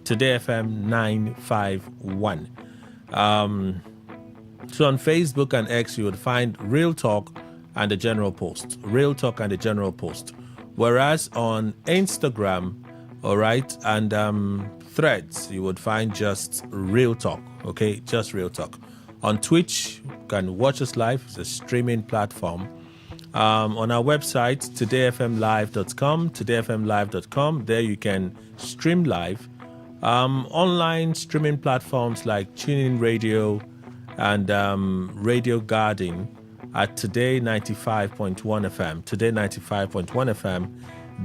Today FM 951. So on Facebook and X, you would find Real Talk and the General Post. Real Talk and the General Post. Whereas on Instagram, all right, and Threads, you would find just Real Talk, okay? Just Real Talk. On Twitch, you can watch us live. It's a streaming platform. On our website, todayfmlive.com, todayfmlive.com. There you can stream live. Online streaming platforms like TuneIn Radio and Radio Garden at Today95.1 FM. Today95.1 FM.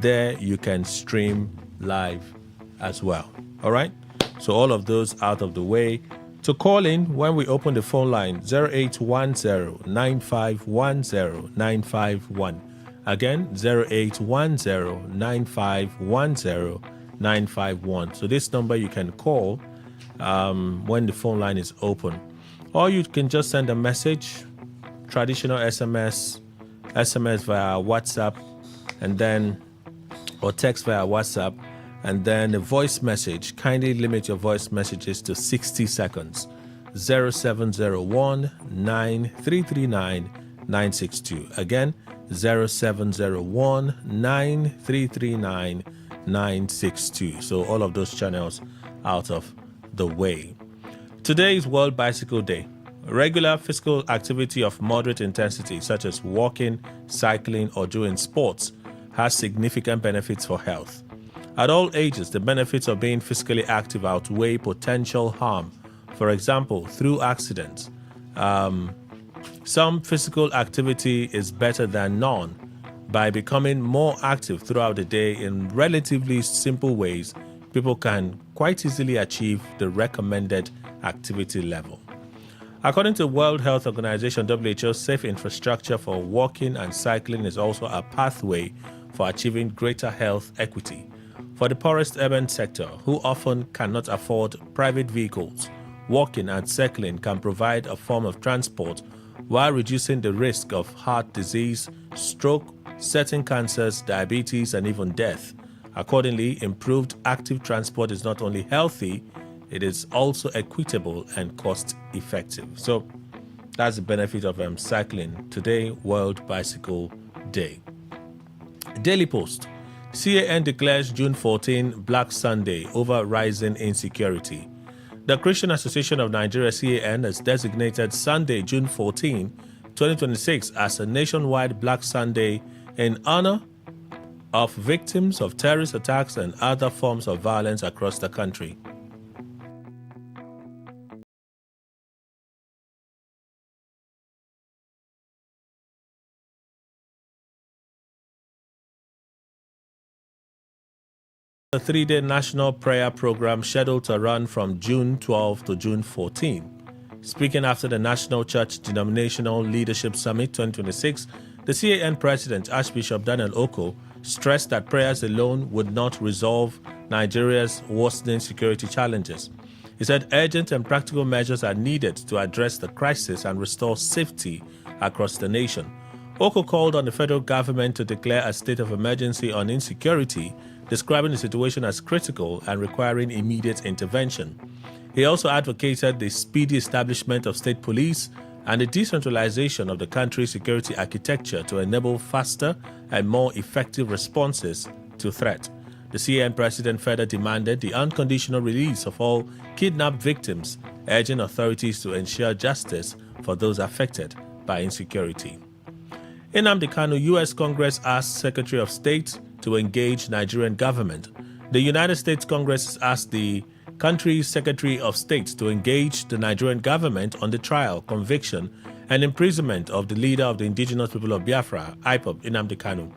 There you can stream live as well. All right? So all of those out of the way. To call in when we open the phone line, 0810-9510-951. Again, 0810-9510-951. So this number you can call when the phone line is open. Or you can just send a message, traditional SMS via WhatsApp, and then, or text via WhatsApp, and then a voice message. Kindly limit your voice messages to 60 seconds. 0701-9339-962. Again, 0701-9339-962. So all of those channels out of the way. Today is World Bicycle Day. Regular physical activity of moderate intensity, such as walking, cycling, or doing sports, has significant benefits for health. At all ages, the benefits of being physically active outweigh potential harm. For example, through accidents. Some physical activity is better than none. By becoming more active throughout the day in relatively simple ways, people can quite easily achieve the recommended activity level. According to World Health Organization (WHO), safe infrastructure for walking and cycling is also a pathway for achieving greater health equity. For the poorest urban sector, who often cannot afford private vehicles, walking and cycling can provide a form of transport while reducing the risk of heart disease, stroke, certain cancers, diabetes, and even death. Accordingly, improved active transport is not only healthy, it is also equitable and cost-effective. So that's the benefit of cycling. Today, World Bicycle Day. Daily Post. CAN declares June 14 Black Sunday over rising insecurity. The Christian Association of Nigeria (CAN) has designated Sunday, June 14, 2026 as a nationwide Black Sunday in honor of victims of terrorist attacks and other forms of violence across the country. A 3-day national prayer program scheduled to run from June 12 to June 14. Speaking after the National Church Denominational Leadership Summit 2026, the CAN President, Archbishop Daniel Oko, stressed that prayers alone would not resolve Nigeria's worsening security challenges. He said urgent and practical measures are needed to address the crisis and restore safety across the nation. Oko called on the federal government to declare a state of emergency on insecurity, describing the situation as critical and requiring immediate intervention. He also advocated the speedy establishment of state police and the decentralization of the country's security architecture to enable faster and more effective responses to threat. The CAN president further demanded the unconditional release of all kidnapped victims, urging authorities to ensure justice for those affected by insecurity. In Nnamdi Kanu, U.S. Congress asked Secretary of State to engage Nigerian government. The United States Congress has asked the country's Secretary of State to engage the Nigerian government on the trial, conviction, and imprisonment of the leader of the indigenous people of Biafra, IPOB, Nnamdi Kanu.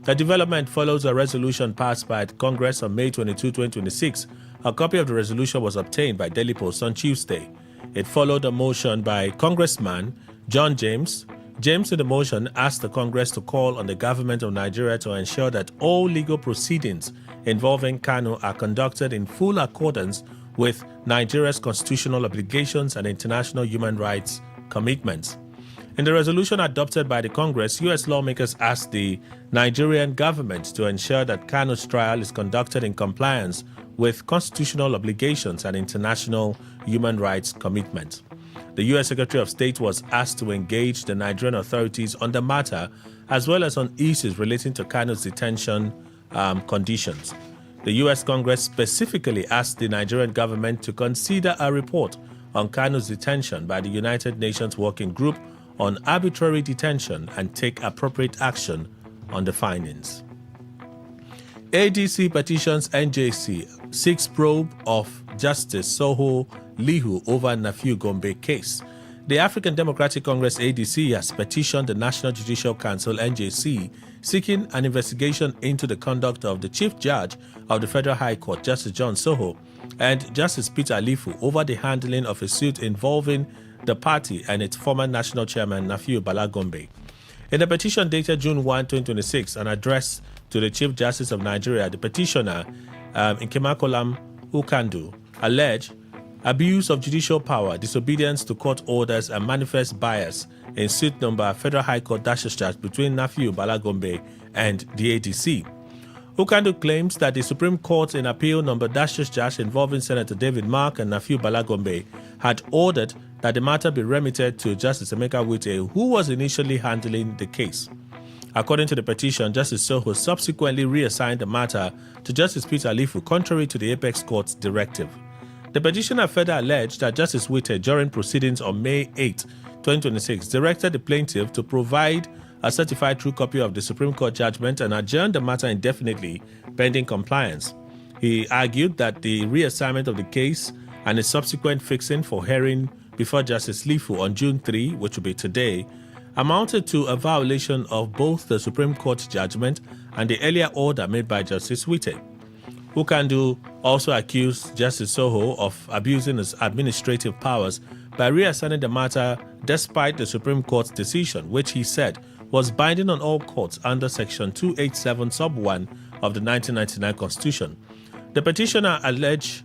The development follows a resolution passed by Congress on May 22, 2026. A copy of the resolution was obtained by Daily Post on Tuesday. It followed a motion by Congressman John James. James, in the motion, asked the Congress to call on the government of Nigeria to ensure that all legal proceedings involving Kanu are conducted in full accordance with Nigeria's constitutional obligations and international human rights commitments. In the resolution adopted by the Congress, U.S. lawmakers asked the Nigerian government to ensure that Kanu's trial is conducted in compliance with constitutional obligations and international human rights commitments. The U.S. Secretary of State was asked to engage the Nigerian authorities on the matter, as well as on issues relating to Kanu's detention conditions. The U.S. Congress specifically asked the Nigerian government to consider a report on Kanu's detention by the United Nations Working Group on Arbitrary Detention and take appropriate action on the findings. ADC petitions NJC seeks probe of Justice Soho Lihu over Nafiu Gombe case. The African Democratic Congress ADC has petitioned the National Judicial Council NJC seeking an investigation into the conduct of the Chief Judge of the Federal High Court, Justice John Soho, and Justice Peter Alifu over the handling of a suit involving the party and its former national chairman, Nafiu Bala Gombe. In a petition dated June 1, 2026, and addressed to the Chief Justice of Nigeria, the petitioner, Nkemakolam Ukandu, alleged abuse of judicial power, disobedience to court orders, and manifest bias in suit number Federal High Court Dash between Nafiu Bala Gombe and the ADC. Ukandu claims that the Supreme Court in appeal number Dash involving Senator David Mark and Nafiu Bala Gombe had ordered that the matter be remitted to Justice Emeka Wite, who was initially handling the case. According to the petition, Justice Soho subsequently reassigned the matter to Justice Peter Alifu, contrary to the Apex Court's directive. The petitioner further alleged that Justice Wite, during proceedings on May 8, 2026, directed the plaintiff to provide a certified true copy of the Supreme Court judgment and adjourned the matter indefinitely pending compliance. He argued that the reassignment of the case and its subsequent fixing for hearing before Justice Lifu on June 3, which will be today, amounted to a violation of both the Supreme Court judgment and the earlier order made by Justice Wite. Ukandu also accused Justice Soho of abusing his administrative powers by reassigning the matter despite the Supreme Court's decision, which he said was binding on all courts under Section 287 Sub 1 of the 1999 Constitution. The petitioner alleged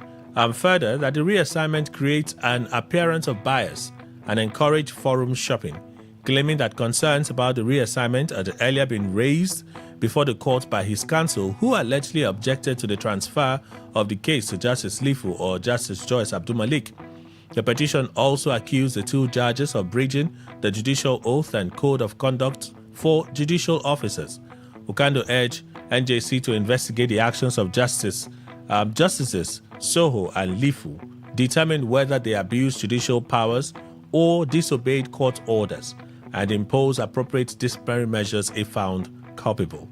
further that the reassignment creates an appearance of bias and encouraged forum shopping, claiming that concerns about the reassignment had earlier been raised before the court by his counsel, who allegedly objected to the transfer of the case to Justice Lifu or Justice Joyce Abdul Malik. The petition also accused the two judges of breaching the judicial oath and code of conduct for judicial officers. Ukandu urged NJC to investigate the actions of Justices Soho and Lifu, determine whether they abused judicial powers or disobeyed court orders, and impose appropriate disciplinary measures if found culpable.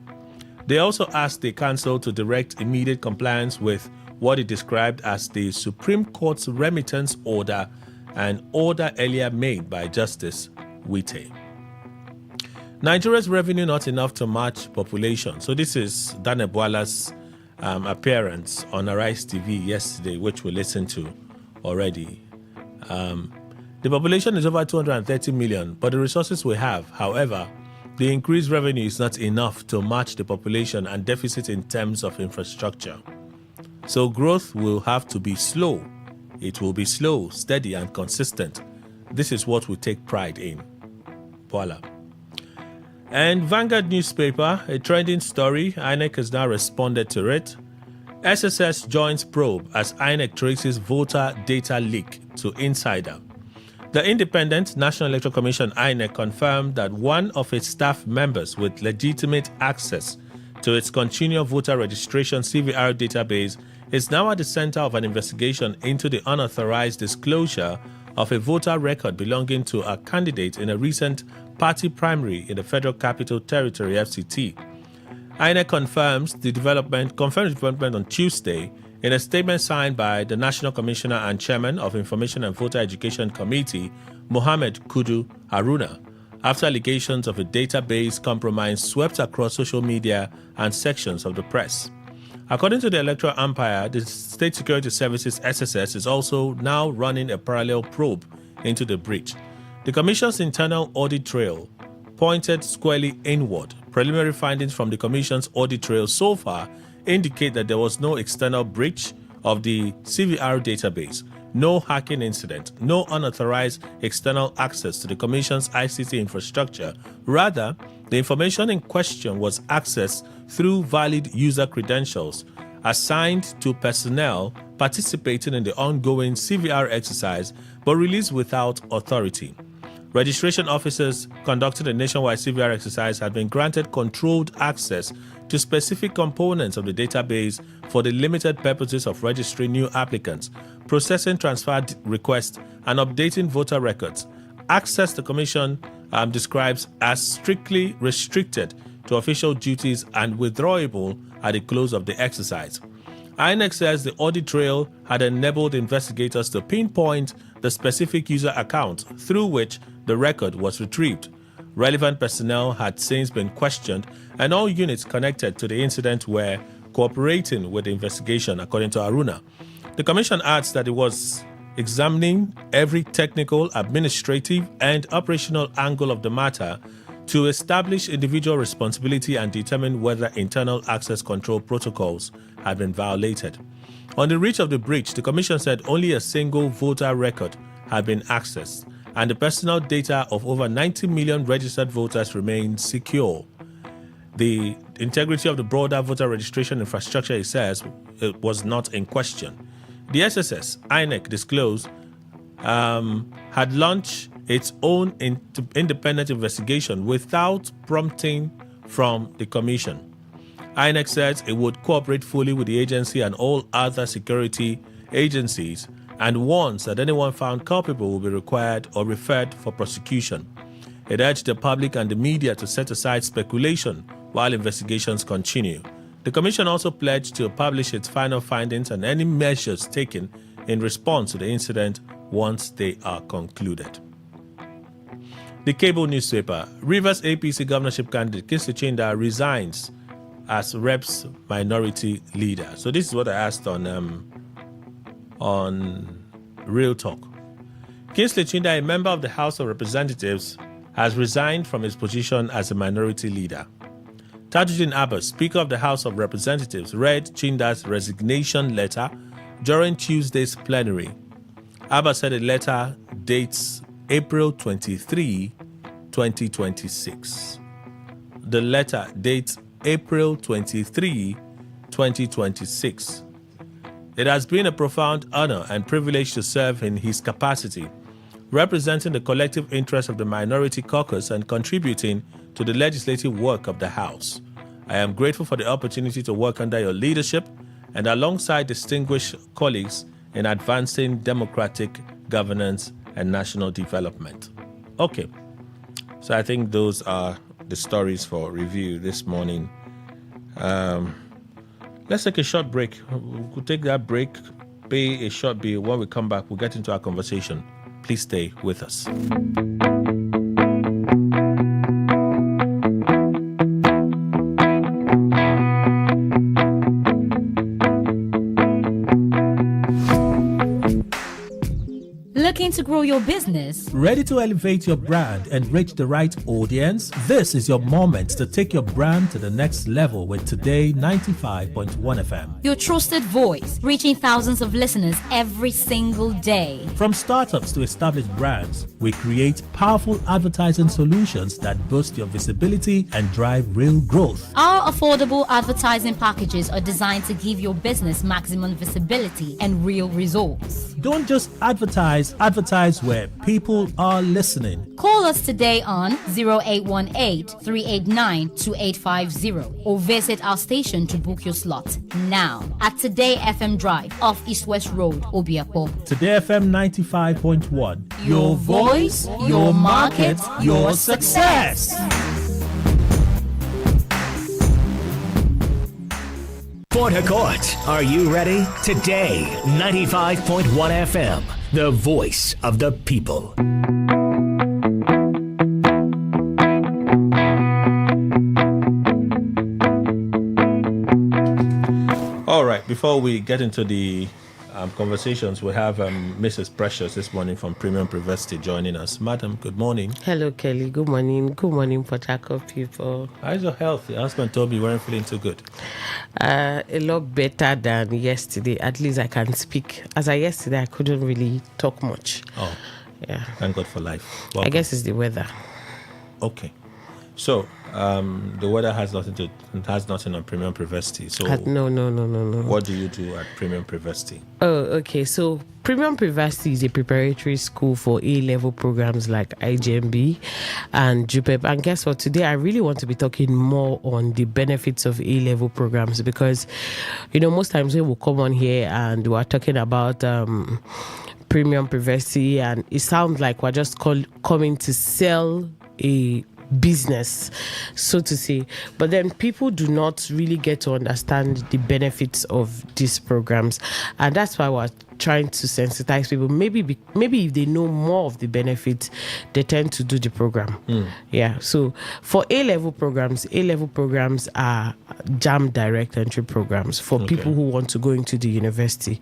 They also asked the council to direct immediate compliance with what it described as the Supreme Court's remittance order, an order earlier made by Justice Wite. Nigeria's revenue not enough to match population. So this is Dan Ebuala's appearance on Arise TV yesterday, which we listened to already. The population is over 230 million, but the resources we have, however, the increased revenue is not enough to match the population and deficit in terms of infrastructure. So growth will have to be slow. It will be slow, steady, and consistent. This is what we take pride in. Voila. And Vanguard newspaper, a trending story, INEC has now responded to it. SSS joins probe as INEC traces voter data leak to insider. The Independent National Electoral Commission INEC confirmed that one of its staff members with legitimate access to its continual voter registration CVR database is now at the center of an investigation into the unauthorized disclosure of a voter record belonging to a candidate in a recent party primary in the Federal Capital Territory FCT. INEC confirmed the development on Tuesday in a statement signed by the National Commissioner and Chairman of Information and Voter Education Committee, Mohammed Kudu Haruna, after allegations of a database compromise swept across social media and sections of the press. According to the Electoral Umpire, the State Security Services SSS is also now running a parallel probe into the breach. The Commission's internal audit trail pointed squarely inward. Preliminary findings from the Commission's audit trail so far indicate that there was no external breach of the CVR database, no hacking incident, no unauthorized external access to the Commission's ICT infrastructure. Rather, the information in question was accessed through valid user credentials assigned to personnel participating in the ongoing CVR exercise but released without authority. Registration officers conducting the nationwide CVR exercise had been granted controlled access to specific components of the database for the limited purposes of registering new applicants, processing transfer requests, and updating voter records. Access the Commission describes as strictly restricted to official duties and withdrawable at the close of the exercise. INEC says the audit trail had enabled investigators to pinpoint the specific user account through which the record was retrieved. Relevant personnel had since been questioned, and all units connected to the incident were cooperating with the investigation, according to Aruna. The Commission adds that it was examining every technical, administrative, and operational angle of the matter to establish individual responsibility and determine whether internal access control protocols had been violated. On the reach of the breach, the Commission said only a single voter record had been accessed, and the personal data of over 90 million registered voters remained secure. The integrity of the broader voter registration infrastructure, it says, it was not in question. The SSS, INEC disclosed, had launched its own independent investigation without prompting from the Commission. INEC says it would cooperate fully with the agency and all other security agencies, and warns that anyone found culpable will be required or referred for prosecution. It urged the public and the media to set aside speculation while investigations continue. The Commission also pledged to publish its final findings and any measures taken in response to the incident once they are concluded. The cable newspaper, Rivers APC governorship candidate Kingsley Chinda resigns as Reps minority leader. So this is what I asked on Real Talk. Kingsley Chinda, a member of the House of Representatives, has resigned from his position as a minority leader. Tajuddin Abbas, Speaker of the House of Representatives, read Chinda's resignation letter during Tuesday's plenary. Abbas said the letter dates April 23, 2026. The letter dates April 23, 2026. It has been a profound honor and privilege to serve in his capacity, representing the collective interests of the minority caucus and contributing to the legislative work of the House. I am grateful for the opportunity to work under your leadership and alongside distinguished colleagues in advancing democratic governance and national development. Okay, so I think those are the stories for review this morning. Let's take a short break. We'll take that break, pay a short bill. When we come back, we'll get into our conversation. Please stay with us. Looking to grow your business? Ready to elevate your brand and reach the right audience? This is your moment to take your brand to the next level with Today95.1 FM. Your trusted voice, reaching thousands of listeners every single day. From startups to established brands, we create powerful advertising solutions that boost your visibility and drive real growth. Our affordable advertising packages are designed to give your business maximum visibility and real results. Don't just advertise where people are listening. Call us today on 0818-389-2850 or visit our station to book your slot now at Today FM Drive off East West Road, Obiapo. Today FM 95.1. Your voice, your market, your success. Port Harcourt, are you ready? Today, 95.1 FM, the voice of the people. All right, before we get into the conversations, we have Mrs. Precious this morning from Premium Privacy joining us. Madam, good morning. Hello, Kelly. Good morning. Good morning, Port Harcourt people. How's your health? Your husband told me you weren't feeling too good. A lot better than yesterday. At least I can speak. As of yesterday, I couldn't really talk much. Oh, yeah. Thank God for life. Welcome. I guess it's the weather. Okay. So, the weather has nothing on Premium Privacy. So, No. what do you do at Premium Privacy? Oh, okay. So Premium Privacy is a preparatory school for A-level programs like IGMB and JUPEP. And guess what? Today, I really want to be talking more on the benefits of A-level programs because, most times we will come on here and we're talking about Premium Privacy and it sounds like we're just coming to sell a business, so to say, but then people do not really get to understand the benefits of these programs, and that's why we're trying to sensitize people. Maybe if they know more of the benefits, they tend to do the program. Yeah. So for A-level programs are JAMB direct entry programs for people who want to go into the university.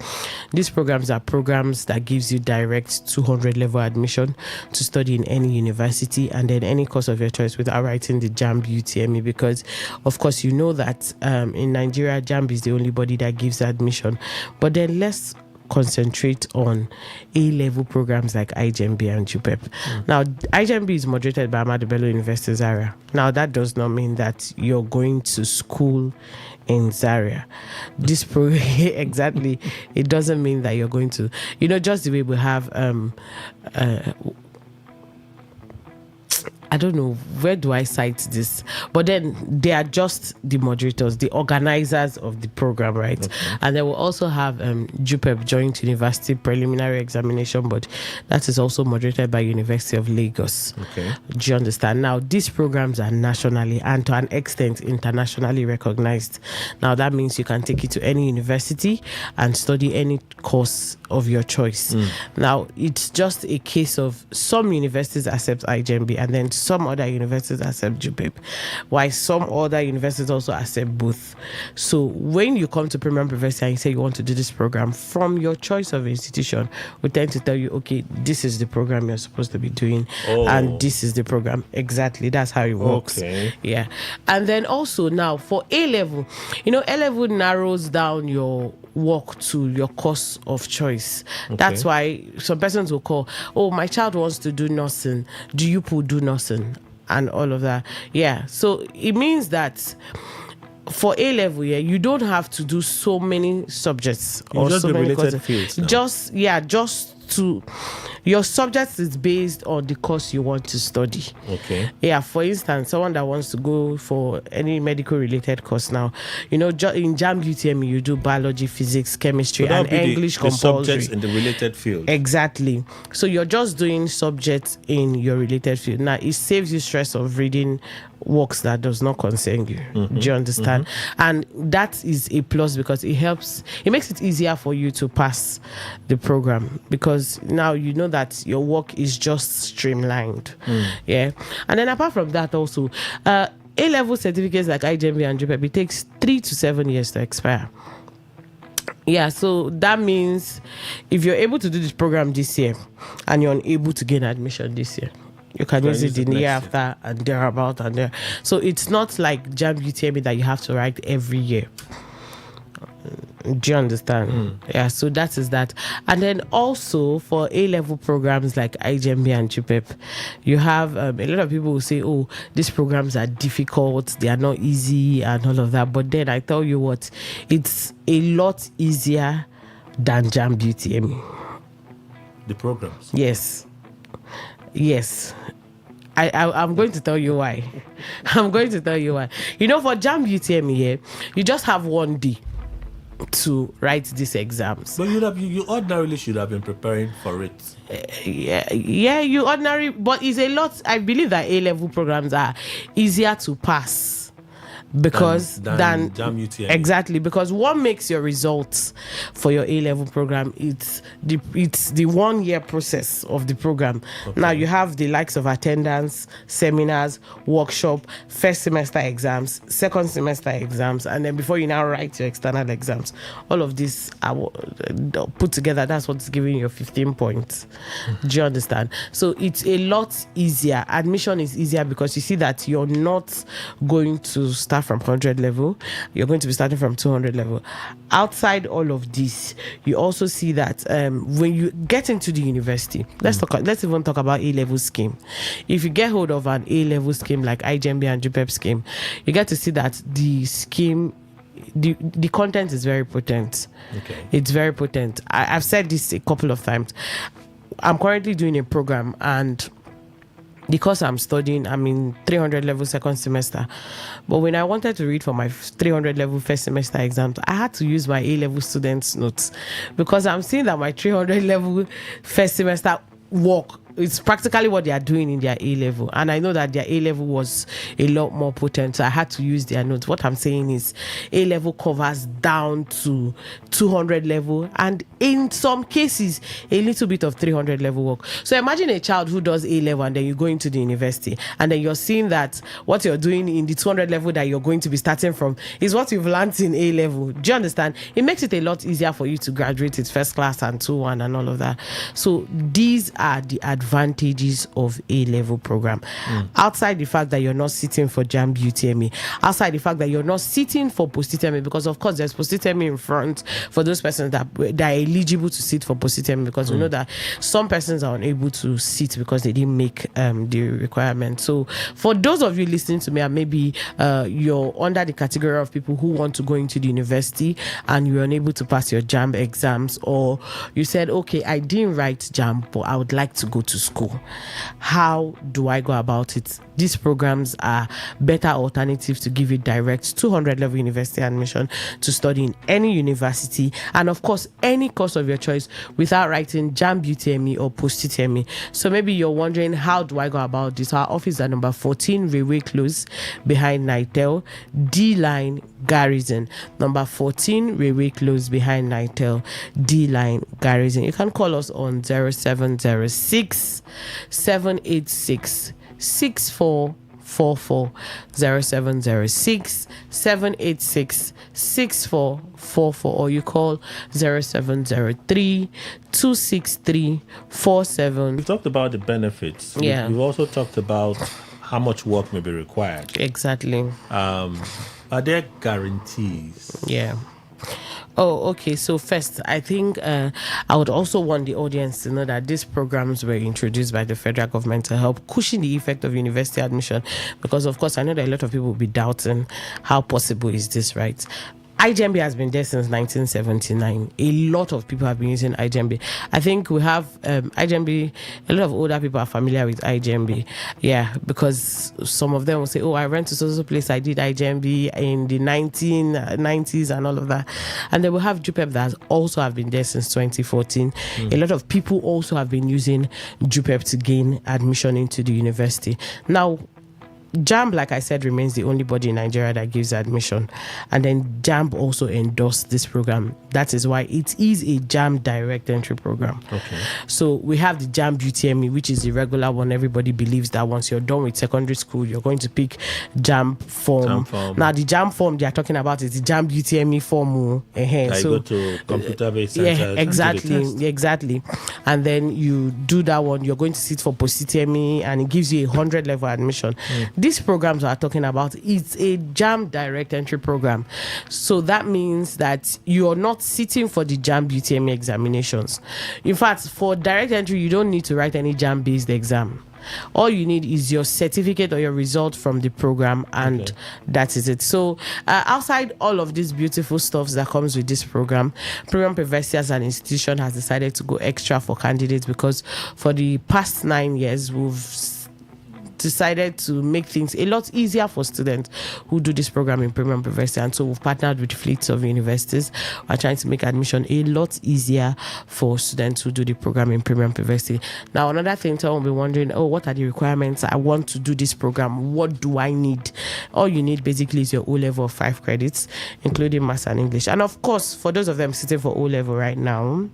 These programs are programs that gives you direct 200 level admission to study in any university and then any course of your choice without writing the JAMB UTME, because of course you know that in Nigeria JAMB is the only body that gives admission. But then let's concentrate on A-level programs like IGMB and JUPEP. Now, IGMB is moderated by Ahmadu Bello University Zaria. Now, that does not mean that you're going to school in Zaria. This exactly, it doesn't mean that you're going to, just the way we have I don't know, where do I cite this? But then they are just the moderators, the organizers of the program, right? Okay. And they will also have JUPEP, Joint University Preliminary Examination Board. That is also moderated by University of Lagos. Okay. Do you understand? Now, these programs are nationally and to an extent internationally recognized. Now, that means you can take it to any university and study any course of your choice. Now, it's just a case of some universities accept IGMB and then some other universities accept JUPEP, while some other universities also accept both. So when you come to Premium Privacy and you say you want to do this program, from your choice of institution, we tend to tell you, okay, this is the program you're supposed to be doing, and this is the program. Exactly, that's how it works. Okay. Yeah. And then also now for A-level, A-level narrows down your work to your course of choice. Okay. That's why some persons will call, my child wants to do nursing. Do you do nursing? And all of that. Yeah. So it means that for A-level, you don't have to do so many subjects or so many courses. Fields now. Just to your subject is based on the course you want to study. Okay. Yeah, for instance, someone that wants to go for any medical related course now, in JAMB UTME you do biology, physics, chemistry, and English compulsory. Subjects in the related field. Exactly. So you're just doing subjects in your related field. Now it saves you stress of reading works that does not concern you. Do you understand? And that is a plus because it makes it easier for you to pass the program because now you know that your work is just streamlined. Yeah. And then apart from that also, A-level certificates like IGMB and JUPEP, it takes 3 to 7 years to expire. Yeah, so that means if you're able to do this program this year and you're unable to gain admission this year, you can use it the year after and thereabout and there. So it's not like JAMB UTME that you have to write every year. Do you understand? Yeah, so that is that. And then also for A-level programs like IGMB and JUPEP, you have a lot of people will say, these programs are difficult, they are not easy and all of that. But then I tell you what, it's a lot easier than JAMB UTME. The programs? Yes. I'm going to tell you why. For JAMB UTME, you just have one day to write these exams. But you ordinarily should have been preparing for it. You ordinarily, but it's a lot. I believe that A-level programs are easier to pass because than JAMB UTME. Exactly, because what makes your results for your A-level program, it's the 1 year process of the program. Okay. Now you have the likes of attendance, seminars, workshop, first semester exams, second semester exams, and then before you now write your external exams. All of this are put together. That's what's giving you 15 points. Do you understand? So it's a lot easier. Admission is easier because you see that you're not going to start start from 100 level. You're going to be starting from 200 level. Outside all of this, you also see that when you get into the university, let's even talk about A-level scheme. If you get hold of an A-level scheme like IJMB and JUPEP scheme, you get to see that the scheme, the content is very potent. Okay. It's very potent. I've said this a couple of times. I'm currently doing a program, and because I'm studying, I'm in 300 level second semester. But when I wanted to read for my 300 level first semester exam, I had to use my A-level students' notes, because I'm seeing that my 300 level first semester work, it's practically what they are doing in their A-level. And I know that their A-level was a lot more potent, so I had to use their notes. What I'm saying is A-level covers down to 200 level, and in some cases, a little bit of 300 level work. So imagine a child who does A-level and then you go into the university, and then you're seeing that what you're doing in the 200 level that you're going to be starting from is what you've learned in A-level. Do you understand? It makes it a lot easier for you to graduate with first class and 2-1 and all of that. So these are the advantages of A-level program. Outside the fact that you're not sitting for JAMB UTME, outside the fact that you're not sitting for post-UTME, because of course there's post-UTME in front for those persons that are eligible to sit for post-UTME, because we know that some persons are unable to sit because they didn't make the requirement. So for those of you listening to me, and maybe you're under the category of people who want to go into the university and you're unable to pass your JAMB exams, or you said, okay, I didn't write JAMB, but I would like to go to school. How do I go about it? These programs are better alternatives to give you direct 200 level university admission to study in any university, and of course any course of your choice, without writing JAMB UTME or post UTME. So maybe you're wondering, how do I go about this? Our office at number 14 Railway Close behind Nitel, D line Garrison. Number 14 Railway Close behind Nitel, D line Garrison. You can call us on 0706 786 6444, 0706 786 6444, or you call 0703 263 47. We've talked about the benefits. Yeah. We've also talked about how much work may be required. Exactly. Are there guarantees? Yeah. Oh, okay. So first, I think I would also want the audience to know that these programs were introduced by the federal government to help cushion the effect of university admission, because, of course, I know that a lot of people will be doubting how possible is this, right? IJMB has been there since 1979. A lot of people have been using IJMB. I think we have IJMB, a lot of older people are familiar with IJMB. Yeah, because some of them will say, oh, I went to so place, I did IJMB in the 1990s and all of that. And then we have JUPEP that also have been there since 2014. A lot of people also have been using JUPEP to gain admission into the university. Now, JAMB, like I said, remains the only body in Nigeria that gives admission. And then JAMB also endorsed this program. That is why it is a JAMB direct entry program. Okay. So we have the JAMB UTME, which is the regular one. Everybody believes that once you're done with secondary school, you're going to pick JAMB form. Now, the JAMB form they are talking about is the JAMB UTME form. So go to computer-based yeah, centers. exactly. And then you do that one. You're going to sit for post-UTME, and it gives you 100 level admission. These programs we are talking about, it's a JAMB direct entry program. So that means that you're not sitting for the JAMB UTME examinations. In fact, for direct entry, you don't need to write any JAMB based exam. All you need is your certificate or your result from the program, and that is it. So outside all of this beautiful stuff that comes with this program, Premium University as an institution has decided to go extra for candidates, because for the past 9 years we've decided to make things a lot easier for students who do this program in Premium University. And so we've partnered with fleets of universities. We're trying to make admission a lot easier for students who do the program in Premium University. Now, another thing, someone will be wondering, oh, what are the requirements? I want to do this program. What do I need? All you need basically is your O-level of 5 credits, including Maths and English. And of course, for those of them sitting for O-level right now,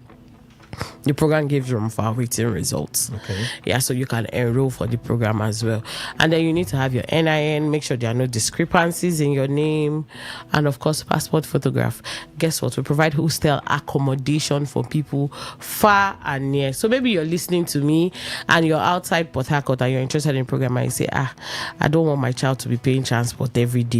the program gives room for awaiting results. Okay. Yeah, so you can enroll for the program as well. And then you need to have your NIN, make sure there are no discrepancies in your name, and of course, passport photograph. Guess what? We provide hostel accommodation for people far and near. So maybe you're listening to me and you're outside Port Harcourt and you're interested in the program and you say, I don't want my child to be paying transport every day.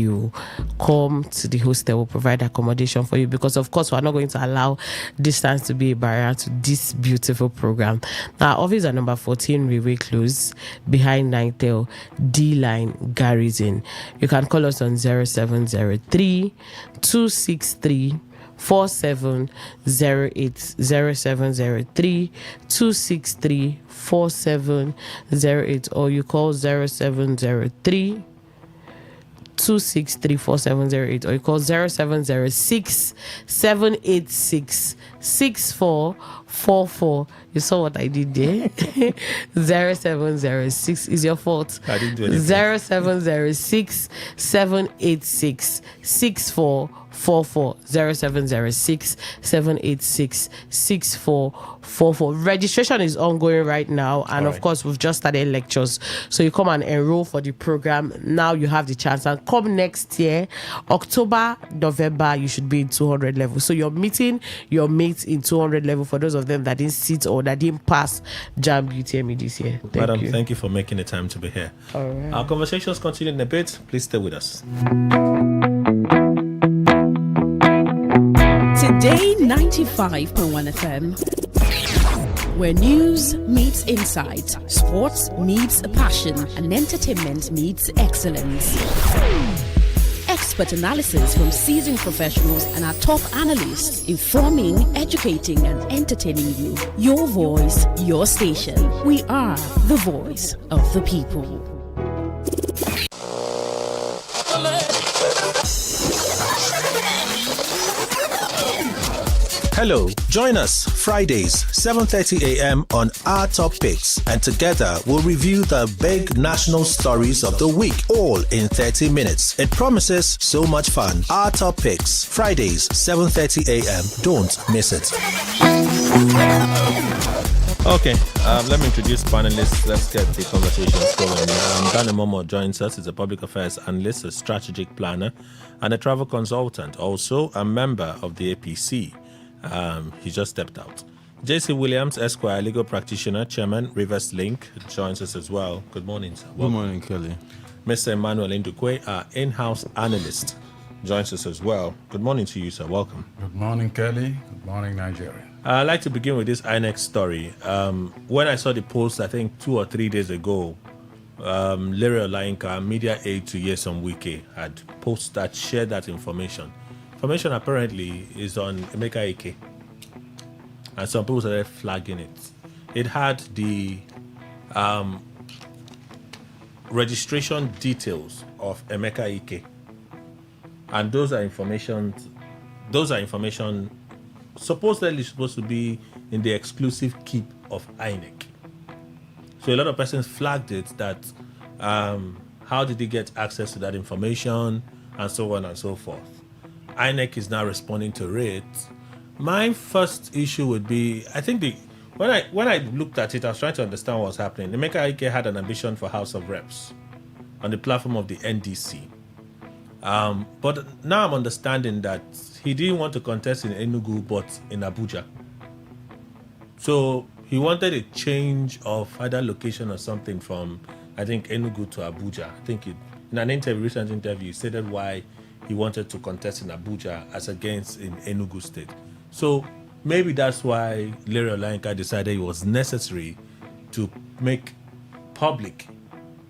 Come to the hostel, we'll provide accommodation for you, because of course we're not going to allow distance to be a barrier to this beautiful program. Now, our office at number 14 Railway Close, behind Nitel D-Line Garrison. You can call us on 0703 263 4708 0703 263 4708, or you call 0703 2634708, or you call 0706 786 6444. You saw what I did there? 0706 is your fault. I didn't do anything. 0706 786 6444. 0706 786 6444. Registration is ongoing right now, and of course we've just started lectures, so you come and enroll for the program now. You have the chance, and come next year, October, November, you should be in 200 level. So you're meeting your mates in 200 level, for those of them that didn't sit or that didn't pass JAMB UTME this year. Thank you for making the time to be here. All right. Our conversations continue in a bit. Please stay with us. Today 95.1 FM, where news meets insight, sports meets passion, and entertainment meets excellence. Expert analysis from seasoned professionals and our top analysts, informing, educating, and entertaining you. Your voice, your station. We are the voice of the people. Hello, join us Fridays, 7:30 a.m. on Our Top Picks, and together we'll review the big national stories of the week, all in 30 minutes. It promises so much fun. Our Top Picks, Fridays, 7:30 a.m. Don't miss it. Okay, let me introduce panelists. Let's get the conversations going. Dana Momo joins us. He's a public affairs analyst, a strategic planner, and a travel consultant. Also, a member of the APC. He just stepped out. JC Williams, Esquire, legal practitioner, chairman, Rivers Link, joins us as well. Good morning, sir. Good morning, Kelly. Mr. Emmanuel Indukwe, our in-house analyst, joins us as well. Good morning to you, sir. Welcome. Good morning, Kelly. Good morning, Nigeria. I'd like to begin with this INEC story. When I saw the post, I think 2 or 3 days ago, Larry Olainka, media aide to Yesom Wike, had shared that information. Information apparently is on Emeka Ike, and some people started flagging it. It had the registration details of Emeka Ike, and those are information supposedly supposed to be in the exclusive keep of INEC. So a lot of persons flagged it that how did he get access to that information, and so on and so forth. INEC is now responding to it. My first issue would be, I think when I looked at it, I was trying to understand what was happening. Emeka Ike had an ambition for House of Reps on the platform of the NDC. But now I'm understanding that he didn't want to contest in Enugu, but in Abuja. So he wanted a change of either location or something from, I think, Enugu to Abuja. I think in an recent interview, he stated why he wanted to contest in Abuja as against in Enugu State. So maybe that's why Larry Olainka decided it was necessary to make public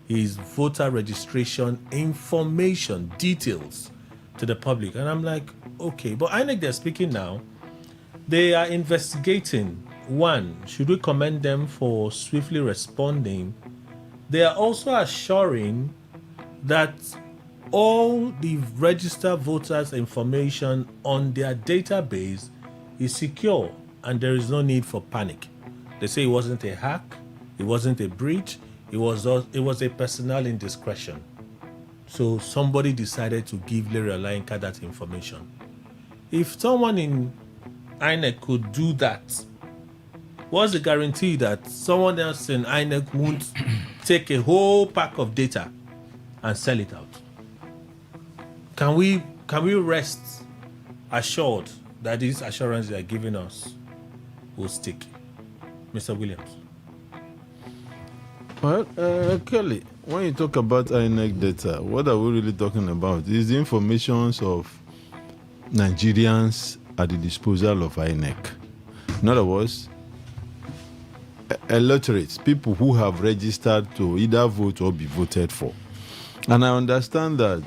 his voter registration information details to the public. And I'm like, okay, but INEC, they're speaking now. They are investigating. One, should we commend them for swiftly responding? They are also assuring that all the registered voters' information on their database is secure and there is no need for panic. They say it wasn't a hack, it wasn't a breach, it was a personal indiscretion. So somebody decided to give Larry Olainka that information. If someone in INEC could do that, what's the guarantee that someone else in INEC won't take a whole pack of data and sell it out? Can we rest assured that this assurance they are giving us will stick? Mr. Williams. Well, Kelly, when you talk about INEC data, what are we really talking about? Is the informations of Nigerians at the disposal of INEC. In other words, electorates, people who have registered to either vote or be voted for. And I understand that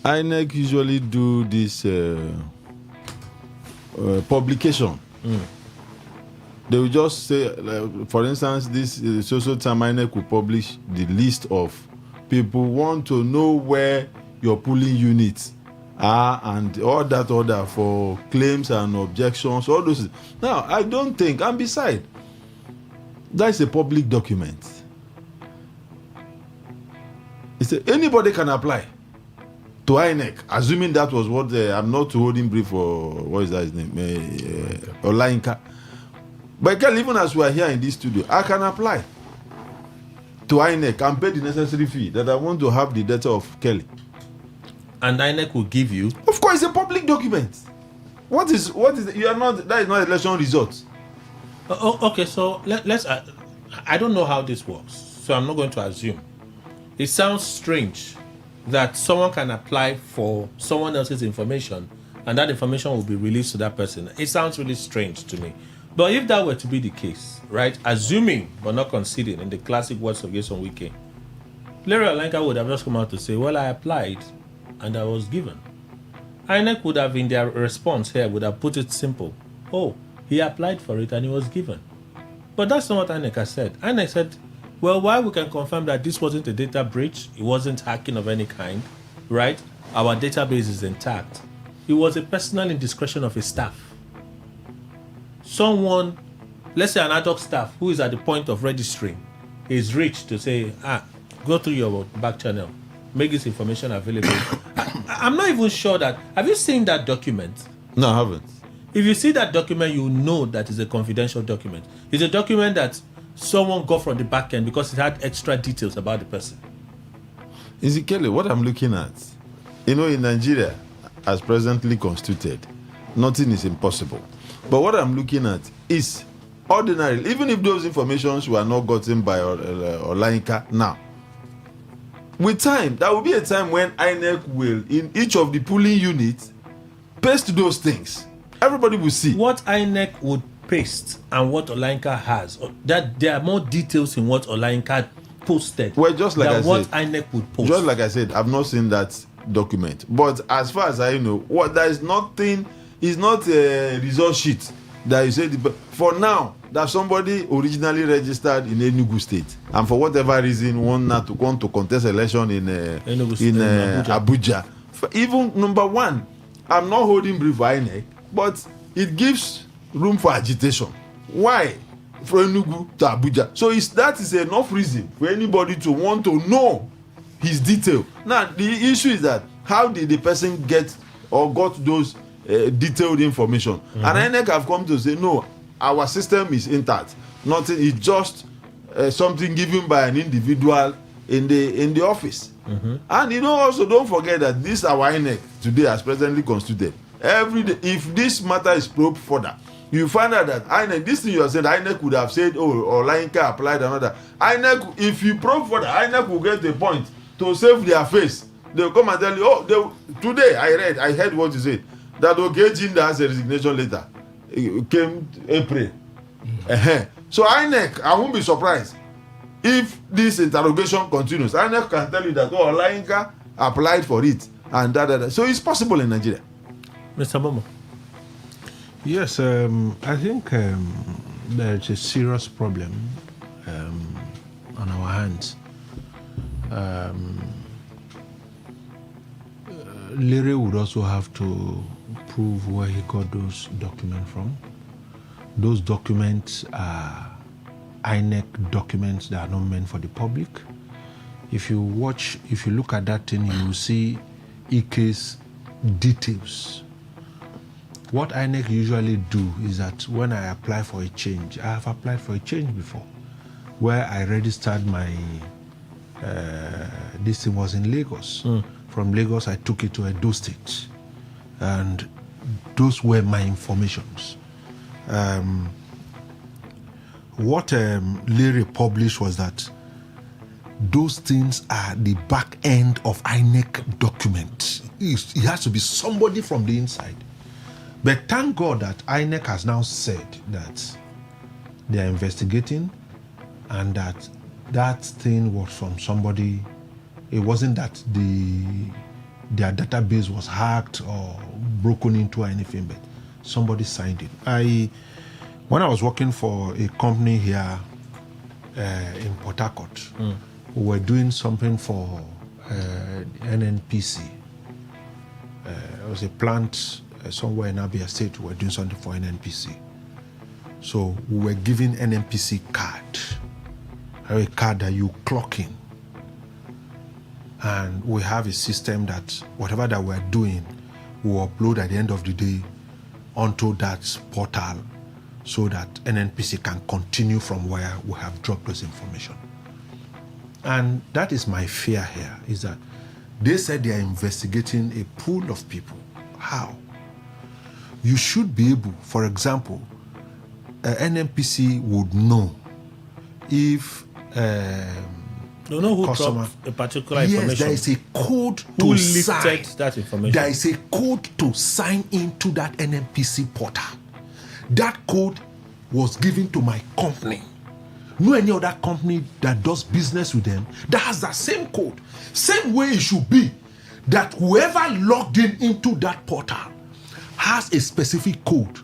INEC usually do this publication. They will just say, for instance, this social time INEC will publish the list of people who want to know where your polling units are and all that order for claims and objections, all those. Now, I don't think, and beside, that's a public document. Anybody can apply to INEC, assuming that was what I'm not holding brief for, what is that his name? Olainka. But even as we are here in this studio, I can apply to INEC and pay the necessary fee that I want to have the data of Kelly. And INEC will give you? Of course, it's a public document. What is you are not, that is not election results. Okay, so let's I don't know how this works, so I'm not going to assume. It sounds strange that someone can apply for someone else's information and that information will be released to that person. It sounds really strange to me. But if that were to be the case, right, assuming but not conceding, in the classic words of Jason Wike, Larry Olenka would have just come out to say, well, I applied and I was given. INEC would have, in their response here, would have put it simple. Oh, he applied for it and he was given. But that's not what INEC has said. INEC said, well, while we can confirm that this wasn't a data breach, it wasn't hacking of any kind, right? Our database is intact. It was a personal indiscretion of a staff. Someone, let's say an ad hoc staff who is at the point of registering, is reached to say, go through your back channel, make this information available. I'm not even sure that, have you seen that document? No, I haven't. If you see that document, you know that it's a confidential document. It's a document that someone got from the back end because it had extra details about the person. Is it Kelly, what I'm looking at, in Nigeria, as presently constituted, nothing is impossible. But what I'm looking at is ordinary, even if those informations were not gotten by Olainka now. With time, there will be a time when INEC will, in each of the polling units, paste those things. Everybody will see. What INEC would paste and what Olainka has, that there are more details in what Olainka posted just like than I what said, INEC would post. Just like I said, I've not seen that document. But as far as I know, there is nothing. It's not a result sheet that you say. For now, that somebody originally registered in Enugu State and for whatever reason want to contest election in Abuja. Even number one, I'm not holding brief for INEC, but it gives room for agitation. Why? From Enugu to Abuja. So that is enough reason for anybody to want to know his detail. Now, the issue is that how did the person get or got those detailed information? Mm-hmm. And INEC have come to say, no, our system is intact. Nothing, it's just something given by an individual in the office. Mm-hmm. And also don't forget that this our INEC today as presently constituted. Every day, if this matter is probed further, you find out that INEC, this thing you are saying, INEC would have said, Olainka applied another. INEC, if you probe further, INEC will get a point to save their face. They'll come and tell you, today I heard what you said, that Jinda has a resignation letter. It came April. Mm-hmm. So INEC, I won't be surprised if this interrogation continues. INEC can tell you that Olainka applied for it and that. So it's possible in Nigeria. Mr. Momo. Yes, I think there is a serious problem on our hands. Larry would also have to prove where he got those documents from. Those documents are INEC documents that are not meant for the public. If you look at that thing, you will see Ike's details what INEC usually do is that when I apply for a change, I have applied for a change before, where I registered my, this thing was in Lagos. From Lagos, I took it to Edo State. And those were my informations. What Larry published was that those things are the back end of INEC document. It has to be somebody from the inside. But thank God that INEC has now said that they are investigating and that that thing was from somebody. It wasn't that their database was hacked or broken into or anything, but somebody signed it. When I was working for a company here in Port Harcourt, we were doing something for NNPC. It was a plant somewhere in Abia State. We were doing something for NNPC. So we were giving NNPC card, a card that you clock in. And we have a system that whatever that we're doing, we'll upload at the end of the day onto that portal so that NNPC can continue from where we have dropped those information. And that is my fear here, is that they said they are investigating a pool of people. How? You should be able, for example, NNPC would know if don't know who customer, dropped a particular information. Yes, there is a code who to sign. lifted that information. There is a code to sign into that NNPC portal. That code was given to my company. No any other company that does business with them that has that same code. Same way it should be that whoever logged in into that portal has a specific code.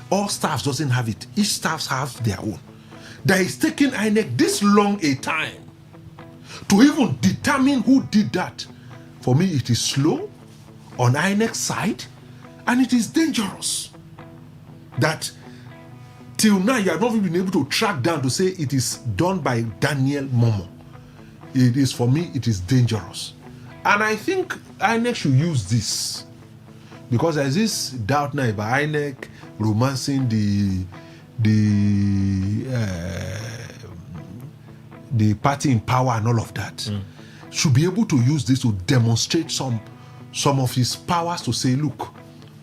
All staffs doesn't have it. Each staff has their own. That is taking INEC this long a time to even determine who did that. For me, it is slow on INEC's side, and it is dangerous. That till now you have not even been able to track down to say it is done by Daniel Momo. It is, for me, it is dangerous. And I think INEC should use this, because there's this doubt now about INEC romancing the party in power and all of that. Should be able to use this to demonstrate some of his powers, to say, look,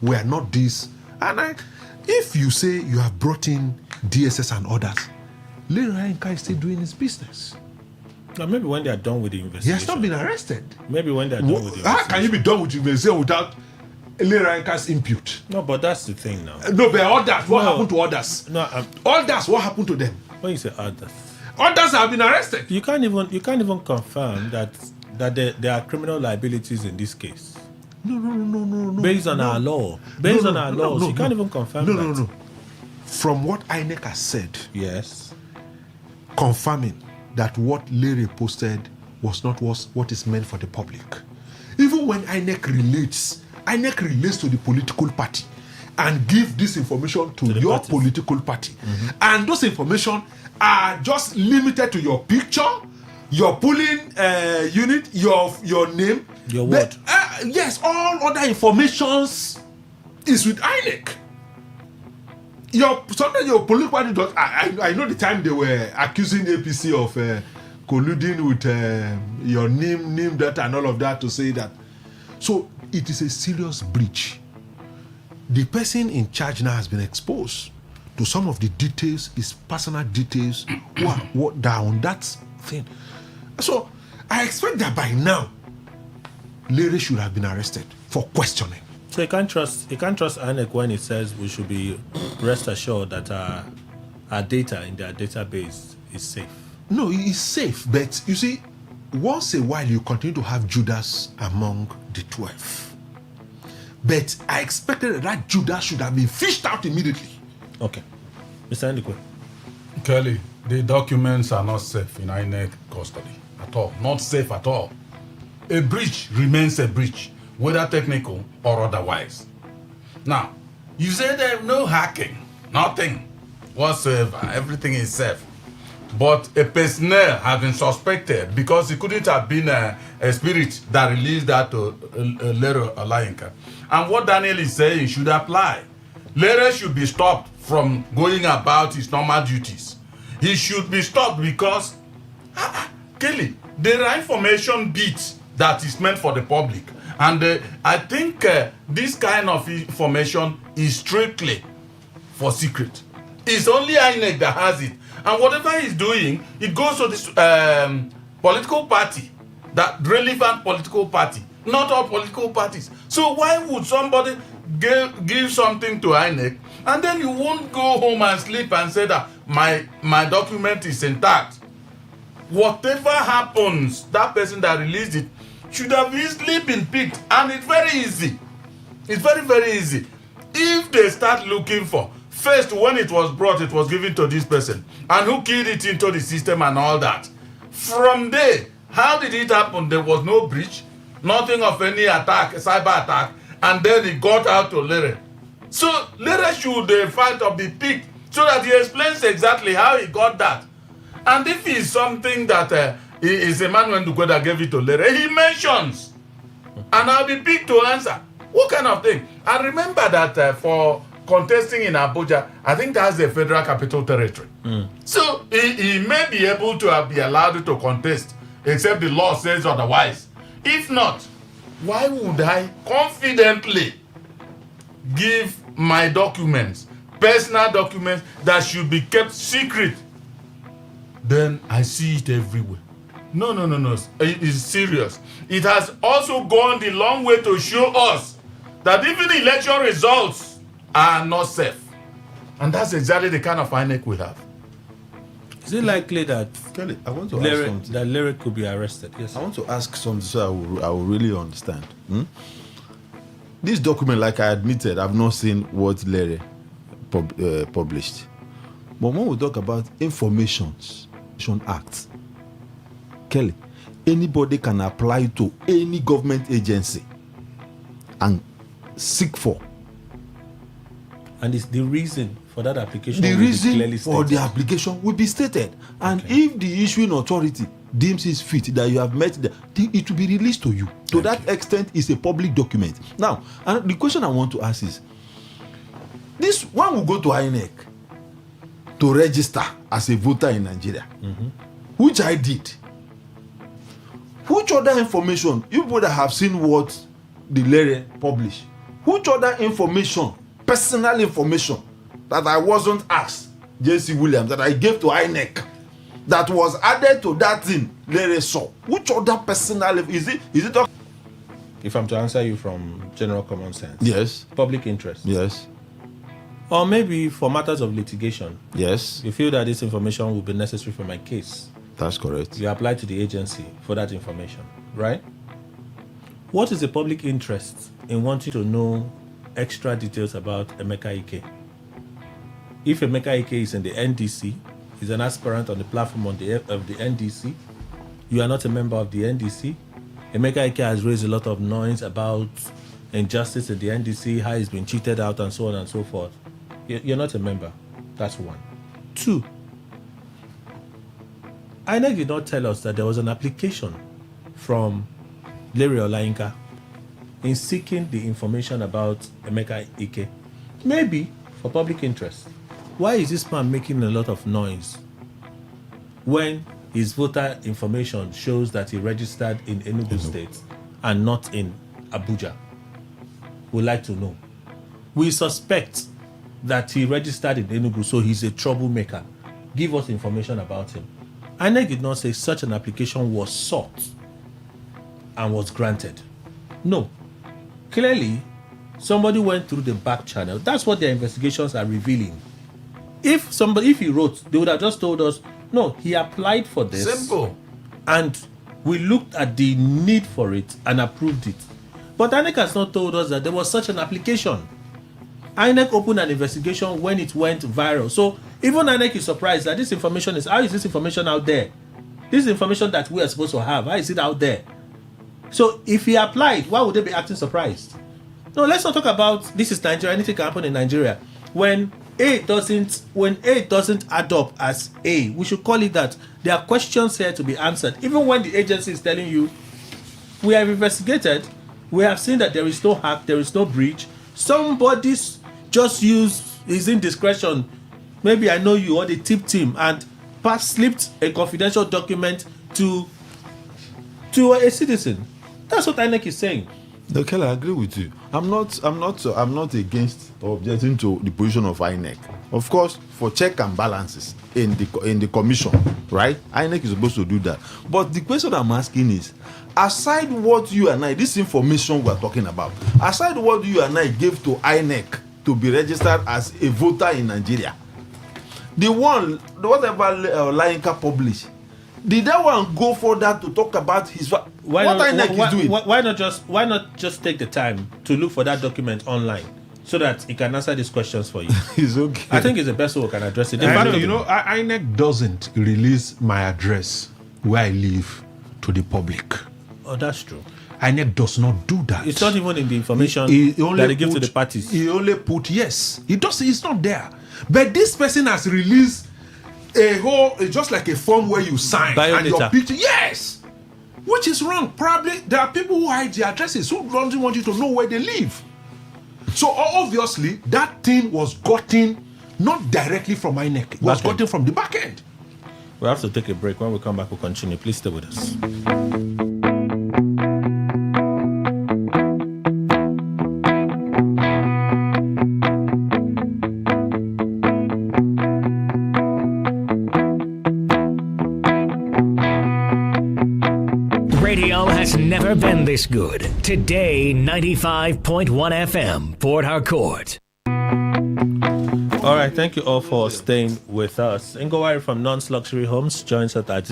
we are not this. And if you say you have brought in DSS and others, Larry Ainka is still doing his business. Now maybe when they are done with the investigation. He has not been arrested. Maybe when they are done with the investigation. How can you be done with the investigation without Larry Ainka's impute? No, but that's the thing now. No, but others, what happened to others? No, others, what happened to them? When you say others, others have been arrested. You can't even confirm that there are criminal liabilities in this case. No. Based on our law. Based on our laws, you can't even confirm that. No. From what INEC has said, yes, confirming that what Larry posted was not what is meant for the public. Even when INEC relates to the political party and give this information to your parties. Political party. And those information are just limited to your picture, your polling unit, your name, your word. Yes, all other informations is with INEC. Sometimes your political party does. I know the time they were accusing APC of colluding with your name data and all of that to say that. So it is a serious breach. The person in charge now has been exposed to some of the details, his personal details, what down that thing. So I expect that by now, Larry should have been arrested for questioning. So you can't trust INEC when it says we should be rest assured that our data in their database is safe. No, it is safe, but you see, once a while you continue to have Judas among the 12. But I expected that Judas should have been fished out immediately. Okay. Mr. Ndikwe. Kelly, the documents are not safe in INEC custody at all. Not safe at all. A breach remains a breach, whether technical or otherwise. Now, you say there's no hacking, nothing whatsoever. Everything is safe. But a personnel has been suspected because it couldn't have been a spirit that released that to Larry Ainka. And what Daniel is saying should apply. Lere should be stopped from going about his normal duties. He should be stopped because, Kelly, there are information bits that is meant for the public. And I think this kind of information is strictly for secret. It's only INEC that has it. And whatever he's doing, it goes to this political party, that relevant political party, not all political parties. So why would somebody give something to INEC and then you won't go home and sleep and say that my document is intact? Whatever happens, that person that released it should have easily been picked, and it's very easy. It's very, very easy. If they start looking for, first, when it was brought, it was given to this person, and who keyed it into the system and all that. From there, how did it happen? There was no breach, nothing of any attack, cyber attack, and then it got out to Lere. So Lere should fight or be picked so that he explains exactly how he got that. And if it's something that is Emmanuel Duque that gave it to Lere, he mentions, and I'll be picked to answer. What kind of thing? And remember that for contesting in Abuja, I think that's the Federal Capital Territory. So he may be able to be allowed to contest, except the law says otherwise. If not, why would I confidently give my documents, personal documents that should be kept secret? Then I see it everywhere. No. It is serious. It has also gone the long way to show us that even election results are not safe. And that's exactly the kind of INEC we have. Is it likely that Kelly, I want to ask something. that Lere could be arrested? Yes. I want to ask something so I will really understand. This document, like I admitted, I've not seen what Lere published. But when we talk about Information Act, Kelly, anybody can apply to any government agency and seek for. And it's the reason for that application. The will be reason clearly for stated. the application will be stated. And if the issuing authority deems it fit that you have met, it will be released to you. To that extent, it's a public document. Now, and the question I want to ask is, this one will go to INEC to register as a voter in Nigeria, which I did. Which other information, you would have seen what the Lere published, which other information, personal information, that I wasn't asked, J.C. Williams, that I gave to INEC, that was added to that thing Lere saw? Which other personal, is it If I'm to answer you from general common sense. Yes. Public interest. Yes. Or maybe for matters of litigation. Yes. You feel that this information will be necessary for my case. That's correct. You apply to the agency for that information, right? What is the public interest in wanting to know extra details about Emeka Ike? If Emeka Ike is in the NDC, is an aspirant on the platform of the NDC, you are not a member of the NDC. Emeka Ike has raised a lot of noise about injustice in the NDC, how he's been cheated out and so on and so forth. You're not a member. That's one. Two, INEC did not tell us that there was an application from Larry Olayinka in seeking the information about Emeka Ike. Maybe for public interest. Why is this man making a lot of noise when his voter information shows that he registered in Enugu State and not in Abuja? We'd like to know. We suspect that he registered in Enugu, so he's a troublemaker. Give us information about him. INEC did not say such an application was sought and was granted. No. Clearly, somebody went through the back channel. That's what their investigations are revealing. If he wrote, they would have just told us, no, he applied for this. Simple. And we looked at the need for it and approved it. But INEC has not told us that there was such an application. INEC opened an investigation when it went viral. So even INEC is surprised that this information how is this information out there? This is information that we are supposed to have. How is it out there? So if he applied, why would they be acting surprised? No, let's not talk about this is Nigeria. Anything can happen in Nigeria. When A doesn't add up as A, we should call it that. There are questions here to be answered. Even when the agency is telling you, we have investigated, we have seen that there is no hack, there is no breach. Somebody's just use his indiscretion. Maybe I know you, or they tipped him and slipped a confidential document to a citizen. That's what INEC is saying. Okay, I agree with you. I'm not against or objecting to the position of INEC. Of course, for check and balances in the commission, right? INEC is supposed to do that. But the question I'm asking is, aside what you and I, this information we're talking about, aside what you and I gave to INEC to be registered as a voter in Nigeria, whatever Lainka published, did that one go further to talk about INEC is doing? Why not just take the time to look for that document online so that it can answer these questions for you? It's okay. I think it's the best way we can address it. INEC doesn't release my address where I live to the public. Oh, that's true. INEC does not do that. It's not even in the information that they give to the parties. He only put yes. It's not there. But this person has released a whole, just like a form where you sign and your picture. Yes, which is wrong. Probably there are people who hide their addresses who don't want you to know where they live. So obviously that thing was gotten not directly from INEC. It was gotten from the back end. We have to take a break. When we come back, we'll continue. Please stay with us. Radio has never been this good. Today, 95.1 FM, Port Harcourt. All right, thank you all for staying with us. Ngowari from Nonce Luxury Homes joins us at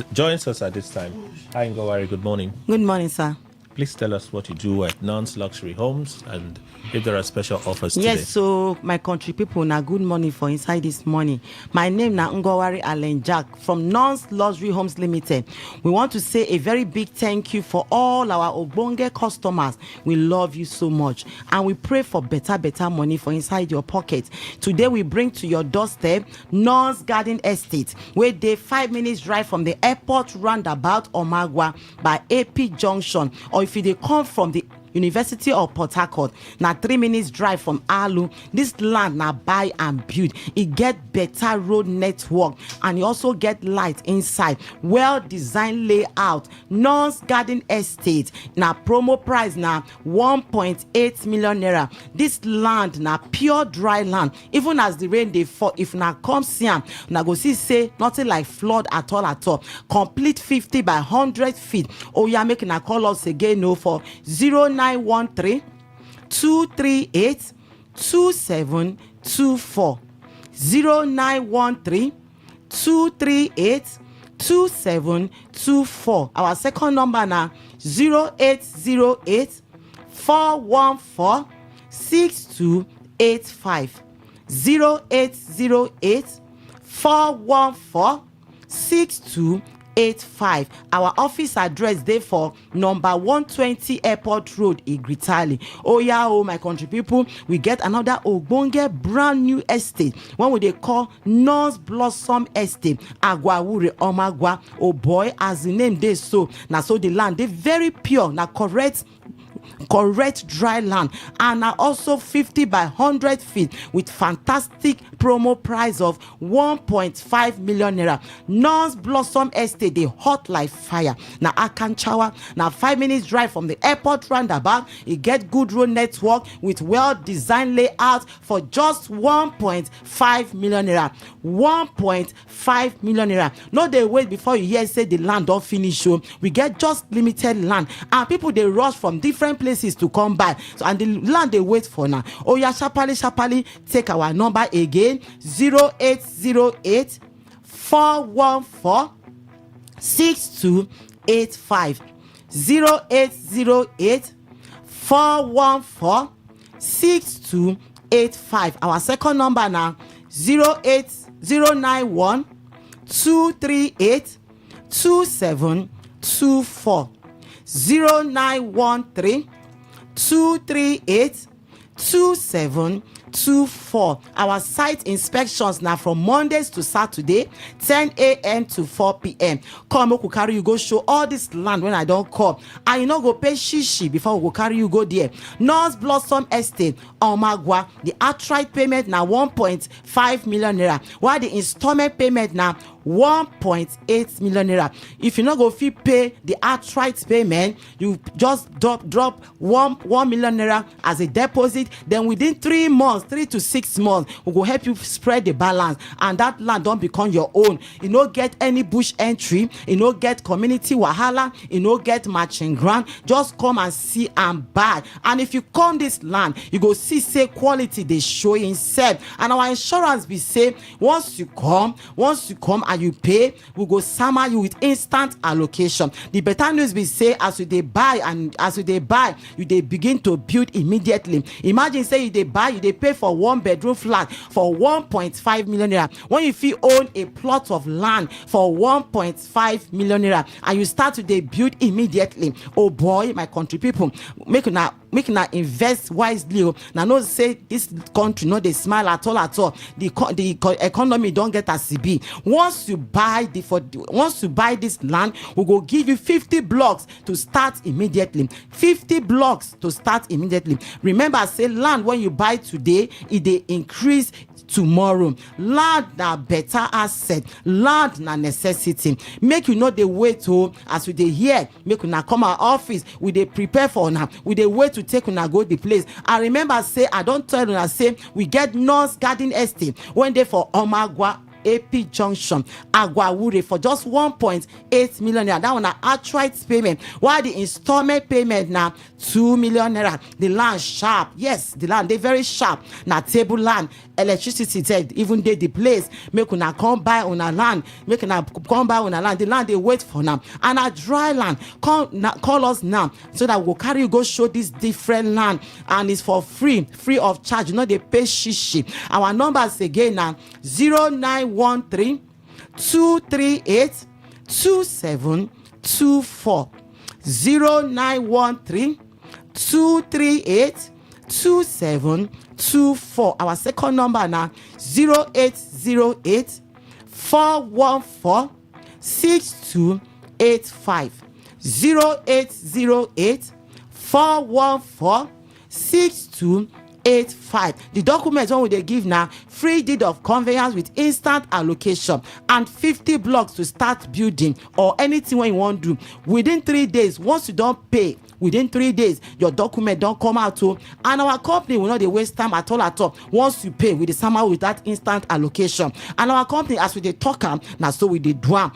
this time. Hi, Ngowari. Good morning. Good morning, sir. Please tell us what you do at Nonce Luxury Homes and if there are special offers today. Yes, so my country people, na good morning for inside this morning. My name na Ngowari Allen Jack from Nonce Luxury Homes Limited. We want to say a very big thank you for all our Ogbonge customers. We love you so much. And we pray for better money for inside your pocket. Today we bring to your doorstep Nonce Garden Estate, where they 5 minutes drive from the airport roundabout Omagwa by AP Junction. Or if they come from the University of Port Harcourt, na 3 minutes drive from Alu. This land na buy and build. It get better road network and you also get light inside. Well designed layout. Nonce Garden Estate na promo price na 1.8 million naira. This land na pure dry land. Even as the rain dey fall, if na come see am, na go see say nothing like flood at all. Complete 50 by 100 feet. Oh yeah, make na call us again for 0913 238 2724 0913 238 2724. Our second number na 0808 414 6285 0808 414 6285. Our office address there for number 120 Airport Road, Igritali. Oh yeah, my country people, we get another Ogbonge brand new estate. One we they call Nonce Blossom Estate, Agwawure Omagwa. Oh boy, as the name they so the land they very pure, na correct dry land, and are also 50 by 100 feet with fantastic promo price of 1.5 million naira. Nonce Blossom Estate, they hot like fire. Now Akanchawa, now 5 minutes drive from the airport roundabout. It get good road network with well designed layout for just 1.5 million naira. 1.5 million naira. No, they wait before you hear say the land don't finish. So we get just limited land, and people they rush from different places to come by. So and the land they wait for now. Oh yeah, sharply take our number again. 0808 414 6285 0808 414 6285. Our second number now 09091 238 2724 0913 238 2724. 24. Our site inspections now from Mondays to Saturday, 10 a.m. to 4 p.m. Come, we go carry you go show all this land when I don't come. And you know go pay shishi before we go carry you go there. North Blossom Estate, Omagwa, the outright payment now 1.5 million naira, while the installment payment now 1.8 million naira. If you not go fee pay the outright payment, you just drop 1 million naira as a deposit. Then within 3 months, 3 to 6 months, we will help you spread the balance, and that land don't become your own. You no get any bush entry, you no get community wahala, you no get matching ground. Just come and see and buy. And if you come this land, you go see say quality they show himself. And our insurance be say once you come and you pay, we go summer you with instant allocation. The better news be say as you they buy, you they begin to build immediately. Imagine say you they buy, you they pay for 1 bedroom flat for 1.5 million naira. When you feel own a plot of land for 1.5 million naira and you start to they build immediately. Oh boy, my country people, make una invest wisely. Now no say this country no they smile at all. The economy don't get a CB. Once you buy this land, we go give you 50 blocks to start immediately. 50 blocks to start immediately. Remember, say land when you buy today, it they increase tomorrow. Land na better asset, land na necessity. Make you know the way to, as we dey here, make una come our office, we dey prepare for una, we dey wait to take una go the place. And remember, say I don't tell una say we get North Garden Estate when they for Omagwa AP Junction, Agwawure for just 1.8 million naira. That one na outright payment, while the installment payment now 2 million naira. The land sharp, yes, the land they very sharp. Na table land, electricity said even they the place. Make una come buy una land, make una come buy una land. The land they wait for now, and a dry land. Call us now so that we'll carry you go show this different land, and it's for free of charge. You know they pay shishi. Our numbers again now 0913 238 2724 0913 238 2724. Our second number now 0808 414 6285 0808 414 6285. The documents one they give now free deed of conveyance with instant allocation and 50 blocks to start building or anything when you want to do within 3 days. Once you don't pay within 3 days, your document don't come out to, and our company will not waste time at all. Once you pay with the summer with that instant allocation, and our company as we they talk now so we they do and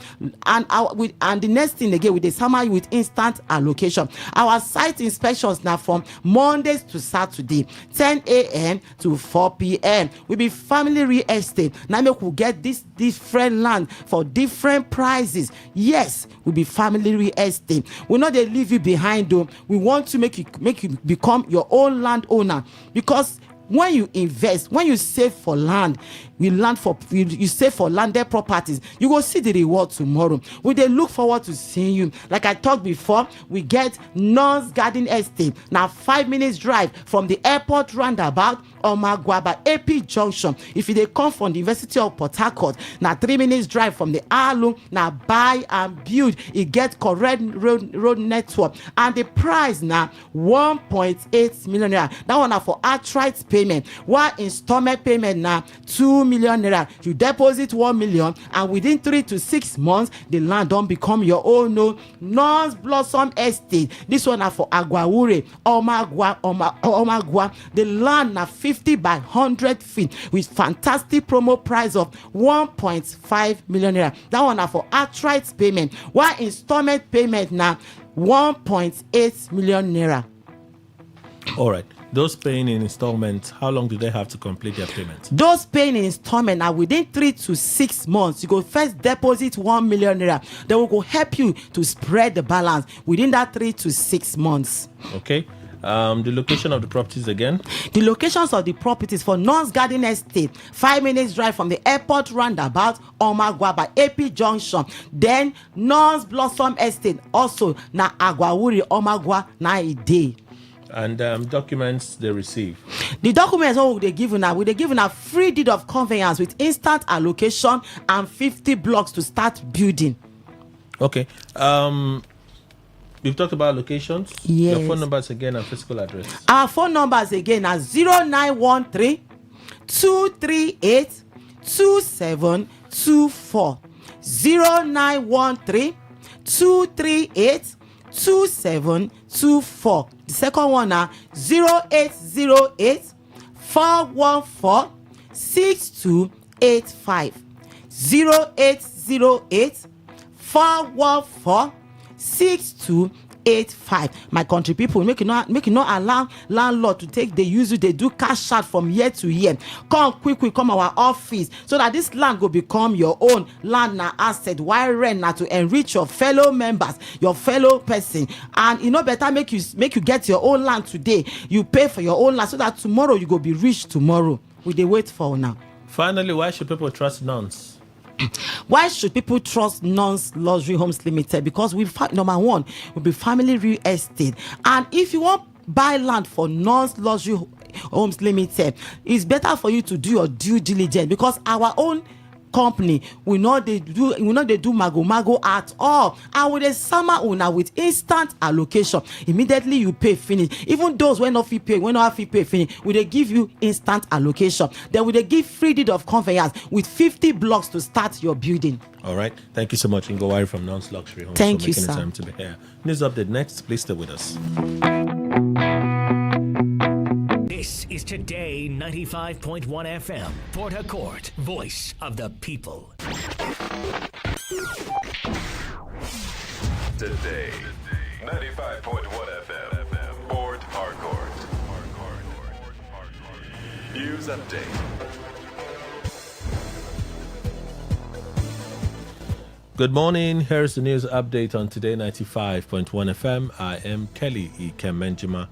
the next thing again with the summer with instant allocation. Our site inspections now from Mondays to Saturday, 10 a.m. to 4 p.m. We be family real estate. Now make we get this different land for different prices. Yes, we be family real estate. We not they leave you behind though. We want to make you become your own landowner, because when you invest, when you save for land, you save for landed properties, you will see the reward tomorrow. We they look forward to seeing you. Like I talked before, we get North Garden Estate now 5 minutes drive from the airport roundabout Omagwaba AP Junction. If you they come from the University of Port Harcourt, now 3 minutes drive from the Alu, now buy and build. It get correct road network, and the price now 1.8 million naira. That one now for outright payment, while installment payment now 2 million naira. You deposit 1 million, and within 3 to 6 months the land don't become your own. No, North Blossom Estate. This one now for Agwawure, Omagwa. The land now 50 by 100 feet with fantastic promo price of 1.5 million naira. That one now for outright payment, while installment payment now 1.8 million naira. All right. Those paying in installments, how long do they have to complete their payment? Those paying in installment are within 3 to 6 months. You go first deposit 1 million naira. They will go help you to spread the balance within that 3 to 6 months. Okay. The location of the properties again? The locations of the properties for North Garden Estate, 5 minutes drive from the airport roundabout Omagwaba AP Junction. Then North Blossom Estate, also na Agwawuri Omagwa na Ide. And documents they receive. The documents they give a free deed of conveyance with instant allocation and 50 blocks to start building. Okay. We've talked about locations. Yes. Your phone numbers again and physical address. Our phone numbers again are 0913 238 2724. 0913 238 2724. The second one are 0808 414 6285. 0808 414 6285. My country people, make you not allow landlord to take the use they do cash out from year to year. Come quick, come our office so that this land will become your own land na asset. Why rent na to enrich your fellow members, your fellow person, and better make you get your own land today. You pay for your own land so that tomorrow you go be rich tomorrow. We dey wait for now. Finally, why should people trust nuns? Why should people trust Nuns Luxury Homes Limited? Because number one will be family real estate, and if you want buy land for Nuns Luxury Homes Limited, it's better for you to do your due diligence, because our own company we not they do mago at all, and with a summer owner with instant allocation. Immediately you pay finish. Even those when not pay finish, we they give you instant allocation. Then we they give free deed of conveyance with 50 blocks to start your building. All right, thank you so much, Ngowari from Nuns Luxury Homes. Thank for you, making sir. the time to be here. News update next. Please stay with us. This is Today 95.1 FM, Port Harcourt, voice of the people. Today 95.1 FM, Port Harcourt. News update. Good morning. Here's the news update on Today 95.1 FM. I am Kelly Ikemenjima.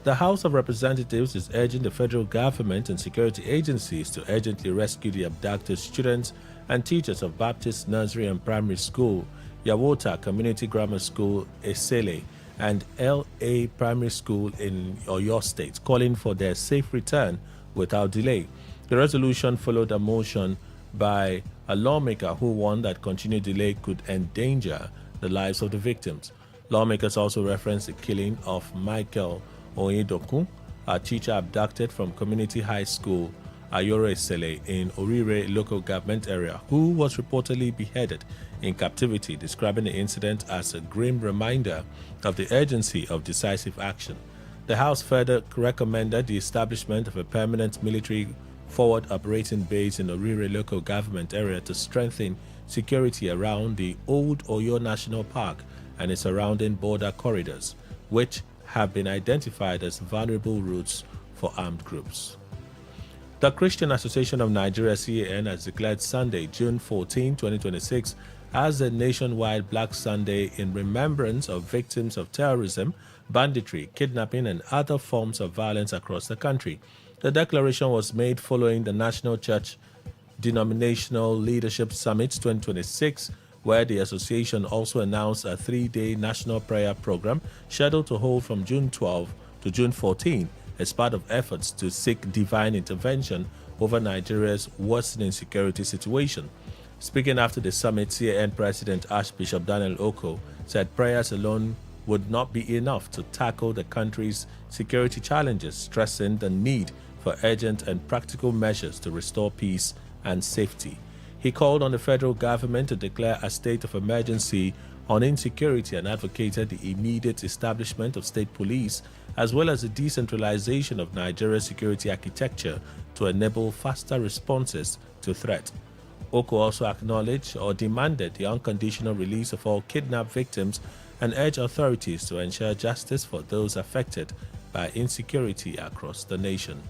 The House of Representatives is urging the federal government and security agencies to urgently rescue the abducted students and teachers of Baptist Nursery and Primary School, Yawota Community Grammar School, Esele, and LA Primary School in Oyo State, calling for their safe return without delay. The resolution followed a motion by a lawmaker who warned that continued delay could endanger the lives of the victims. Lawmakers also referenced the killing of Michael Oyedoku, a teacher abducted from Community High School Ayoro Esele in Orire local government area, who was reportedly beheaded in captivity, describing the incident as a grim reminder of the urgency of decisive action. The House further recommended the establishment of a permanent military forward operating base in Orire local government area to strengthen security around the Old Oyo National Park and its surrounding border corridors, which have been identified as vulnerable routes for armed groups. The Christian Association of Nigeria, CAN, has declared Sunday, June 14, 2026, as a nationwide Black Sunday in remembrance of victims of terrorism, banditry, kidnapping, and other forms of violence across the country. The declaration was made following the National Church Denominational Leadership Summit 2026, where the association also announced a 3-day national prayer program scheduled to hold from June 12 to June 14 as part of efforts to seek divine intervention over Nigeria's worsening security situation. Speaking after the summit, CAN President Archbishop Daniel Oko said prayers alone would not be enough to tackle the country's security challenges, stressing the need for urgent and practical measures to restore peace and safety. He called on the federal government to declare a state of emergency on insecurity and advocated the immediate establishment of state police, as well as the decentralization of Nigeria's security architecture to enable faster responses to threat. Oko also acknowledged or demanded the unconditional release of all kidnapped victims and urged authorities to ensure justice for those affected by insecurity across the nation.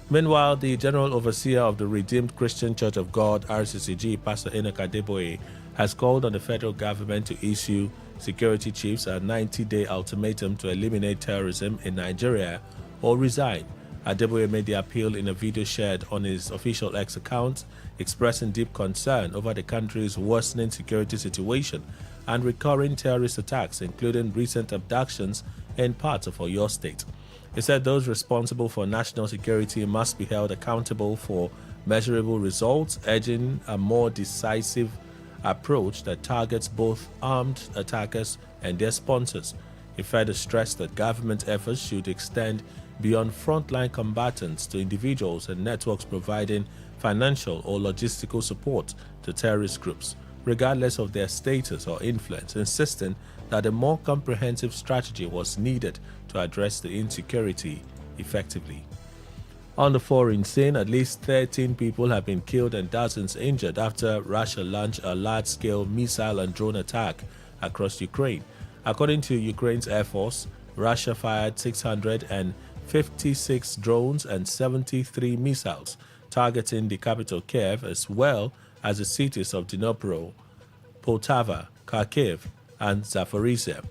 Meanwhile, the General Overseer of the Redeemed Christian Church of God, RCCG, Pastor Enoch Adeboye, has called on the federal government to issue security chiefs a 90-day ultimatum to eliminate terrorism in Nigeria or resign. Adeboye made the appeal in a video shared on his official X account, expressing deep concern over the country's worsening security situation and recurring terrorist attacks, including recent abductions in parts of Oyo State. He said those responsible for national security must be held accountable for measurable results, urging a more decisive approach that targets both armed attackers and their sponsors. He further stressed that government efforts should extend beyond frontline combatants to individuals and networks providing financial or logistical support to terrorist groups, regardless of their status or influence, insisting that a more comprehensive strategy was needed to address the insecurity effectively. On the foreign scene, at least 13 people have been killed and dozens injured after Russia launched a large-scale missile and drone attack across Ukraine. According to Ukraine's Air Force, Russia fired 656 drones and 73 missiles, targeting the capital Kiev as well as the cities of Dnipro, Poltava, Kharkiv, and Zaporizhzhia.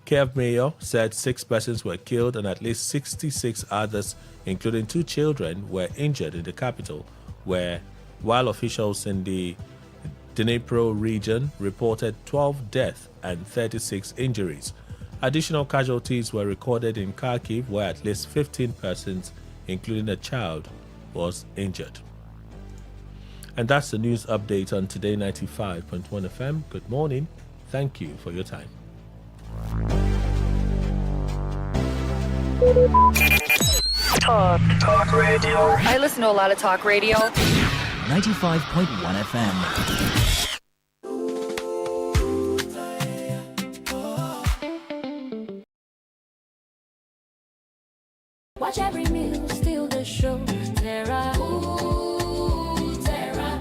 Kiev mayor said 6 persons were killed and at least 66 others, including 2 children, were injured in the capital, while officials in the Dnipro region reported 12 deaths and 36 injuries. Additional casualties were recorded in Kharkiv, where at least 15 persons, including a child, was injured. And that's the news update on Today 95.1 FM. Good morning. Thank you for your time. Talk radio. I listen to a lot of talk radio. 95.1 FM. Watch every meal, steal the show. Terra, ooh, Terra.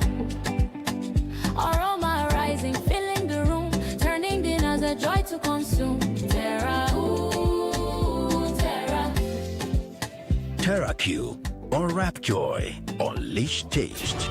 Aroma rising, filling the room, turning dinner's a joy to consume. Terra, ooh, Terra. Terra Q or Rap Joy. Unleash taste.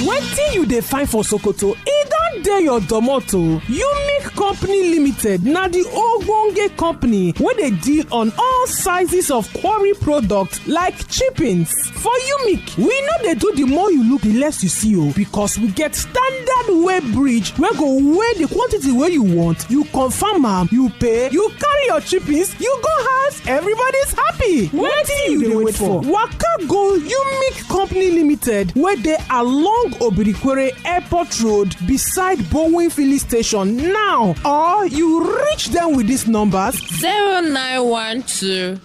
Wetin you dey find for Sokoto? E don dey your domot o. Unique Company Limited na the ogbonge company wey dey deal on all sizes of quarry products like chippings. For Unique, we no dey do the more you look the less you see o, because we get standard weigh bridge wey go weigh the quantity wey you want, you confirm am, you pay, you carry your chippings, you go house, everybody's happy. Wetin you dey wait for? Waka go Unique Company Limited wey dey along Obirikwere Airport Road beside Bowen Filling Station now, or you reach them with these numbers 0912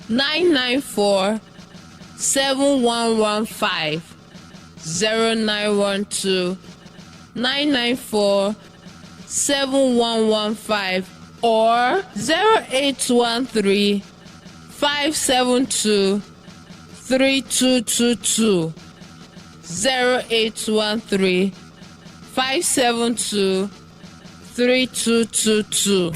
994 7115 0912 994 7115 or 0813 572 3222 0813 572 3222.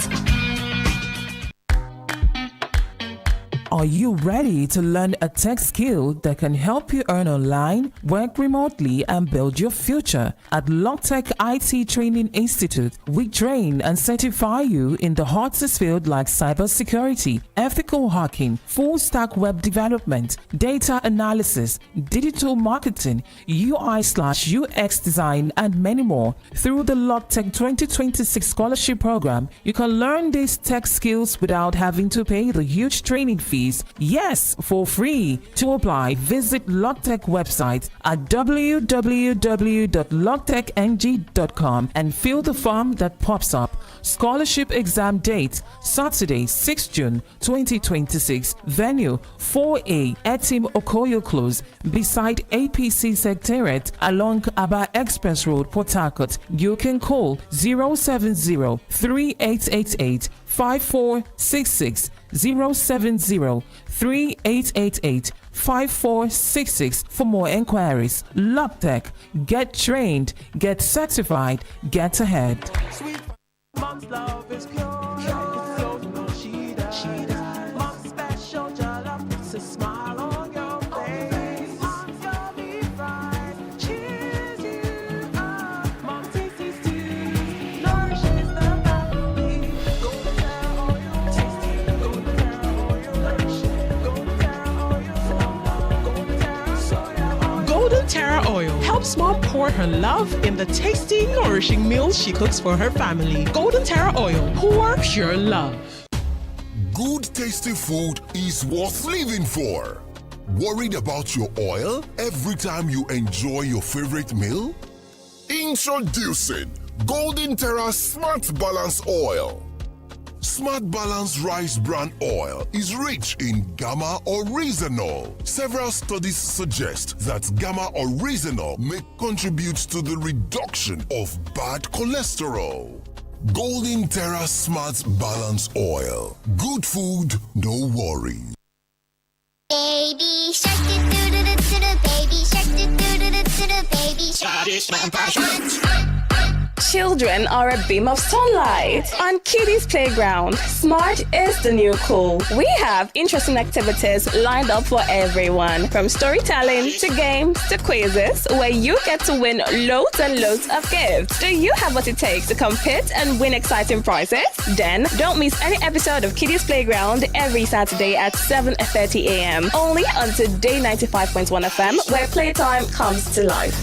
Are you ready to learn a tech skill that can help you earn online, work remotely, and build your future? At LogTech IT Training Institute, we train and certify you in the hottest field like cybersecurity, ethical hacking, full-stack web development, data analysis, digital marketing, UI/UX design, and many more. Through the LogTech 2026 scholarship program, you can learn these tech skills without having to pay the huge training fees. Yes, for free. To apply, visit LogTech website at www.logtechng.com and fill the form that pops up. Scholarship exam date, Saturday, 6 June 2026. Venue, 4A, Etim Okoyo Close, beside APC Secretariat along Aba Express Road, Port Harcourt. You can call 070 3888 5466 070 3888 5466 for more inquiries. LogTech, get trained, get certified, get ahead. Sweet mom's love is pure. She does. Mom's special jollof puts a smile on your face. Mom's yummy fries cheers you up. Mom's tasty stew nourishes the family. Golden Terra oil, tasty. Golden Terra oil, nourishing. Golden Terra oil, Golden Terra soya oil. Golden Terra oil, oil helps mom pour her love in the tasty, nourishing meals she cooks for her family. Golden Terra oil, pour pure love. Good tasty food is worth living for. Worried about your oil every time you enjoy your favorite meal? Introducing Golden Terra Smart Balance Oil. Smart Balance Rice Bran Oil is rich in gamma oryzanol. Several studies suggest that gamma oryzanol may contribute to the reduction of bad cholesterol. Golden Terra Smart Balance Oil. Good food, no worries. Baby shark do do do do do, baby shark do do do do do, baby shark. Children are a beam of sunlight. On Kiddies Playground, smart is the new cool. We have interesting activities lined up for everyone, from storytelling to games to quizzes, where you get to win loads and loads of gifts. Do you have what it takes to compete and win exciting prizes? Then don't miss any episode of Kiddies Playground every Saturday at 7:30 a.m. only on Today 95.1 FM, where playtime comes to life.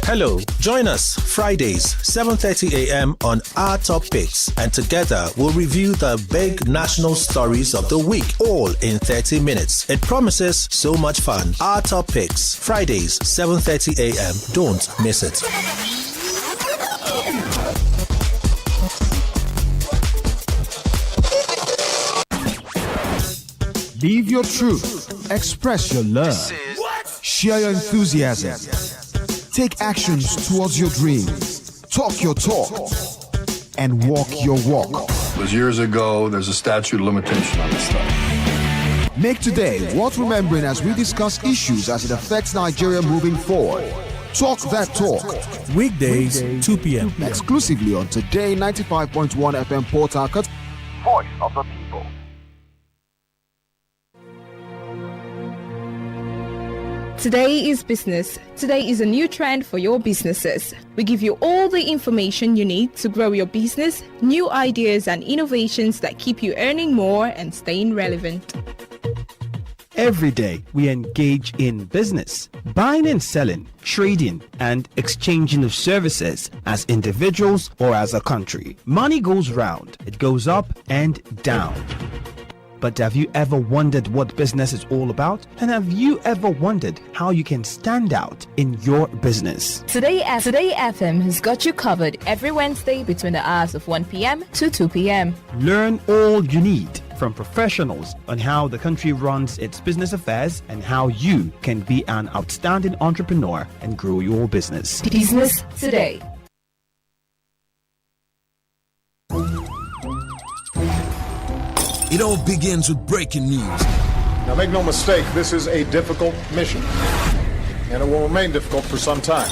Hello, join us Fridays 7:30 a.m. on Our Top Picks, and together we'll review the big national stories of the week, all in 30 minutes. It promises so much fun. Our Top Picks, Fridays 7:30 a.m. Don't miss it. Live your truth. Express your love. Share your enthusiasm. Take actions towards your dreams. Talk your talk. And walk your walk. It was years ago. There's a statute of limitation on this stuff. Make today worth remembering as we discuss issues as it affects Nigeria moving forward. Talk that talk. Weekdays, 2 p.m. Exclusively on Today 95.1 FM Port Harcourt. Voice of the people. Today is business. Today is a new trend for your businesses. We give you all the information you need to grow your business, new ideas and innovations that keep you earning more and staying relevant. Every day we engage in business, buying and selling, trading and exchanging of services as individuals or as a country. Money goes round, it goes up and down. But have you ever wondered what business is all about? And have you ever wondered how you can stand out in your business? Today FM has got you covered every Wednesday between the hours of 1 p.m. to 2 p.m. Learn all you need from professionals on how the country runs its business affairs and how you can be an outstanding entrepreneur and grow your business. Business Today. It all begins with breaking news. Now make no mistake, this is a difficult mission, and it will remain difficult for some time.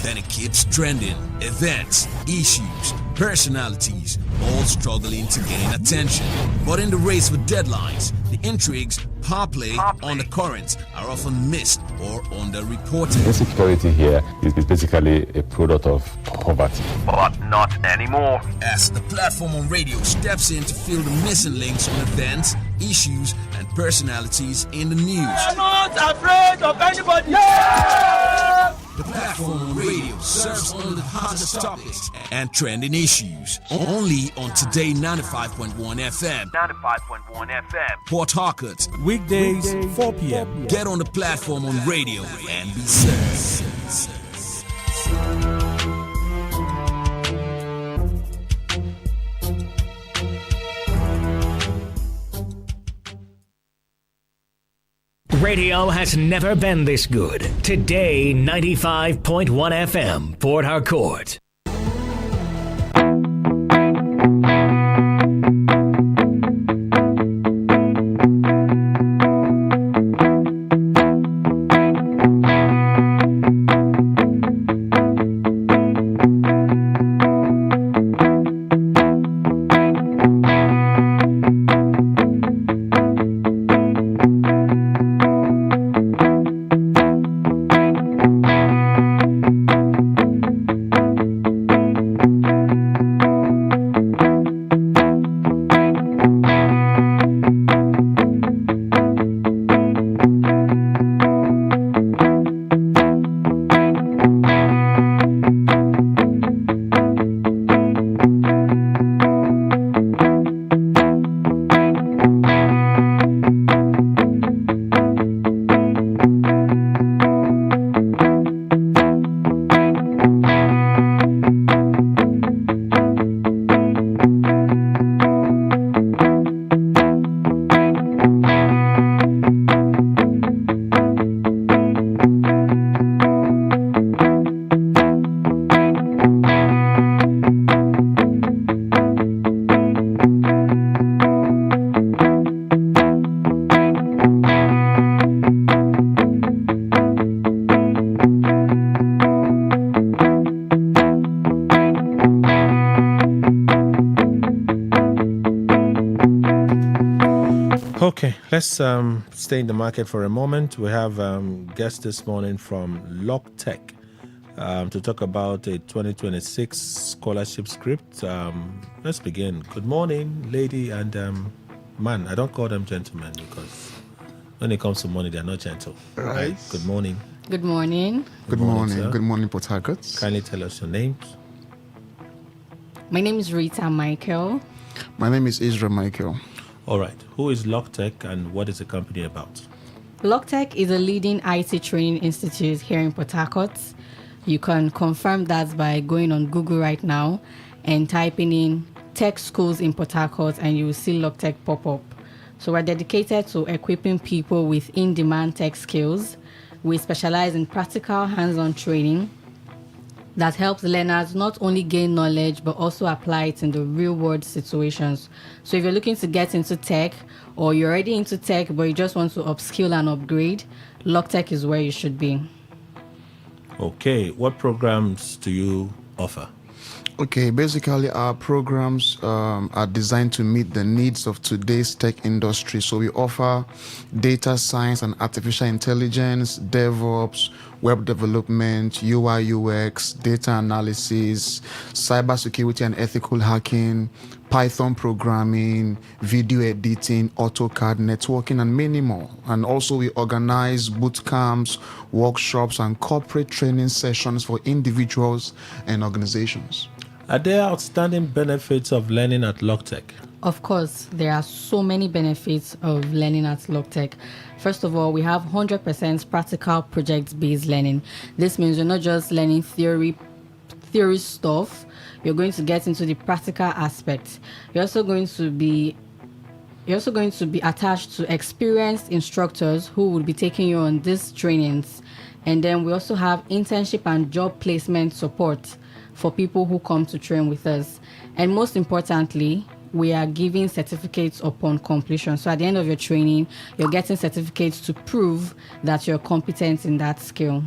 Then it keeps trending. Events, issues, personalities, all struggling to gain attention. But in the race for deadlines, the intrigues, power play, undercurrents are often missed or underreported. Insecurity here is basically a product of poverty. But not anymore. As the platform on radio steps in to fill the missing links on events, issues, and personalities in the news. I'm not afraid of anybody. Yeah! The platform on radio serves only the hottest topics and trending issues. Only on Today 95.1 FM. 95.1 FM. Port Harcourt. Weekdays, 4 p.m. Get on the platform on radio and be served. Radio has never been this good. Today 95.1 FM, Port Harcourt. Let's stay in the market for a moment. We have guests this morning from LogTech to talk about a 2026 scholarship script. Let's begin. Good morning, lady and man. I don't call them gentlemen because when it comes to money, they're not gentle. Right. Good morning. Good morning. Good morning. Sir. Good morning, Port Harcourt. Kindly tell us your names. My name is Rita Michael. My name is Israel Michael. All right. Who is LogTech and what is the company about? LogTech is a leading IT training institute here in Port Harcourt. You can confirm that by going on Google right now and typing in tech schools in Port Harcourt and you will see LogTech pop up. So we're dedicated to equipping people with in-demand tech skills. We specialize in practical hands-on training that helps learners not only gain knowledge but also apply it in the real-world situations. So if you're looking to get into tech or you're already into tech but you just want to upskill and upgrade, LogTech is where you should be. Okay, what programs do you offer? Okay, basically our programs are designed to meet the needs of today's tech industry. So we offer data science and artificial intelligence, DevOps, web development, UI UX, data analysis, cybersecurity and ethical hacking, Python programming, video editing, AutoCAD, networking, and many more. And also we organize boot camps, workshops, and corporate training sessions for individuals and organizations. Are there outstanding benefits of learning at LogTech? Of course, there are so many benefits of learning at LogTech. First of all, we have 100% practical project-based learning. This means you're not just learning theory stuff. You're going to get into the practical aspect. You're also going to be attached to experienced instructors who will be taking you on these trainings. And then we also have internship and job placement support for people who come to train with us. And most importantly, we are giving certificates upon completion. So at the end of your training, you're getting certificates to prove that you're competent in that skill.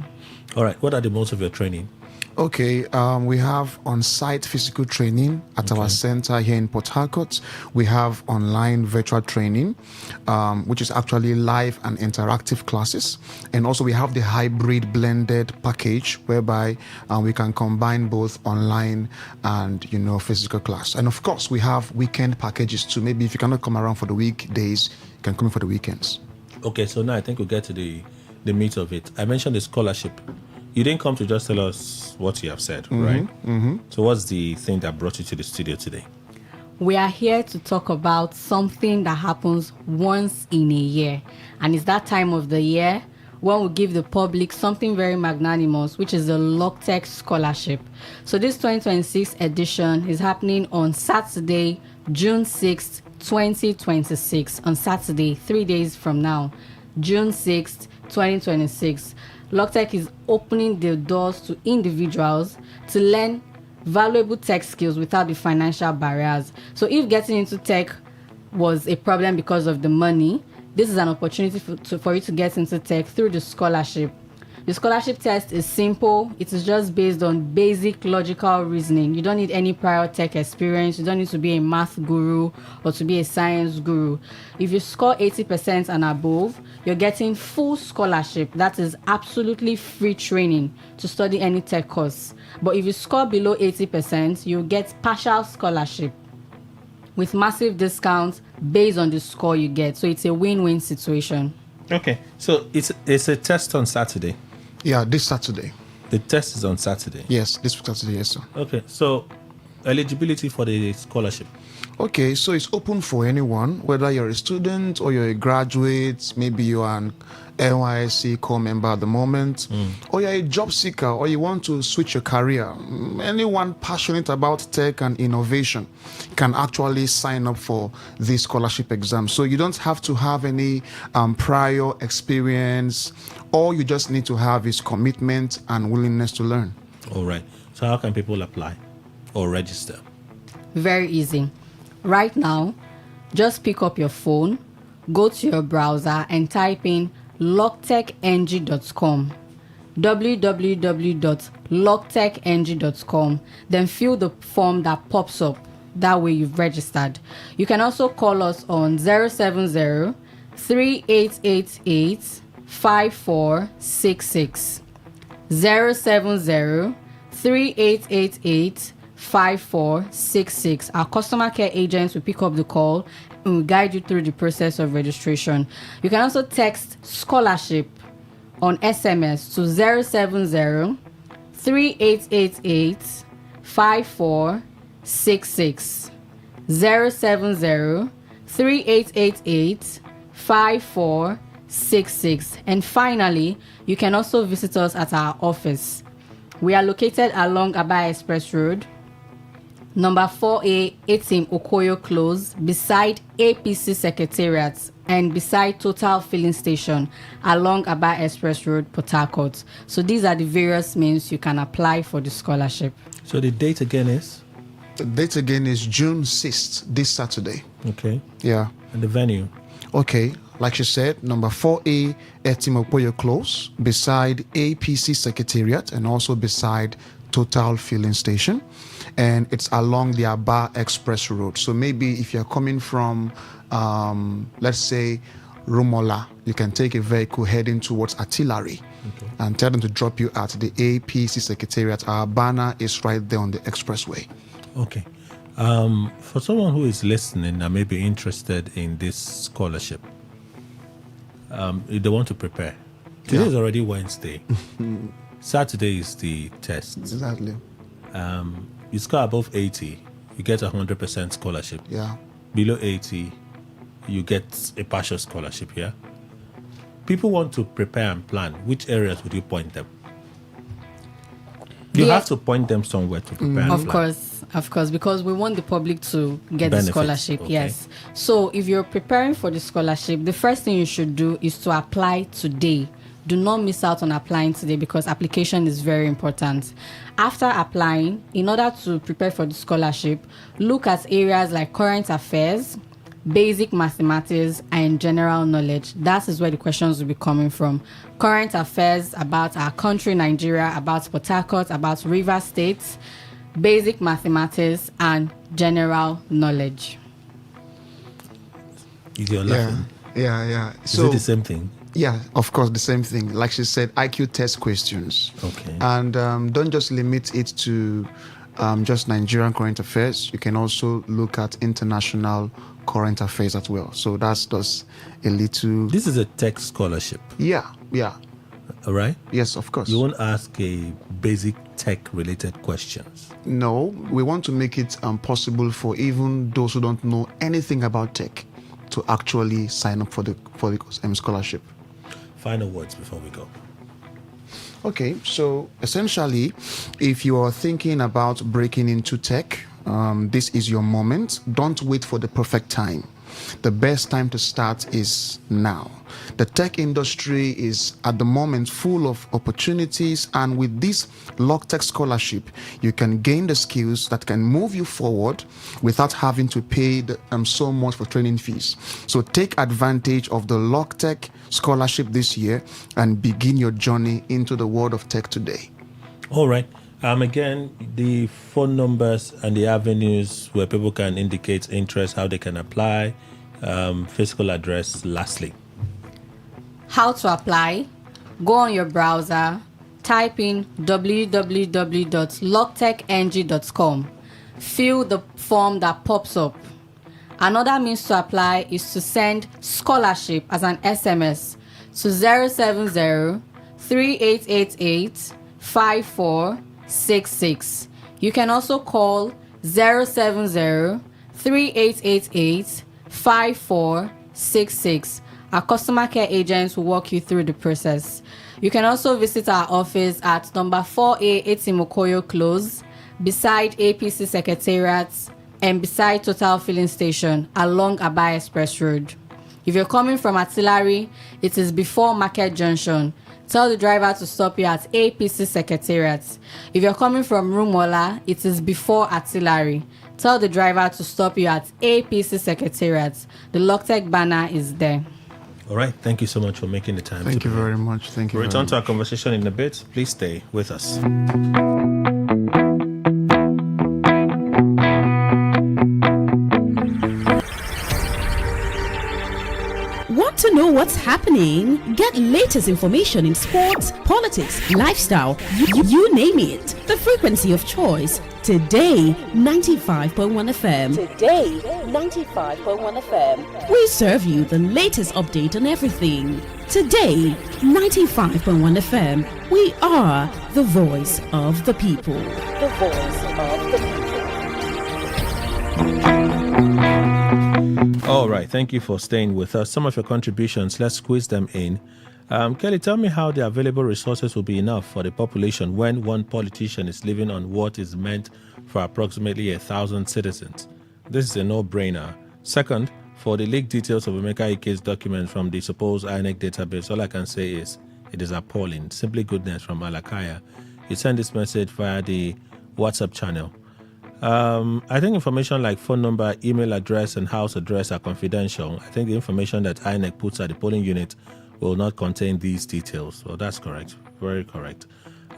All right. What are the modes of your training? Okay, we have on-site physical training at our center here in Port Harcourt. We have online virtual training, which is actually live and interactive classes. And also we have the hybrid blended package whereby we can combine both online and, physical class. And of course, we have weekend packages too. Maybe if you cannot come around for the weekdays, you can come in for the weekends. Okay, so now I think we'll get to the meat of it. I mentioned the scholarship. You didn't come to just tell us what you have said, right? Mm-hmm. So what's the thing that brought you to the studio today? We are here to talk about something that happens once in a year. And it's that time of the year when we give the public something very magnanimous, which is the LogTech Scholarship. So this 2026 edition is happening on Saturday, June 6th, 2026. On Saturday, 3 days from now, June 6th, 2026. LogTech is opening the doors to individuals to learn valuable tech skills without the financial barriers. So if getting into tech was a problem because of the money, this is an opportunity for you to get into tech through the scholarship. The scholarship test is simple. It is just based on basic logical reasoning. You don't need any prior tech experience. You don't need to be a math guru or to be a science guru. If you score 80% and above, you're getting full scholarship. That is absolutely free training to study any tech course. But if you score below 80%, you get partial scholarship with massive discounts based on the score you get. So it's a win-win situation. Okay, so it's a test on Saturday. Yeah, this Saturday. The test is on Saturday? Yes, this Saturday, yes, sir. Okay, so eligibility for the scholarship? Okay, so it's open for anyone, whether you're a student or you're a graduate, maybe you're an NYSC core member at the moment, or you're a job seeker, or you want to switch your career. Anyone passionate about tech and innovation can actually sign up for this scholarship exam. So you don't have to have any prior experience. All you just need to have is commitment and willingness to learn. All right. So how can people apply or register? Very easy. Right now, just pick up your phone, go to your browser and type in logtechng.com, www.logtechng.com, then fill the form that pops up. That way you've registered. You can also call us on 070 3888 5466. 070 3888 5466. Our customer care agents will pick up the call and will guide you through the process of registration. You can also text scholarship on SMS to 070 3888 5466. 070 3888 5466. And finally, you can also visit us at our office. We are located along Aba Express Road, number 4A, 18 Okoyo Close, beside APC Secretariat and beside Total Filling Station along Aba Express Road, Port Harcourt. So these are the various means you can apply for the scholarship. So the date again is? The date again is June 6th, this Saturday. Okay. Yeah. And the venue? Okay, like she said, number 4A, Etimopoyo Close, beside APC Secretariat and also beside Total Filling Station. And it's along the Aba Express Road. So maybe if you're coming from, let's say, Rumola, you can take a vehicle heading towards Artillery and tell them to drop you at the APC Secretariat. Our banner is right there on the expressway. Okay. For someone who is listening and may be interested in this scholarship, if they want to prepare, today is already Wednesday. Saturday is the test. Exactly. You score above 80, you get 100% scholarship. Yeah. Below 80, you get a partial scholarship here. People want to prepare and plan. Which areas would you point them? You have to point them somewhere to prepare and plan. Of course, because we want the public to get Benefits, the scholarship. okay. Yes. So if you're preparing for the scholarship, the first thing you should do is to apply today. Do not miss out on applying today because application is very important. After applying, in order to prepare for the scholarship, look at areas like current affairs, basic mathematics, and general knowledge. That is where the questions will be coming from. Current affairs about our country, Nigeria, about Port Harcourt, about Rivers State, basic mathematics, and general knowledge. You're laughing. Yeah. Is it the same thing? Yeah, of course, the same thing. Like she said, IQ test questions. Okay. And don't just limit it to just Nigerian current affairs. You can also look at international current affairs as well. So that's just a little... This is a tech scholarship. Yeah. All right? Yes, of course. You won't ask a basic tech-related questions. No, we want to make it possible for even those who don't know anything about tech to actually sign up for the scholarship. Final words before we go. Okay, so essentially, if you are thinking about breaking into tech, this is your moment. Don't wait for the perfect time. The best time to start is now. The tech industry is at the moment full of opportunities, and with this LogTech scholarship, you can gain the skills that can move you forward without having to pay so much for training fees. So take advantage of the LogTech scholarship this year and begin your journey into the world of tech today. All right. Again, the phone numbers and the avenues where people can indicate interest, how they can apply, physical address, lastly. How to apply? Go on your browser, type in www.logtechng.com. Fill the form that pops up. Another means to apply is to send scholarship as an SMS to 070 3888 5466. You can also call 070 3888 5466. Our customer care agents will walk you through the process. You can also visit our office at number 4A, Etimokoyo Close, beside APC Secretariat and beside Total Filling Station along Aba Express Road. If you're coming from Artillery, it is before Market Junction. Tell the driver to stop you at APC Secretariat. If you're coming from Rumola, it is before Artillery. Tell the driver to stop you at APC Secretariat. The LogTech banner is there. All right. Thank you so much for making the time. Thank you very much. Thank you. We'll return to our conversation in a bit. Please stay with us. What To know what's happening, get latest information in sports, politics, lifestyle, you name it. The frequency of choice. Today 95.1 FM. Today 95.1 FM. We serve you the latest update on everything. Today 95.1 FM. We are the voice of the people. The voice of the people. All right, thank you for staying with us. Some of your contributions, let's squeeze them in. Kelly, tell me how the available resources will be enough for the population when one politician is living on what is meant for approximately 1,000 citizens. This is a no-brainer. Second, for the leaked details of Emeka Ike's documents from the supposed INEC database, all I can say is it is appalling. Simply goodness from Alakaya. You send this message via the WhatsApp channel. I think information like phone number, email address, and house address are confidential. I think the information that INEC puts at the polling unit will not contain these details. So that's correct. Very correct.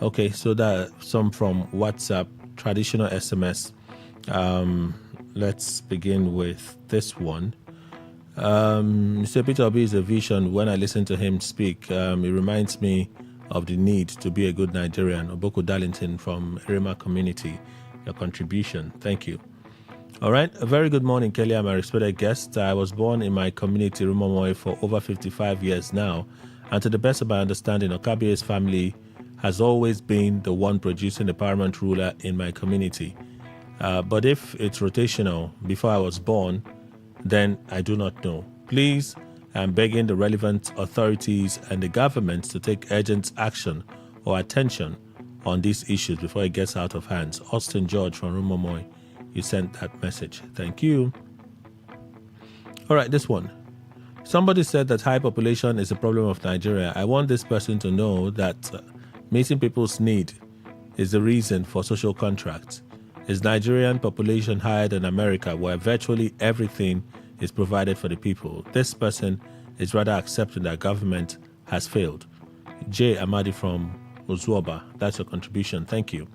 Okay, so that some from WhatsApp, traditional SMS. Let's begin with this one. Mr. Peter Obi is a vision. When I listen to him speak, it reminds me of the need to be a good Nigerian. Oboku Darlington from Erima community. Your contribution. Thank you. All right. A very good morning, Kelly. I'm a respected guest. I was born in my community, Rumomoy, for over 55 years now. And to the best of my understanding, Okabie's family has always been the one producing the paramount ruler in my community. But if it's rotational before I was born, then I do not know. Please, I'm begging the relevant authorities and the government to take urgent action or attention on these issues before it gets out of hands. Austin George from Rumomoy, you sent that message. Thank you. All right, this one. Somebody said that high population is a problem of Nigeria. I want this person to know that meeting people's need is the reason for social contracts. Is Nigerian population higher than America, where virtually everything is provided for the people? This person is rather accepting that government has failed. J. Amadi from Uzuoba, that's your contribution. Thank you.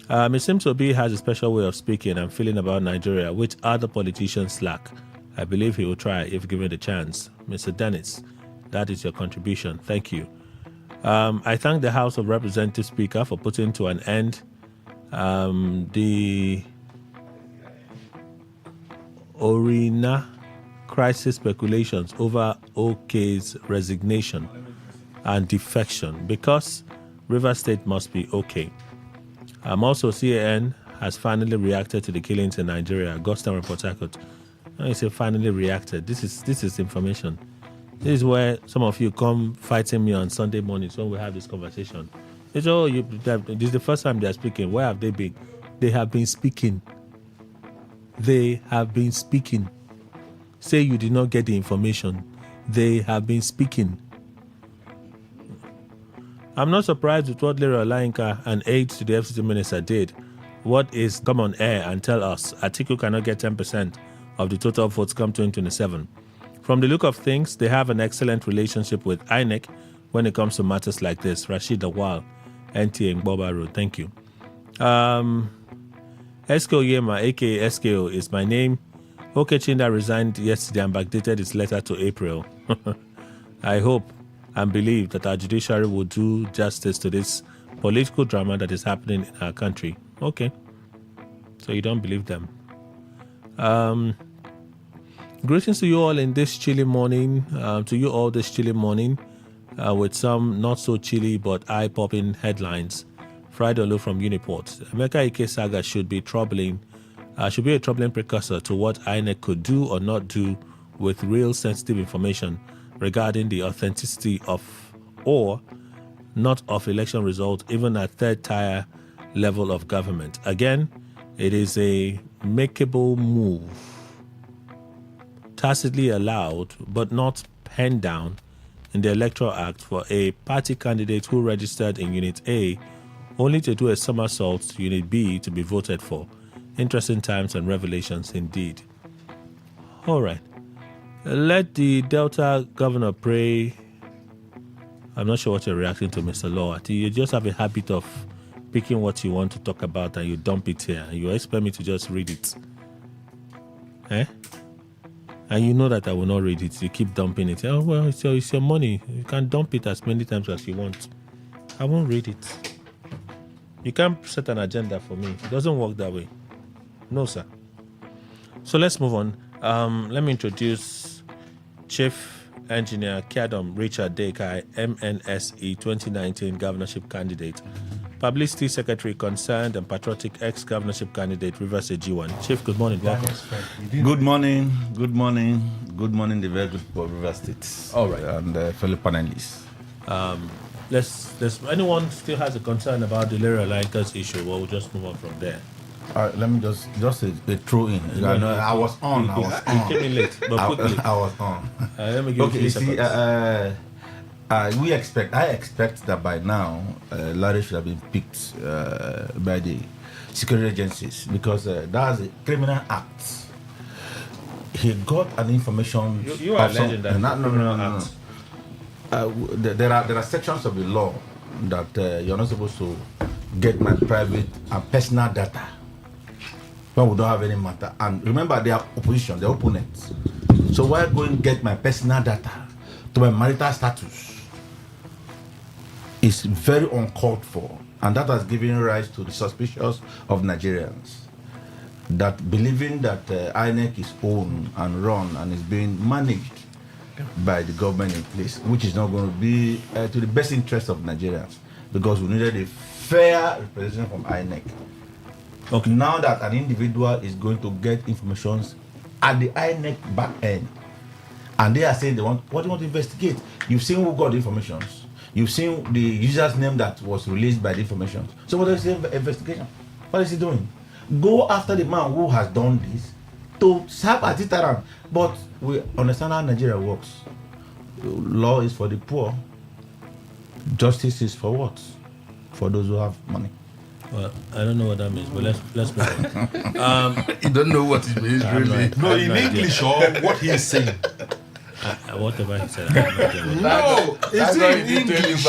It seems Obi has a special way of speaking and feeling about Nigeria, which other politicians lack. I believe he will try if given the chance. Mr. Dennis, that is your contribution. Thank you. I thank the House of Representatives Speaker for putting to an end the Orina crisis speculations over OK's resignation and defection, because Rivers State must be okay. Also, CAN has finally reacted to the killings in Nigeria. Gostam and Port Harcourt. I say finally reacted. This is information. This is where some of you come fighting me on Sunday mornings when we have this conversation. It's this is the first time they are speaking. Where have they been? They have been speaking. They have been speaking. Say you did not get the information. They have been speaking. I'm not surprised with what Leroy Olainka, an aide to the FCT minister, did. What is come on air and tell us Atiku cannot get 10% of the total votes come 2027. From the look of things, they have an excellent relationship with INEC when it comes to matters like this. Rashid Awal, NTA Ngboba Road. Thank you. SKO Yema, aka SKO, is my name. Okechinda resigned yesterday and backdated his letter to April. I hope and believe that our judiciary will do justice to this political drama that is happening in our country. Okay. So you don't believe them. Greetings to you all in this chilly morning. With some not so chilly but eye-popping headlines. Friday Olu from Uniport. Emeka Ike saga should be a troubling precursor to what INEC could do or not do with real sensitive information regarding the authenticity of or not of election results, even at third tier level of government. Again, it is a makeable move, tacitly allowed but not penned down in the Electoral Act for a party candidate who registered in Unit A only to do a somersault to Unit B to be voted for. Interesting times and revelations indeed. All right. Let the Delta governor pray. I'm not sure what you're reacting to, Mr. Law. You just have a habit of picking what you want to talk about and you dump it here. And you expect me to just read it. and you know that I will not read it. You keep dumping it. Oh, well, it's your money. You can dump it as many times as you want. I won't read it. You can't set an agenda for me. It doesn't work that way. No, sir. So let's move on. Let me introduce Chief Engineer Kiadom Richard Dekai, MNSE 2019 governorship candidate, Publicity Secretary concerned and patriotic ex-governorship candidate, Rivers AG1. Chief, good morning. Welcome. Good morning, the very good people of Rivers State. All right. And fellow panelists. Let's anyone still has a concern about the Lera Lakers issue, well, we'll just move on from there. Let me just a throw in. I was on. You came in late, but quickly. I was on. Let me give you 3 seconds. I expect that by now, Larry should have been picked by the security agencies because that's a criminal act. He got an information. You are alleging that. No. There are sections of the law that you're not supposed to get my private and personal data when we don't have any matter. And remember, they are opposition, they're opponents. So why go and get my personal data to my marital status? It's very uncalled for, and that has given rise to the suspicions of Nigerians that believing that INEC is owned and run and is being managed by the government in place, which is not going to be to the best interest of Nigerians, because we needed a fair representation from INEC. Okay. Now that an individual is going to get information at the INEC back end, and they are saying they want to investigate. You've seen who got the information. You've seen the user's name that was released by the information. So what is the investigation? What is he doing? Go after the man who has done this to serve as deterrent. But we understand how Nigeria works. Law is for the poor. Justice is for what? For those who have money. Well, I don't know what that means, but let's move on. You don't know what it means, really? No, in English or what he is saying. Whatever he said. I it's in English.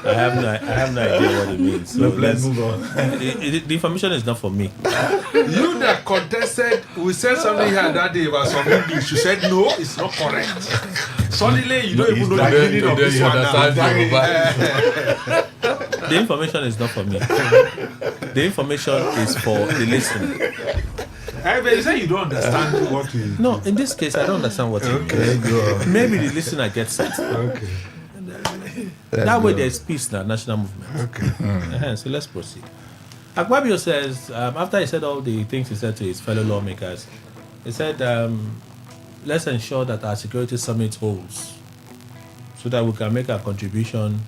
I have no idea what it means. So let's move on. The information is not for me. You that contested, we said something here that day about some English. You said no, it's not correct. Suddenly, you don't even know the meaning of this one now. The information is not for me. The information is for the listener. But you say you don't understand what you... No, in this case, I don't understand what you mean. Maybe the listener gets it. Okay. That way there's peace now, national movement. Okay. So let's proceed. Agbabio says, after he said all the things he said to his fellow lawmakers, he said, let's ensure that our security summit holds so that we can make our contribution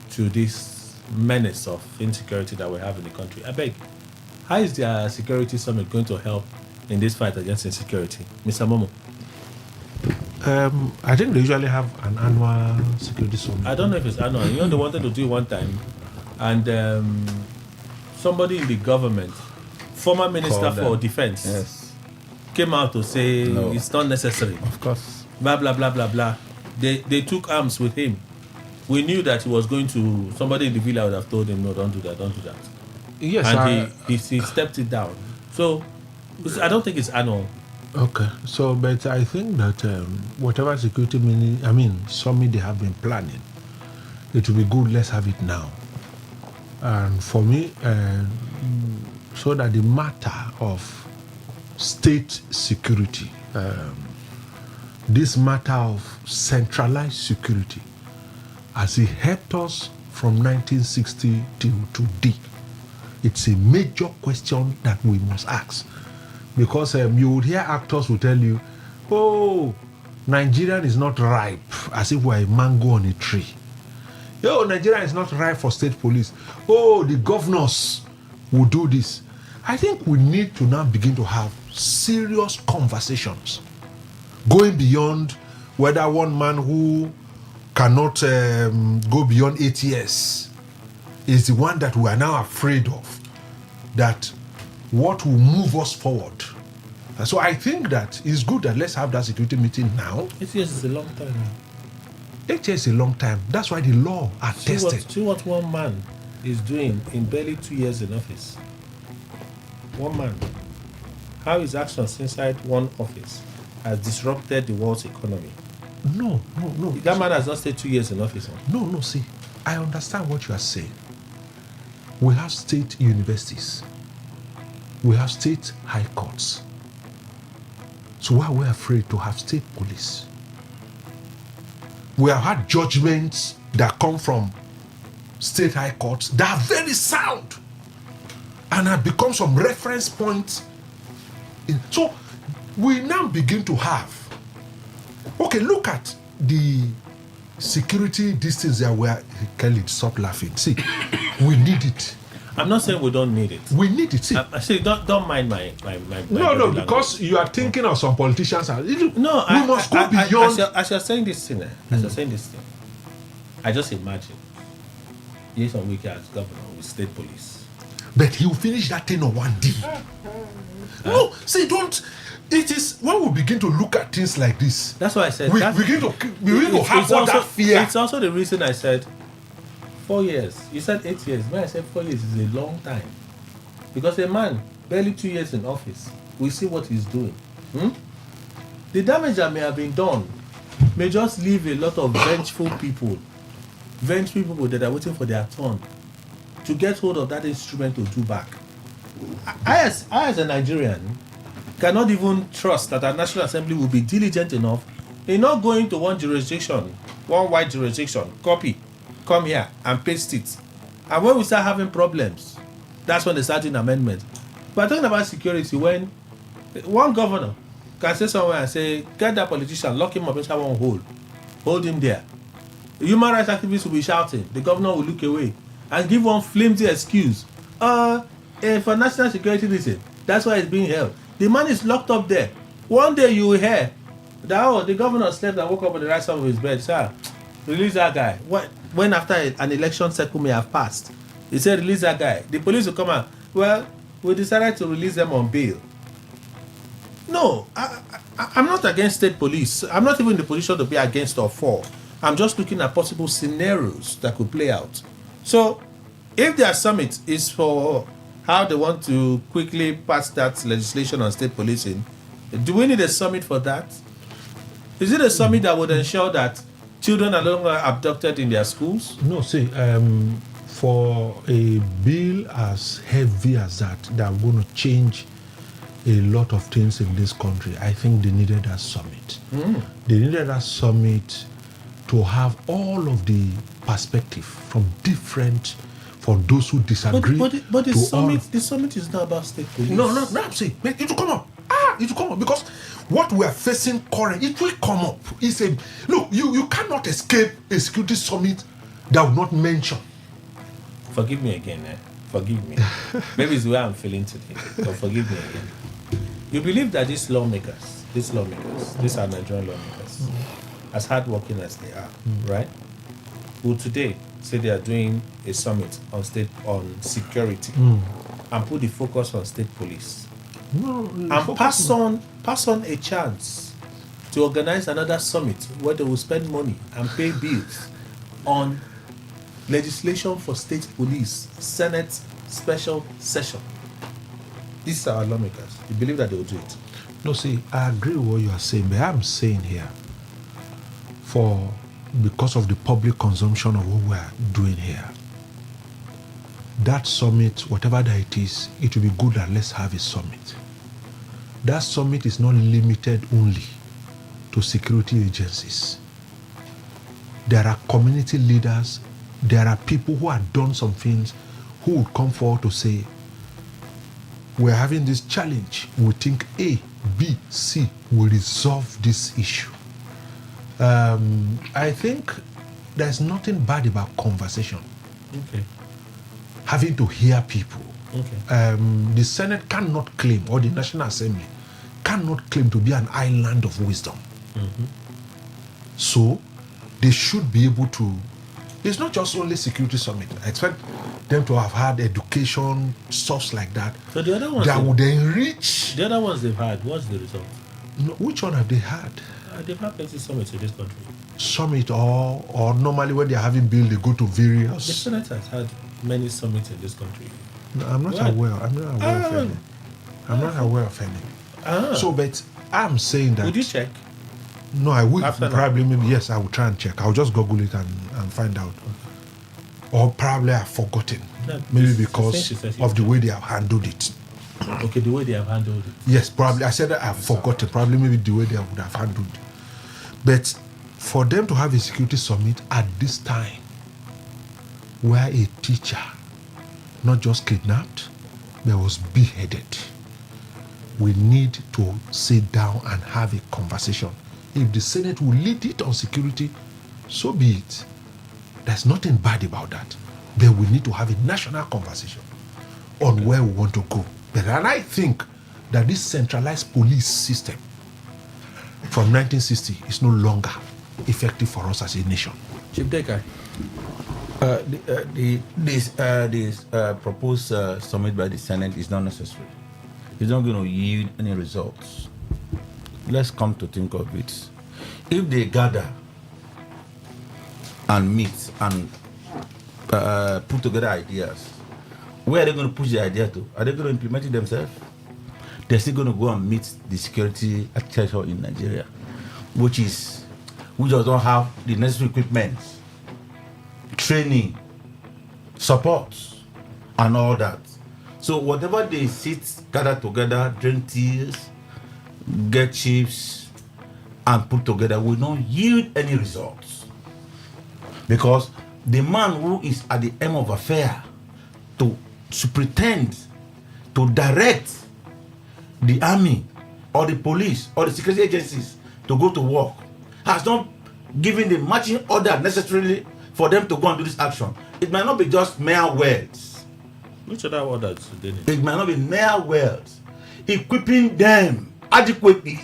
to this menace of insecurity that we have in the country. I beg. How is the security summit going to help in this fight against insecurity? Mr. Momo? I think they usually have an annual security summit. I don't know if it's annual. You know, they wanted to do it one time, and somebody in the government, former Minister for Defense, came out to say it's not necessary. Of course. Blah, blah, blah, blah, blah. They took arms with him. We knew that he was going to, somebody in the villa would have told him, no, don't do that, don't do that. Yes, and he stepped it down. So I don't think it's annual. Okay, so but I think that whatever security summit they have been planning, it will be good. Let's have it now. And for me, so that the matter of state security, this matter of centralized security, as it helped us from 1960 till today. It's a major question that we must ask, because you would hear actors who tell you, oh, Nigerian is not ripe, as if we're a mango on a tree. Oh, Nigeria is not ripe for state police. Oh, the governors will do this. I think we need to now begin to have serious conversations, going beyond whether one man who cannot go beyond 8 years is the one that we are now afraid of, that what will move us forward. And so I think that it's good that let's have that security meeting now. 8 years is a long time. 8 years is a long time. That's why the law are tested. See what one man is doing in barely 2 years in office. One man. how his actions inside one office has disrupted the world's economy. No. That man has not stayed 2 years in office. No, see, I understand what you are saying. We have state universities. We have state high courts. So why are we afraid to have state police? We have had judgments that come from state high courts that are very sound and have become some reference points. So we now begin to have, okay, look at the security distance that where Kelly, stop laughing. See, we need it. I'm not saying we don't need it. We need it. See, don't mind my no, because you are thinking of some politicians. No, we must go beyond. As you're saying this thing, I just imagine Jason Wike as governor with state police. But he'll finish that thing on one day. No, see, don't. It is when we begin to look at things like this. That's why I said we begin to have all that fear. It's also the reason I said 4 years. You said 8 years. When I said 4 years is a long time. Because a man, barely 2 years in office, we see what he's doing. The damage that may have been done may just leave a lot of vengeful people that are waiting for their turn to get hold of that instrument to do back. I as a Nigerian, cannot even trust that our National Assembly will be diligent enough in not going to one jurisdiction, one white jurisdiction, copy, come here and paste it. And when we start having problems, that's when they start doing amendments. But talking about security, when one governor can say somewhere and say, get that politician, lock him up inside one hole, hold him there. The human rights activists will be shouting, the governor will look away and give one flimsy excuse. For national security reason, that's why it's being held. The man is locked up there. One day you will hear that, the governor slept and woke up on the right side of his bed. Sir, release that guy. When after an election cycle may have passed, he said, release that guy. The police will come out. Well, we decided to release them on bail. No, I'm not against state police. I'm not even in the position to be against or for. I'm just looking at possible scenarios that could play out. So, if their summit is for how they want to quickly pass that legislation on state policing, do we need a summit for that? Is it a summit that would ensure that children are no longer abducted in their schools? No, see, for a bill as heavy as that are going to change a lot of things in this country, I think they needed a summit. They needed a summit to have all of the perspective from different, for those who disagree. But the summit is not about state police. No, I'm saying, it will come up. It will come up because what we are facing currently, it will come up. It's a look. You cannot escape a security summit that will not mention. Forgive me again. Forgive me. Maybe it's the way I'm feeling today. But forgive me again. You believe that these lawmakers, these are Nigerian lawmakers, as hardworking as they are, right? Will today say they are doing a summit on security and put the focus on state police. And pass on a chance to organize another summit where they will spend money and pay bills on legislation for state police, Senate special session. These are our lawmakers. You believe that they will do it? No, see, I agree with what you are saying, but I'm saying here, because of the public consumption of what we are doing here, that summit, whatever that it is, it will be good that let's have a summit. That summit is not limited only to security agencies. There are community leaders, there are people who have done some things who would come forward to say, we're having this challenge. We think A, B, C will resolve this issue. I think there's nothing bad about conversation. Okay. Having to hear people. Okay. The Senate cannot claim, or the National Assembly cannot claim to be an island of wisdom. So they should be able to. It's not just only security summit. I expect them to have had education, stuff like that. So the other ones that would enrich. The other ones they've had, what's the result? No, which one have they had? They've had plenty summits in this country. Summit or normally when they're having bill, they go to various. The Senate has had many summits in this country. No, I'm not aware. I'm not aware of any. I'm not aware of any. So, but I'm saying that. Would you check? No, I will. After Probably, maybe, yes, I will try and check. I'll just Google it and find out. Or probably I've forgotten. No, Maybe since because she said of the way they have handled it. Okay, the way they have handled it. Yes, probably. I said that I've forgotten. Probably maybe the way they would have handled it. But for them to have a security summit at this time, where a teacher, not just kidnapped, but was beheaded, we need to sit down and have a conversation. If the Senate will lead it on security, so be it. There's nothing bad about that. But we need to have a national conversation on where we want to go. But and I think that this centralized police system from 1960 is no longer effective for us as a nation. Chief Dekai. This proposed summit by the Senate is not necessary. It's not going to yield any results. Let's come to think of it. If they gather and meet and put together ideas, where are they going to push the idea to? Are they going to implement it themselves? They're still going to go and meet the security architecture in Nigeria, which does not have the necessary equipment, training, support, and all that. So whatever they gather together, drink teas, get chips, and put together will not yield any results. Because the man who is at the end of affair to pretend to direct the army or the police or the security agencies to go to work has not given the marching order necessarily for them to go and do this action. It might not be just mere words. Which other orders do they need? It might not be mere words. Equipping them adequately,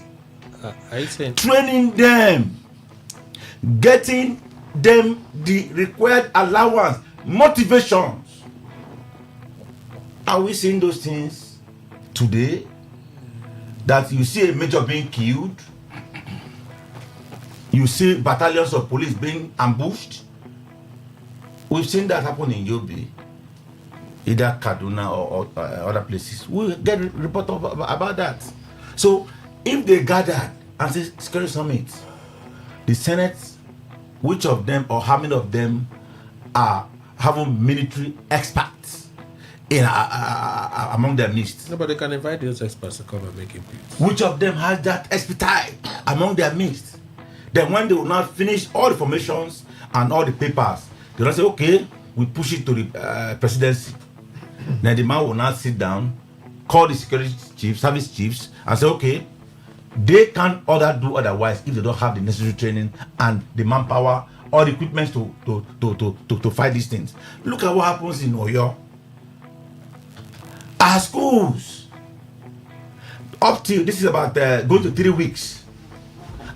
training them, getting them the required allowance, motivations. Are we seeing those things today? That you see a major being killed, you see battalions of police being ambushed. We've seen that happen in Yobe, either Kaduna or other places. We get a report about that. So if they gathered and say security summit, the Senate, which of them or how many of them are having military experts among their midst? No, but they can invite those experts to come and make it peace. Which of them has that expertise among their midst? Then when they will not finish all the formations and all the papers, they will say, okay, we push it to the presidency. Then the man will not sit down, call the security chiefs, service chiefs, and say, okay, they can't do otherwise if they don't have the necessary training and the manpower or the equipment to fight these things. Look at what happens in Oyo. Our schools, up till this is about going to 3 weeks,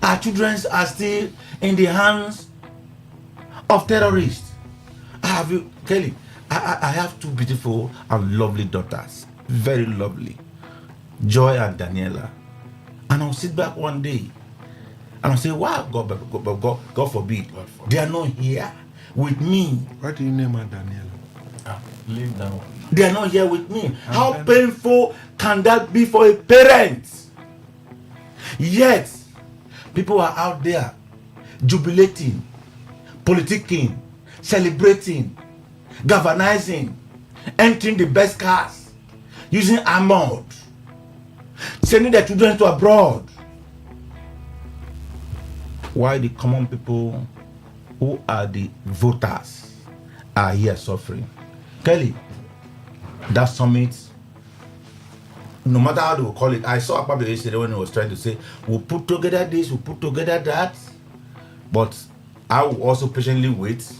our children are still in the hands of terrorists. Kelly, I have two beautiful and lovely daughters, very lovely, Joy and Daniela. And I'll sit back one day and I'll say, wow, God forbid, they are not here with me. Why do you name her Daniela? Leave that one. They are not here with me. How painful can that be for a parent? Yet, people are out there jubilating, politicking, celebrating, galvanizing, entering the best cars, using armored, sending their children to abroad. Why the common people who are the voters are here suffering? Kelly, that summit, no matter how they will call it, I saw Akpabio yesterday when he was trying to say, we'll put together this, we'll put together that, but I will also patiently wait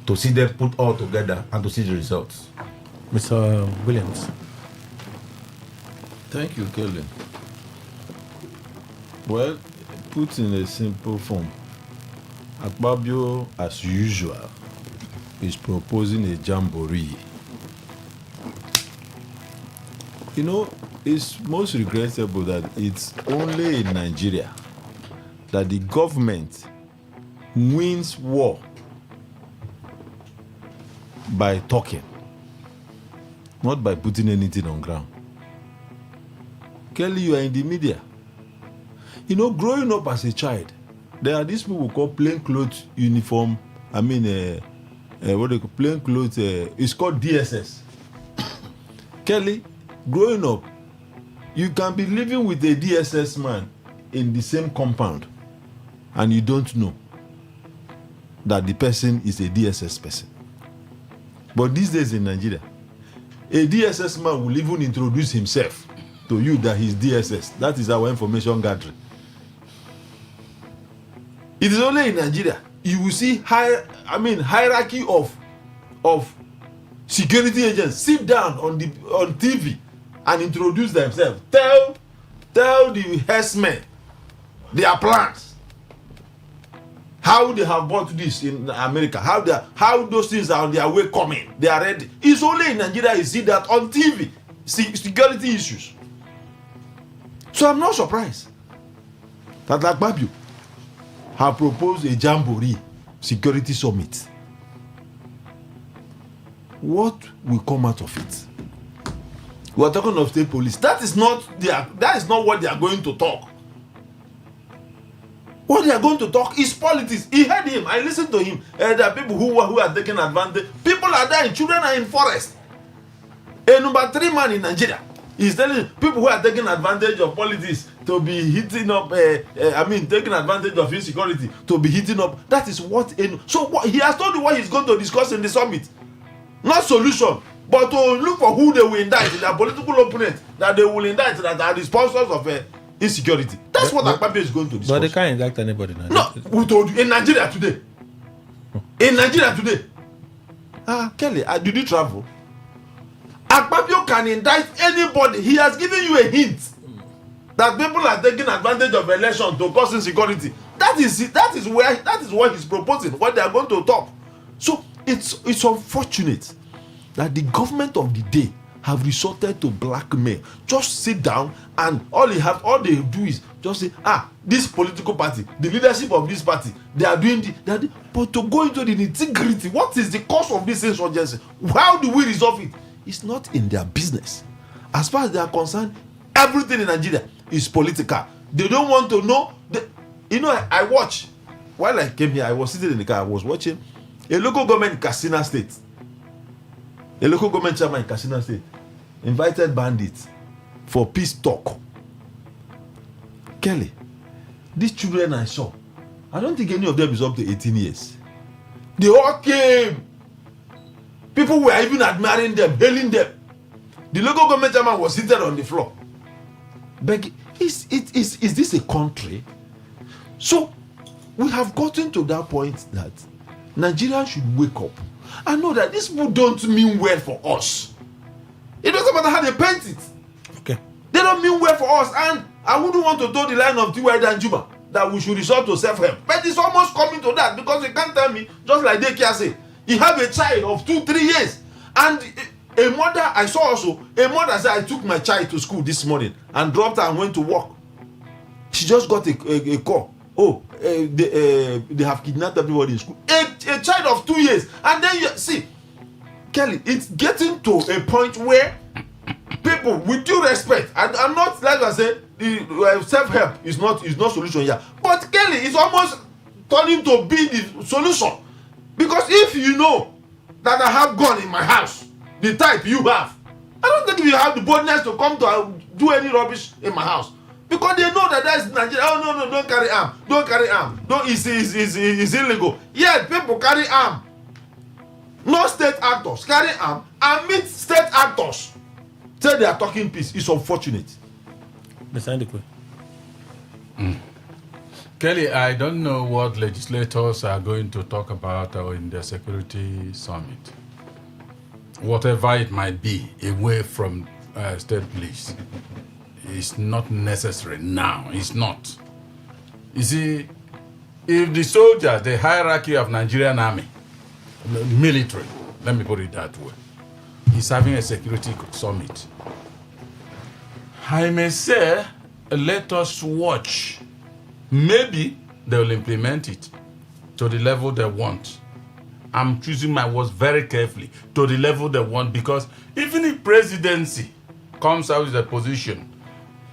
to see them put all together and to see the results. Mr. Williams. Thank you, Kelly. Well, put in a simple form, Akpabio, as usual, is proposing a jamboree. You know, it's most regrettable that it's only in Nigeria that the government wins war by talking, not by putting anything on ground. Kelly, you are in the media. You know, growing up as a child, there are these people called plain clothes uniform. I mean, what they call plain clothes. It's called DSS. Kelly, growing up, you can be living with a DSS man in the same compound, and you don't know that the person is a DSS person. But these days in Nigeria, a DSS man will even introduce himself to you that he's DSS. That is our information gathering. It is only in Nigeria you will see hierarchy of security agents sit down on TV and introduce themselves. Tell the herdsmen their plans, how they have bought this in America, how those things are on their way coming. They are ready. It's only in Nigeria you see that on TV. Security issues. So I'm not surprised that Akpabio have proposed a jamboree security summit. What will come out of it? We are talking of state police. That is not what they are going to talk. What they are going to talk is politics. He heard him. I listened to him. There are people who are taking advantage. People are dying. Children are in forest. A number 3 man in Nigeria is telling people who are taking advantage of politics to be hitting up. Taking advantage of insecurity to be hitting up. That is what. So what, he has told you what he's going to discuss in the summit. Not solution, but to look for who they will indict, their political opponents that they will indict that are the sponsors of insecurity. That's what Akpabio is going to discuss. But they can't indict anybody now. No, who told you? In Nigeria today. Kelly, did you travel? Akpabio can indict anybody. He has given you a hint that people are taking advantage of election to cause insecurity. That is what he's proposing, what they are going to talk. So it's unfortunate that the government of the day have resorted to blackmail. Just sit down and all they do is just say, this political party, the leadership of this party, they are doing but to go into the nitty-gritty, what is the cause of this insurgency? How do we resolve it? It's not in their business. As far as they are concerned, everything in Nigeria is political. They don't want to know. I watch. While I came here, I was sitting in the car, I was watching a local government in Katsina State. A local government chairman in Katsina State invited bandits for peace talk. Kelly, these children I saw, I don't think any of them is up to 18 years. They all came. People were even admiring them, hailing them. The local government chairman was seated on the floor. Begging, is this a country? So we have gotten to that point that Nigeria should wake up and know that these people don't mean well for us. It doesn't matter how they paint it. Okay. They don't mean well for us, and I wouldn't want to toe the line of T.Y. Danjuma that we should resort to self-help. But it's almost coming to that, because you can't tell me, just like Dekia say, you have a child of 2-3 years, and a mother, I saw also, a mother said, I took my child to school this morning and dropped her and went to work. She just got a call. They have kidnapped everybody in school. A child of 2 years. And then you see, Kelly, it's getting to a point where people, with due respect, and I'm not, like I said, self-help is not solution here. But Kelly, it's almost turning to be the solution. Because if you know that I have gun in my house, the type you have, I don't think you have the boldness to come to do any rubbish in my house. Because they know that that's Nigeria. Oh, no, don't carry arm. Don't carry arm. It's illegal. Yet people carry arm. No state actors carry arm and meet state actors. Say they are talking peace. It's unfortunate. Mr. Ndikwe. Kelly, I don't know what legislators are going to talk about in the security summit. Whatever it might be, away from state police. It's not necessary now. It's not. You see, if the soldiers, the hierarchy of Nigerian army, the military, let me put it that way, is having a security summit, I may say, let us watch. Maybe they will implement it to the level they want. I'm choosing my words very carefully, to the level they want, because even if presidency comes out with a position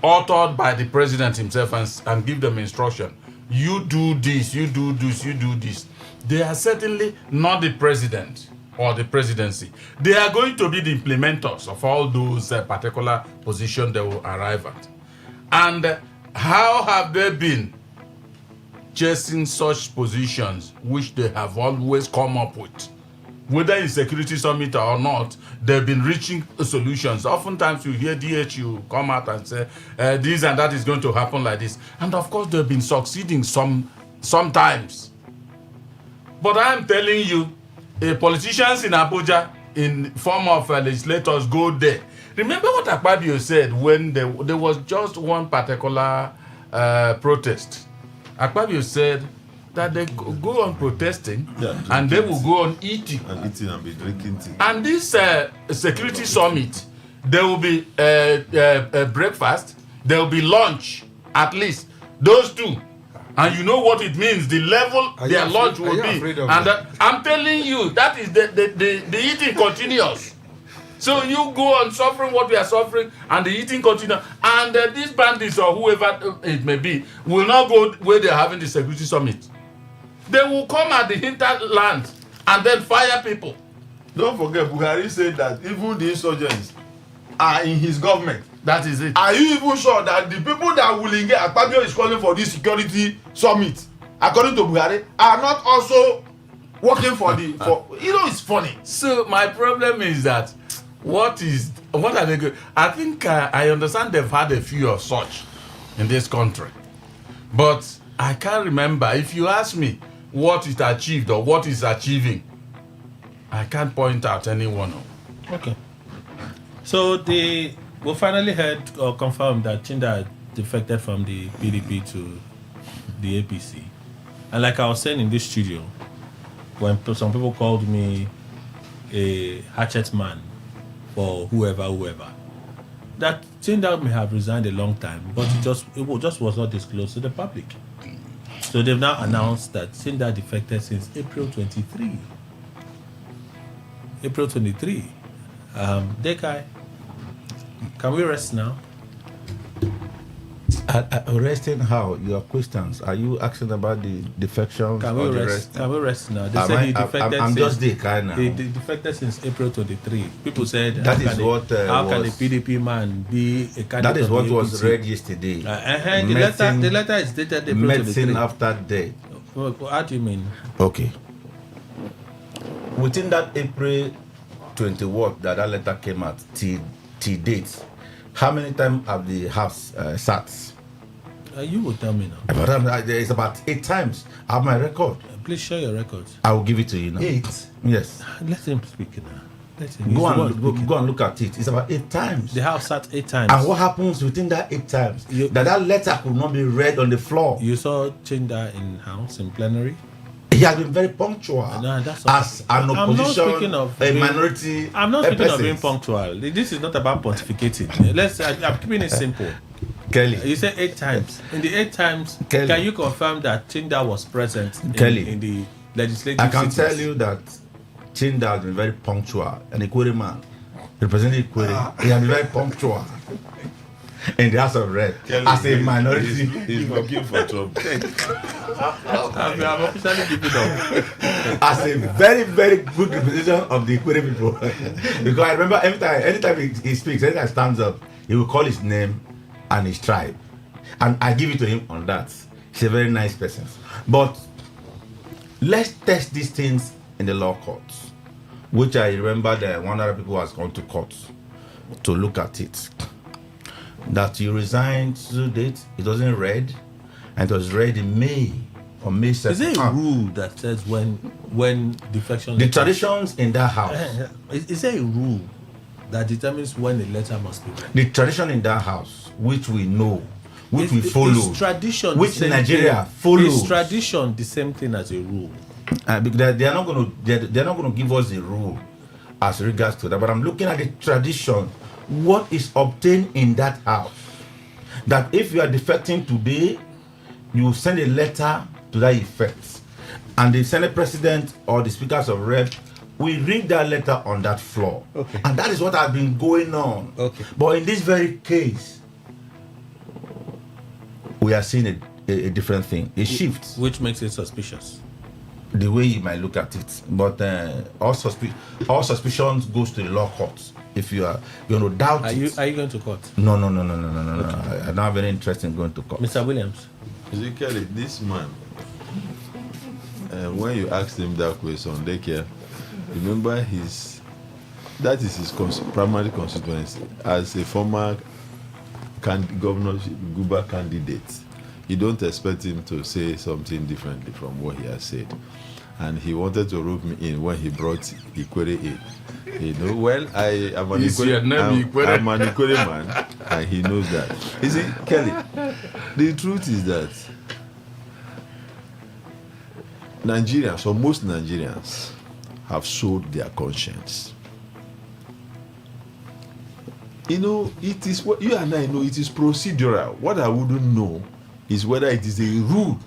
authored by the president himself and give them instruction. You do this, you do this, you do this. They are certainly not the president or the presidency. They are going to be the implementers of all those particular positions they will arrive at. And how have they been chasing such positions which they have always come up with? Whether in Security Summit or not, they've been reaching solutions. Oftentimes you hear DHU come out and say, this and that is going to happen like this. And of course, they've been succeeding sometimes. But I'm telling you, politicians in Abuja, in form of legislators, go there. Remember what Akpabio said when there was just one particular protest. Akpabio said that they go on protesting and they will go on eating. And eating and be drinking tea. And this security summit, there will be breakfast, there will be lunch, at least. Those two. And you know what it means, the level their lunch will be. And I'm telling you, that is the eating continues. So you go on suffering what we are suffering, and the eating continues. And these bandits or whoever it may be will not go where they are having the security summit. They will come at the hinterland and then fire people. Don't forget, Buhari said that even the insurgents are in his government. That is it. Are you even sure that the people that will engage, Akpabio is calling for this security summit, according to Buhari, are not also working for the, it's funny. So my problem is that, what are they going? I think I understand they've had a few of such in this country. But I can't remember. If you ask me what it achieved or what is achieving, I can't point out any one of them. Okay. So we finally heard or confirmed that Chinda defected from the PDP to the APC. And like I was saying in this studio, when some people called me a hatchet man for whoever, that Chinda may have resigned a long time, but it just was not disclosed to the public. So they've now announced that Chinda defected since April 23. April 23. Dekai, can we rest now? Resting how? Your questions? Are you asking about the defections? Can we rest? Can we rest now? They said he defected. I'm just the kind now. He defected since April 23. People said that is what. How can a PDP man be a candidate? That is what was read yesterday. The letter is dated April 23. Medicine after death. What do you mean? Okay. Within that April 21 that letter came out till date, how many times have the House sat? You will tell me now. It's about 8 times. I have my record. Please share your records. I will give it to you now. 8? Yes. Let him speak now. Let him go and look at it. It's about 8 times. The House sat 8 times. And what happens within that 8 times? That letter could not be read on the floor. You saw Chinda in House, in plenary? He has been very punctual as an opposition, a minority. I'm not speaking of being punctual. This is not about pontificating. I'm keeping it simple. Kelly, you said 8 times. In the 8 times, Kelly, can you confirm that Chinda was present in the legislative? I can tell you that Chinda has been very punctual, an Ikwere man, representing Ikwere. He has been very punctual in the House of Rep as a minority. He's looking for trouble. I'm officially giving up. As a very, very good representation of the Ikwere people. Because I remember anytime he speaks, anytime he stands up, he will call his name and his tribe. And I give it to him on that. He's a very nice person. But let's test these things in the law courts, which I remember that one other people has gone to court to look at it. That you resigned to date, it wasn't read, and it was read in May or May 2nd. Is there a rule that says when defection? The traditions in that house. Is there a rule that determines when a letter must be read? The tradition in that house, which we know, which we follow, is tradition, which Nigeria follows. Is tradition the same thing as a rule? Because they are not going to give us a rule as regards to that. But I'm looking at the tradition. What is obtained in that house, that if you are defecting today, you send a letter to that effect, and the Senate President or the Speakers of Rep will read that letter on that floor. Okay. And that is what has been going on. Okay. But in this very case, we are seeing a different thing, a shift. Which makes it suspicious. The way you might look at it. But all suspicions goes to the law courts. If you are going to doubt it. Are you going to court? No. I don't have any interest in going to court. Mr. Williams. Ezekiel, this man, when you asked him that question, daycare, remember that is his primary constituency as a former governorship Guba candidate. You don't expect him to say something differently from what he has said. And he wanted to rope me in when he brought Ikwere in. Well, I am an Ikwere man, and he knows that. You see, Kelly, the truth is that Nigerians, or most Nigerians, have sold their conscience. It is what you and I know, it is procedural. What I wouldn't know is whether it is a rule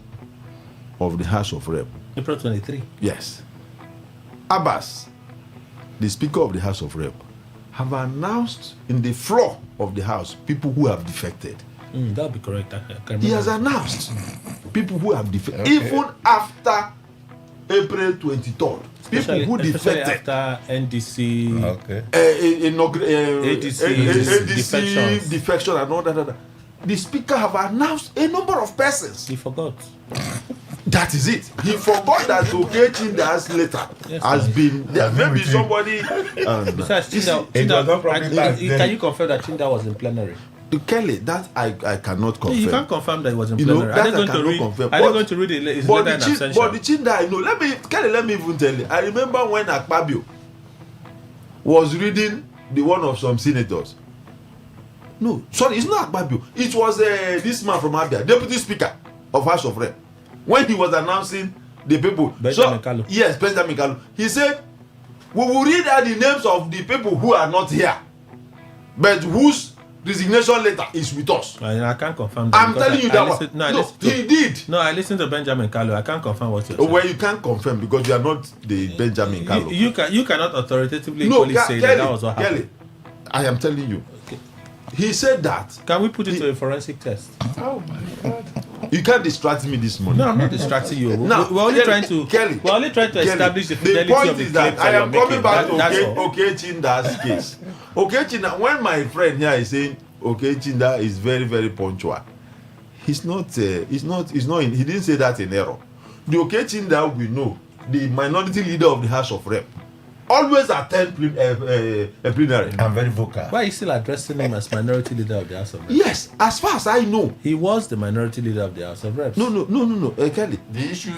of the House of Rep. April 23. Yes. Abbas, the Speaker of the House of Rep, have announced in the floor of the House people who have defected. That would be correct. He has announced people who have defected, even after April 23rd. People who defected after NDC, ADC defection and all that. The Speaker have announced a number of persons. He forgot. That is it. He forgot that Okechinda's letter has been there. Maybe somebody. Can you confirm that Chinda was in plenary? Kelly, that I cannot confirm. You can't confirm that it was in plenary. That I cannot confirm. Are they going to read his letter in absentia? But the Chinda, I know. Let me even tell you. I remember when Akpabio was reading the one of some senators. No, sorry, it's not Akpabio. It was this man from Abia, Deputy Speaker of House of Rep. When he was announcing the people. Benjamin Kalu. Yes, Benjamin Kalu. He said, we will read out the names of the people who are not here, but whose resignation letter is with us. I can't confirm that. I'm telling you that one. No, he did. No, I listened to Benjamin Kalu. I can't confirm what you're saying. Well, you can't confirm because you are not the Benjamin Kalu. You cannot authoritatively say Kelly, that was what happened. Kelly, I am telling you. Okay. He said that. Can we put it to a forensic test? Oh my God. You can't distract me this morning. No, I'm not distracting you. No, we're only trying to establish the fidelity of the is that I am coming back to Okechinda's case. Okechinda, when my friend here is saying Okechinda is very, very punctual, he didn't say that in error. The Okechinda we know, the minority leader of the House of Rep, always attend plenary. I'm very vocal. Why are you still addressing him as minority leader of the House of Reps? Yes, as far as I know. He was the minority leader of the House of Reps. No, Kelly. The issue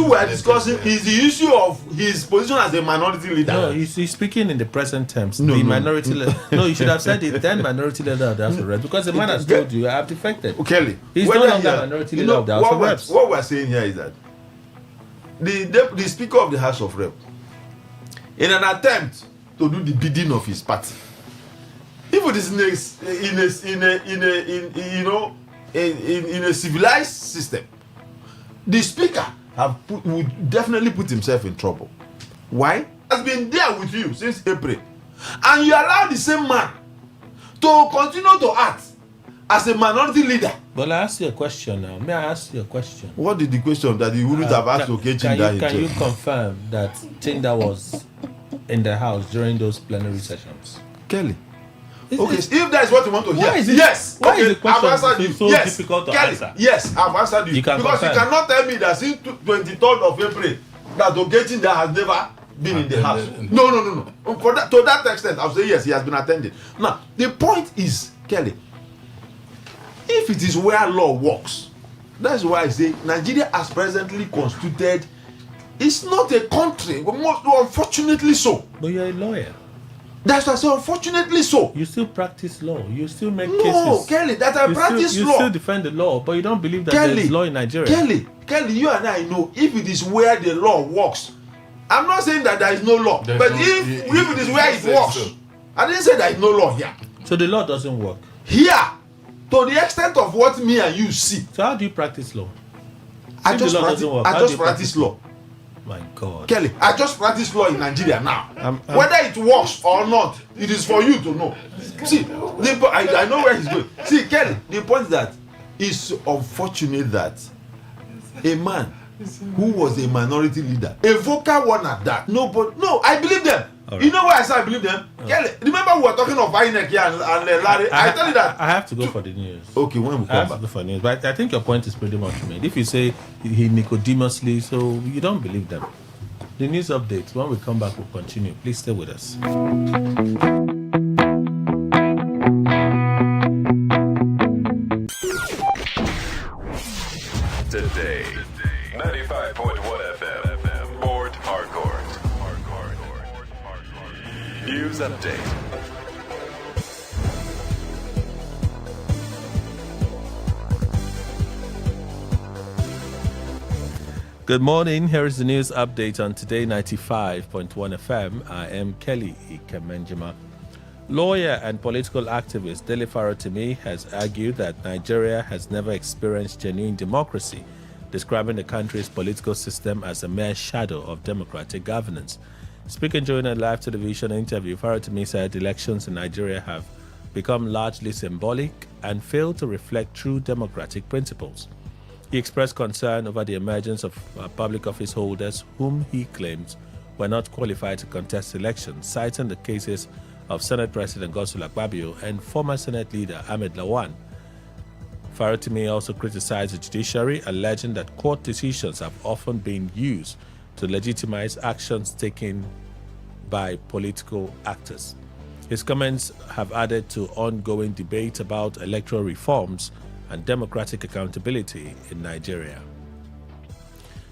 we're discussing is the issue of his position as a minority leader. No, he's speaking in the present terms. Minority leader. No, you should have said it then minority leader of the House of Reps, because the man has told you I have defected. Kelly, he's no longer minority leader of the House of Reps. What we're saying here is that the Speaker of the House of Rep, in an attempt to do the bidding of his party, if it is in a civilized system, the Speaker would definitely put himself in trouble. Why? Has been there with you since April, and you allow the same man to continue to act as a minority leader. But I ask you a question now. May I ask you a question? What is the question that you wouldn't have asked Okechinda himself? Can you confirm that Chinda was in the house during those plenary sessions? Kelly. Okay, if that is what you want to hear. Yes. Why is the question I've answered you. so difficult to answer? Yes, I've answered you. Because you cannot tell me that since 23rd of April that Okechinda has never been in the house. No. To that extent, I'll say yes, he has been attended. Now, the point is, Kelly, if it is where law works, that's why I say Nigeria as presently constituted is not a country, unfortunately so. But you're a lawyer. That's why I say unfortunately so. You still practice law. You still make cases. No, Kelly, that I practice law. You still defend the law, but you don't believe that there is law in Nigeria. Kelly, you and I know if it is where the law works. I'm not saying that there is no law, but if it is where it works, so. I didn't say there is no law here. So the law doesn't work here. To the extent of what me and you see. So how do you practice law? I just practice law. My God. Kelly, I just practice law in Nigeria now. Whether it works or not, it is for you to know. See, I know where he's going. See, Kelly, the point is that it's unfortunate that a man who was a minority leader, a vocal one at that, no, I believe them. Right. You know why I say I believe them? Kelly, remember we were talking of INEC here and Larry. I tell you that. I have to go for the news. Okay, when we come back. To go for news. But I think your point is pretty much made. If you say he Nicodemously, so you don't believe them. The news updates, when we come back, we'll continue. Please stay with us. Today, 95.1 FM, Port Harcourt. News update. Good morning. Here is the news update on Today 95.1 FM. I am Kelly Ikemenjima. Lawyer and political activist Dele Farotimi has argued that Nigeria has never experienced genuine democracy, describing the country's political system as a mere shadow of democratic governance. Speaking during a live television interview, Farotimi said elections in Nigeria have become largely symbolic and fail to reflect true democratic principles. He expressed concern over the emergence of public office holders whom he claims were not qualified to contest elections, citing the cases of Senate President Godswill Akpabio and former Senate leader Ahmed Lawan. Farotimi also criticized the judiciary, alleging that court decisions have often been used to legitimize actions taken by political actors. His comments have added to ongoing debate about electoral reforms and democratic accountability in Nigeria.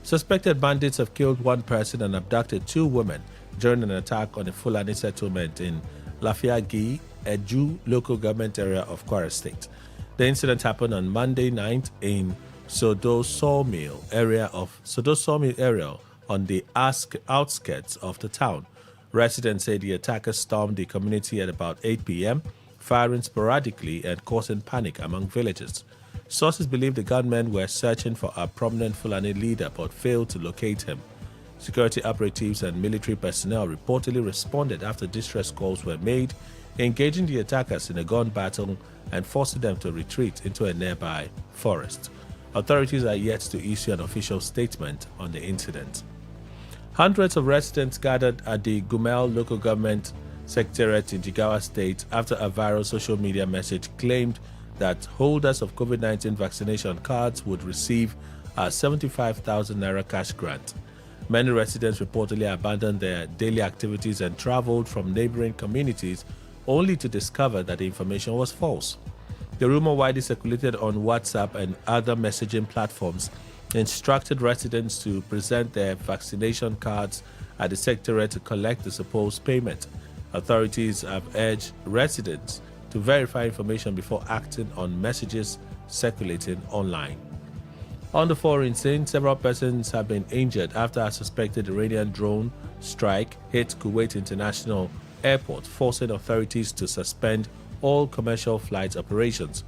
Suspected bandits have killed one person and abducted two women during an attack on a Fulani settlement in Lafiagi, Eju local government area of Kwara State. The incident happened on Monday night in Sodo Sawmill area on the outskirts of the town. Residents say the attackers stormed the community at about 8 p.m., firing sporadically and causing panic among villagers. Sources believe the gunmen were searching for a prominent Fulani leader but failed to locate him. Security operatives and military personnel reportedly responded after distress calls were made, engaging the attackers in a gun battle and forcing them to retreat into a nearby forest. Authorities are yet to issue an official statement on the incident. Hundreds of residents gathered at the Gumel local government secretariat in Jigawa State after a viral social media message claimed that holders of COVID-19 vaccination cards would receive a 75,000 naira cash grant. Many residents reportedly abandoned their daily activities and traveled from neighboring communities only to discover that the information was false. The rumor, widely circulated on WhatsApp and other messaging platforms, instructed residents to present their vaccination cards at the secretariat to collect the supposed payment. Authorities have urged residents to verify information before acting on messages circulating online. On the foreign scene, several persons have been injured after a suspected Iranian drone strike hit Kuwait International Airport, forcing authorities to suspend all commercial flight operations.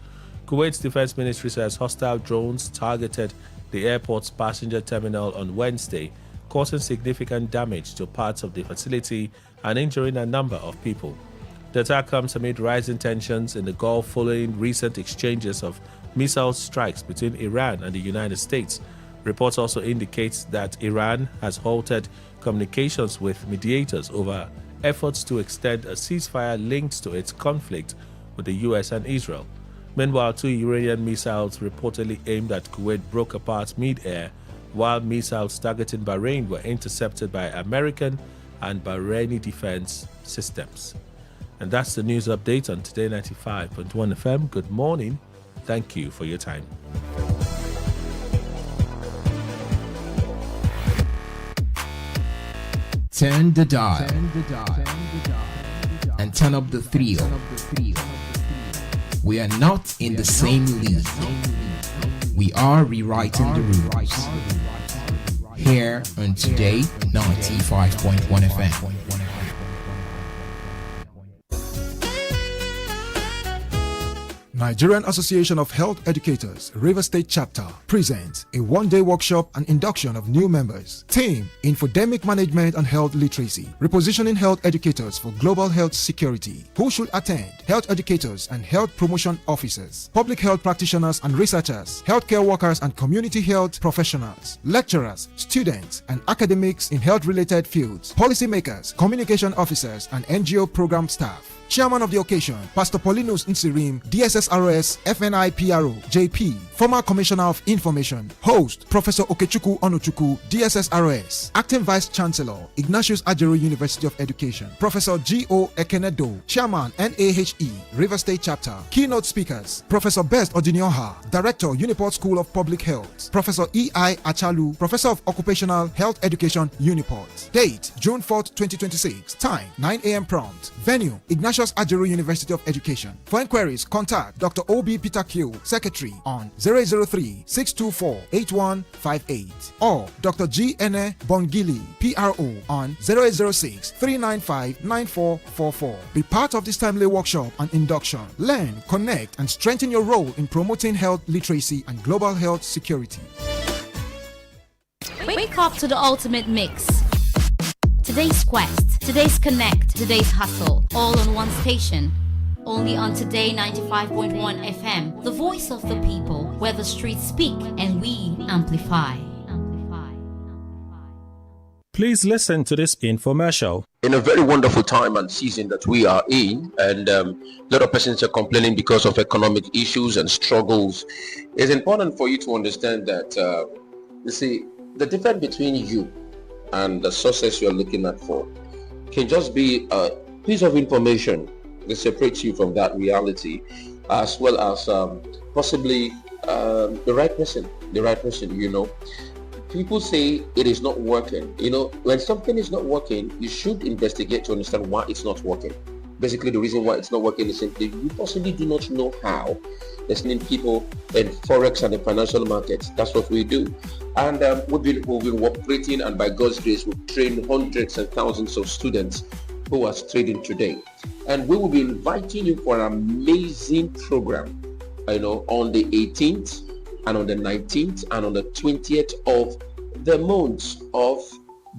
Kuwait's defense ministry says hostile drones targeted the airport's passenger terminal on Wednesday, causing significant damage to parts of the facility and injuring a number of people. The attack comes amid rising tensions in the Gulf following recent exchanges of missile strikes between Iran and the United States. Reports also indicate that Iran has halted communications with mediators over efforts to extend a ceasefire linked to its conflict with the US and Israel. Meanwhile, two Iranian missiles reportedly aimed at Kuwait broke apart mid-air, while missiles targeting Bahrain were intercepted by American and Bahraini defense systems. And that's the news update on Today 95.1 FM. Good morning. Thank you for your time. Turn the dial and turn up the thrill. We are not in the same league. We are rewriting the rules. Here on Today 95.1 FM. Nigerian Association of Health Educators, River State Chapter, presents a one-day workshop and induction of new members. Theme: Infodemic Management and Health Literacy, repositioning health educators for global health security. Who should attend? Health educators and health promotion officers, public health practitioners and researchers, healthcare workers and community health professionals, lecturers, students, and academics in health-related fields, policymakers, communication officers, and NGO program staff. Chairman of the occasion, Pastor Paulinus Nsirim, DSSRS, FNIPRO, JP, former Commissioner of Information. Host, Professor Okechukwu Onuchukwu, DSSRS. Acting Vice Chancellor, Ignatius Ajero University of Education. Professor G.O. Ekenedo, Chairman, NAHE, River State Chapter. Keynote speakers, Professor Best Odinioha, Director, Uniport School of Public Health. Professor E.I. Achalu, Professor of Occupational Health Education, Uniport. Date, June 4th, 2026. Time, 9 a.m. prompt. Venue, Ignatius Ajero University of Education. For inquiries, contact Dr. O.B. Peter Q, Secretary, on 003-624-8158 or Dr. G. N. Bongili, PRO, on 0806-395-9444. Be part of this timely workshop and induction. Learn, connect, and strengthen your role in promoting health literacy and global health security. Wake up to the ultimate mix. Today's quest, today's connect, today's hustle, all on one station. Only on Today 95.1 FM, the voice of the people, where the streets speak and we amplify. Please listen to this infomercial. In a very wonderful time and season that we are in, and a lot of persons are complaining because of economic issues and struggles, it's important for you to understand that, you see, the difference between you and the success you're looking at for can just be a piece of information that separates you from that reality, as well as possibly the right person, you know. People say it is not working. You know, when something is not working, you should investigate to understand why it's not working. Basically, the reason why it's not working is simply you possibly do not know how. Listening people in forex and the financial markets, that's what we do. And we've been operating, and by God's grace, we've trained hundreds and thousands of students who are trading today. And we will be inviting you for an amazing program, you know, on the 18th and on the 19th and on the 20th of the month of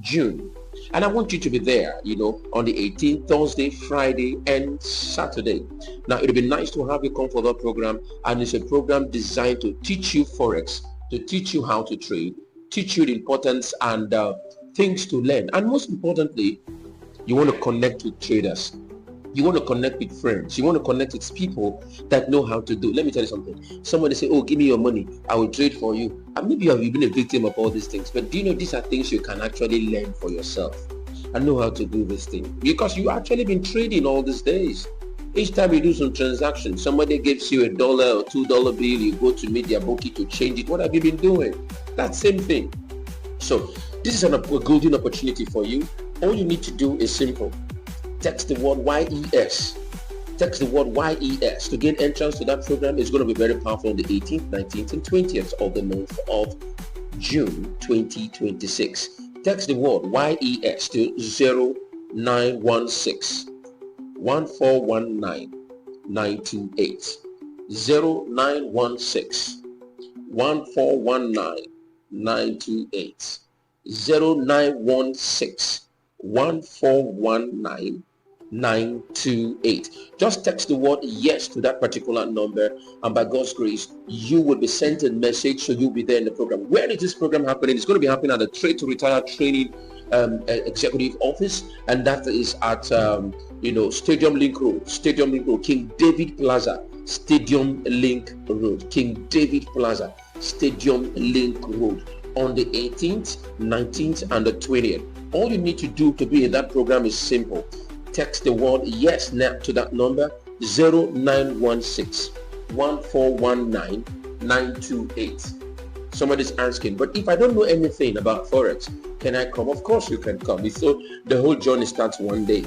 June. And I want you to be there, you know, on the 18th, Thursday, Friday, and Saturday. Now, it'll be nice to have you come for that program. And it's a program designed to teach you Forex, to teach you how to trade, teach you the importance and things to learn. And most importantly, you want to connect with traders. You want to connect with friends. You want to connect with people that know how to do. Let me tell you something. Somebody say, oh, give me your money, I will trade for you. And maybe you have been a victim of all these things. But do you know these are things you can actually learn for yourself and know how to do this thing? Because you actually been trading all these days. Each time you do some transaction, somebody gives you $1 or $2 bill, you go to media bookie to change it. What have you been doing? That same thing. So this is a golden opportunity for you. All you need to do is simple. Text the word YES. Text the word YES to gain entrance to that program. It's going to be very powerful on the 18th, 19th, and 20th of the month of June 2026. Text the word YES to 0916 1419 928. 0916 1419 928. 0916 1419 928. Just text the word yes to that particular number, and by God's grace, you will be sent a message, so you'll be there in the program. Where is this program happening? It's going to be happening at the Trade to Retire Training Executive Office, and that is at Stadium Link Road, King David Plaza, Stadium Link Road, King David Plaza, Stadium Link Road, on the 18th, 19th, and the 20th. All you need to do to be in that program is simple. Text the word yes now to that number, 0916 1419 928. Somebody's asking, but if I don't know anything about Forex, can I come? Of course you can come. So the whole journey starts one day.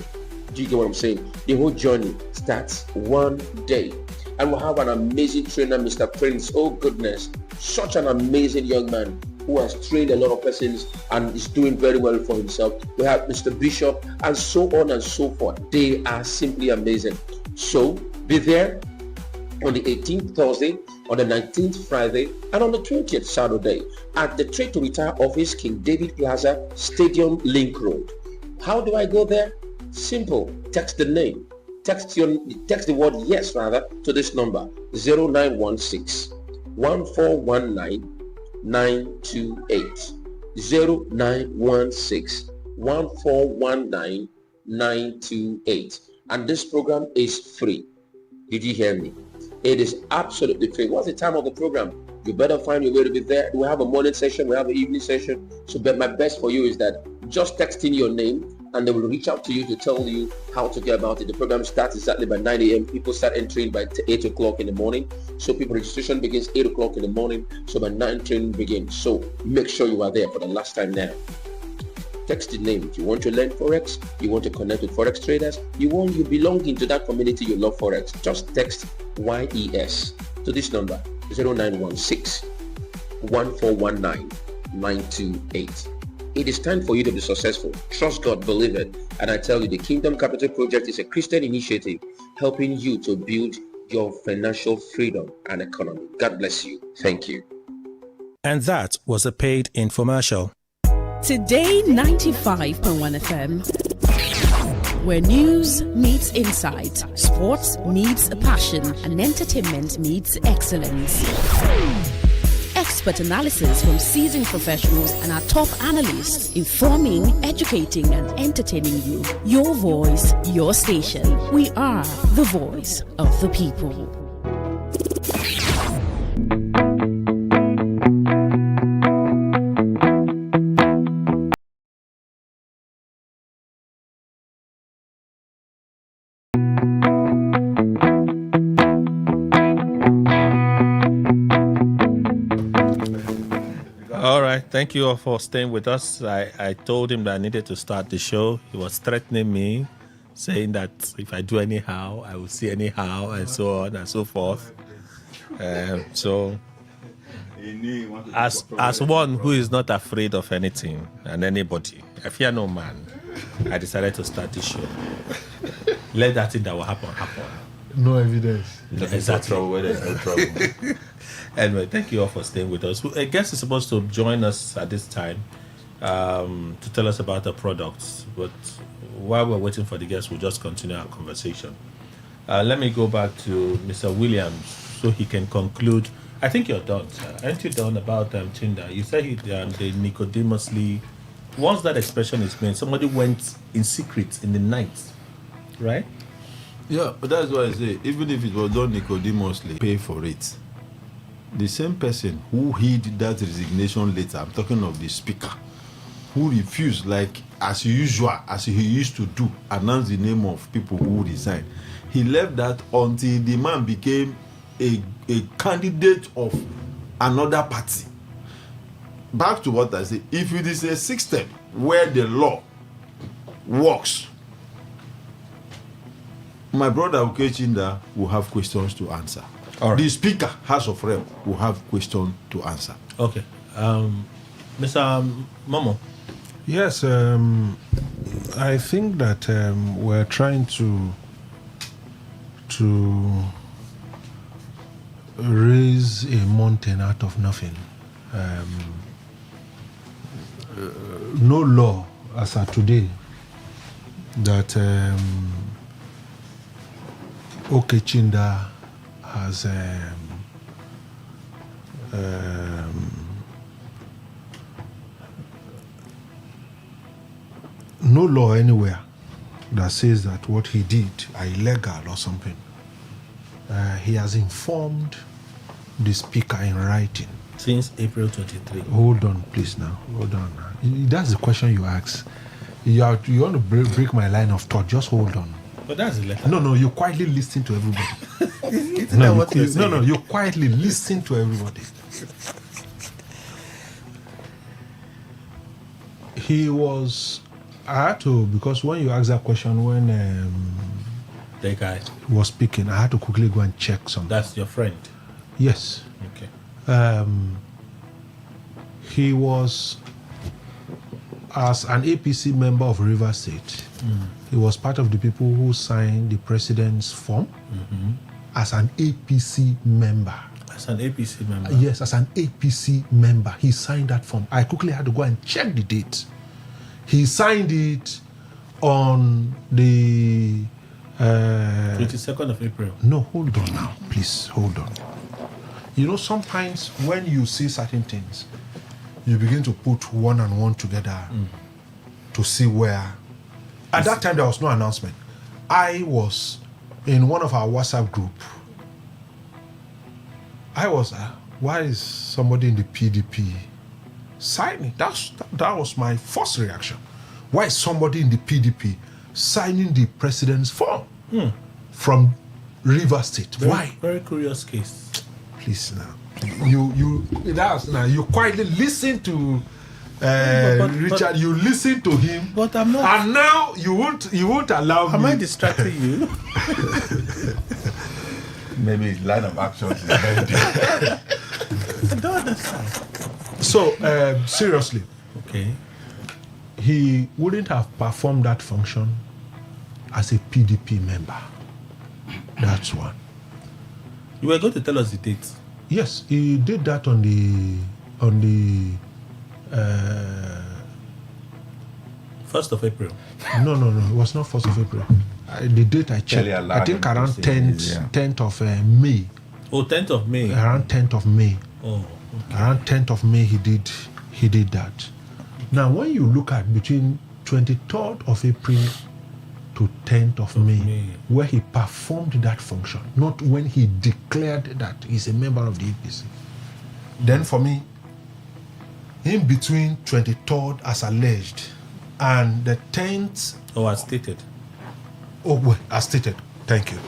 Do you get what I'm saying? The whole journey starts one day. And we'll have an amazing trainer, Mr. Prince. Oh goodness, such an amazing young man who has trained a lot of persons and is doing very well for himself. We have Mr. Bishop, and so on and so forth. They are simply amazing. So be there on the 18th Thursday, on the 19th Friday, and on the 20th Saturday at the Trade to Retire office, King David Plaza, Stadium Link Road. How do I go there? Simple. Text the name. Text the word yes rather to this number 0916 1419 928 0916 1419 928. And this program is free. Did you hear me? It is absolutely free. What's the time of the program? You better find your way to be there. We have a morning session, we have an evening session. So my best for you is that just text in your name and they will reach out to you to tell you how to get about it. The program starts exactly by 9 a.m. People start entering by 8 o'clock in the morning. So people registration begins 8 o'clock in the morning. So by 9 training begins. So make sure you are there for the last time now. Text the name. If you want to learn Forex, you want to connect with Forex traders, you belong into that community, you love Forex, just text YES to this number 0916 1419 928. It is time for you to be successful. Trust God, believe it. And I tell you, the Kingdom Capital Project is a Christian initiative helping you to build your financial freedom and economy. God bless you. Thank you. And that was a paid infomercial. Today 95.1 FM, where news meets insight, sports meets passion, and entertainment meets excellence. Expert analysis from seasoned professionals and our top analysts, informing, educating, and entertaining you. Your voice, your station. We are the voice of the people. Thank you all for staying with us. I told him that I needed to start the show. He was threatening me, saying that if I do anyhow, I will see anyhow, and so on and so forth. So, as one who is not afraid of anything and anybody, I fear no man, I decided to start the show. Let that thing that will happen. No evidence. No, exactly. Trouble where there's no trouble. Anyway, thank you all for staying with us. A guest is supposed to join us at this time to tell us about the products. But while we're waiting for the guest, we'll just continue our conversation. Let me go back to Mr. Williams so he can conclude. I think you're done, sir. Aren't you done about Tinder? You said they Nicodemously. Once that expression is made, somebody went in secret in the night, right? Yeah, but that's why I say, even if it was done Nicodemously, pay for it. The same person who hid that resignation letter, I'm talking of the speaker, who refused, like as usual, as he used to do, announce the name of people who resigned. He left that until the man became a candidate of another party. Back to what I say, if it is a system where the law works, my brother Okechinda will have questions to answer. Right. The Speaker, House of Rep, will have questions to answer. Okay. Mr. Momo. Yes, I think that we're trying to raise a mountain out of nothing. No law as of today that Okechinda has no law anywhere that says that what he did are illegal or something. He has informed the Speaker in writing. Since April 23. Hold on, please now. Hold on. That's the question you ask. You want to break my line of thought. Just hold on. But that's the letter. No, you quietly listen to everybody. You quietly listen to everybody. He was, I had to, because when you asked that question, when the guy was speaking, I had to quickly go and check something. That's your friend? Yes. Okay. He was, as an APC member of River State, he was part of the people who signed the president's form as an APC member. As an APC member? Yes, as an APC member. He signed that form. I quickly had to go and check the date. He signed it on the 22nd of April. No, hold on now. Please, hold on. You know, sometimes when you see certain things, you begin to put one and one together to see where. At that time, there was no announcement. I was in one of our WhatsApp group. I was, why is somebody in the PDP signing? That was my first reaction. Why is somebody in the PDP signing the president's form from River State? Why? Very curious case. Please now. You quietly listen to Richard. You listen to him. But I'm not. And now you won't allow me. Am I distracting you? Maybe his line of action is very different. I don't understand. So seriously, okay, he wouldn't have performed that function as a PDP member. That's one. You were going to tell us the date. Yes, he did that on the 1st of April. No, it was not 1st of April. The date I checked, I think around 10th of May. Oh, 10th of May. Around 10th of May. Oh, okay. Around 10th of May he did that. Now, when you look at between 23rd of April to 10th of May, where he performed that function, not when he declared that he's a member of the APC. Then for me, in between 23rd as alleged and the 10th... Oh, as stated. Oh, well, as stated. Thank you.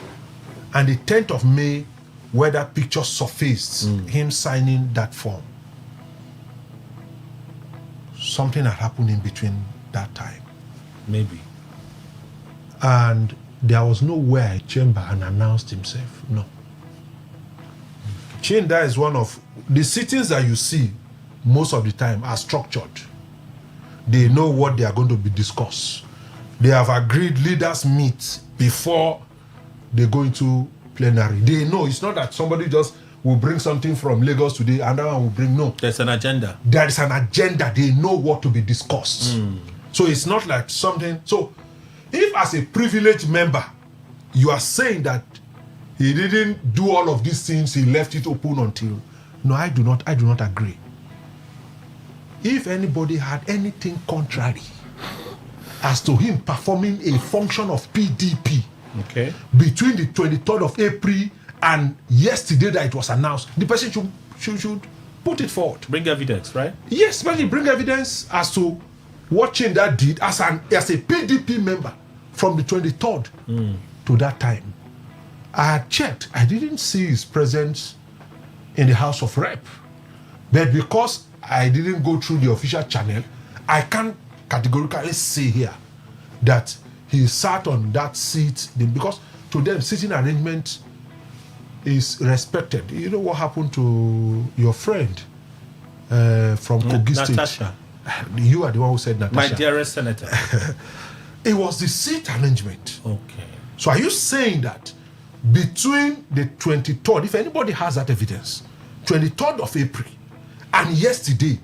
And the 10th of May, where that picture surfaced, him signing that form. Something had happened in between that time. Maybe. And there was nowhere Chamber had announced himself. No. Chamber is one of the sittings that you see most of the time are structured. They know what they are going to be discussed. They have agreed leaders meet before they go into plenary. They know it's not that somebody just will bring something from Lagos today and another one will bring. No. There's an agenda. There is an agenda. They know what to be discussed. So it's not like something. So if as a privileged member, you are saying that he didn't do all of these things, he left it open until. No, I do not agree. If anybody had anything contrary as to him performing a function of PDP between the 23rd of April and yesterday that it was announced, the person should put it forward. Bring evidence, right? Yes, when you bring evidence as to what Chinda did as a PDP member from the 23rd to that time. I had checked. I didn't see his presence in the House of Rep. But because I didn't go through the official channel, I can't categorically say here that he sat on that seat because to them sitting arrangement is respected. You know what happened to your friend from Kogi State? Natasha. You are the one who said Natasha. My dearest senator. It was the seat arrangement. Okay. So are you saying that between the 23rd, if anybody has that evidence, 23rd of April and yesterday,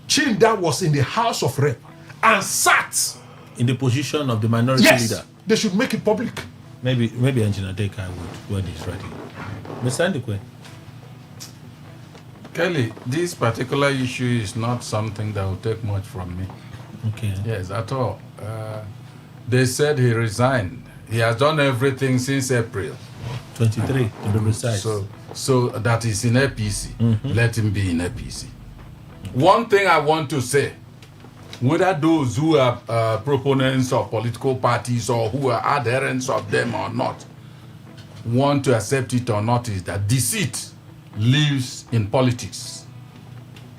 Chinda was in the House of Rep and sat in the position of the minority leader? They should make it public. Maybe Engineer Deka would when he's ready. Mr. Ndukwe. Kelly, this particular issue is not something that will take much from me. Okay. Yes, at all. They said he resigned. He has done everything since April 23 to be precise. So that is in APC. Let him be in APC. One thing I want to say, whether those who are proponents of political parties or who are adherents of them or not want to accept it or not, is that deceit lives in politics.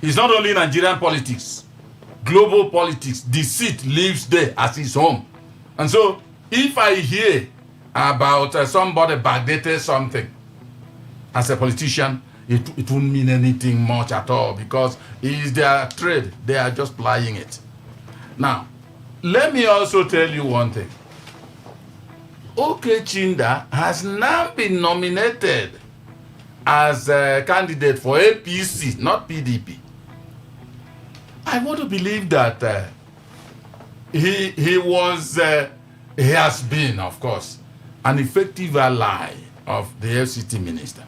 It's not only Nigerian politics, global politics. Deceit lives there as his home. And so if I hear about somebody backdated something as a politician, it won't mean anything much at all because it is their trade. They are just plying it. Now, let me also tell you one thing. Okechinda has now been nominated as a candidate for APC, not PDP. I want to believe that he has been, of course, an effective ally of the FCT minister.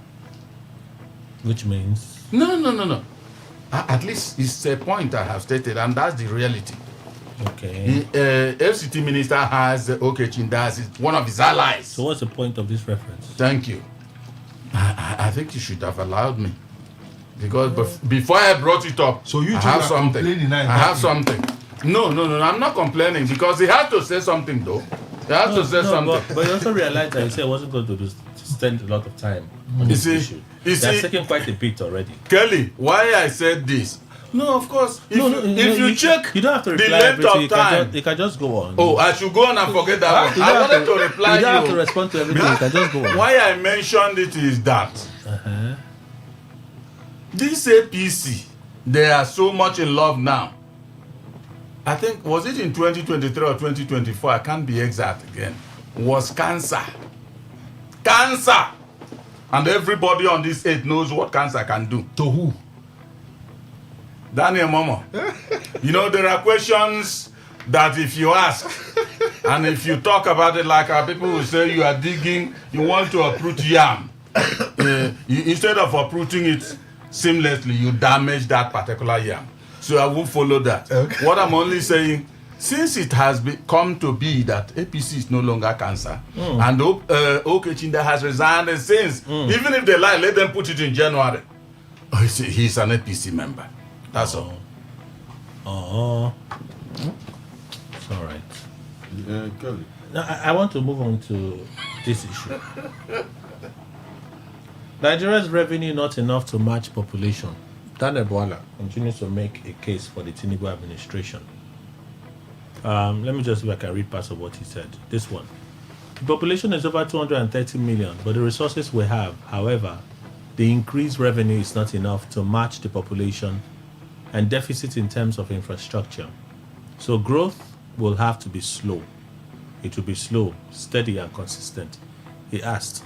Which means? No. At least it's a point I have stated, and that's the reality. Okay. The FCT minister has Okechinda as one of his allies. So what's the point of this reference? Thank you. I think you should have allowed me. Because before I brought it up, so you I have something. I have something. No, I'm not complaining because he had to say something though. He had to say something. But you also realized that he said he wasn't going to spend a lot of time on this issue. They're taking quite a bit already. Kelly, why I said this? No, of course. If you check you don't have to the reply length of time. You can just go on. Oh, I should go on and forget that one. I wanted to reply. You don't have to respond to everything. You can just go on. Why I mentioned it is that this APC, they are so much in love now. I think, was it in 2023 or 2024? I can't be exact again. Was cancer. Cancer! And everybody on this earth knows what cancer can do. To who? Daniel Momo. You know, there are questions that if you ask, and if you talk about it like our people will say you are digging, you want to uproot yam. Instead of uprooting it seamlessly, you damage that particular yam. So I won't follow that. Okay. What I'm only saying, since it has come to be that APC is no longer cancer, and Okechinda has resigned since, even if they lie, let them put it in January. He's an APC member. That's all. Oh. It's all right. Now, I want to move on to this issue. Nigeria's revenue not enough to match population. Daniel Bwala continues to make a case for the Tinubu administration. Let me just see if I can read parts of what he said. This one. The population is over 230 million, but the resources we have, however, the increased revenue is not enough to match the population and deficit in terms of infrastructure. So growth will have to be slow. It will be slow, steady, and consistent. He asked,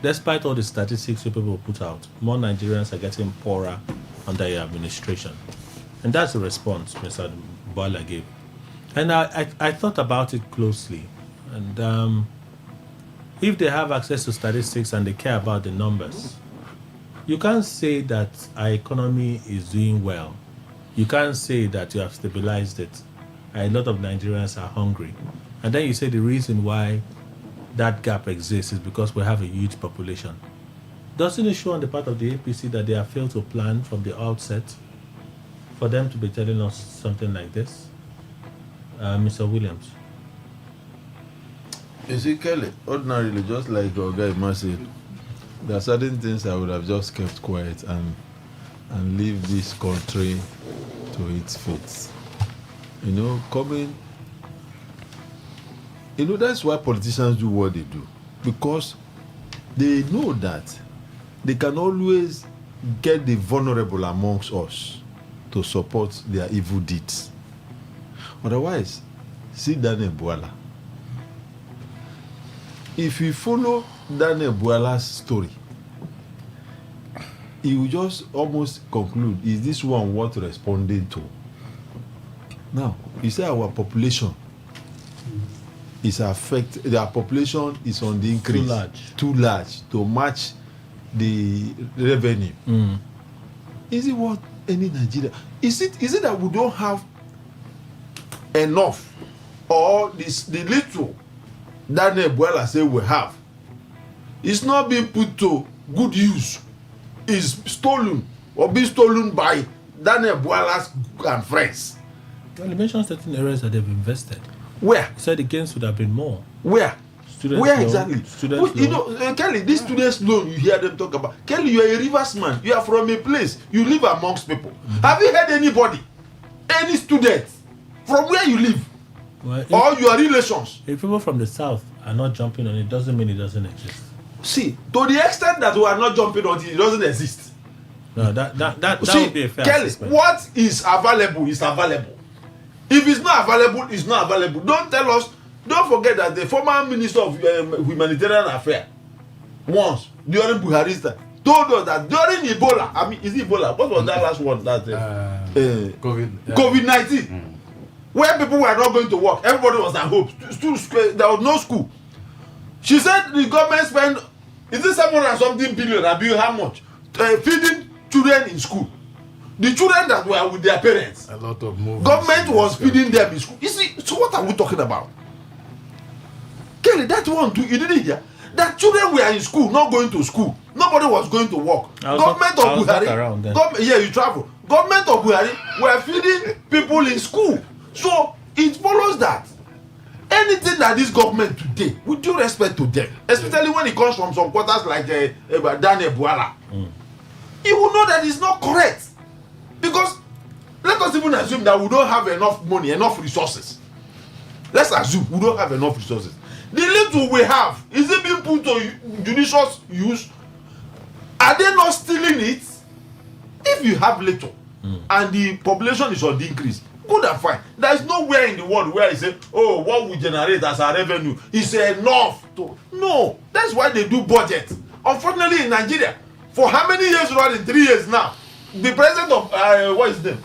despite all the statistics people put out, more Nigerians are getting poorer under your administration. And that's the response Mr. Bwala gave. And I thought about it closely. And if they have access to statistics and they care about the numbers, you can't say that our economy is doing well. You can't say that you have stabilized it. A lot of Nigerians are hungry. And then you say the reason why that gap exists is because we have a huge population. Doesn't it show on the part of the APC that they have failed to plan from the outset for them to be telling us something like this? Mr. Williams. You see, Kelly, ordinarily, just like Oga Ima said, there are certain things I would have just kept quiet and leave this country to its fate. That's why politicians do what they do. Because they know that they can always get the vulnerable amongst us to support their evil deeds. Otherwise, see Daniel Bwala. If you follow Daniel Bwala's story, he will just almost conclude, is this one worth responding to? Now, you say our population is affected, their population is on the increase. Too large to match the revenue. Is it what any Nigeria? Is it that we don't have enough, or the little Daniel Bwala say we have? It's not being put to good use. It's stolen or being stolen by Daniel Bwala's and friends. Well, you mentioned certain areas that they've invested. Where? You said the gains would have been more. Where? Where exactly? Loan. Kelly, this students' loan you hear them talk about. Kelly, you are a rivers man. You are from a place. You live amongst people. Have you heard anybody, any student, from where you live, or your relations? If people from the south are not jumping on it, doesn't mean it doesn't exist. See, to the extent that we are not jumping on it, it doesn't exist. No, that would be a fair Kelly, assessment. what is available is available. If it's not available, it's not available. Don't tell us don't forget that the former minister of humanitarian affairs once during Buhari's time told us that during Ebola, I mean, is it Ebola? What was that last one? That COVID-19, where people were not going to work, everybody was at home. There was no school. She said the government spent, is it 700 billion? I mean, how much? Feeding children in school. The children that were with their parents. A lot of movies. Government was feeding them in school. You see, so what are we talking about? Kelly, that one too, you didn't hear? That children were in school, not going to school. Nobody was going to work. Government of Buhari, yeah, you travel. Government of Buhari were feeding people in school. So it follows that anything that this government today, with due respect to them, especially when it comes from some quarters like Daniel Buala, you will know that it's not correct. Because let us even assume that we don't have enough money, enough resources. Let's assume we don't have enough resources. The little we have, is it being put to judicious use? Are they not stealing it? If you have little and the population is on the increase, good and fine. There is nowhere in the world where I say, oh, what we generate as our revenue is enough to. No, that's why they do budget. Unfortunately, in Nigeria, for how many years running? 3 years now. The president of what is his name?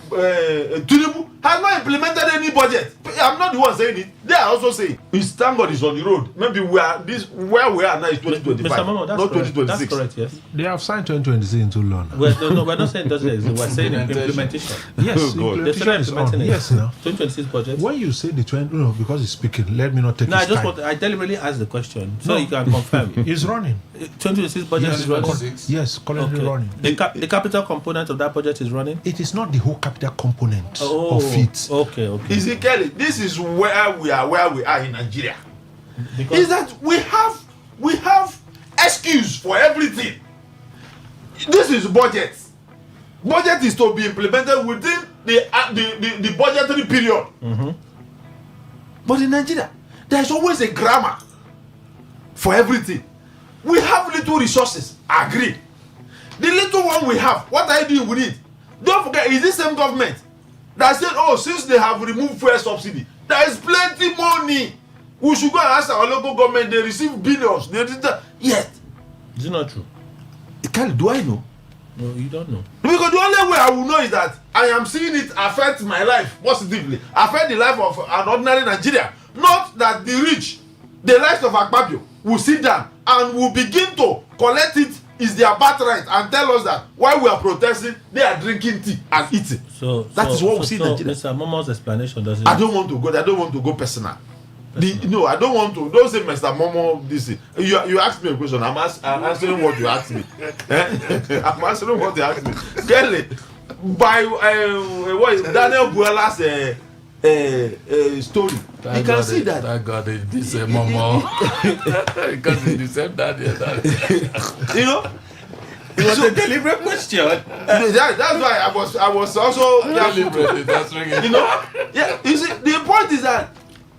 Tinubu has not implemented any budget. I'm not the one saying it. They are also saying his standard is on the road. Maybe where we are now is 2025, Mr. Momo, not 2026. That's correct. Yes. They have signed 2026 into law. No, we're not saying it doesn't exist. We're saying implementation. Yes, They started implementing it. Yes, now 2026 budget. When you say the 20, no, because it's speaking, let me not take. No, his time. I deliberately asked the question so you can confirm. It's running. 2026 budget is running. Yes, currently running. The capital component of that budget is running. It is not the whole capital component of it. Okay. You see, Kelly, this is where we are in Nigeria. Because is that we have excuse for everything. This is budget. Budget is to be implemented within the budgetary period. But in Nigeria, there is always a grammar for everything. We have little resources. Agree. The little one we have, what are you doing with it? Don't forget, it's the same government that said, oh, since they have removed fuel subsidy, there is plenty money. We should go and ask our local government. They receive billions. They did that. Yet, is it not true? Do I know? No, you don't know. Because the only way I will know is that I am seeing it affect my life positively, affect the life of an ordinary Nigerian. Not that the rich, the lives of Akpabio, will sit down and will begin to collect it is their birthright and tell us that while we are protesting, they are drinking tea and eating. That is what we see in Nigeria. Mr. Momo's explanation doesn't. I don't want to go personal. No, I don't want to. Don't say Mr. Momo this. You asked me a question. I'm answering what you asked me. I'm answering what you asked me. Kelly, by what is Daniel Buala's story, you can see that. Thank God this Momo because it's the same Daniel. You know. It was a deliberate question. That's why I was also deliberate. That's ringing. You know. Yeah. You see, the point is that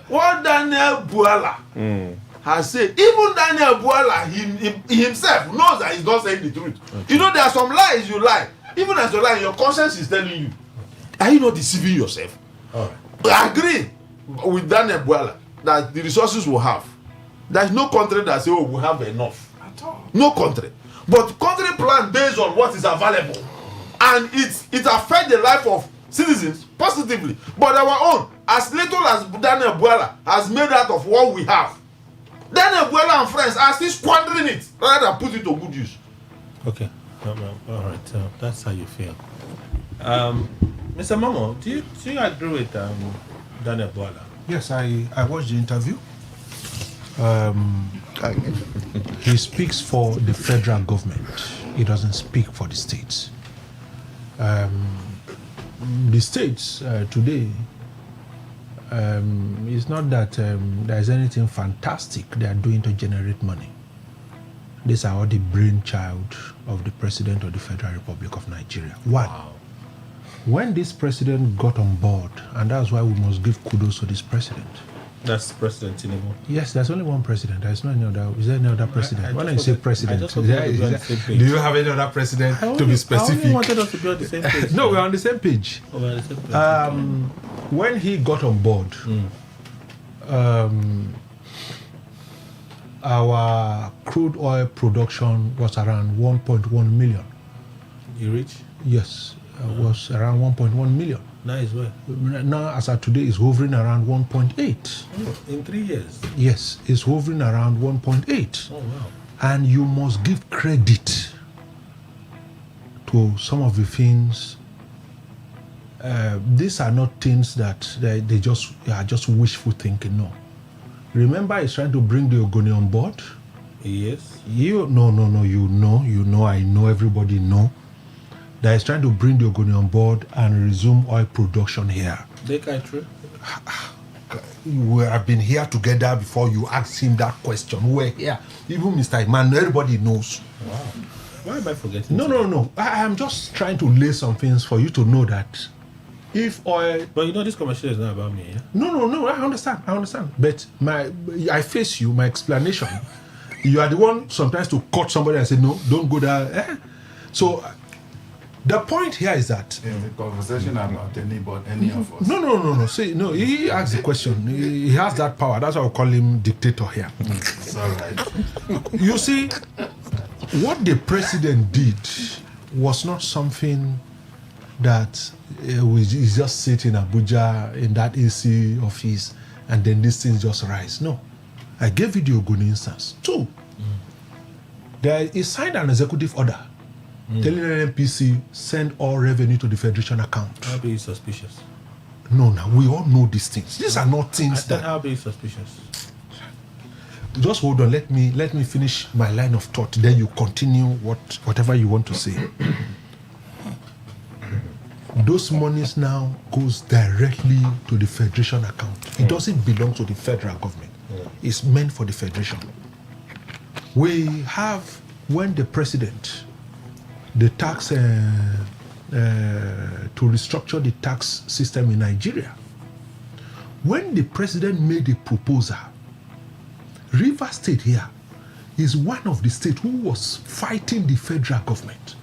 what Daniel Buala has said, even Daniel Buala himself knows that he's not saying the truth. Okay. You know, there are some lies you lie. Even as you lie, your conscience is telling you. Are you not deceiving yourself? All right. I agree with Daniel Buala that the resources we have. There is no country that say, oh, we have enough. At all. No country. But country plan based on what is available. And it affects the life of citizens positively. But our own, as little as Daniel Buala has made out of what we have, Daniel Buala and friends are still squandering it rather than put it to good use. Okay. All right. That's how you feel. Mr. Momo, do you agree with Daniel Buala? Yes, I watched the interview. He speaks for the federal government. He doesn't speak for the states. The states today, it's not that there's anything fantastic they are doing to generate money. These are all the brainchild of the President of the Federal Republic of Nigeria. Wow. When this president got on board, and that's why we must give kudos to this president. That's President Tinubu. Yes, there's only one president. There's no any other. Is there any other president? When I say president, do you have any other president to be specific? I only wanted us to be on the same page. No, we're on the same page. Oh, we're on the same page. When he got on board, our crude oil production was around 1.1 million. You reach? Yes, was around 1.1 million. Nice way. Now, as of today, it's hovering around 1.8. In 3 years? Yes, it's hovering around 1.8. Oh, wow. And you must give credit to some of the things. These are not things that they just are just wishful thinking. No. Remember, he's trying to bring the Ogoni on board. Yes. You know, I know, everybody know that he's trying to bring the Ogoni on board and resume oil production here. They can't true. We have been here together before you asked him that question. We're here. Even Mr. Iman, everybody knows. Wow. Why am I forgetting? No. I am just trying to lay some things for you to know that if oil... But you know this conversation is not about me, yeah? No, I understand. But I face you, my explanation. You are the one sometimes to cut somebody and say, no, don't go there. So the point here is that... In the conversation about any of us. No. See, no, he asked the question. He has that power. That's why we call him dictator here. It's all right. You see, what the president did was not something that we just sit in Abuja in that AC office and then these things just rise. No. I gave you the Ogoni instance. 2, he signed an executive order telling NNPC send all revenue to the Federation account. How be suspicious? No, we all know these things. These are not things that... How be suspicious? Just hold on. Let me finish my line of thought. Then you continue whatever you want to say. Those monies now goes directly to the Federation account. It doesn't belong to the federal government. It's meant for the Federation. We have, when the president, the tax, to restructure the tax system in Nigeria, when the president made a proposal, Rivers State here is one of the states who was fighting the federal government.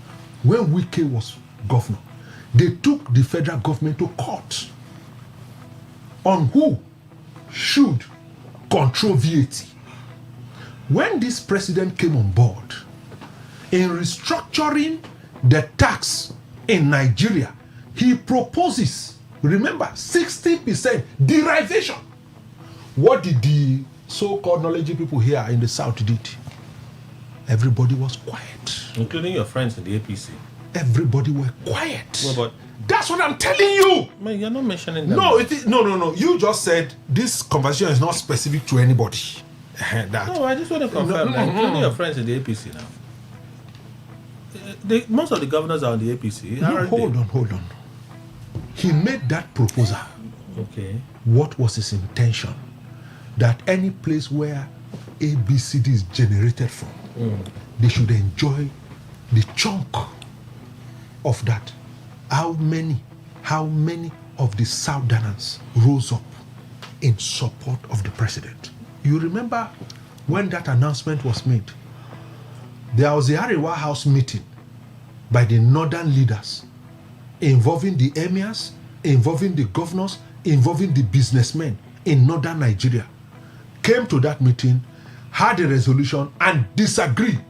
When Wike was governor, they took the federal government to court on who should control VAT. When this president came on board, in restructuring the tax in Nigeria, he proposes, remember, 60% derivation. What did the so-called knowledgeable people here in the South did? Everybody was quiet. Including your friends in the APC. Everybody were quiet. Well, but that's what I'm telling you. Man, you're not mentioning that. No, no. You just said this conversation is not specific to anybody. No, I just want to confirm that including your friends in the APC now. Most of the governors are on the APC. No, hold on. He made that proposal. Okay. What was his intention? That any place where ABCD is generated from, they should enjoy the chunk of that. How many of the Southerners rose up in support of the president? You remember when that announcement was made? There was a Arewa House meeting by the northern leaders involving the emirs, involving the governors, involving the businessmen in northern Nigeria. Came to that meeting, had a resolution and disagreed.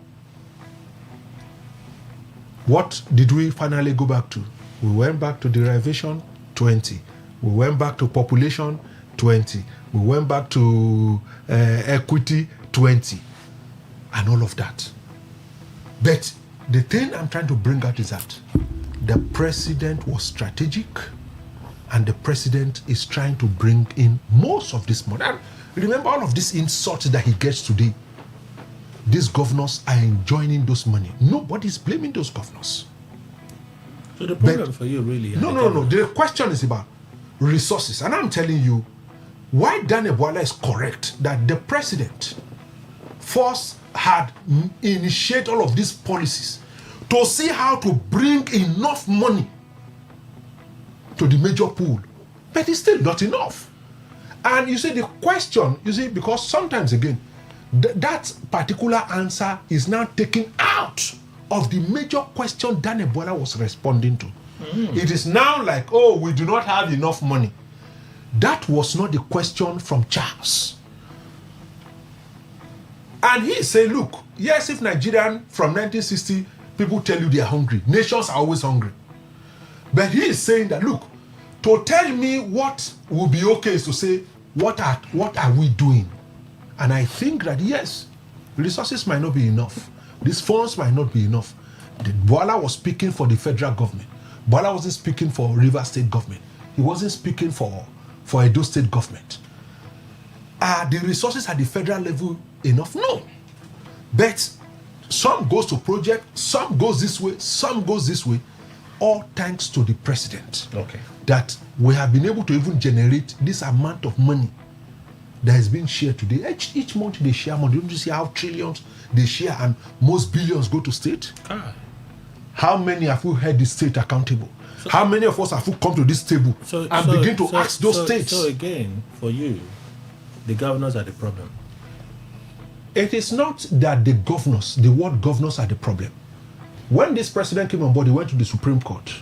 What did we finally go back to? We went back to derivation, 20. We went back to population, 20. We went back to equity, 20. And all of that. But the thing I'm trying to bring out is that the president was strategic and the president is trying to bring in most of this money. And remember all of these insults that he gets today. These governors are enjoying those money. Nobody's blaming those governors. So the problem for you really... No. The question is about resources. And I'm telling you, why Daniel Bwala is correct that the president first had initiated all of these policies to see how to bring enough money to the major pool. But it's still not enough. And you see the question, because sometimes again, that particular answer is now taken out of the major question Daniel Bwala was responding to. It is now like, we do not have enough money. That was not the question from Charles. And he said, look, yes, if Nigerian from 1960, people tell you they are hungry. Nations are always hungry. But he is saying that, look, to tell me what will be okay is to say, what are we doing? And I think that, yes, resources might not be enough. These funds might not be enough. Bola was speaking for the federal government. Bola wasn't speaking for River State government. He wasn't speaking for Edo State government. Are the resources at the federal level enough? No. But some goes to project, some goes this way, some goes this way, all thanks to the president. Okay. That we have been able to even generate this amount of money that has been shared today. Each month they share money. Don't you see how trillions they share and most billions go to state? How many have we held the state accountable? How many of us have we come to this table and begin to ask those states? So again, for you, the governors are the problem. It is not that the word governors are the problem. When this president came on board, he went to the Supreme Court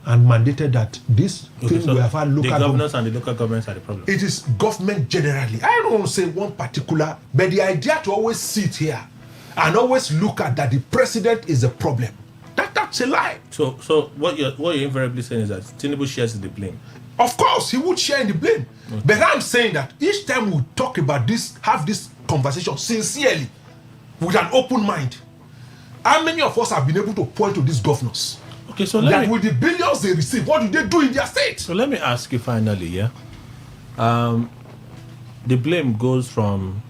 and mandated that this thing we have had local the governors and the local governments are the problem. It is government generally. I don't want to say one particular, but the idea to always sit here and always look at that the president is a problem. That's a lie. So what you're invariably saying is that Tinubu shares the blame. Of course, he would share in the blame. Okay. But I'm saying that each time we talk about this, have this conversation sincerely, with an open mind, how many of us have been able to point to these governors? Okay, so with the billions they receive, what do they do in their state? So let me ask you finally, yeah? The blame goes from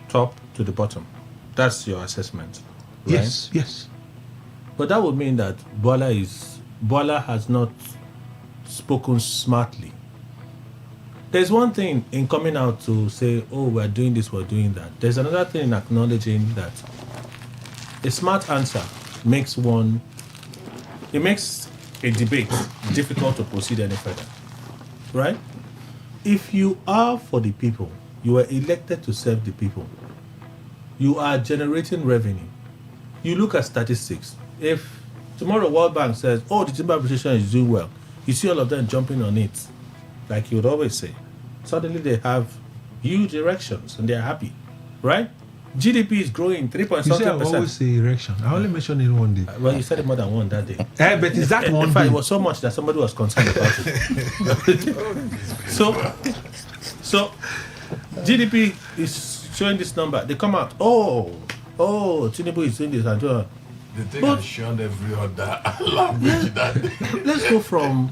top to the bottom. That's your assessment, right? Yes. But that would mean that Bola has not spoken smartly. There's one thing in coming out to say, oh, we're doing this, we're doing that. There's another thing in acknowledging that a smart answer makes a debate difficult to proceed any further. Right? If you are for the people, you are elected to serve the people, you are generating revenue. You look at statistics. If tomorrow World Bank says, oh, the timber appreciation is doing well, you see all of them jumping on it, like you would always say. Suddenly they have huge erections and they're happy, right? GDP is growing 3.something%. You see, I always say erection. I only mentioned it one day. Well, you said it more than one that day. But is that one In fact, day? it was so much that somebody was concerned about it. So GDP is showing this number. They come out, oh, Tinubu is doing this and so on. The thing has shown every other language that day. Let's go from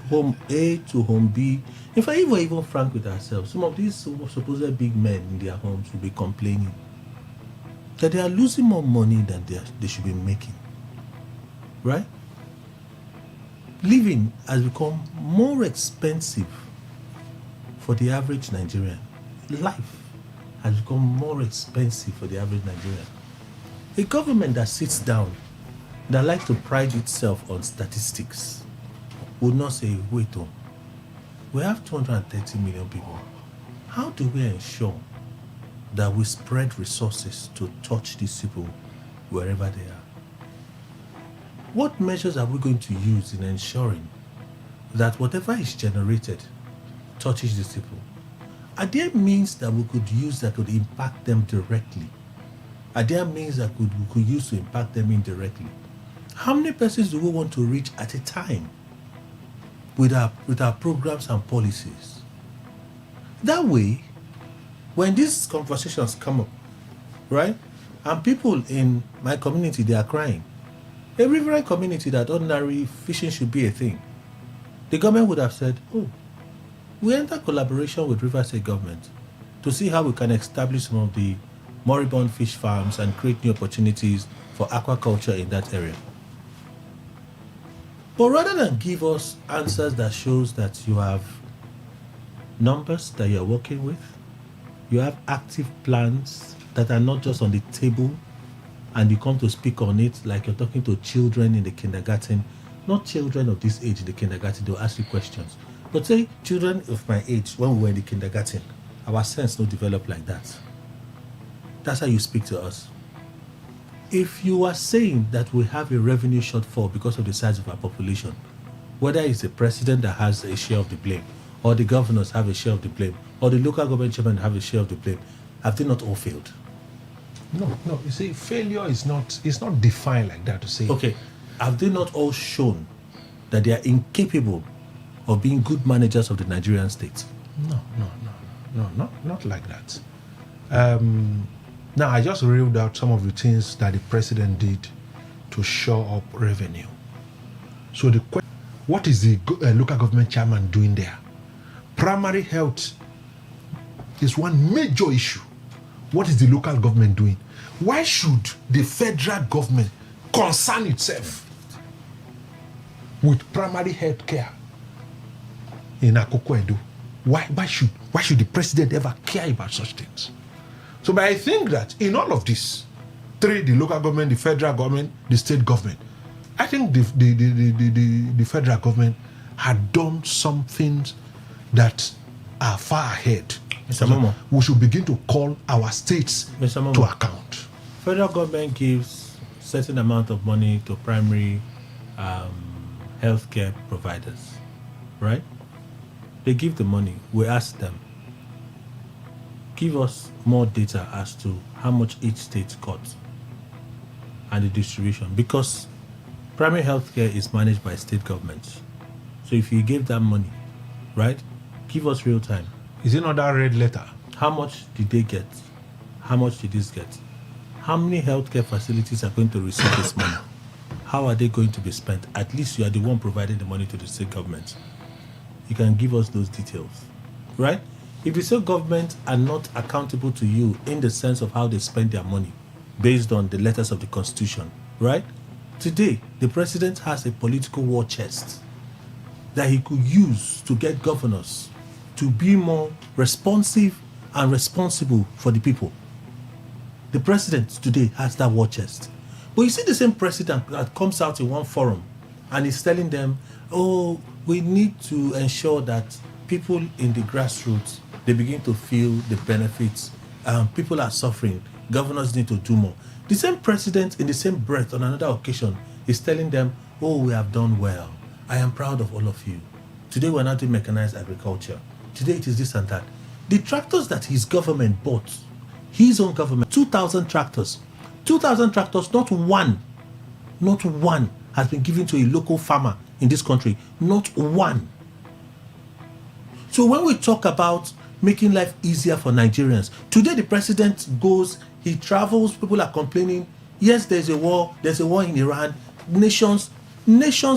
home A to home B. In fact, if we're even frank with ourselves, some of these supposed big men in their homes will be complaining that they are losing more money than they should be making. Right? Living has become more expensive for the average Nigerian. Life has become more expensive for the average Nigerian. A government that sits down, that likes to pride itself on statistics, would not say, wait, we have 230 million people. How do we ensure that we spread resources to touch these people wherever they are? What measures are we going to use in ensuring that whatever is generated touches these people? Are there means that we could use that could impact them directly? Are there means that we could use to impact them indirectly? How many persons do we want to reach at a time with our programs and policies? That way, when these conversations come up, right, and people in my community, they are crying, a riverine community that ordinary fishing should be a thing, the government would have said, oh, we enter collaboration with River State government to see how we can establish some of the moribund fish farms and create new opportunities for aquaculture in that area. But rather than give us answers that shows that you have numbers that you're working with, you have active plans that are not just on the table and you come to speak on it like you're talking to children in the kindergarten, not children of this age in the kindergarten, they'll ask you questions. But say children of my age, when we were in the kindergarten, our sense don't develop like that. That's how you speak to us. If you are saying that we have a revenue shortfall because of the size of our population, whether it's the president that has a share of the blame, or the governors have a share of the blame, or the local government chairman have a share of the blame, have they not all failed? No. You see, failure is not defined like that to say. Okay, have they not all shown that they are incapable of being good managers of the Nigerian state? No, not like that. Now, I just reeled out some of the things that the president did to shore up revenue. So what is the local government chairman doing there? Primary health is one major issue. What is the local government doing? Why should the federal government concern itself with primary health care in Akoko Edo? Why should the president ever care about such things? So, but I think that in all of this, the local government, the federal government, the state government, I think the federal government had done some things that are far ahead. Mr. Momo, we should begin to call our states to account. Federal government gives certain amount of money to primary healthcare providers, right? They give the money. We ask them, give us more data as to how much each state got and the distribution, because primary healthcare is managed by state governments. So if you gave that money, right, give us real time. Is it not that red letter? How much did they get? How much did this get? How many healthcare facilities are going to receive this money? How are they going to be spent? At least you are the one providing the money to the state government. You can give us those details, right? If the state government are not accountable to you in the sense of how they spend their money based on the letters of the Constitution, right? Today, the president has a political war chest that he could use to get governors to be more responsive and responsible for the people. The president today has that war chest. But you see the same president that comes out in one forum and is telling them, oh, we need to ensure that people in the grassroots, they begin to feel the benefits. People are suffering. Governors need to do more. The same president, in the same breath, on another occasion, is telling them, oh, we have done well. I am proud of all of you. Today we're not doing mechanized agriculture. Today it is this and that. The tractors that his government bought, his own government, 2,000 tractors. 2,000 tractors, not one has been given to a local farmer in this country. Not one. So when we talk about making life easier for Nigerians, today the president goes, he travels, people are complaining. Yes, there's a war in Iran. Nations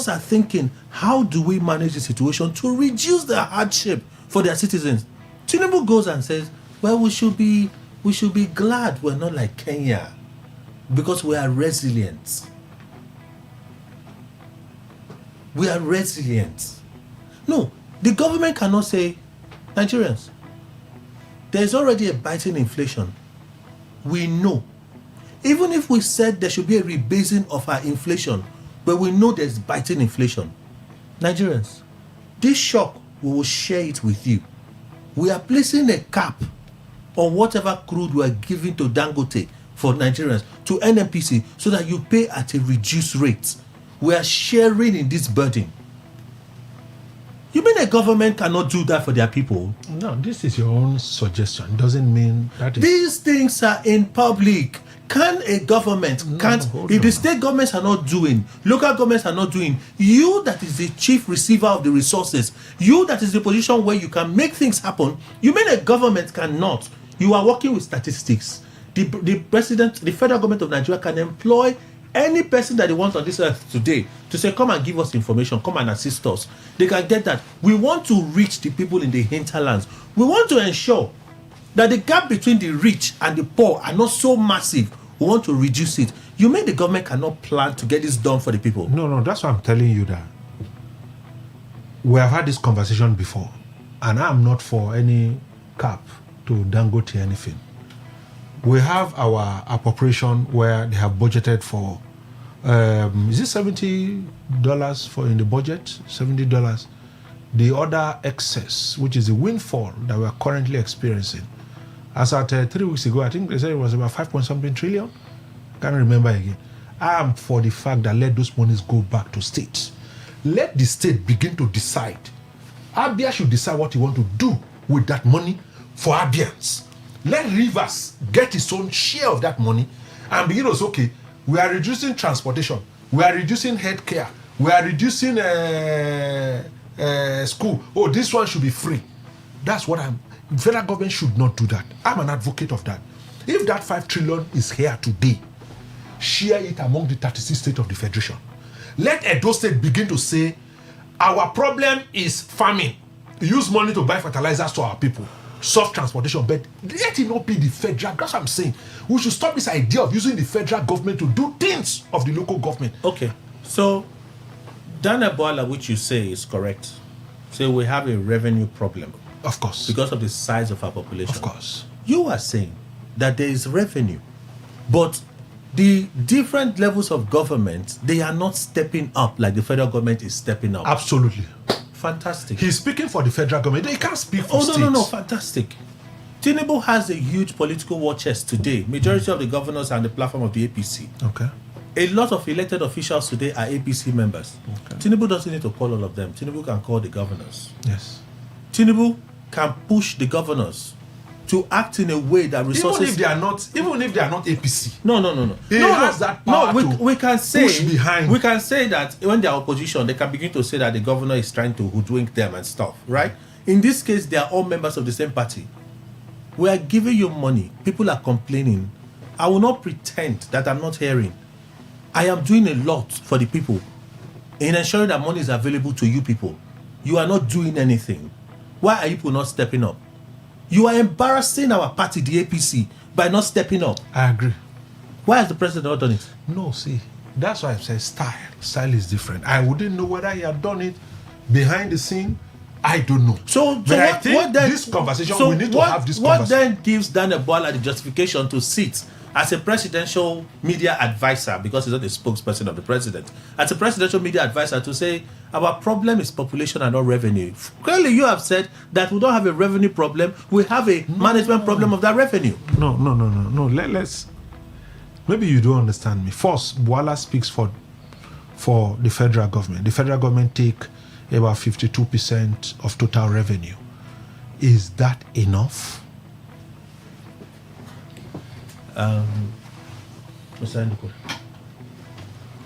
are thinking, how do we manage the situation to reduce the hardship for their citizens? Tinubu goes and says, well, we should be glad we're not like Kenya because we are resilient. We are resilient. No, the government cannot say, Nigerians, there's already a biting inflation. We know. Even if we said there should be a rebasing of our inflation, but we know there's biting inflation. Nigerians, this shock, we will share it with you. We are placing a cap on whatever crude we are giving to Dangote for Nigerians, to NNPC, so that you pay at a reduced rate. We are sharing in this burden. You mean a government cannot do that for their people? No, this is your own suggestion. Doesn't mean that is... These things are in public. Can a government, if the state governments are not doing, local governments are not doing, you that is the chief receiver of the resources, you that is the position where you can make things happen, you mean a government cannot? You are working with statistics. The president, the federal government of Nigeria can employ any person that they want on this earth today to say, come and give us information, come and assist us. They can get that. We want to reach the people in the hinterlands. We want to ensure that the gap between the rich and the poor are not so massive. We want to reduce it. You mean the government cannot plan to get this done for the people? No, that's why I'm telling you that. We have had this conversation before, and I'm not for any cap to Dangote anything. We have our appropriation where they have budgeted for, is it $70 for in the budget? $70. The other excess, which is the windfall that we are currently experiencing. As at 3 weeks ago, I think they said it was about 5-something trillion. Can't remember again. I am for the fact that let those monies go back to states. let the state begin to decide. Abia should decide what he want to do with that money for Abians. Let Rivers get its own share of that money and begin to say, okay, we are reducing transportation, we are reducing healthcare, we are reducing school. Oh, this one should be free. That's what federal government should not do that. I'm an advocate of that. If that 5 trillion is here today, share it among the 36 states of the federation. Let Edo State begin to say, our problem is farming. Use money to buy fertilizers to our people. Soft transportation, but let it not be the federal. That's what I'm saying. We should stop this idea of using the federal government to do things of the local government. Okay, so Dana Bola, which you say is correct. So we have a revenue problem. Of course. Because of the size of our population. Of course. You are saying that there is revenue, but the different levels of government, they are not stepping up like the federal government is stepping up. Absolutely. Fantastic. He's speaking for the federal government. He can't speak for states. No, fantastic. Tinubu has a huge political war chest today. Majority of the governors are on the platform of the APC. Okay. A lot of elected officials today are APC members. Okay. Tinubu doesn't need to call all of them. Tinubu can call the governors. Yes. Tinubu can push the governors to act in a way that resources... Even if they are not APC. No. He has that power we can say, push behind. We can say that when they are opposition, they can begin to say that the governor is trying to hoodwink them and stuff, right? In this case, they are all members of the same party. We are giving you money. People are complaining. I will not pretend that I'm not hearing. I am doing a lot for the people in ensuring that money is available to you people. You are not doing anything. Why are you people not stepping up? You are embarrassing our party, the APC, by not stepping up. I agree. Why has the president not done it? No, see, that's why I said style. Style is different. I wouldn't know whether he had done it behind the scene. I don't know. But I think this conversation, we need to have this conversation. What then gives Daniel Bola the justification to sit as a presidential media advisor, because he's not the spokesperson of the president, as a presidential media advisor to say, our problem is population and not revenue? Clearly, you have said that we don't have a revenue problem, we have a management problem of that revenue. No. Let's... Maybe you don't understand me. First, Bola speaks for the federal government. The federal government take about 52% of total revenue. Is that enough?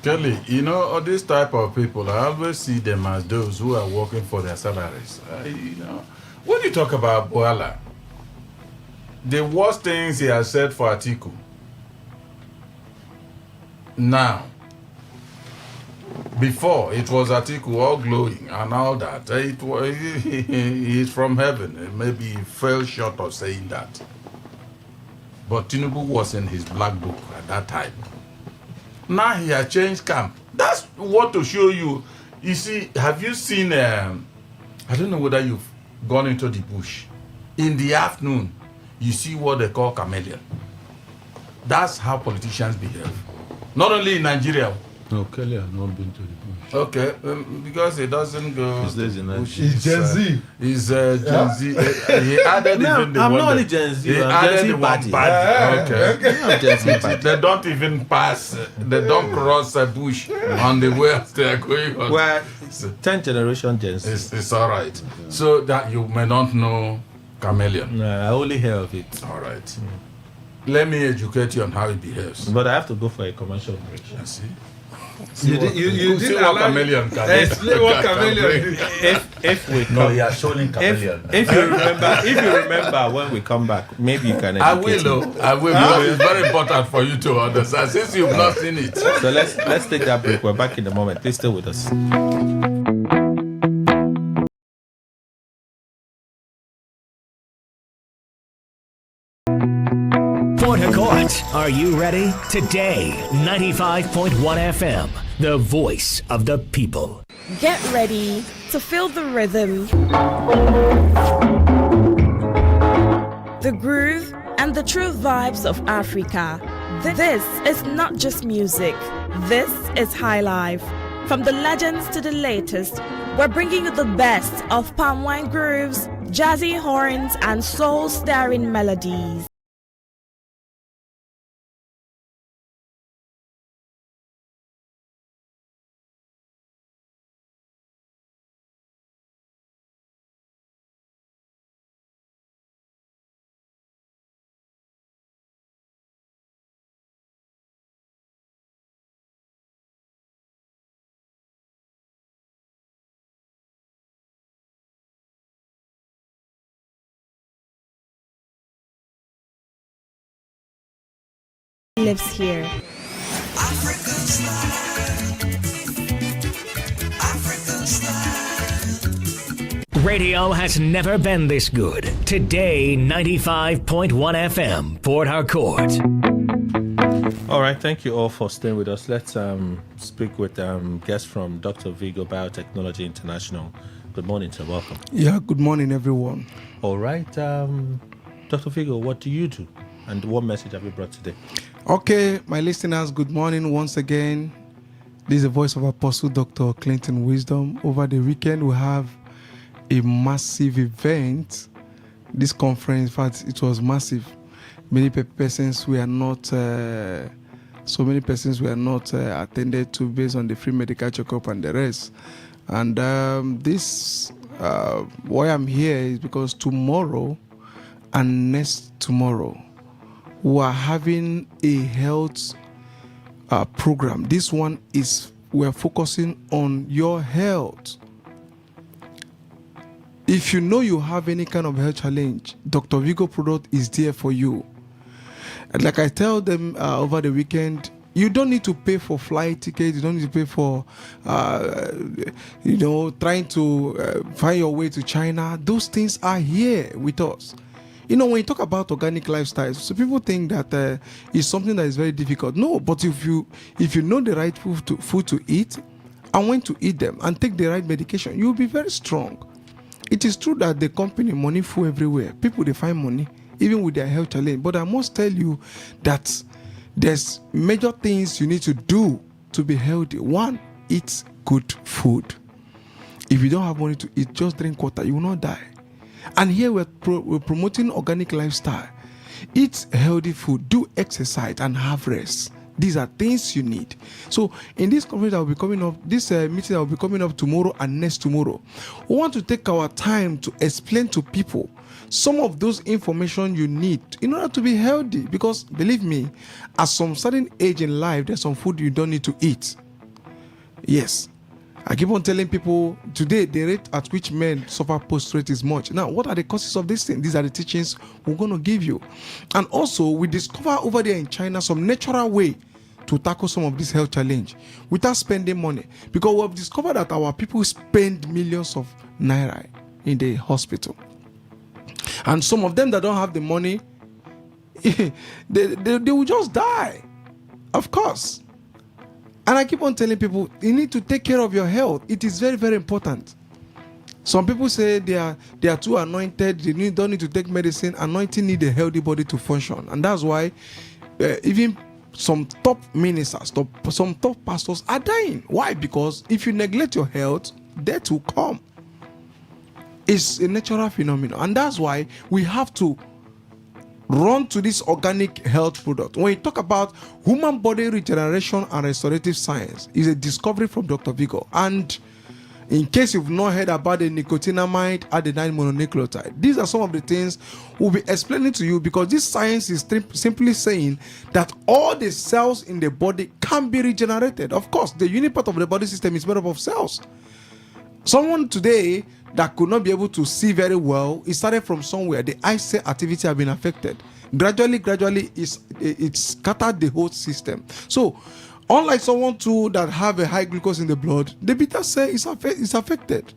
Kelly, you know, all these type of people, I always see them as those who are working for their salaries. When you talk about Bola, the worst things he has said for Atiku, now, before it was Atiku all glowing and all that, he's from heaven. Maybe he fell short of saying that. But Tinubu was in his black book at that time. Now he has changed camp. That's what to show you. You see, have you seen, I don't know whether you've gone into the bush. In the afternoon, you see what they call chameleon. That's how politicians behave. Not only in Nigeria. No, Kelly has not been to the bush. Okay, because he doesn't go. He's He's Gen Z. He's Gen Z. He added even the I'm one. not only Gen Z. He I'm added Gen Z the party. one party. Okay. I'm Gen Z party. They don't even pass. They don't cross a bush on the way they are going on. Well, 10th generation Gen Z. It's all right. So that you may not know chameleon. No, I only hear of it. All right. Let me educate you on how it behaves. But I have to go for a commercial break. You see? You didn't what chameleon can explain what chameleon. If we come, No, you are showing chameleon. if you remember when we come back, maybe you can I educate will, me. I will. Because it's very important for you to understand since you've not seen it. So let's take that break. We're back in a moment. Please stay with us. Port Harcourt, are you ready? Today, 95.1 FM, the voice of the people. Get ready to feel the rhythm, the groove, and the true vibes of Africa. This is not just music. This is high life. From the legends to the latest, we're bringing you the best of palm wine grooves, jazzy horns, and soul-stirring melodies. lives here. Radio has never been this good. Today, 95.1 FM, Port Harcourt. All right, thank you all for staying with us. Let's speak with guest from Dr. Vigo Biotechnology International. Good morning, sir. Welcome. Yeah, good morning, everyone. All right, Dr. Vigo, what do you do? And what message have you brought today? Okay, my listeners, good morning once again. This is the voice of Apostle Dr. Clinton Wisdom. Over the weekend, we have a massive event. This conference, in fact, it was massive. Many persons were not attended to based on the free medical checkup and the rest. And why I'm here is because tomorrow and next tomorrow we are having a health program. This one is we're focusing on your health. If you know you have any kind of health challenge, Dr. Vigo product is there for you. And like I tell them over the weekend, you don't need to pay for flight tickets. You don't need to pay for, trying to find your way to China. Those things are here with us. When you talk about organic lifestyles, so people think that it's something that is very difficult. No, but if you know the right food to eat and when to eat them and take the right medication, you'll be very strong. It is true that the company money full everywhere. People, they find money even with their health challenge. But I must tell you that there's major things you need to do to be healthy. One, eat good food. If you don't have money to eat, just drink water. You will not die. And here we're promoting organic lifestyle. Eat healthy food, do exercise, and have rest. These are things you need. So in this conference that will be coming up, this meeting that will be coming up tomorrow and next tomorrow, we want to take our time to explain to people some of those information you need in order to be healthy. Because believe me, at some certain age in life, there's some food you don't need to eat. Yes. I keep on telling people today the rate at which men suffer post-rate is much. Now, what are the causes of this thing? These are the teachings we're going to give you. And also, we discover over there in China some natural way to tackle some of this health challenge without spending money. Because we've discovered that our people spend millions of naira in the hospital. And some of them that don't have the money, they will just die. Of course. And I keep on telling people, you need to take care of your health. It is very, very important. Some people say they are too anointed. They don't need to take medicine. Anointing need a healthy body to function. And that's why even some top ministers, some top pastors are dying. Why? Because if you neglect your health, death will come. It's a natural phenomenon. And that's why we have to run to this organic health product. When you talk about human body regeneration and restorative science, is a discovery from Dr. Vigo. And in case you've not heard about the nicotinamide adenine mononucleotide, these are some of the things we'll be explaining to you, because this science is simply saying that all the cells in the body can be regenerated. Of course, the unit part of the body system is made up of cells. Someone today that could not be able to see very well, it started from somewhere. The eye cell activity have been affected. Gradually, it scattered the whole system. So, unlike someone too that have a high glucose in the blood, the beta cell is affected.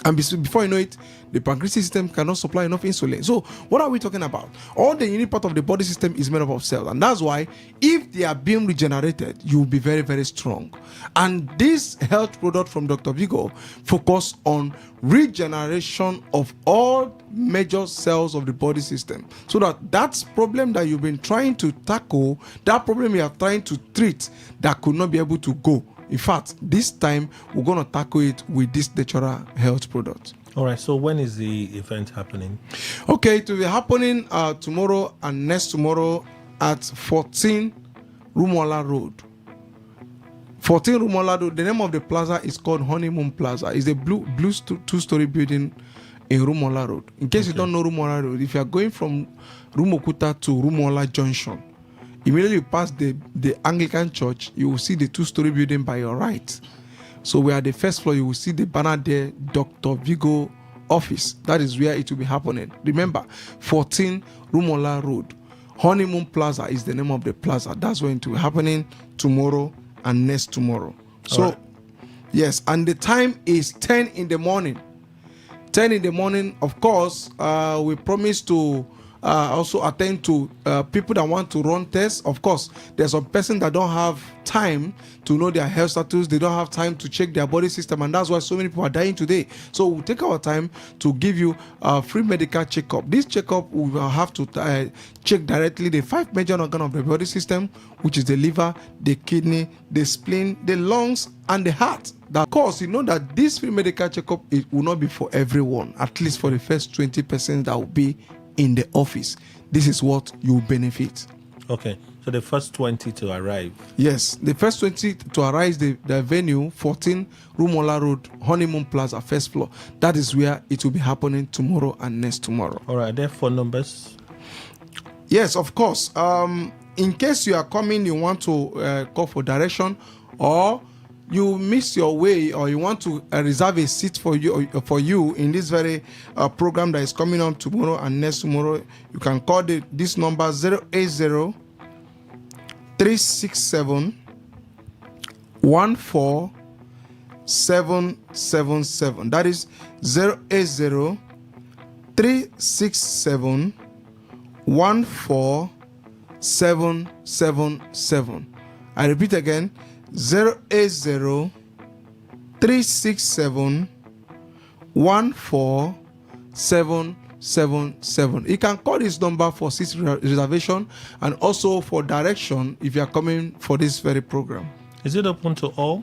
And before you know it, the pancreas system cannot supply enough insulin. So what are we talking about? All the unit part of the body system is made up of cells. And that's why if they are being regenerated, you will be very, very strong. And this health product from Dr. Vigo focus on regeneration of all major cells of the body system. So that problem that you've been trying to tackle, that problem you are trying to treat, that could not be able to go. In fact, this time we're going to tackle it with this natural health product. All right. So when is the event happening? Okay, it will be happening tomorrow and next tomorrow at 14 Rumola Road. 14 Rumola Road. The name of the plaza is called Honeymoon Plaza. It's a blue two-story building in Rumola Road. In case you don't know Rumola Road, if you are going from Rumokuta to Rumola Junction, immediately you pass the Anglican Church, you will see the two-story building by your right. So we are at the first floor. You will see the banner there, Dr. Vigo office. That is where it will be happening. Remember, 14 Rumola Road, Honeymoon Plaza is the name of the plaza. That's going to be happening tomorrow and next tomorrow. So, Alright. yes, and the time is 10 in the morning. 10 in the morning, of course, we promise to also attend to people that want to run tests. Of course, there's some person that don't have time to know their health status. They don't have time to check their body system, and that's why so many people are dying today. So we'll take our time to give you a free medical checkup. This checkup, we will have to check directly the 5 major organs of the body system, which is the liver, the kidney, the spleen, the lungs, and the heart. Of course, you know that this free medical checkup, it will not be for everyone, at least for the first 20% that will be in the office. This is what you benefit. Okay, so the first 20 to arrive. Yes, the first 20 to arrive the venue, 14 Rumola Road, Honeymoon Plaza, first floor. That is where it will be happening tomorrow and next tomorrow. All right, there are phone numbers? Yes, of course. In case you are coming, you want to call for direction, or you miss your way, or you want to reserve a seat for you in this very program that is coming on tomorrow and next tomorrow, you can call this number 080 367 14777. That is 080 367 14777. I repeat again, 080 367 14777. You can call this number for seat reservation and also for direction if you are coming for this very program. Is it open to all?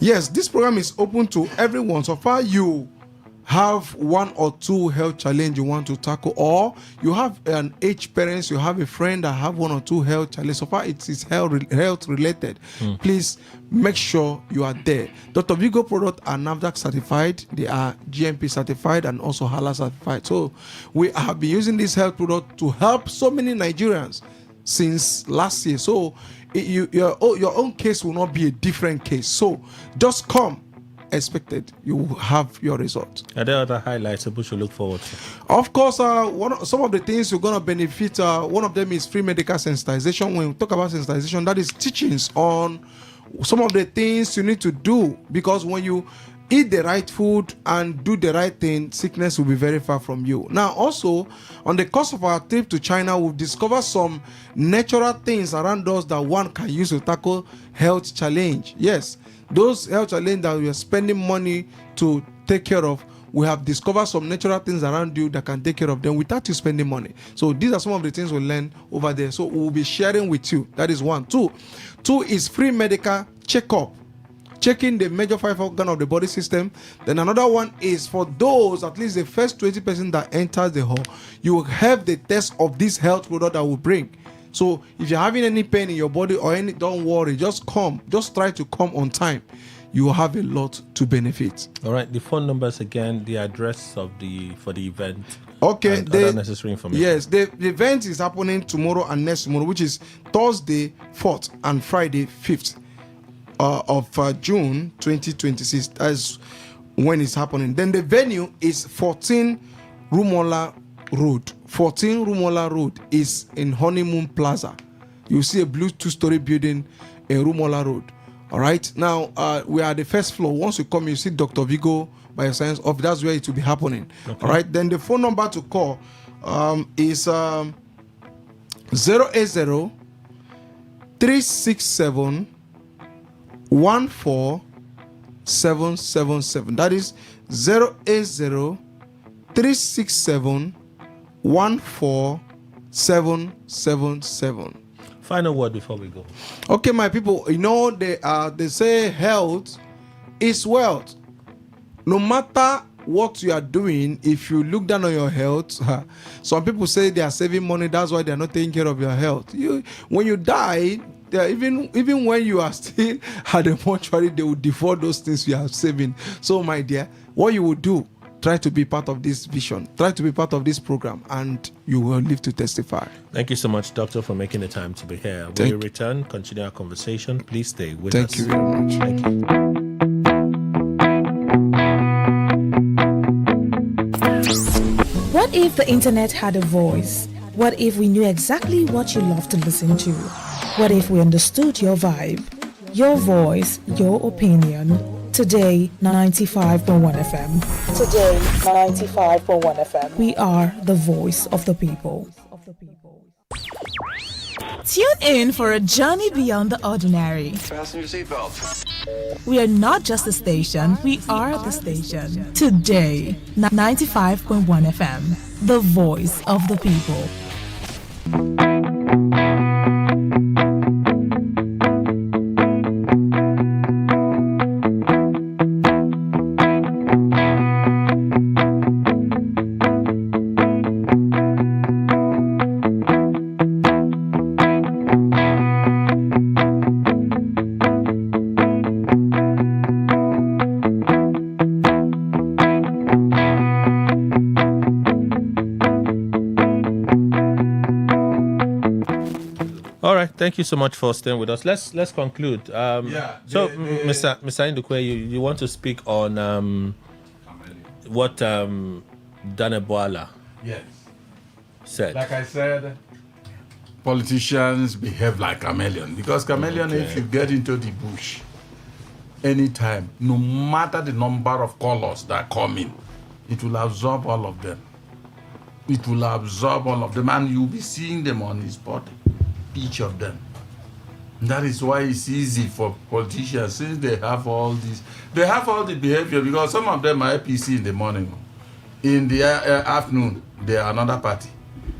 Yes, this program is open to everyone. So far you have one or two health challenge you want to tackle, or you have an aged parents, you have a friend that have one or two health challenge. So far it is health related. Please make sure you are there. Dr. Vigo products are NAFDAC certified, they are GMP certified, and also HALA certified. So we have been using this health product to help so many Nigerians since last year. So your own case will not be a different case. So just come expected, you will have your result. Are there other highlights people should look forward to? Of course, some of the things you're going to benefit, one of them is free medical sensitization. When we talk about sensitization, that is teachings on some of the things you need to do, because when you eat the right food and do the right thing, sickness will be very far from you. Now, also, on the course of our trip to China, we've discovered some natural things around us that one can use to tackle health challenge. Yes, those health challenges that we are spending money to take care of, we have discovered some natural things around you that can take care of them without you spending money. So these are some of the things we learn over there. So we'll be sharing with you. That is one. Two is free medical checkup, checking the major 5 organs of the body system. Then another one is for those, at least the first 20% that enters the hall, you will have the test of this health product that will bring. So if you're having any pain in your body or any, don't worry, just come. Just try to come on time. You will have a lot to benefit. All right, the phone numbers again, the address for the event. Okay, and other necessary information. Yes, the event is happening tomorrow and next tomorrow, which is Thursday 4th and Friday 5th of June 2026. That's when it's happening. Then the venue is 14 Rumola Road. 14 Rumola Road is in Honeymoon Plaza. You see a blue 2-story building in Rumola Road. All right. Now we are at the first floor. Once you come, you see Dr. Vigo by your science of. That's where it will be happening. Okay. All right. Then the phone number to call is 080 367 14777. That is 080 367 14777. Final word before we go. Okay, my people, you know they say health is wealth. No matter what you are doing, if you look down on your health, some people say they are saving money, that's why they are not taking care of your health. When you die, even when you are still at the mortuary, they will default those things you are saving. So my dear, what you will do, try to be part of this vision, try to be part of this program, and you will live to testify. Thank you so much, Doctor, for making the time to be here. When you return, continue our conversation. Please stay with us. Thank you very much. Thank you. What if the internet had a voice? What if we knew exactly what you love to listen to? What if we understood your vibe, your voice, your opinion? Today, 95.1 FM. Today, 95.1 FM. We are the voice of the people. Tune in for a journey beyond the ordinary. Fasten your seatbelts. We are not just a station, we are the station. Today, 95.1 FM, the voice of the people. Thank you so much for staying with us. Let's conclude. Mr. Indukwe, you want to speak on what Daneboala said? Like I said, politicians behave like chameleon, because chameleon, if you get into the bush anytime, no matter the number of colors that come in, it will absorb all of them. It will absorb all of them, and you'll be seeing them on his body. Each of them. That is why it's easy for politicians, since they have all the behavior, because some of them are APC in the morning, in the afternoon they are another party,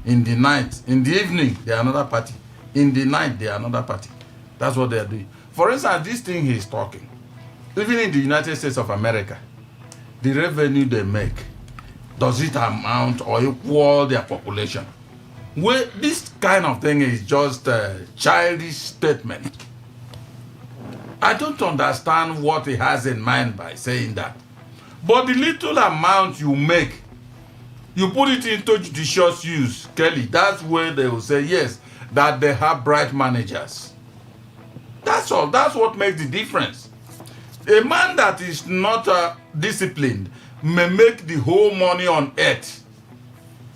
in the night, in the evening they are another party, in the night they are another party. That's what they are doing. For instance, this thing he's talking, even in the United States of America, the revenue they make, does it amount or equal their population? Well, this kind of thing is just a childish statement. I don't understand what he has in mind by saying that. But the little amount you make, you put it into judicious use, Kelly. That's where they will say, yes, that they have bright managers. That's all. That's what makes the difference. A man that is not disciplined may make the whole money on earth,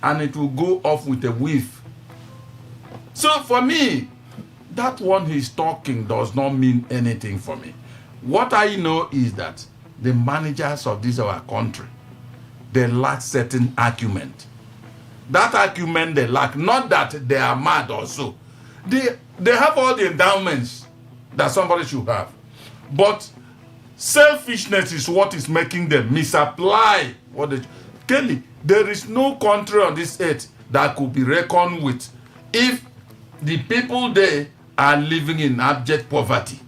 and it will go off with a whiff. So for me, that one he's talking does not mean anything for me. What I know is that the managers of this our country, they lack certain acumen. That acumen they lack, not that they are mad or so. They have all the endowments that somebody should have. But selfishness is what is making them misapply what they... Kelly, there is no country on this earth that could be reckoned with if the people there are living in abject poverty.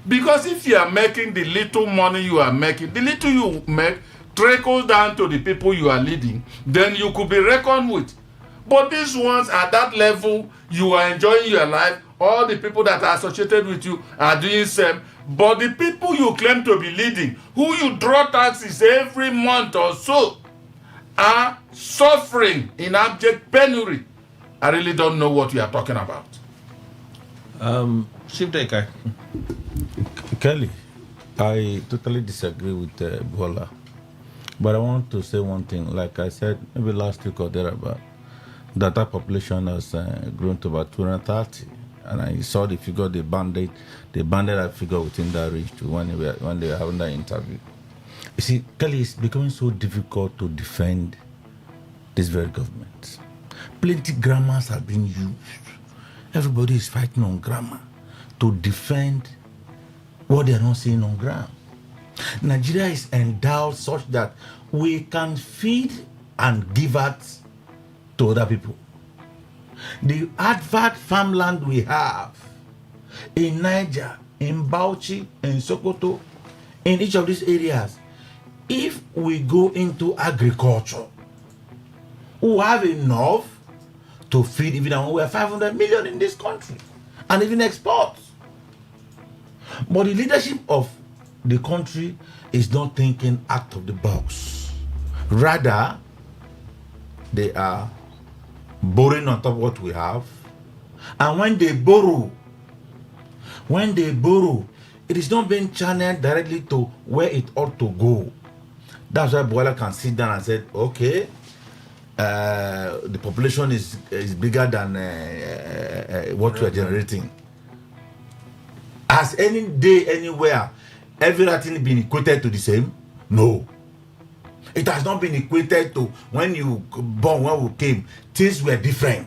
Because if you are making the little money you are making, the little you make trickles down to the people you are leading, then you could be reckoned with. But these ones at that level, you are enjoying your life, all the people that are associated with you are doing same. But the people you claim to be leading, who you draw taxes every month or so, are suffering in abject penury. I really don't know what you are talking about. Chief Dekai. Kelly, I totally disagree with Bola. But I want to say one thing. Like I said, maybe last week or thereabout, that our population has grown to about 230. And I saw the figure, they banded that figure within that range to when they were having that interview. You see, Kelly, it's becoming so difficult to defend this very government. Plenty grammars have been used. Everybody is fighting on grammar to defend what they are not seeing on ground. Nigeria is endowed such that we can feed and give out to other people. The advert farmland we have in Niger, in Bauchi, in Sokoto, in each of these areas, if we go into agriculture, we have enough to feed even when we are 500 million in this country and even export. But the leadership of the country is not thinking out of the box. Rather, they are borrowing on top of what we have. And when they borrow, it is not being channeled directly to where it ought to go. That's why Bola can sit down and say, okay, the population is bigger than what we are generating. Has any day anywhere everything been equated to the same? No. It has not been equated to when you born, when we came, things were different.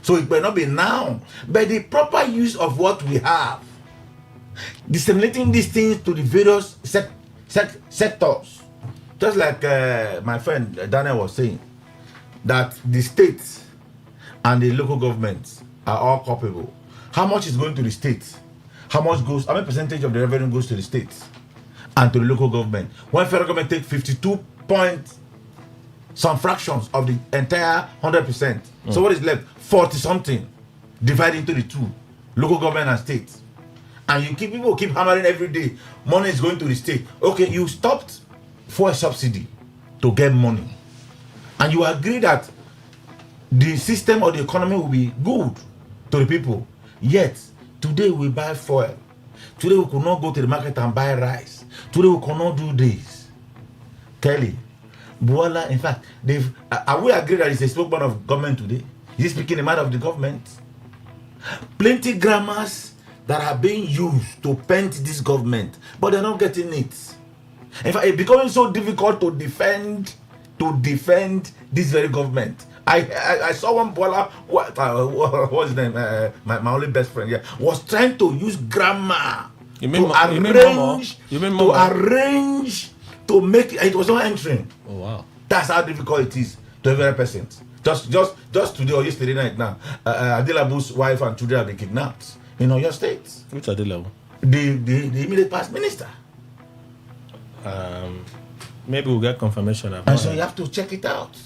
So it may not be now, but the proper use of what we have, disseminating these things to the various sectors. Just like my friend Daniel was saying, that the states and the local governments are all culpable. How much is going to the states? How many percentage of the revenue goes to the states and to the local government? When federal government take 52 point some fractions of the entire 100%. So what is left? 40 something divided into the two, local government and states. And people keep hammering every day, money is going to the state. Okay, you stopped for a subsidy to get money. And you agree that the system or the economy will be good to the people. Yet, today we buy fuel. Today we could not go to the market and buy rice. Today we cannot do this. Kelly, Buala, in fact, are we agreed that it's a spokesman of government today? Is he speaking the mind of the government? Plenty grammars that are being used to paint this government, but they're not getting it. In fact, it's becoming so difficult to defend this very government. I saw one Bola, what's his name? My only best friend here was trying to use grammar to make it was not entering. Oh wow! That's how difficult it is to every person. Just today or yesterday night now, Adelabu's wife and children have been kidnapped in your state. Which Adelabu? The immediate past minister. Maybe we'll get confirmation about and so you have to check it out.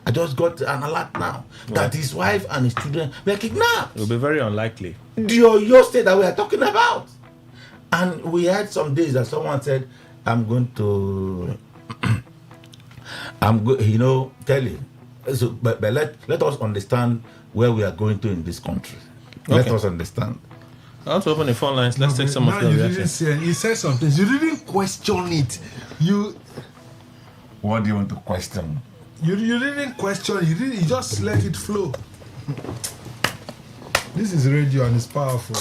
I just got an alert now that his wife and his children were kidnapped. It will be very unlikely. Your state that we are talking about. And we had some days that someone said, I'm going to tell you. So, but let us understand where we are going to in this country. Okay. Let us understand. I want to open the phone lines. Let's take some of the reactions. You said something. You didn't question it. What do you want to question? You didn't question. You just let it flow. This is radio and it's powerful.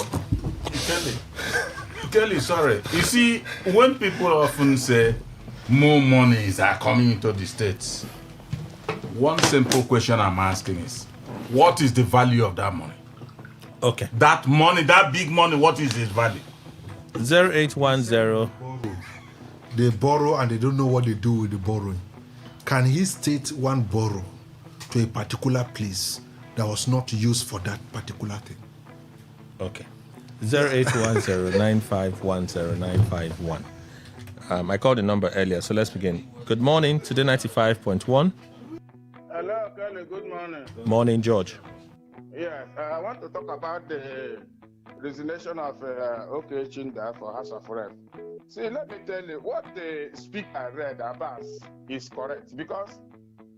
Kelly, sorry. You see, when people often say more monies are coming into the states, one simple question I'm asking is, what is the value of that money? Okay. That money, that big money, what is its value? 0810. They borrow and they don't know what they do with the borrowing. Can he state one borrow to a particular place that was not used for that particular thing? Okay. 0810-9510951. I called the number earlier, so let's begin. Good morning, Today 95.1. Hello, Kelly. Good morning. Morning, George. Yes, I want to talk about the resignation of OK Chinda for House of Rep. See, let me tell you, what the speaker read, Abbas, is correct, because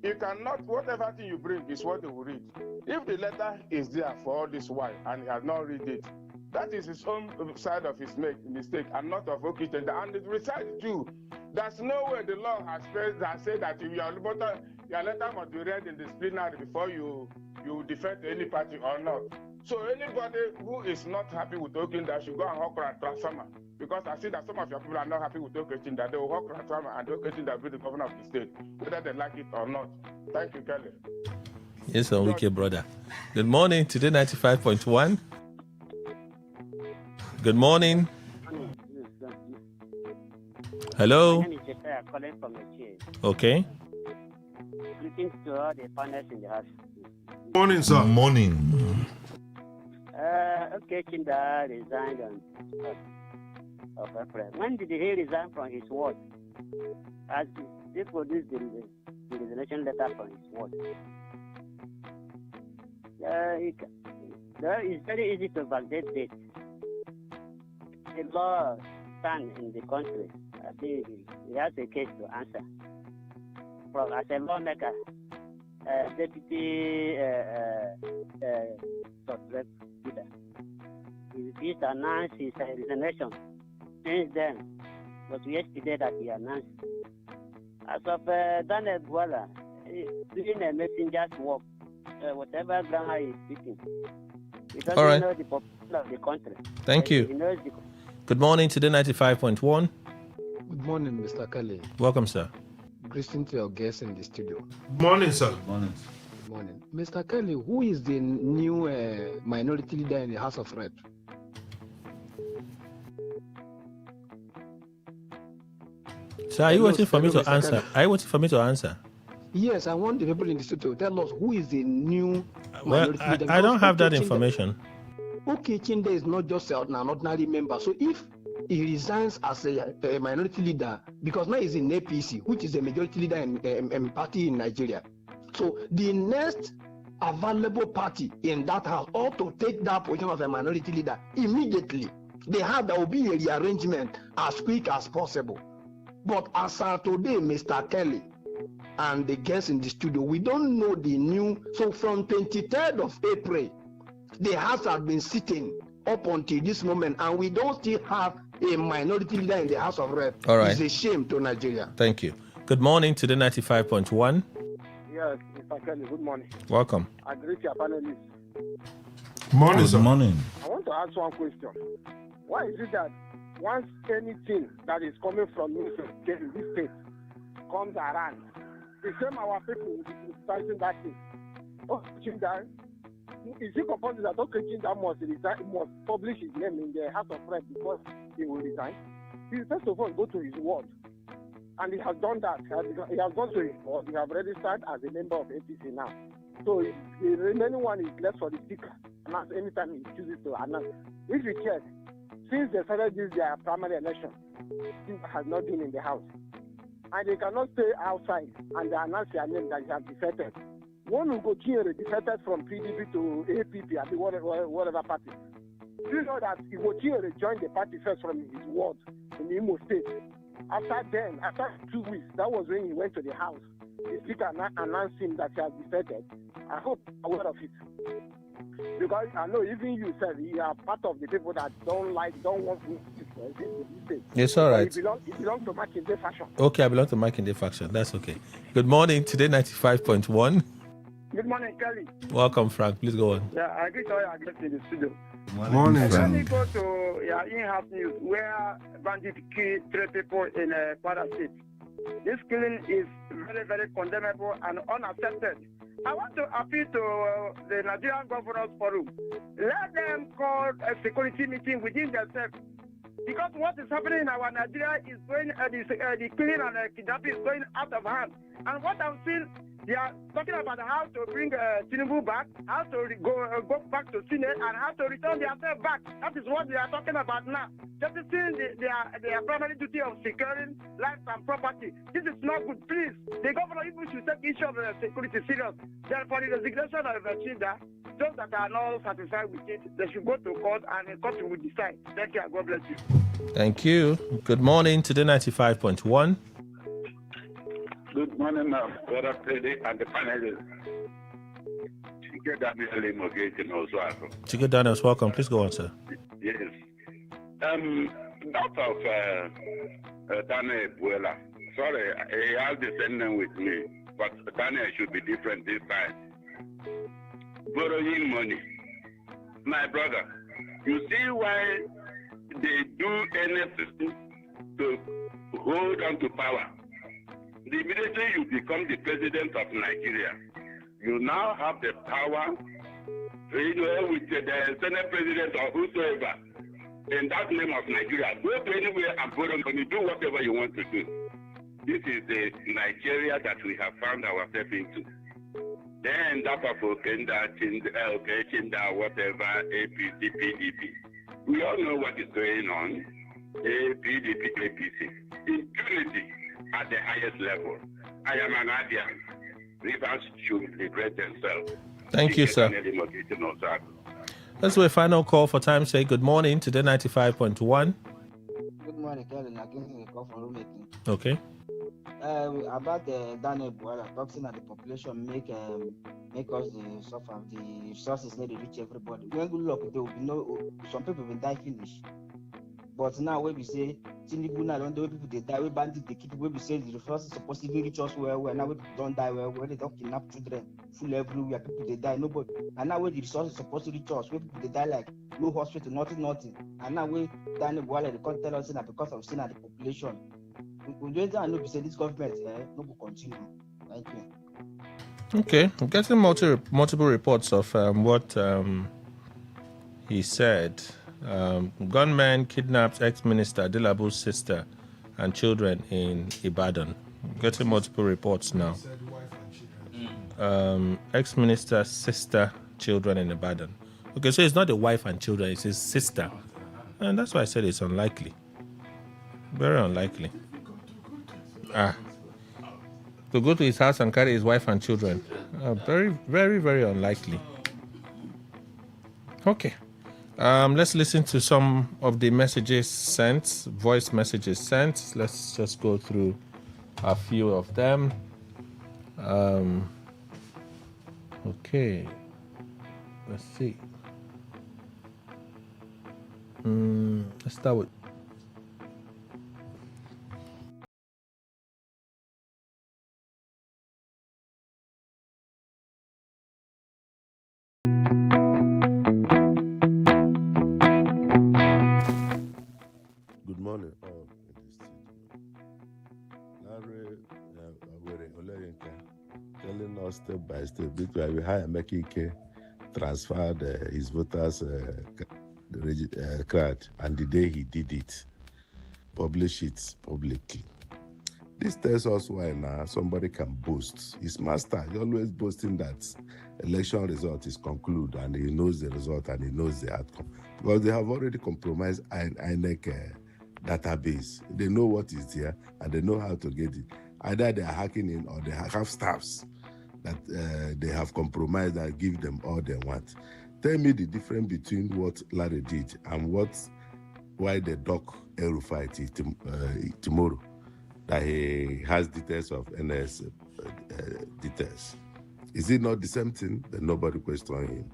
you cannot, whatever thing you bring is what they will read. If the letter is there for all this while and he has not read it, that is his own side of his mistake and not of OK Chinda. And it recites too. There's no way the law has said that your letter must be read in the plenary before you defend any party or not. So anybody who is not happy with Okinda should go and hawk and transformer. Because I see that some of your people are not happy with Okinda. They will hawk and transformer and Okinda will be the governor of the state, whether they like it or not. Thank you, Kelly. Yes, sir, wicked brother. Good morning, Today 95.1. Good morning. Hello. My name is Jessica, calling from the chair. Okay. Greetings to all the partners in the house. Morning, sir. Morning. OK Chinda resigned on of April. When did he resign from his ward? As they produced the resignation letter from his ward. It's very easy to validate this. The law stands in the country. I think he has a case to answer. As a lawmaker, deputy sub-rep leader, he announced his resignation. Since then, it was yesterday that he announced. As of Daniel Buala, doing a messenger's work, whatever grammar he's speaking. He doesn't All right. know the population of the country. Thank He you. knows the Good morning to the 95.1. Good morning, Mr. Kelly. Welcome, sir. Greeting to your guests in the studio. Good morning, sir. Good morning. Mr. Kelly, who is the new minority leader in the House of Rep? So are you Hello, waiting for me to Mr. answer? Kelly. Are you waiting for me to answer? Yes, I want the people in the studio to tell us who is the new Well, minority leader. I don't have that Okechinde- information. Okechinde is not just an ordinary member. So if he resigns as a minority leader, because now he's in APC, which is a majority leader in party in Nigeria. So the next available party in that house ought to take that position of a minority leader immediately. There will be a rearrangement as quick as possible. But as of today, Mr. Kelly and the guests in the studio, we don't know the new. So from 23rd of April, the house has been sitting up until this moment, and we don't still have a minority leader in the House of Rep. All right. It's a shame to Nigeria. Thank you. Good morning to the 95.1. Yes, Mr. Kelly, good morning. Welcome. I greet your panelists. Morning, sir. Morning. I want to ask one question. Why is it that once anything that is coming from this state comes around, the same our people will be criticizing that thing? Oh, Chinda, is it compulsory that Chinda must resign, must publish his name in the House of Reps because he will resign? He first of all go to his ward, and he has done that. He has gone to his ward. He has registered as a member of APC now. So the remaining one is left for the speaker. Announce anytime he chooses to announce. If you check, since they started their primary election, he has not been in the house, and they cannot stay outside and they announce their name that he has defected. One will go defected from PDP to APP, whatever party. Do you know that Iwochiere joined the party first from his ward in Imo State? After 2 weeks, that was when he went to the house. The speaker announced him that he has defected. I hope you're aware of it. Because I know even you said you are part of the people that don't want to this. It's all right. It belongs to Makinde faction. Okay, I belong to Makinde faction. That's okay. Good morning today 95.1. Good morning, Kelly. Welcome, Frank. Please go on. Yeah, I greet all your guests in the studio. Morning, Let me go to your in-house news where bandits killed 3 people in Kwara State. This killing is very, very condemnable and unaccepted. I want to appeal to the Nigerian Governors Forum. Let them call a security meeting within themselves. Because what is happening in our Nigeria is going, the killing and kidnapping is going out of hand. And what I've seen, they are talking about how to bring Tinubu back, how to go back to Senate, and how to return themselves back. That is what they are talking about now. Just seeing their primary duty of securing lives and property. This is not good. Please, the governor even should take issue of security serious. Therefore, the resignation of Chinda, those that are not satisfied with it, they should go to court and the court will decide. Thank you and God bless you. Thank you. Good morning to the 95.1. Good morning, brother Teddy and the panelists. Chike Daniels, welcome. Please go on, sir. Yes. Out of Daniel Buela. Sorry, he has the same name with me, but Daniel should be different this time. Borrowing money. My brother, you see why they do anything to hold on to power. The immediately you become the president of Nigeria, you now have the power, with the Senate president or whosoever, in that name of Nigeria. Go to anywhere and borrow money, do whatever you want to do. This is the Nigeria that we have found ourselves into. Then that of Okenda, Chinda, whatever, APC, PDP. We all know what is going on. PDP, APC. Impunity at the highest level. I am an Adian. Rivers should regret themselves. Thank you, sir. Let's do a final call for time's sake. Good morning to the 95.1. Good morning, Kevin. I can call from roommate. Okay. About Daniel Buala, talking that the population make us suffer. The resources need to reach everybody. When good luck, there will be some people will die finish. But now when we say Tinubu now don't the way people they die, we bandit they keep people we say the resources supposed to reach us well. Now we people don't die well. They don't kidnap children full everywhere. People they die nobody. And now when the resources supposed to reach us, where people they die like no hospital, nothing. And now we Daniel Boale they can't tell us that because of sin and the population. We don't know say this government no will continue. Thank you. Okay, I'm getting multiple reports of what he said. Gunman kidnapped ex-minister Dilabu's sister and children in Ibadan. I'm getting multiple reports now. Ex-minister's sister, children in Ibadan. Okay, so it's not the wife and children, it's his sister. And that's why I said it's unlikely. Very unlikely. To go to his house and carry his wife and children. Very, very, very unlikely. Okay. Let's listen to some of the messages sent, voice messages sent. Let's just go through a few of them. Okay. Let's see. Let's start with. Good morning, all in the studio. Larry Olerinka telling us step by step because how Mekike transferred his voters card, and the day he did it, publish it publicly. This tells us why now somebody can boast. His master is always boasting that election result is concluded and he knows the result and he knows the outcome. Because they have already compromised INEC database. They know what is there and they know how to get it. Either they are hacking in or they have staffs that they have compromised that give them all they want. Tell me the difference between what Larry did and why they dock El-Rufai tomorrow. That he has details of NS details. Is it not the same thing? Then nobody questioning him.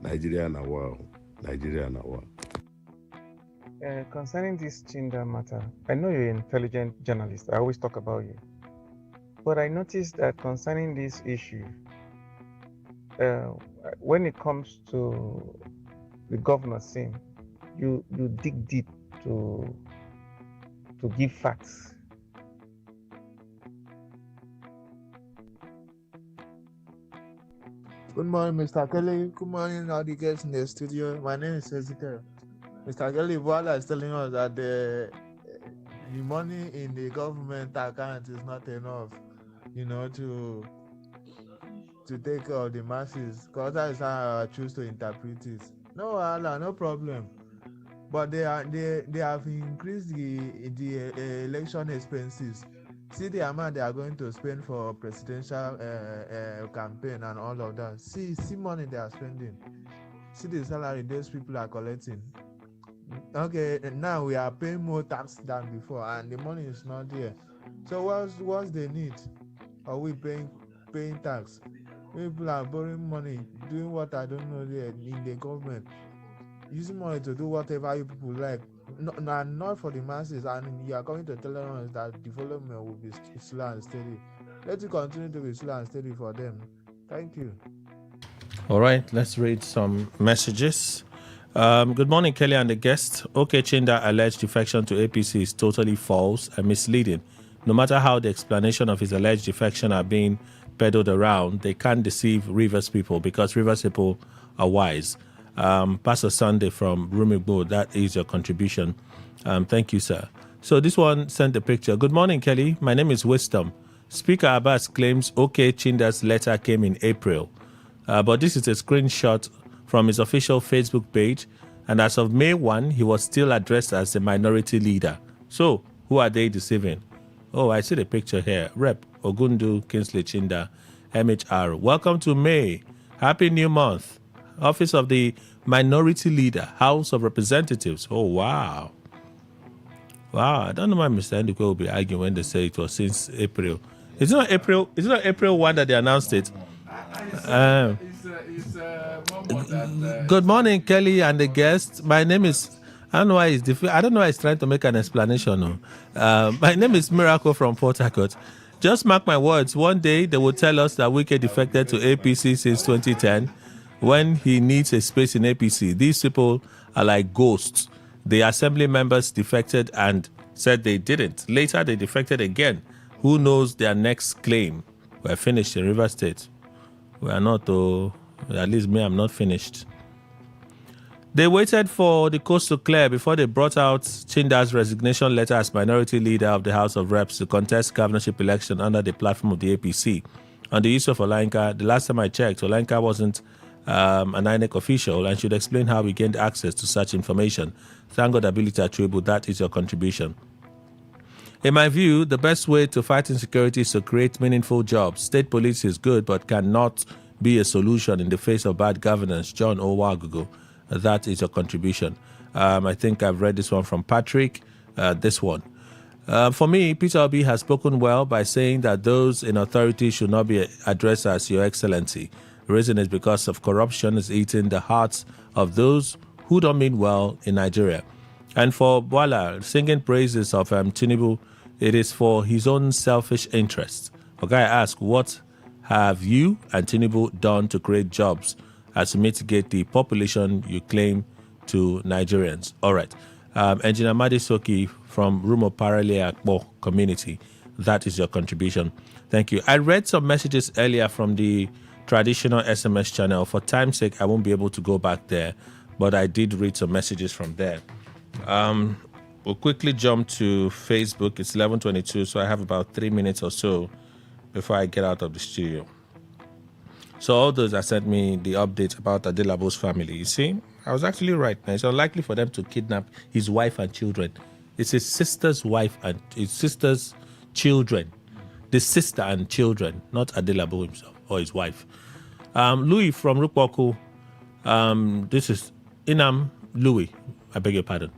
Nigeria and our. Concerning this Chinda matter, I know you're an intelligent journalist. I always talk about you. But I noticed that concerning this issue, when it comes to the governor's scene, you dig deep to give facts. Good morning, Mr. Kelly. Good morning, all the guests in the studio. My name is Ezekiel. Mr. Kelly, Boala is telling us that the money in the government account is not enough, to take care of the masses. Because that is how I choose to interpret it. No, Allah, no problem. But they have increased the election expenses. See the amount they are going to spend for presidential campaign and all of that. See money they are spending. See the salary those people are collecting. Okay, now we are paying more tax than before, and the money is not there. So what's the need? Are we paying tax? People are borrowing money, doing what I don't know there in the government, using money to do whatever you people like. Not for the masses, and you are coming to tell us that development will be slow and steady. Let it continue to be slow and steady for them. Thank you. All right, let's read some messages. Good morning, Kelly and the guest. OK Chinda alleged defection to APC is totally false and misleading. No matter how the explanation of his alleged defection are being peddled around, they can't deceive Rivers people because Rivers people are wise. Pastor Sunday from Rumigbo, that is your contribution. Thank you, sir. So this one sent a picture. Good morning, Kelly. My name is Wisdom. Speaker Abbas claims OK Chinda's letter came in April. But this is a screenshot from his official Facebook page. And as of May 1, he was still addressed as the minority leader. So who are they deceiving? Oh, I see the picture here. Rep. Ogundu Kingsley Chinda, MHR. Welcome to May. Happy new month. Office of the Minority Leader, House of Representatives. Oh, wow. Wow, I don't know why Mr. Ndukwe will be arguing when they say it was since April. Is it not April 1 that they announced it? Good morning, Kelly and the guests. My name is I don't know why he's trying to make an explanation. No. My name is Miracle from Port Harcourt. Just mark my words. One day they will tell us that Wike defected to APC since 2010 when he needs a space in APC. These people are like ghosts. The assembly members defected and said they didn't. Later they defected again. Who knows their next claim? We're finished in River State. We are not, at least me, I'm not finished. They waited for the coast to clear before they brought out Chinda's resignation letter as minority leader of the House of Reps to contest governorship election under the platform of the APC. On the issue of Olayinka, the last time I checked, Olayinka wasn't an INEC official and should explain how we gained access to such information. Thank God ability attribute, that is your contribution. In my view, the best way to fight insecurity is to create meaningful jobs. State police is good but cannot be a solution in the face of bad governance. John Owagugu. That is your contribution. I think I've read this one from Patrick. This one. For me, Peter Obi has spoken well by saying that those in authority should not be addressed as Your Excellency. The reason is because of corruption is eating the hearts of those who don't mean well in Nigeria. And for Boala, singing praises of Tinubu, it is for his own selfish interests. Okay, I ask, what have you and Tinubu done to create jobs as to mitigate the population you claim to Nigerians? All right. Engineer Madi Soki from Rumo Parale Akpo community. That is your contribution. Thank you. I read some messages earlier from the traditional SMS channel. For time's sake, I won't be able to go back there, but I did read some messages from there. We'll quickly jump to Facebook. It's 11:22, so I have about 3 minutes or so before I get out of the studio. So all those that sent me the update about Adelabo's family, you see, I was actually right. It's unlikely for them to kidnap his wife and children. It's his sister's wife and his sister's children. The sister and children, not Adelabo himself or his wife. Louis from Rukwaku. This is Inam Louis. I beg your pardon.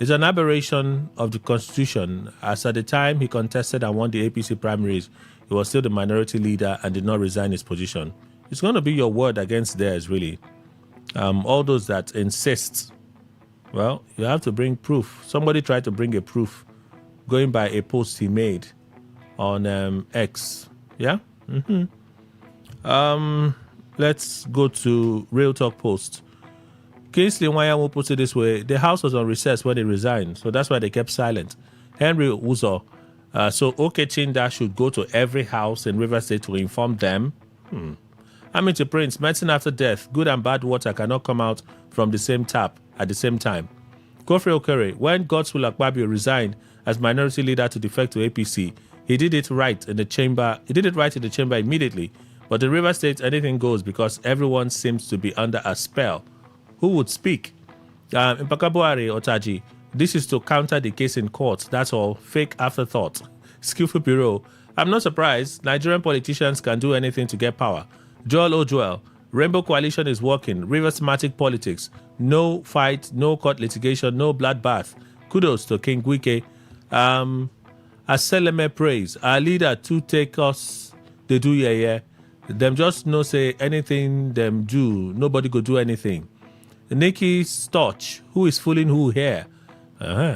It's an aberration of the Constitution, as at the time he contested and won the APC primaries, he was still the minority leader and did not resign his position. It's going to be your word against theirs, really. All those that insist, well, you have to bring proof. Somebody tried to bring a proof going by a post he made on X. Yeah? Let's go to Real Talk Post. Kingsley Nwayamu puts it this way: the House was on recess when he resigned, so that's why they kept silent. Henry Uzo, so Okechinda should go to every house in River State to inform them. Amity Prince, medicine after death, good and bad water cannot come out from the same tap at the same time. Kofre Okere, when Godswill Akpabio resigned as minority leader to defect to APC, he did it right in the chamber. He did it right in the chamber immediately. But in River State, anything goes because everyone seems to be under a spell. Who would speak? Impakabuari Otaji, this is to counter the case in court. That's all. Fake afterthought. Skillful Bureau. I'm not surprised. Nigerian politicians can do anything to get power. Joel Ojoel. Rainbow Coalition is working. River-smatic politics. No fight, no court litigation, no bloodbath. Kudos to King Wike. Aseleme praise. Our leader to take us, they do yeah. Them just no say anything them do. Nobody go do anything. Nikki Stotch, who is fooling who here?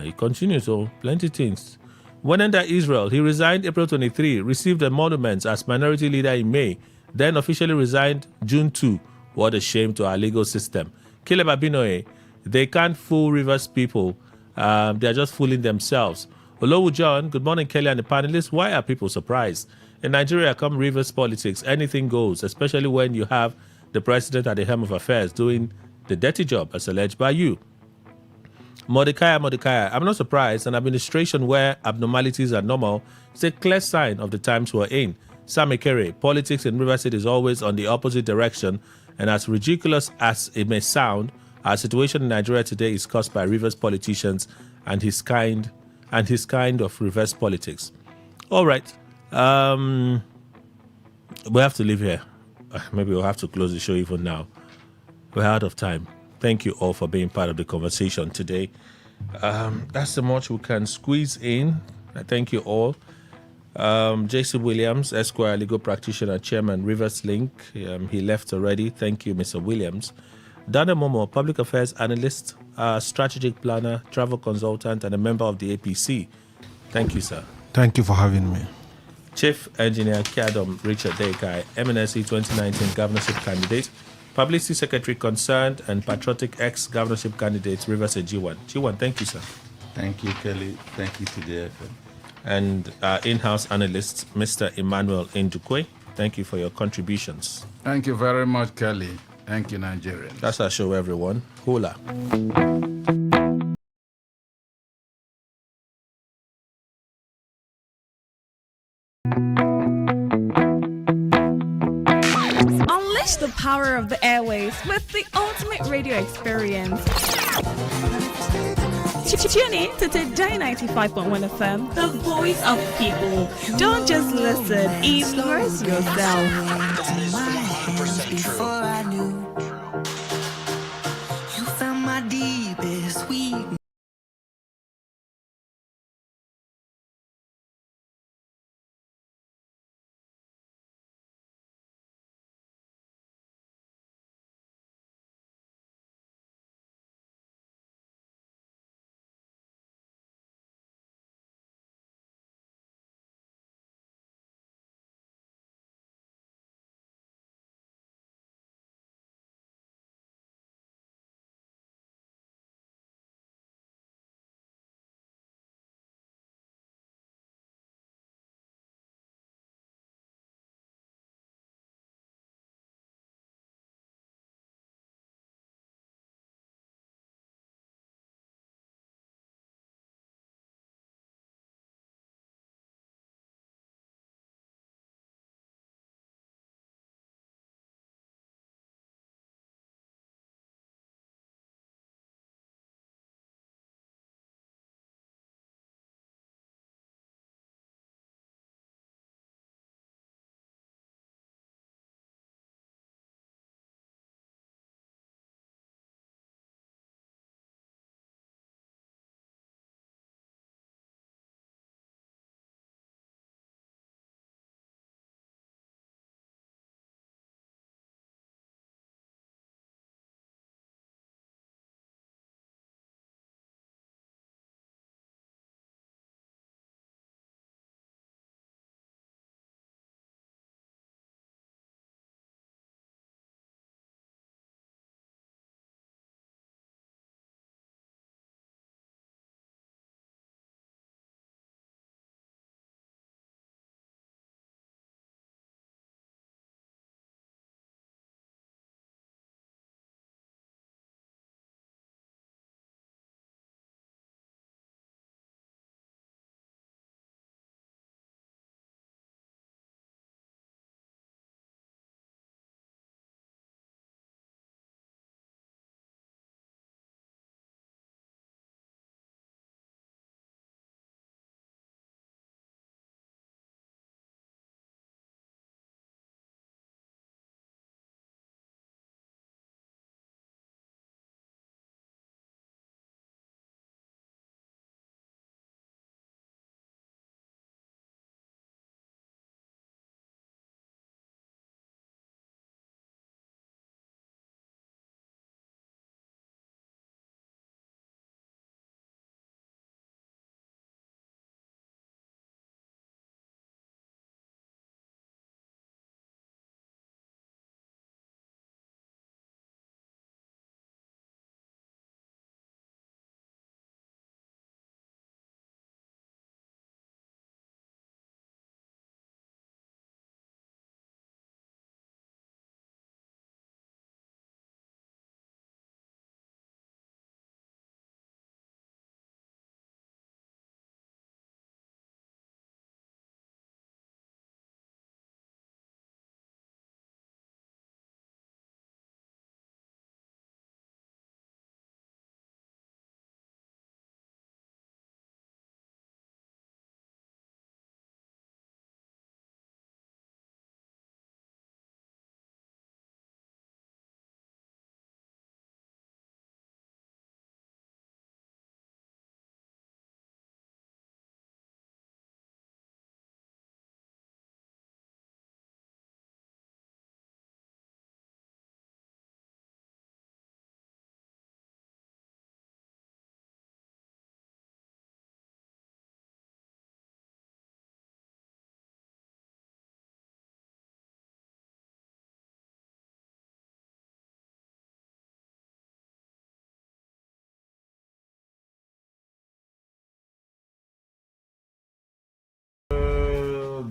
He continues, plenty things. When under Israel, he resigned April 23, received emoluments as minority leader in May, then officially resigned June 2. What a shame to our legal system. Caleb Abinoye, they can't fool Rivers people. They are just fooling themselves. Olowu John, good morning, Kelly and the panelists. Why are people surprised? In Nigeria, come Rivers politics, anything goes, especially when you have the president at the helm of affairs doing the dirty job as alleged by you. Mordecai, I'm not surprised. An administration where abnormalities are normal is a clear sign of the times we're in. Sam Ekere, politics in River State is always on the opposite direction, and as ridiculous as it may sound, our situation in Nigeria today is caused by Rivers politicians and his kind of reverse politics. All right. We have to leave here. Maybe we'll have to close the show even now. We're out of time. Thank you all for being part of the conversation today. That's the much we can squeeze in. I thank you all. J.C. Williams, Esquire, legal practitioner, chairman, Rivers Link. He left already. Thank you, Mr. Williams. Dana Momo, public affairs analyst, strategic planner, travel consultant, and a member of the APC. Thank you, sir. Thank you for having me. Chief Engineer Kiadom Richard Dekai, MNSE 2019 governorship candidate, Publicity Secretary Concerned, and Patriotic ex-governorship candidate Rivers G1. G1, thank you, sir. Thank you, Kelly. Thank you, Today FM. And our in-house analyst, Mr. Emmanuel Njukwe. Thank you for your contributions. Thank you very much, Kelly. Thank you, Nigerians. That's our show, everyone. Hola. Unleash the power of the airwaves with the ultimate radio experience. Tune in to Today 95.1 FM, the voice of people. Don't just listen, immerse yourself. Before I knew you found my deepest weakness.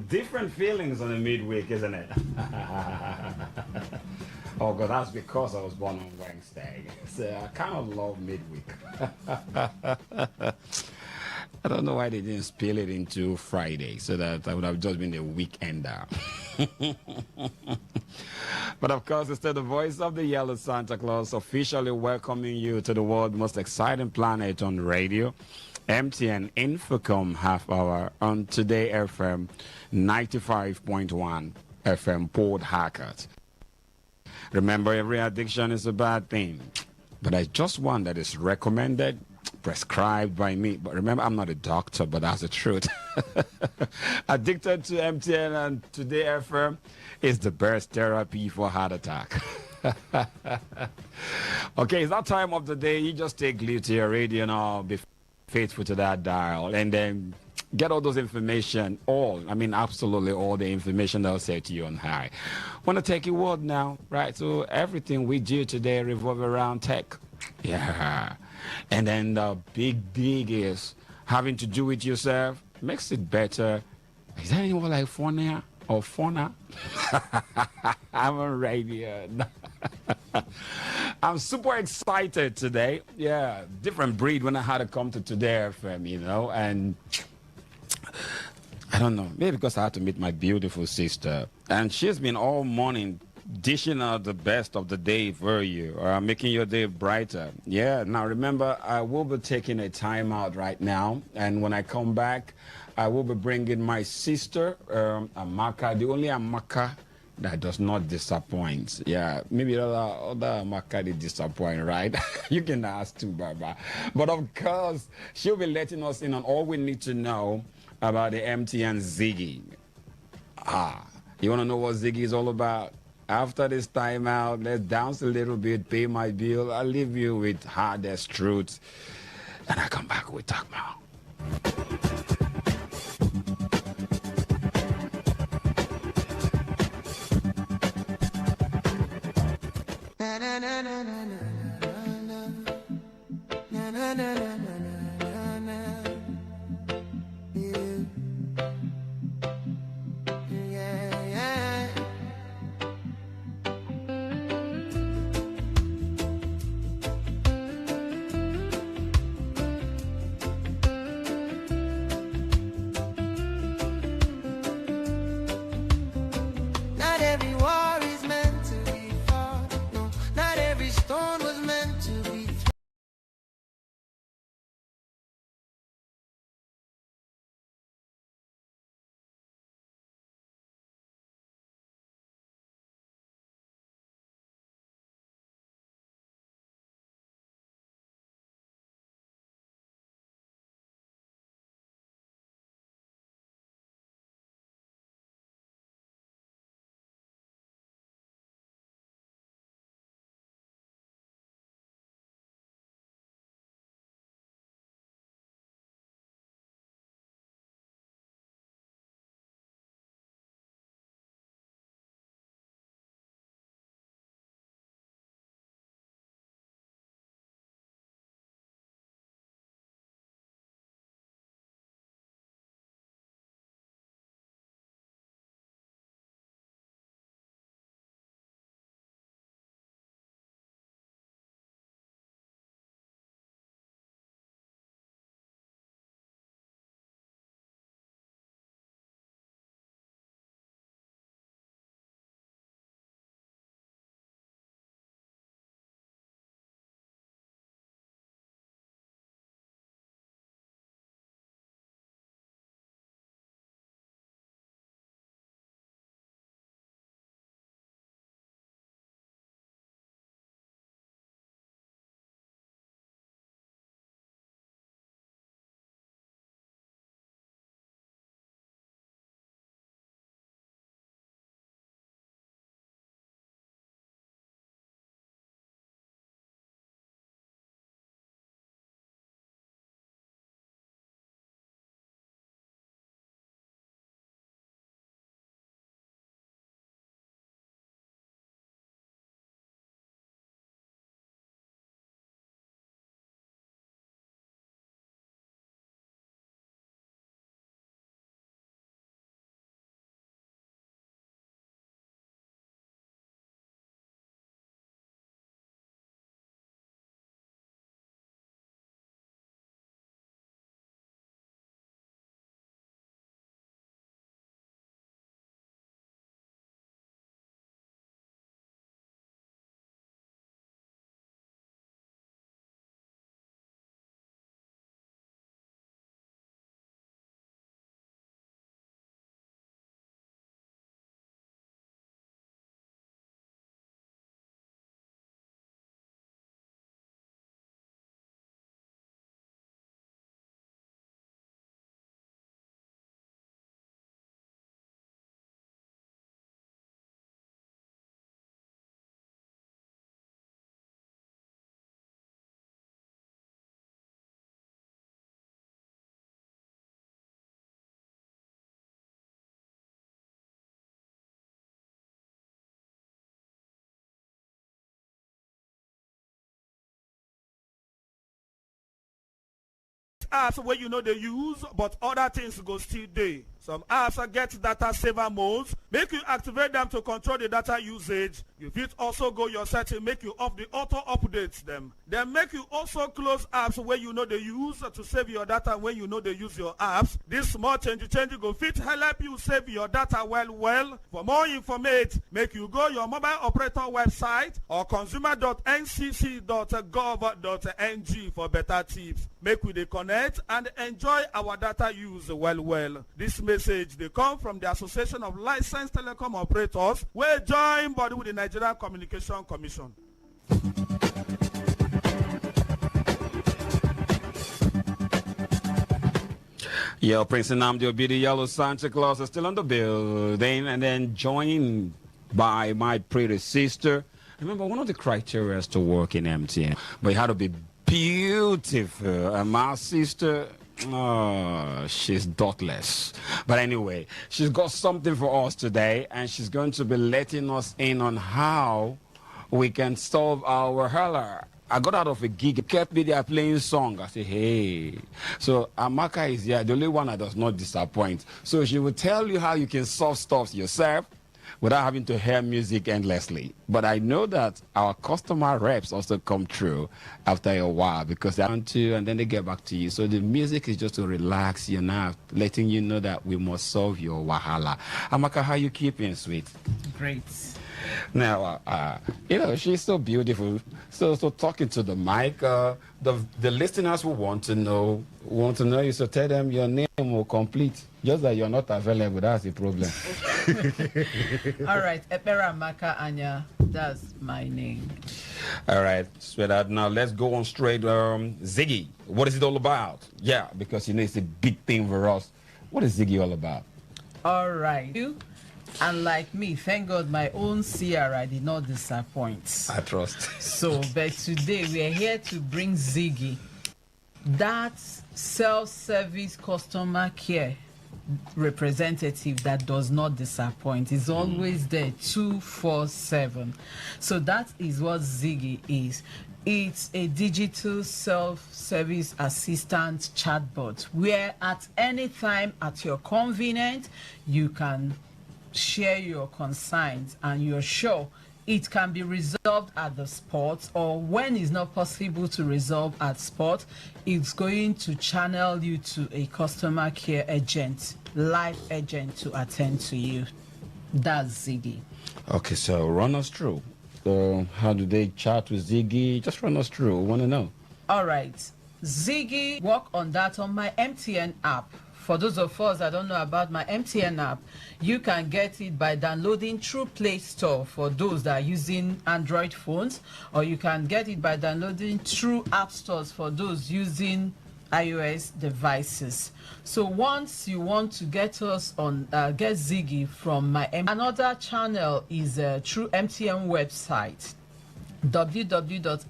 different feelings on a midweek, isn't it? Oh, God, that's because I was born on Wednesday. So I kind of love midweek. I don't know why they didn't spill it into Friday, so that I would have just been a weekender. But of course, it's still the voice of the Yellow Santa Claus officially welcoming you to the world's most exciting planet on radio. MTN Infocom half hour on Today FM 95.1 FM Port Harcourt. Remember, every addiction is a bad thing, but there's just one that is recommended, prescribed by me. But remember, I'm not a doctor, but that's the truth. Addicted to MTN and Today FM is the best therapy for heart attack. Okay, it's that time of the day. You just take glued to your radio now, be faithful to that dial, and then get all those information, absolutely all the information they'll say to you on high. Want to take your word now, right? So everything we do today revolves around tech. Yeah. And then the big is having to do it yourself makes it better. Is that anyone like Fauna or Fauna? I'm on radio. I'm super excited today. Yeah, different breed when I had to come to Today FM, and I don't know, maybe because I had to meet my beautiful sister, and she's been all morning dishing out the best of the day for you, making your day brighter. Yeah, now remember, I will be taking a time out right now, and when I come back, I will be bringing my sister, Amaka, the only Amaka that does not disappoint. Yeah, maybe other Amaka they disappoint, right? You can ask too, Baba. But of course, she'll be letting us in on all we need to know about the MTN Ziggy. You want to know what Ziggy is all about? After this time out, let's dance a little bit, pay my bill. I'll leave you with hardest truths, and I come back with talk more. na na na na na na na na na. apps where you know they use, but other things go still dey. Some apps get data saver modes, make you activate them to control the data usage. You fit also go your setting, make you off the auto updates them. Then make you also close apps where you know they use to save your data when you know they use your apps. This small change go fit help you save your data well. For more information, make you go your mobile operator website or consumer.ncc.gov.ng for better tips. Make we dey connect and enjoy our data use well. This message they come from the Association of Licensed Telecom Operators, wey join body with the Nigerian Communication Commission. Yo, Prince Nnamdi Obidi Yellow Santa Claus is still on the building, and then joined by my pretty sister. Remember, one of the criteria to work in MTN, but you had to be beautiful. And my sister, she's dotless. But anyway, she's got something for us today, and she's going to be letting us in on how we can solve our Wahala. I got out of a gig, it kept me there playing song. I said, hey. So Amaka is here, the only one that does not disappoint. So she will tell you how you can solve stuff yourself without having to hear music endlessly. But I know that our customer reps also come through after a while because they want to, and then they get back to you. So the music is just to relax you now, letting you know that we must solve your Wahala. Amaka, how you keeping, sweet? Great. Now, she's so beautiful. So talking to the mic, the listeners who want to know you, so tell them your name will complete. Just that you're not available, that's the problem. All right, Epera Amaka Anya, that's my name. All right, sweetheart. Now let's go on straight. Ziggy, what is it all about? Yeah, because it's a big thing for us. What is Ziggy all about? All right. And like me, thank God my own CRI did not disappoint. I trust. So, but today we are here to bring Ziggy, that self-service customer care representative that does not disappoint. Is always there 24/7. So that is what Ziggy is. It's a digital self-service assistant chatbot where at any time at your convenience you can share your concerns and you're sure it can be resolved at the spot, or when it's not possible to resolve at spot, it's going to channel you to a customer care agent, live agent to attend to you. That's Ziggy. Okay, so run us through. How do they chat with Ziggy? Just run us through. We want to know. All right. Ziggy, work on that on my MTN app. For those of us that don't know about my MTN app, you can get it by downloading through Play Store for those that are using Android phones, or you can get it by downloading through App Stores for those using iOS devices. So once you want to get us on, get Ziggy from my another channel is through MTN website, www.mtn.ng.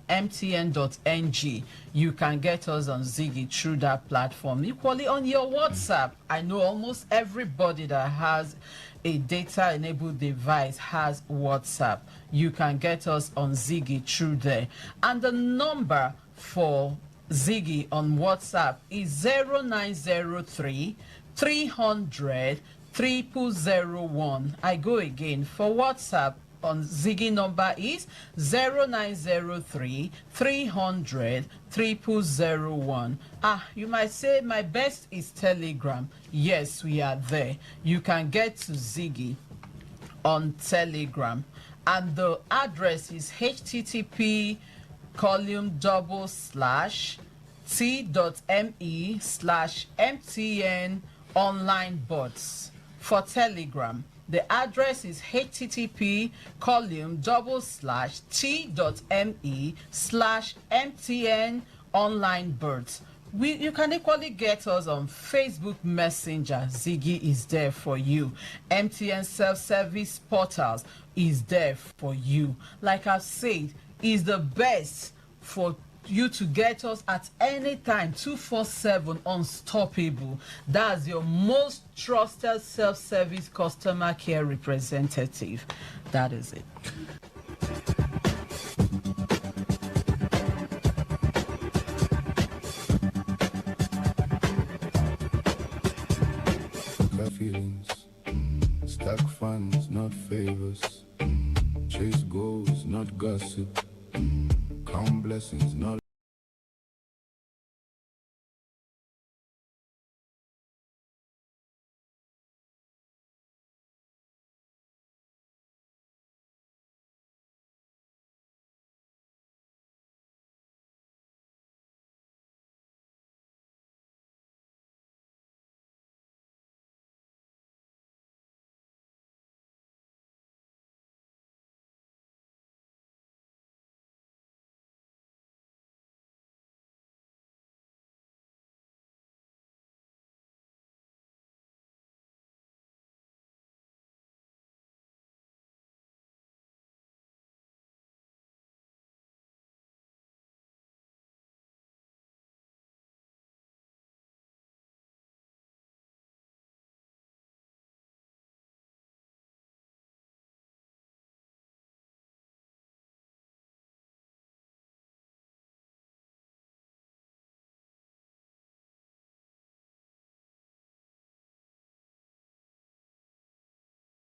You can get us on Ziggy through that platform. Equally on your WhatsApp. I know almost everybody that has a data-enabled device has WhatsApp. You can get us on Ziggy through there. And the number for Ziggy on WhatsApp is 0903 300 0001. I go again. For WhatsApp, on Ziggy number is 0903 300 0001. You might say my best is Telegram. Yes, we are there. You can get to Ziggy on Telegram, and the address is http:/t.me/MTN online bots. For Telegram, the address is http://t.me/MTN online birds. You can equally get us on Facebook Messenger. Ziggy is there for you. MTN self-service portals is there for you. Like I've said, is the best for you to get us at any time, 24/7, unstoppable. That's your most trusted self-service customer care representative. That is it. hurt feelings. Stack funds, not favors. Chase goals, not gossip. Count blessings, not.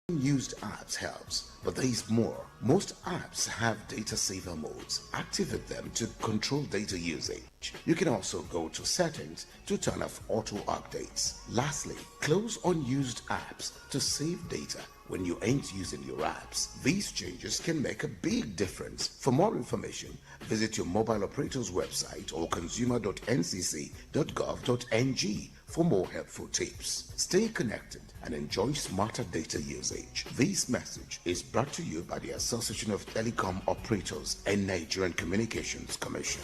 Used apps helps, but there is more. Most apps have data saver modes. Activate them to control data usage. You can also go to settings to turn off auto updates. Lastly, close unused apps to save data when you ain't using your apps. These changes can make a big difference. For more information, visit your mobile operator's website or consumer.ncc.gov.ng for more helpful tips. Stay connected and enjoy smarter data usage. This message is brought to you by the Association of Telecom Operators and Nigerian Communications Commission.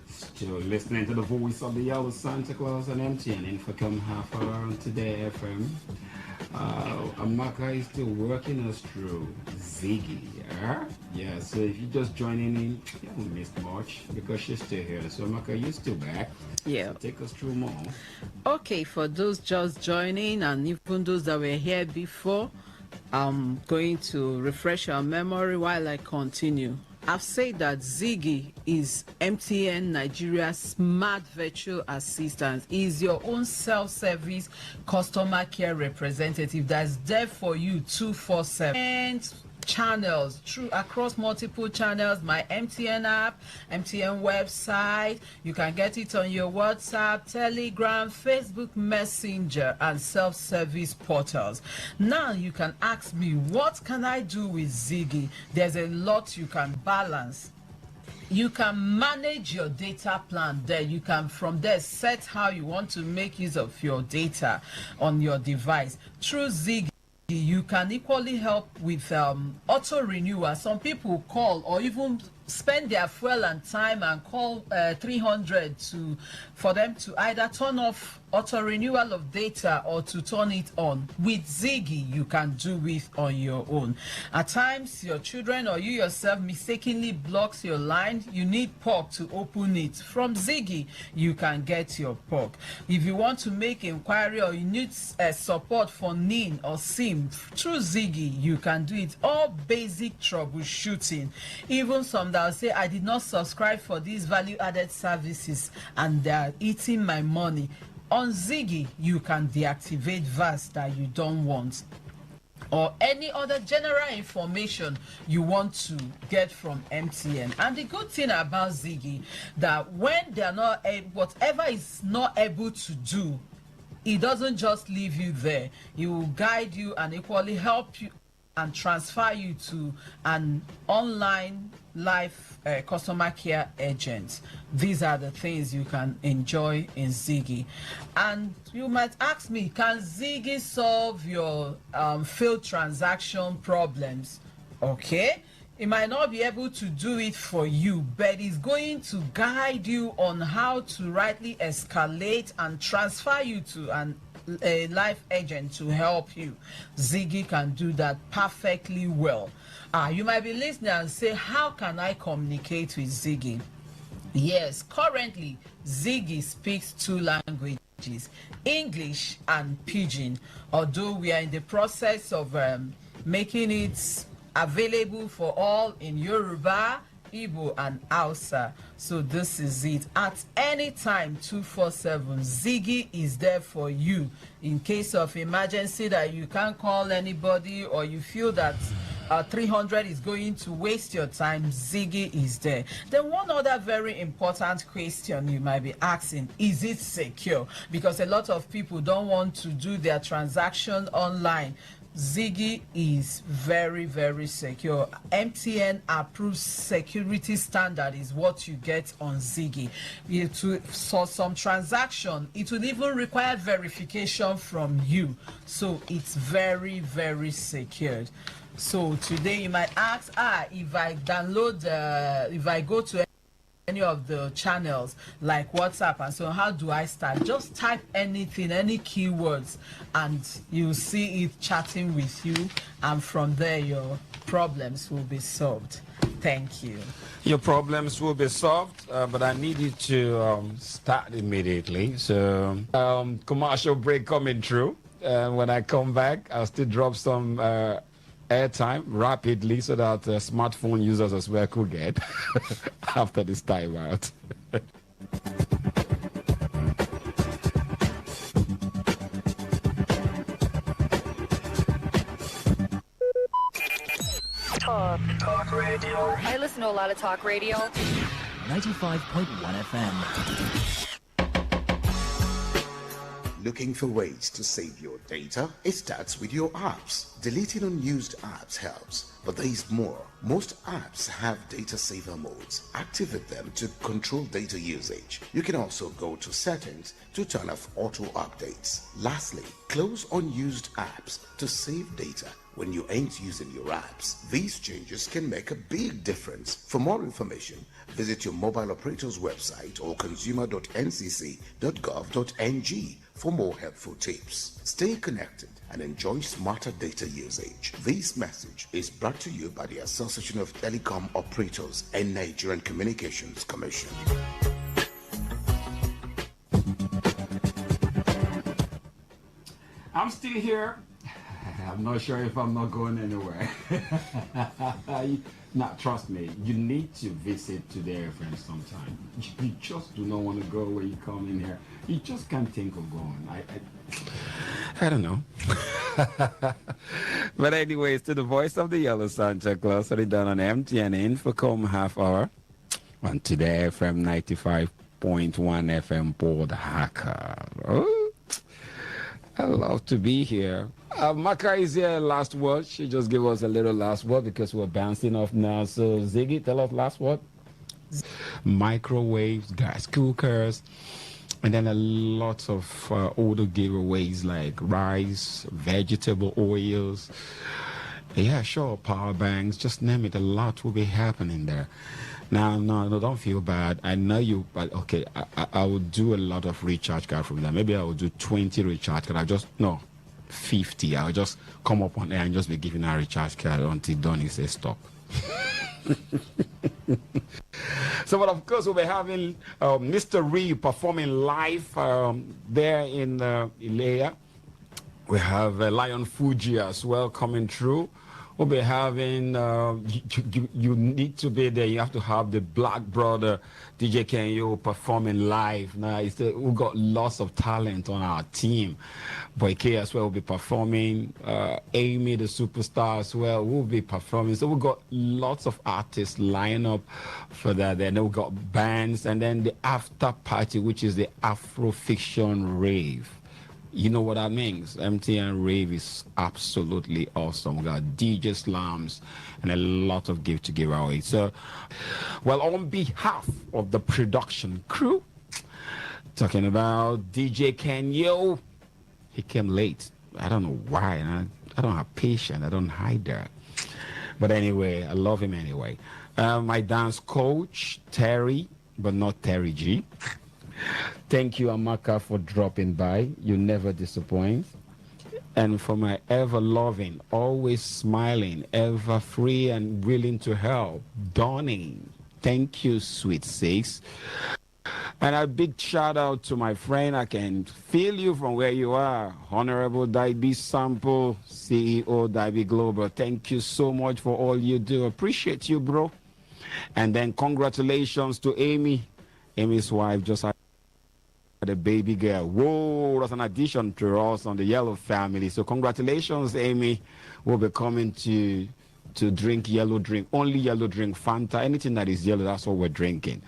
Still listening to the voice of the yellow Santa Claus and MTN Infocom half hour on Today FM. Amaka is still working us through Ziggy. Yeah, so if you're just joining in, you haven't missed much because she's still here. So Amaka, you're still back. Yeah. So take us through more. Okay, for those just joining and even those that were here before, I'm going to refresh our memory while I continue. I've said that Ziggy is MTN Nigeria's smart virtual assistant. Is your own self-service customer care representative that's there for you 24/7. And channels across multiple channels, my MTN app, MTN website. You can get it on your WhatsApp, Telegram, Facebook Messenger, and self-service portals. Now you can ask me, what can I do with Ziggy? There's a lot you can balance. You can manage your data plan there. You can from there set how you want to make use of your data on your device. Through Ziggy, you can equally help with auto renewal. Some people call or even spend their fuel and time and call 300 for them to either turn off auto renewal of data or to turn it on. With Ziggy, you can do it on your own. At times, your children or you yourself mistakenly blocks your line. You need POC to open it. From Ziggy, you can get your POC. If you want to make inquiry or you need support for NIN or SIM, through Ziggy, you can do it. All basic troubleshooting. Even some that will say, I did not subscribe for these value-added services and they are eating my money. On Ziggy, you can deactivate VAS that you don't want, or any other general information you want to get from MTN. And the good thing about Ziggy, that when they are not whatever is not able to do, it doesn't just leave you there. It will guide you and equally help you and transfer you to an online live customer care agent. These are the things you can enjoy in Ziggy. And you might ask me, can Ziggy solve your failed transaction problems? Okay, it might not be able to do it for you, but it's going to guide you on how to rightly escalate and transfer you to a live agent to help you. Ziggy can do that perfectly well. You might be listening and say, how can I communicate with Ziggy? Yes, currently Ziggy speaks 2 languages, English and Pidgin, although we are in the process of making it available for all in Yoruba, Igbo and Hausa. So this is it. At any time, 247, Ziggy is there for you. In case of emergency that you can't call anybody, or you feel that 300 is going to waste your time, Ziggy is there. Then one other very important question you might be asking, is it secure? Because a lot of people don't want to do their transaction online. Ziggy is very, very secure. MTN approved security standard is what you get on Ziggy. For some transaction, it will even require verification from you. So it's very, very secured. So today you might ask, if I download, if I go to any of the channels like WhatsApp and so on, how do I start? Just type anything, any keywords, and you'll see it chatting with you, and from there your problems will be solved. Thank you. Your problems will be solved, but I need you to start immediately. So commercial break coming through. When I come back, I'll still drop some airtime rapidly so that smartphone users as well could get after this time out. Talk radio. I listen to a lot of talk radio. 95.1 FM. Looking for ways to save your data? It starts with your apps. Deleting unused apps helps, but there is more. Most apps have data saver modes. Activate them to control data usage. You can also go to settings to turn off auto updates. Lastly, close unused apps to save data when you ain't using your apps. These changes can make a big difference. For more information, visit your mobile operator's website or consumer.ncc.gov.ng for more helpful tips. Stay connected and enjoy smarter data usage. This message is brought to you by the Association of Telecom Operators and Nigerian Communications Commission. I'm still here. I'm not sure if I'm not going anywhere. Now, trust me, you need to visit Today FM sometime. You just do not want to go where you come in here. You just can't think of going. I don't know. But anyways, to the voice of the Yellow Santa Claus, put it down on MTN Infocom half hour on Today FM 95.1 FM Port Hacker. Oh, I love to be here. Maka is here, last word. She just gave us a little last word because we're bouncing off now. So Ziggy, tell us last word. Microwaves, gas cookers, and then a lot of older giveaways like rice, vegetable oils. Yeah, sure, power banks, just name it. A lot will be happening there. Now, no, don't feel bad. I know you, but okay, I will do a lot of recharge card from there. Maybe I will do 20 recharge card. 50. I'll just come up on air and just be giving a recharge card until Donnie says stop. So, but of course, we'll be having Mr. Reeve performing live there in Ilea. We have Lion Fuji as well coming through. We'll be having, you need to be there. You have to have the Black Brother DJ Kenyo performing live. Now, we've got lots of talent on our team. Boyke as well will be performing. Amy, the superstar as well, will be performing. So we've got lots of artists line up for that. Then we've got bands. And then the after party, which is the Afrofiction Rave. You know what that means. MTN Rave is absolutely awesome. We got DJ slams and a lot of gift to give away. So, well, on behalf of the production crew, talking about DJ Kenyo, he came late. I don't know why. I don't have patience. I don't hide that. But anyway, I love him anyway. My dance coach, Terry, but not Terry G. Thank you, Amaka, for dropping by. You never disappoint. And for my ever-loving, always smiling, ever free and willing to help, Donnie. Thank you, sweet six. And a big shout out to my friend. I can feel you from where you are. Honorable Daibi Sample, CEO Daibi Global. Thank you so much for all you do. Appreciate you, bro. And then congratulations to Amy. Amy's wife just had a baby girl. Whoa, that's an addition to us on the Yellow family. So congratulations, Amy. We'll be coming to drink yellow drink, only yellow drink, Fanta, anything that is yellow, that's what we're drinking.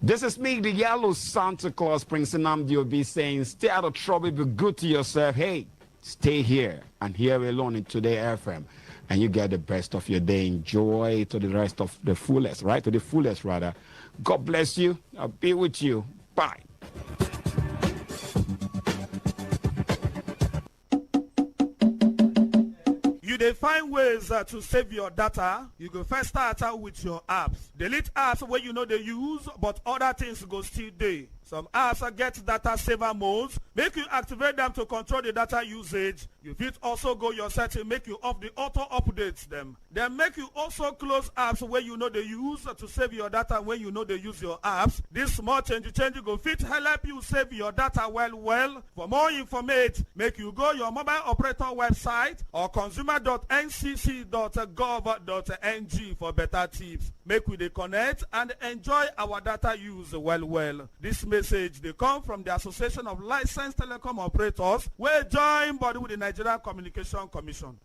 This is me, the Yellow Santa Claus, Prince Nnamdi Obi, saying stay out of trouble, be good to yourself. Hey, stay here and here alone in Today FM, and you get the best of your day. Enjoy to the rest of the fullest, right? To the fullest, rather. God bless you. I'll be with you. Bye. You dey find ways to save your data. You go first start out with your apps. Delete apps where you know they use, but other things go still dey. Some apps get data saver modes, make you activate them to control the data usage. You fit also go your setting, make you off the auto updates them. Then make you also close apps where you know they use to save your data when you know they use your apps. This small change go fit help you save your data well. For more information, make you go your mobile operator website or consumer.ncc.gov.ng for better tips. Make we dey connect and enjoy our data use well. This message they come from the Association of Licensed Telecom Operators, where join body with the Nigerian Communication Commission.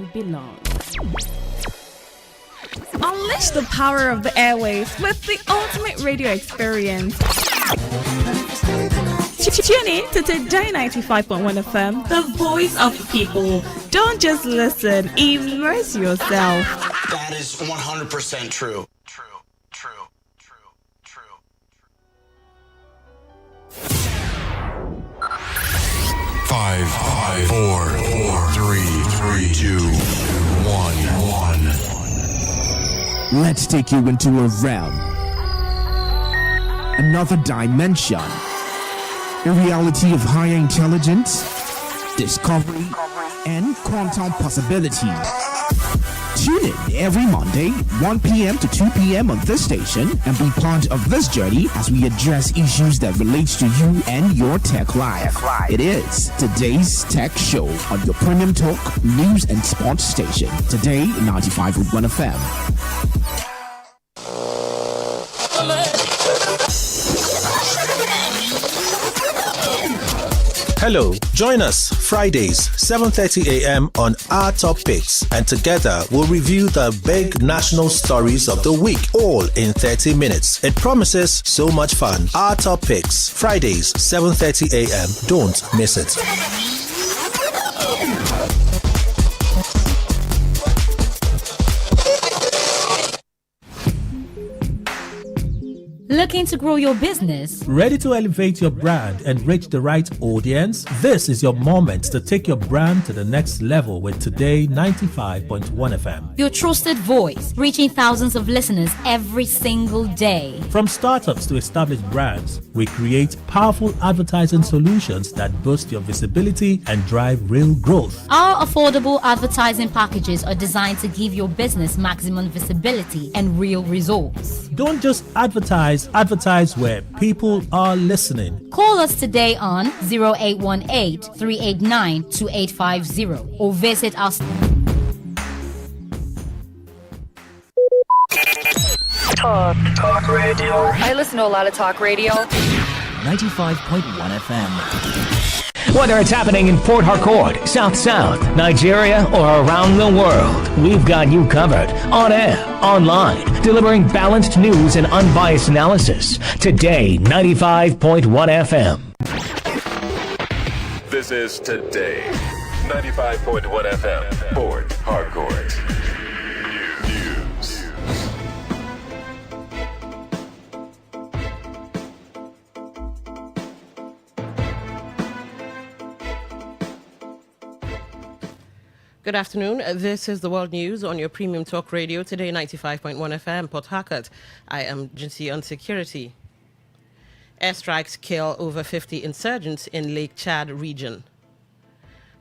belong. Unleash the power of the airwaves with the ultimate radio experience. Tune in to Today 95.1 FM, the voice of the people. Don't just listen, immerse yourself. That is 100% true. 5, 4, 3, 2, 1. Let's take you into a realm, another dimension, a reality of higher intelligence, discovery, and quantum possibility. Tune in every Monday, 1 p.m. to 2 p.m. on this station and be part of this journey as we address issues that relate to you and your tech life. It is Today's Tech Show on your premium talk, news and sports station. Today, 95.1 FM. Hello, join us Fridays 7:30 a.m. on Our Top Picks, and together we'll review the big national stories of the week, all in 30 minutes. It promises so much fun. Our Top Picks, Fridays 7:30 a.m. Don't miss it. Looking to grow your business? Ready to elevate your brand and reach the right audience? This is your moment to take your brand to the next level with Today 95.1 FM. Your trusted voice, reaching thousands of listeners every single day. From startups to established brands, we create powerful advertising solutions that boost your visibility and drive real growth. Our affordable advertising packages are designed to give your business maximum visibility and real results. Don't just advertise where people are listening. Call us today on 0818-389-2850 or visit us. Talk radio. I listen to a lot of talk radio. 95.1 FM. Whether it's happening in Port Harcourt, South South, Nigeria, or around the world, we've got you covered. On air, online, delivering balanced news and unbiased analysis. Today, 95.1 FM. This is Today 95.1 FM, Port Harcourt. News. Good afternoon. This is the World News on your premium talk radio, Today 95.1 FM, Port Harcourt. I am Jinsi on security. Airstrikes kill over 50 insurgents in Lake Chad region.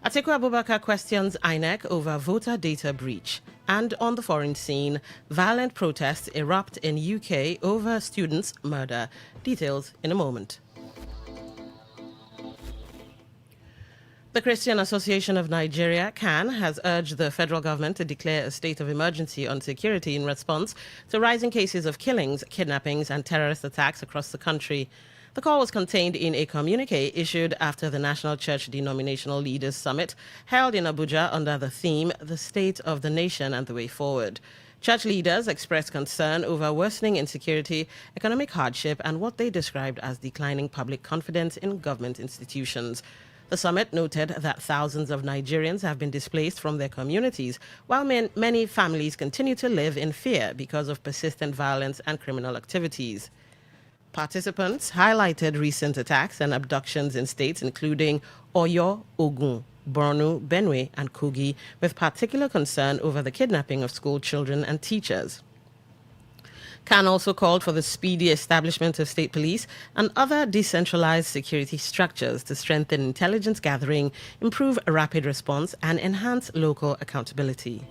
Atiku Abubakar questions INEC over voter data breach. And on the foreign scene, violent protests erupt in UK over students' murder. Details in a moment. The Christian Association of Nigeria, CAN, has urged the federal government to declare a state of emergency on security in response to rising cases of killings, kidnappings, and terrorist attacks across the country. The call was contained in a communique issued after the National Church Denominational Leaders Summit held in Abuja under the theme, The State of the Nation and the Way Forward. Church leaders expressed concern over worsening insecurity, economic hardship, and what they described as declining public confidence in government institutions. The summit noted that thousands of Nigerians have been displaced from their communities, while many families continue to live in fear because of persistent violence and criminal activities. Participants highlighted recent attacks and abductions in states including Oyo, Ogun, Borno, Benue, and Kogi, with particular concern over the kidnapping of school children and teachers. CAN also called for the speedy establishment of state police and other decentralized security structures to strengthen intelligence gathering, improve rapid response, and enhance local accountability.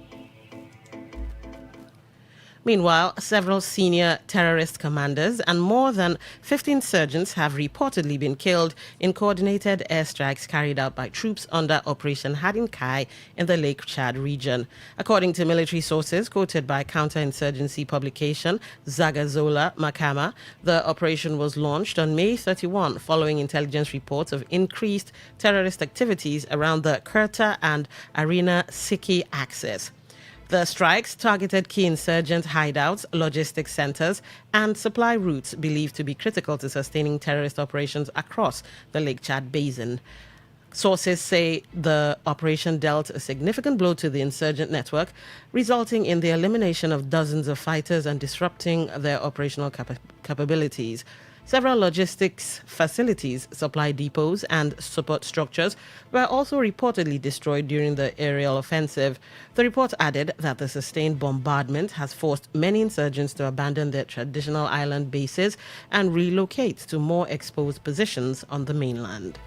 Meanwhile, several senior terrorist commanders and more than 15 insurgents have reportedly been killed in coordinated airstrikes carried out by troops under Operation Hadin Kai in the Lake Chad region. According to military sources quoted by counterinsurgency publication Zagazola Makama, the operation was launched on May 31 following intelligence reports of increased terrorist activities around the Kurta and Arena Siki axis. The strikes targeted key insurgent hideouts, logistics centers, and supply routes believed to be critical to sustaining terrorist operations across the Lake Chad Basin. Sources say the operation dealt a significant blow to the insurgent network, resulting in the elimination of dozens of fighters and disrupting their operational capabilities. Several logistics facilities, supply depots, and support structures were also reportedly destroyed during the aerial offensive. The report added that the sustained bombardment has forced many insurgents to abandon their traditional island bases and relocate to more exposed positions on the mainland.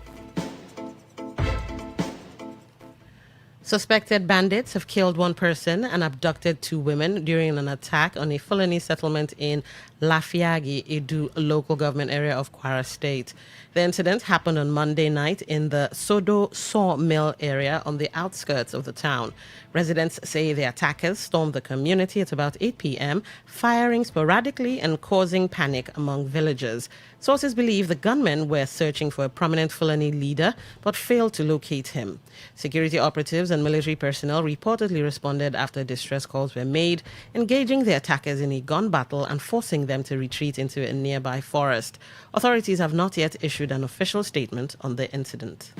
Suspected bandits have killed one person and abducted two women during an attack on a Fulani settlement in Lafiagi, Edu local government area of Kwara State. The incident happened on Monday night in the Sodo Sawmill area on the outskirts of the town. Residents say the attackers stormed the community at about 8 p.m., firing sporadically and causing panic among villagers. Sources believe the gunmen were searching for a prominent Fulani leader but failed to locate him. Security operatives and military personnel reportedly responded after distress calls were made, engaging the attackers in a gun battle and forcing them to retreat into a nearby forest. Authorities have not yet issued an official statement on the incident.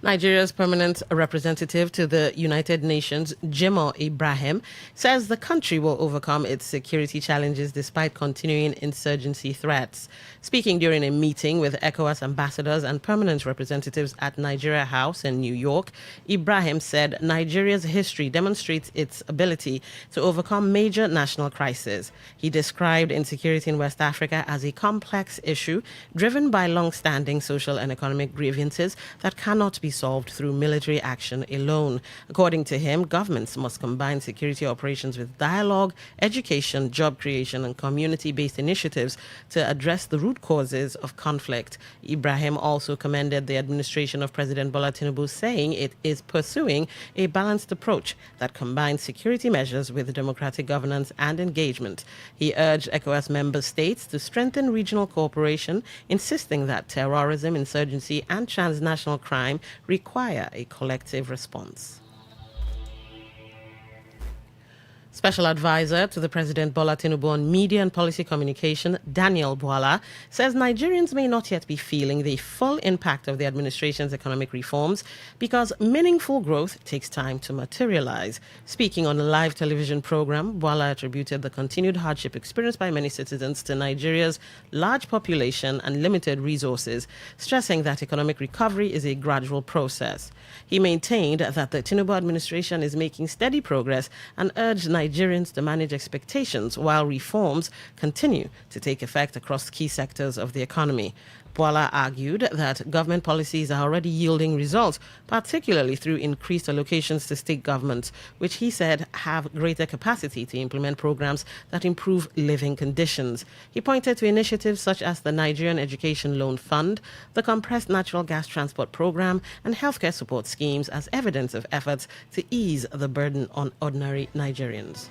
Nigeria's permanent representative to the United Nations, Jimoh Ibrahim, says the country will overcome its security challenges despite continuing insurgency threats. Speaking during a meeting with ECOWAS ambassadors and permanent representatives at Nigeria House in New York, Ibrahim said Nigeria's history demonstrates its ability to overcome major national crises. He described insecurity in West Africa as a complex issue driven by long-standing social and economic grievances that cannot be solved through military action alone. According to him, governments must combine security operations with dialogue, education, job creation, and community-based initiatives to address the root causes of conflict. Ibrahim also commended the administration of President Bola Tinubu, saying it is pursuing a balanced approach that combines security measures with democratic governance and engagement. He urged ECOWAS member states to strengthen regional cooperation, insisting that terrorism, insurgency, and transnational crime require a collective response. Special Advisor to the President Bola Tinubu on Media and Policy Communication, Daniel Bwala, says Nigerians may not yet be feeling the full impact of the administration's economic reforms because meaningful growth takes time to materialize. Speaking on a live television program, Bwala attributed the continued hardship experienced by many citizens to Nigeria's large population and limited resources, stressing that economic recovery is a gradual process. He maintained that the Tinubu administration is making steady progress and urged Nigerians to manage expectations while reforms continue to take effect across key sectors of the economy. Bwala argued that government policies are already yielding results, particularly through increased allocations to state governments, which he said have greater capacity to implement programs that improve living conditions. He pointed to initiatives such as the Nigerian Education Loan Fund, the Compressed Natural Gas Transport Program, and healthcare support schemes as evidence of efforts to ease the burden on ordinary Nigerians.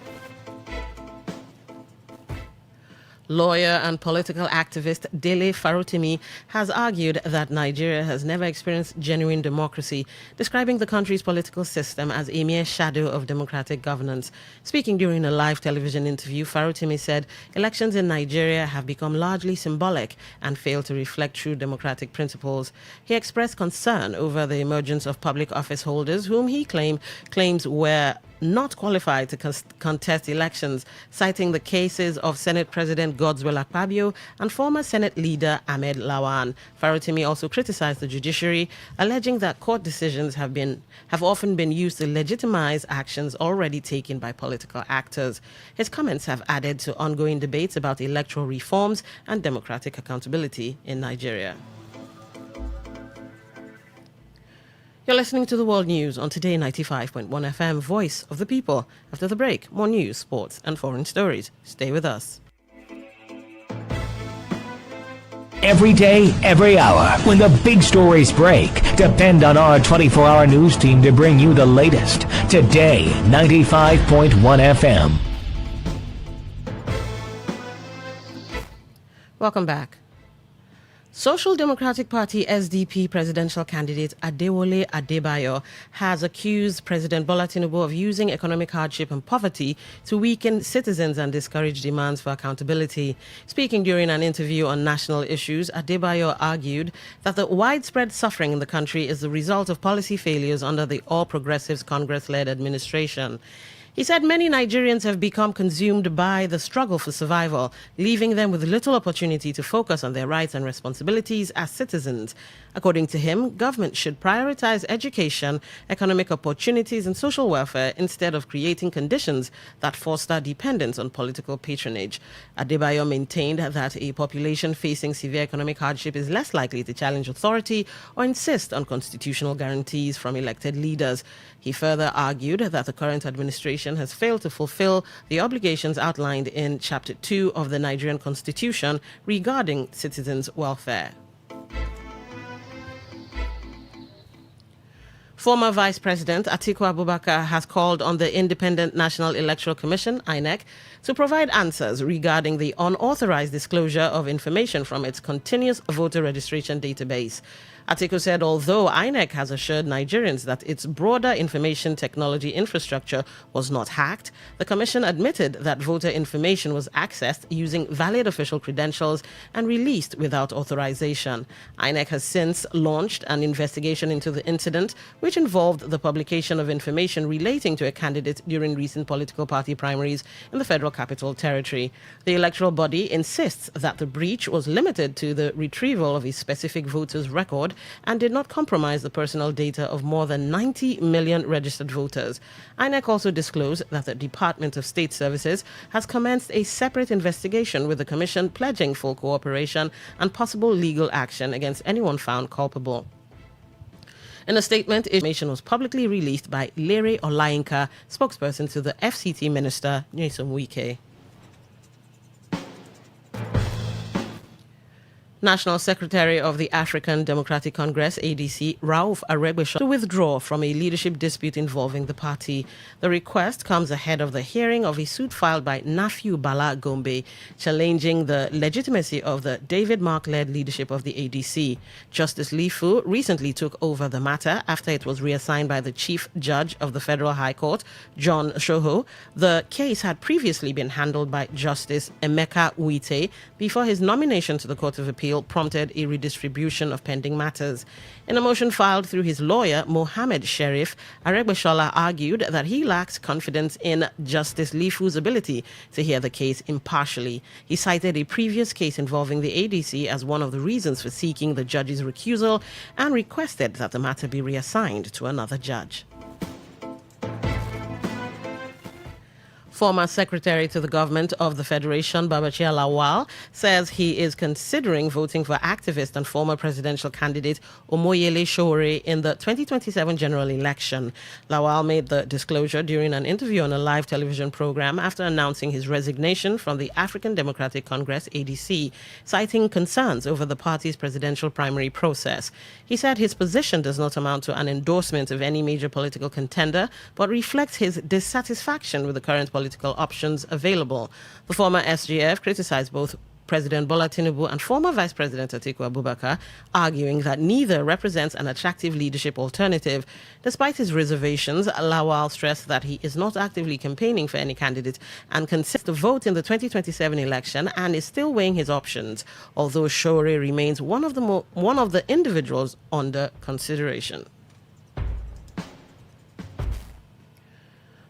Lawyer and political activist Dele Farotimi has argued that Nigeria has never experienced genuine democracy, describing the country's political system as a mere shadow of democratic governance. Speaking during a live television interview, Farotimi said elections in Nigeria have become largely symbolic and fail to reflect true democratic principles. He expressed concern over the emergence of public office holders whom he claims were not qualified to contest elections, citing the cases of Senate President Godswill Akpabio and former Senate leader Ahmed Lawan. Farotimi also criticized the judiciary, alleging that court decisions have often been used to legitimize actions already taken by political actors. His comments have added to ongoing debates about electoral reforms and democratic accountability in Nigeria. You're listening to the World News on Today 95.1 FM, Voice of the People. After the break, more news, sports, and foreign stories. Stay with us. Every day, every hour, when the big stories break, depend on our 24-hour news team to bring you the latest. Today 95.1 FM. Welcome back. Social Democratic Party SDP presidential candidate Adewole Adebayo has accused President Bola Tinubu of using economic hardship and poverty to weaken citizens and discourage demands for accountability. Speaking during an interview on national issues, Adebayo argued that the widespread suffering in the country is the result of policy failures under the All Progressives Congress-led administration. He said many Nigerians have become consumed by the struggle for survival, leaving them with little opportunity to focus on their rights and responsibilities as citizens. According to him, government should prioritize education, economic opportunities, and social welfare instead of creating conditions that foster dependence on political patronage. Adebayo maintained that a population facing severe economic hardship is less likely to challenge authority or insist on constitutional guarantees from elected leaders. He further argued that the current administration has failed to fulfill the obligations outlined in Chapter 2 of the Nigerian Constitution regarding citizens' welfare. Former Vice President Atiku Abubakar has called on the Independent National Electoral Commission, INEC, to provide answers regarding the unauthorized disclosure of information from its continuous voter registration database. Atiku said although INEC has assured Nigerians that its broader information technology infrastructure was not hacked, the commission admitted that voter information was accessed using valid official credentials and released without authorization. INEC has since launched an investigation into the incident, which involved the publication of information relating to a candidate during recent political party primaries in the Federal Capital Territory. The electoral body insists that the breach was limited to the retrieval of a specific voter's record and did not compromise the personal data of more than 90 million registered voters. INEC also disclosed that the Department of State Services has commenced a separate investigation with the Commission pledging full cooperation and possible legal action against anyone found culpable. In a statement, information was publicly released by Lere Olayinka, spokesperson to the FCT Minister, Nyesom Wike. National Secretary of the African Democratic Congress, ADC, Rauf Aregbesola, to withdraw from a leadership dispute involving the party. The request comes ahead of the hearing of a suit filed by Nafiu Bala Gombe, challenging the legitimacy of the David Mark-led leadership of the ADC. Justice Lifu recently took over the matter after it was reassigned by the Chief Judge of the Federal High Court, John Shoho. The case had previously been handled by Justice Emeka Wite before his nomination to the Court of Appeal prompted a redistribution of pending matters. In a motion filed through his lawyer, Mohammed Sherif, Aregbesola argued that he lacks confidence in Justice Lifu's ability to hear the case impartially. He cited a previous case involving the ADC as one of the reasons for seeking the judge's recusal and requested that the matter be reassigned to another judge. Former Secretary to the Government of the Federation, Babachir Lawal, says he is considering voting for activist and former presidential candidate Omoyele Sowore in the 2027 general election. Lawal made the disclosure during an interview on a live television program after announcing his resignation from the African Democratic Congress, ADC, citing concerns over the party's presidential primary process. He said his position does not amount to an endorsement of any major political contender, but reflects his dissatisfaction with the current political options available. The former SGF criticized both President Bola Tinubu and former Vice President Atiku Abubakar, arguing that neither represents an attractive leadership alternative. Despite his reservations, Lawal stressed that he is not actively campaigning for any candidate and considers to vote in the 2027 election and is still weighing his options, although Sowore remains one of the individuals under consideration.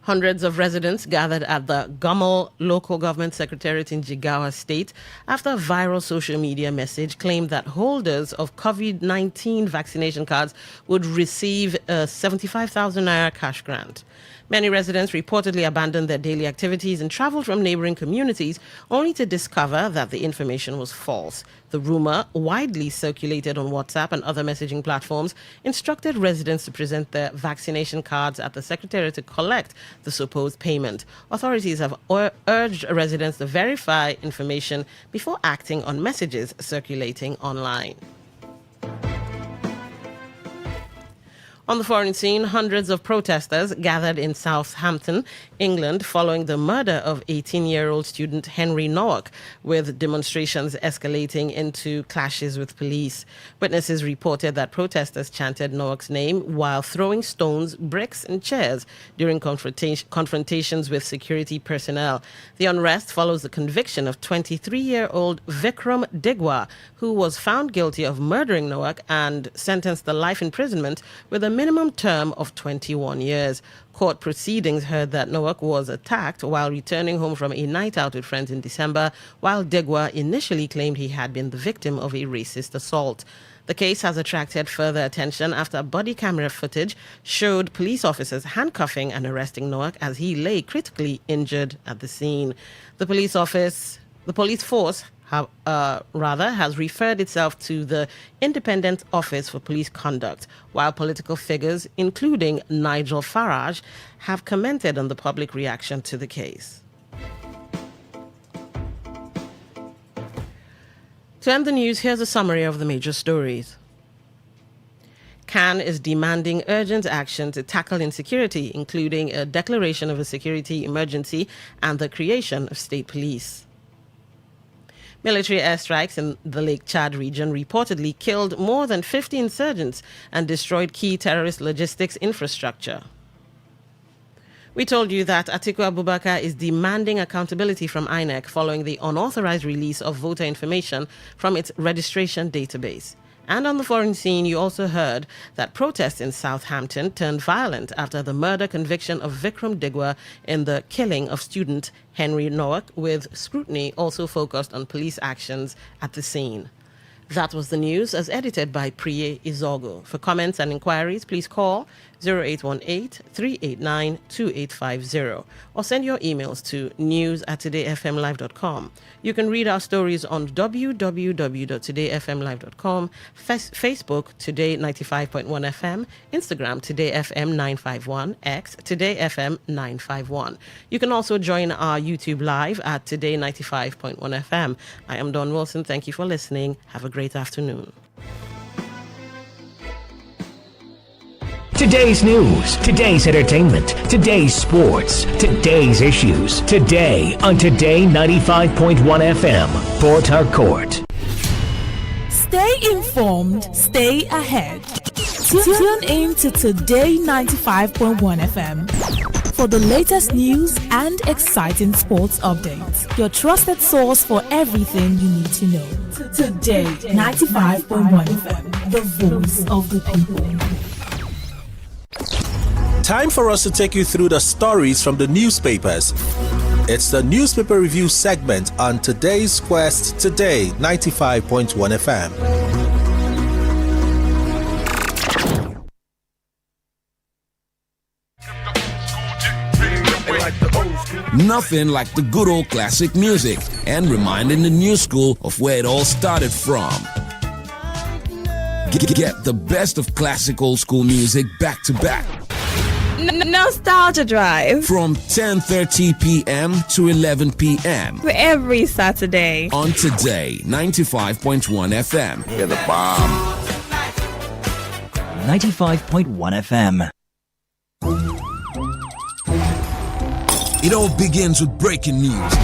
Hundreds of residents gathered at the Gummel Local Government Secretariat in Jigawa State after a viral social media message claimed that holders of COVID-19 vaccination cards would receive a 75,000 naira cash grant. Many residents reportedly abandoned their daily activities and traveled from neighboring communities only to discover that the information was false. The rumor, widely circulated on WhatsApp and other messaging platforms, instructed residents to present their vaccination cards at the Secretariat to collect the supposed payment. Authorities have urged residents to verify information before acting on messages circulating online. On the foreign scene, hundreds of protesters gathered in Southampton, England, following the murder of 18-year-old student Henry Nowak, with demonstrations escalating into clashes with police. Witnesses reported that protesters chanted Nowak's name while throwing stones, bricks, and chairs during confrontations with security personnel. The unrest follows the conviction of 23-year-old Vikram Digwa, who was found guilty of murdering Nowak and sentenced to life imprisonment with a minimum term of 21 years. Court proceedings heard that Nowak was attacked while returning home from a night out with friends in December, while Digwa initially claimed he had been the victim of a racist assault. The case has attracted further attention after body camera footage showed police officers handcuffing and arresting Nowak as he lay critically injured at the scene. The police force has referred itself to the Independent Office for Police Conduct, while political figures, including Nigel Farage, have commented on the public reaction to the case. To end the news, here's a summary of the major stories. CAN is demanding urgent action to tackle insecurity, including a declaration of a security emergency and the creation of state police. Military airstrikes in the Lake Chad region reportedly killed more than 50 insurgents and destroyed key terrorist logistics infrastructure. We told you that Atiku Abubakar is demanding accountability from INEC following the unauthorized release of voter information from its registration database. And on the foreign scene, you also heard that protests in Southampton turned violent after the murder conviction of Vikram Digwa in the killing of student Henry Nowak, with scrutiny also focused on police actions at the scene. That was the news as edited by Priye Izogo. For comments and inquiries, please call 0818-389-2850 or send your emails to news@todayfmlive.com. You can read our stories on www.todayfmlive.com, Facebook Today 95.1 FM, Instagram Today FM 951, X Today FM 951. You can also join our YouTube live at Today 95.1 FM. I am Dawn Wilson. Thank you for listening. Have a great afternoon. Today's news, today's entertainment, today's sports, today's issues. Today on Today 95.1 FM, Port Harcourt. Stay informed, stay ahead. Tune in to Today 95.1 FM for the latest news and exciting sports updates. Your trusted source for everything you need to know. Today 95.1 FM, the voice of the people. Time for us to take you through the stories from the newspapers. It's the newspaper review segment on today's Quest Today 95.1 FM. Nothing like the good old classic music and reminding the new school of where it all started from. Get the best of classic old school music back to back. Nostalgia Drive from 10:30 p.m. to 11 p.m. every Saturday on Today 95.1 FM. Hear the bomb. 95.1 FM. It all begins with breaking news.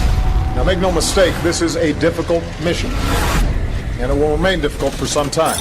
Now make no mistake, this is a difficult mission, and it will remain difficult for some time.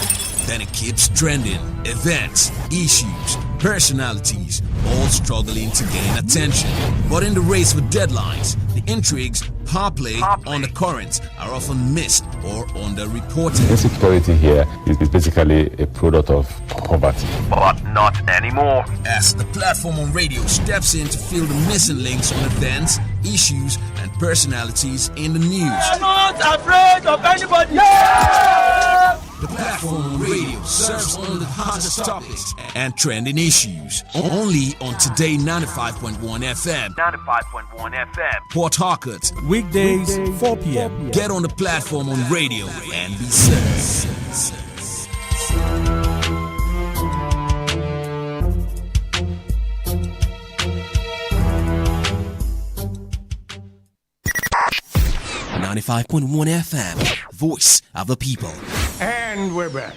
Then it keeps trending. Events, issues, personalities, all struggling to gain attention. But in the race for deadlines, the intrigues, power play, undercurrents are often missed or underreported. Insecurity here is basically a product of poverty. But not anymore. As the platform on radio steps in to fill the missing links on events, issues, and personalities in the news. I'm not afraid of anybody. Yeah! The platform on radio serves only the hottest topics and trending issues. Only on Today 95.1 FM. 95.1 FM. Port Harcourt. Weekdays, 4 p.m. Get on the platform on radio and be served. 95.1 FM, voice of the people. And we're back.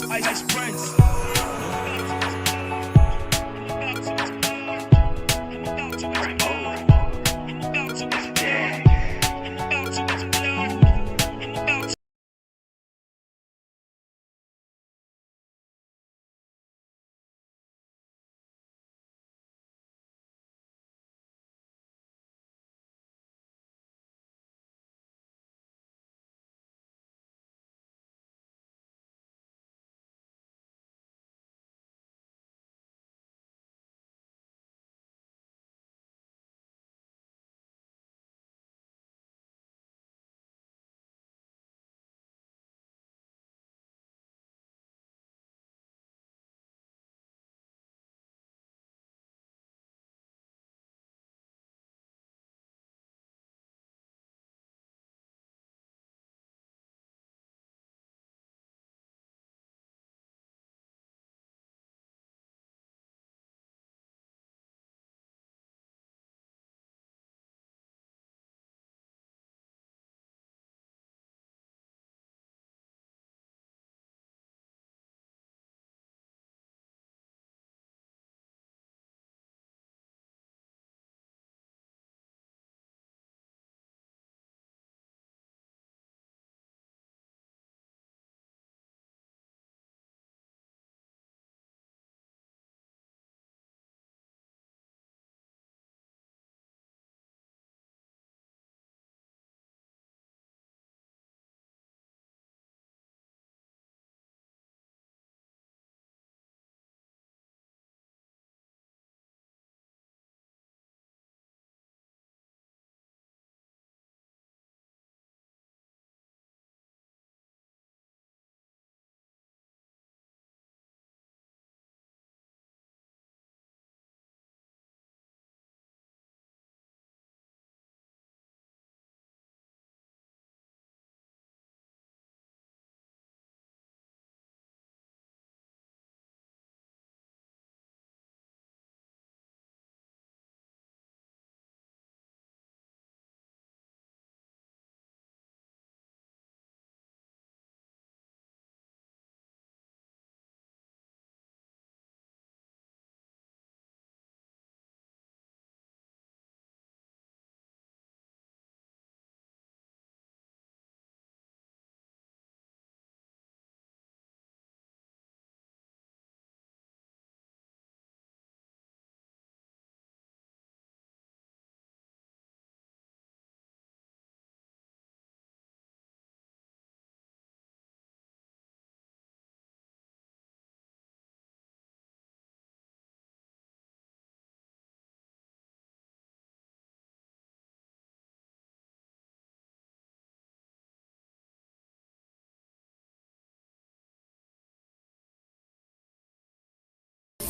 Ice Prince.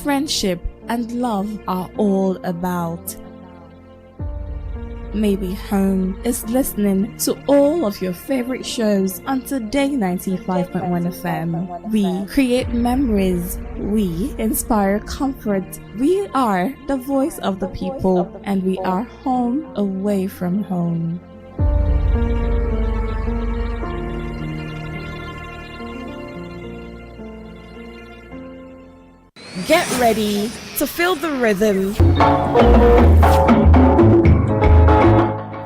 Friendship and love are all about. Maybe home is listening to all of your favorite shows on Today 95.1 FM. We create memories. We inspire comfort. We are the voice of the people, and we are home away from home. Get ready to feel the rhythm,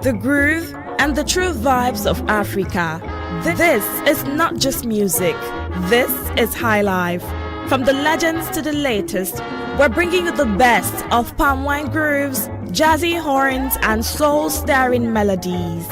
the groove, and the true vibes of Africa. This is not just music. This is high life. From the legends to the latest, we're bringing you the best of palm wine grooves, jazzy horns, and soul-stirring melodies.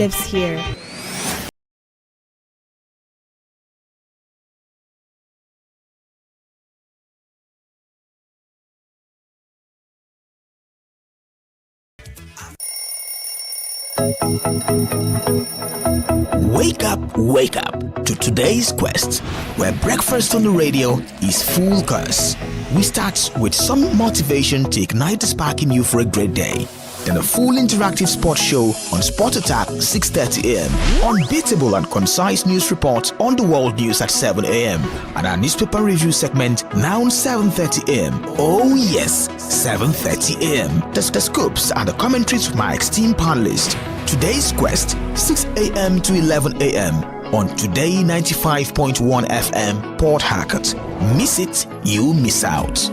lives here. Wake up to today's quest, where breakfast on the radio is full course. We start with some motivation to ignite the spark in you for a great day. Then a full interactive sports show on Sport Attack 6:30 a.m. Unbeatable and concise news report on the world news at 7 a.m. And our newspaper review segment now 7:30 a.m. Oh yes, 7:30 a.m. The scoops and the commentaries with my esteemed panelists. Today's quest 6 a.m. to 11 a.m. on Today 95.1 FM Port Harcourt. Miss it, you miss out.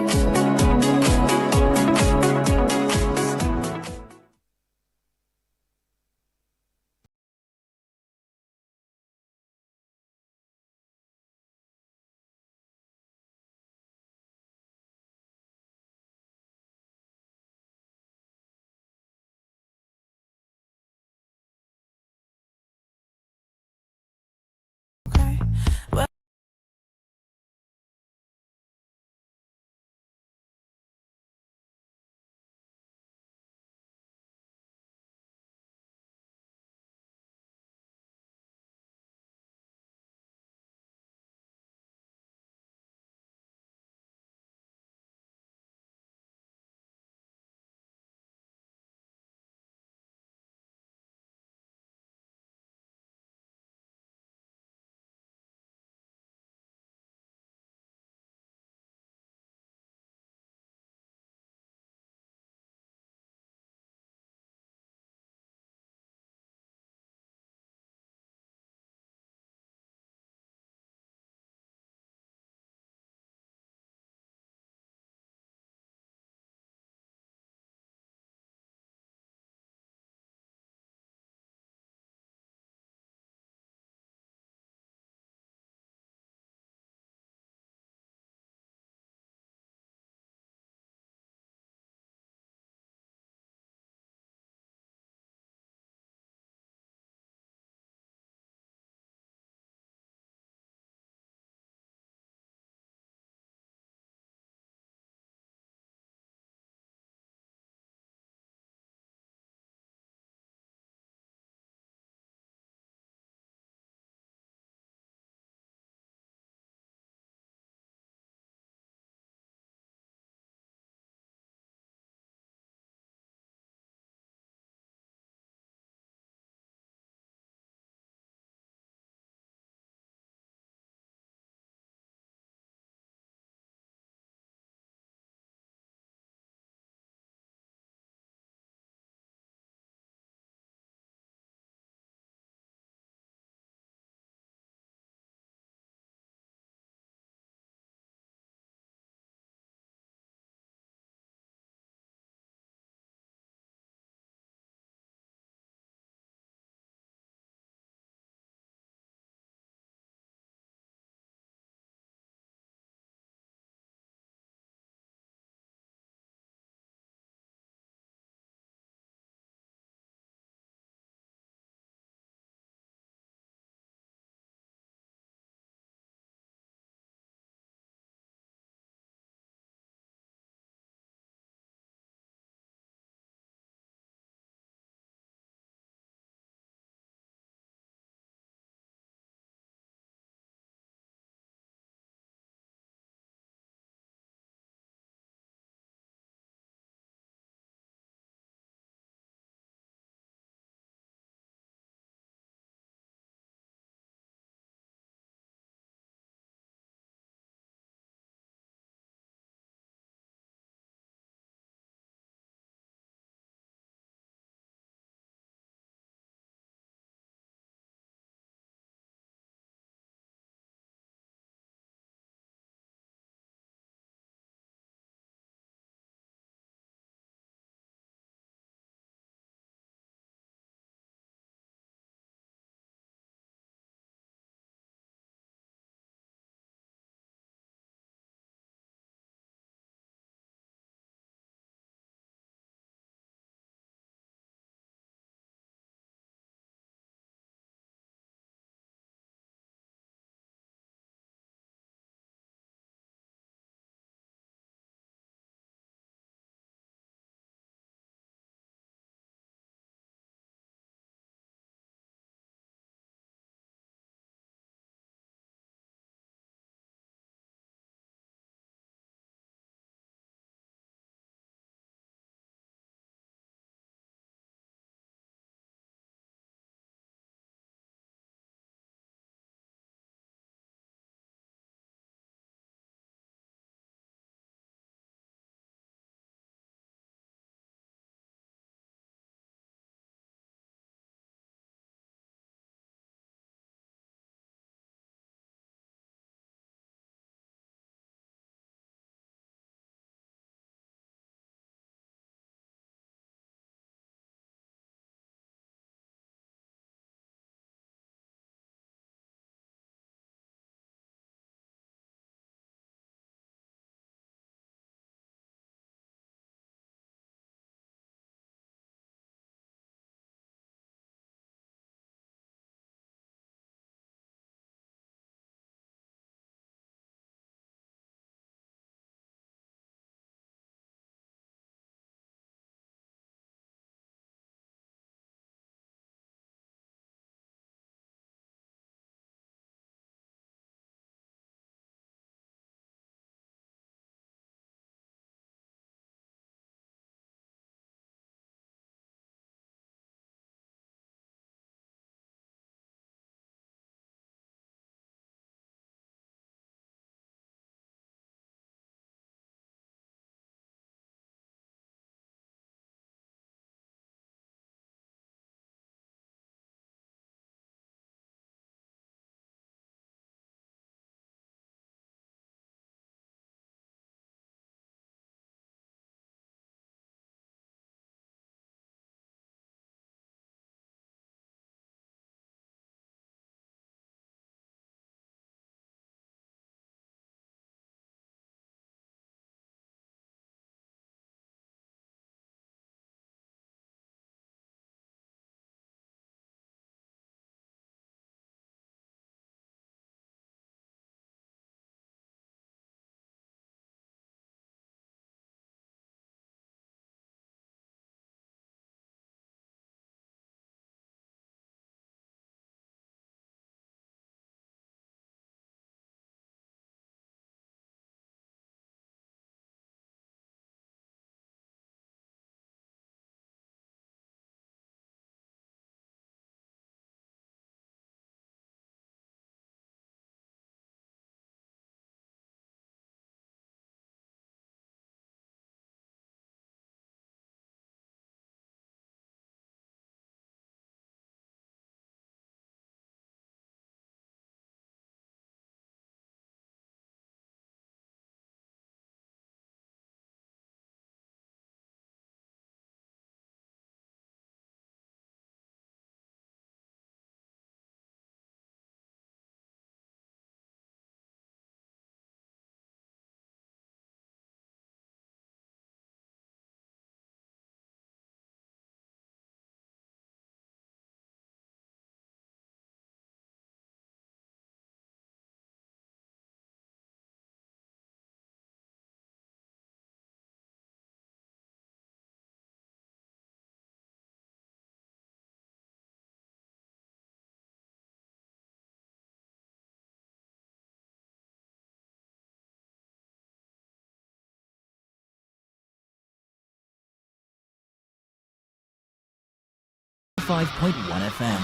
95.1 FM.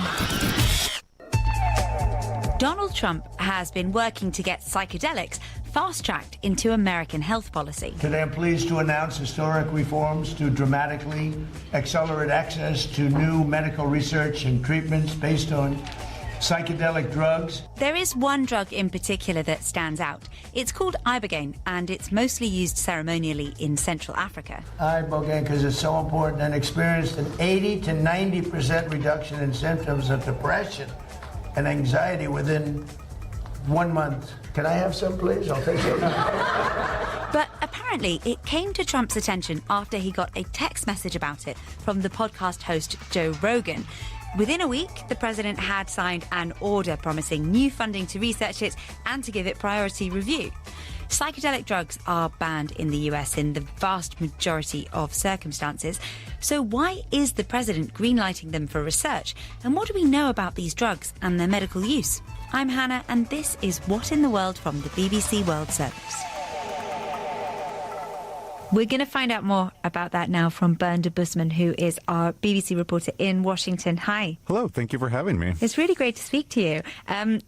Donald Trump has been working to get psychedelics fast-tracked into American health policy. Today I'm pleased to announce historic reforms to dramatically accelerate access to new medical research and treatments based on psychedelic drugs. There is one drug in particular that stands out. It's called ibogaine, and it's mostly used ceremonially in Central Africa. Ibogaine, because it's so important, and experienced an 80 to 90% reduction in symptoms of depression and anxiety within 1 month. Can I have some, please? I'll take some. But apparently it came to Trump's attention after he got a text message about it from the podcast host Joe Rogan. Within a week, the president had signed an order promising new funding to research it and to give it priority review. Psychedelic drugs are banned in the US in the vast majority of circumstances. So why is the president greenlighting them for research? And what do we know about these drugs and their medical use? I'm Hannah, and this is What in the World from the BBC World Service. We're going to find out more about that now from Bernd de Busman, who is our BBC reporter in Washington. Hi. Hello, thank you for having me. It's really great to speak to you.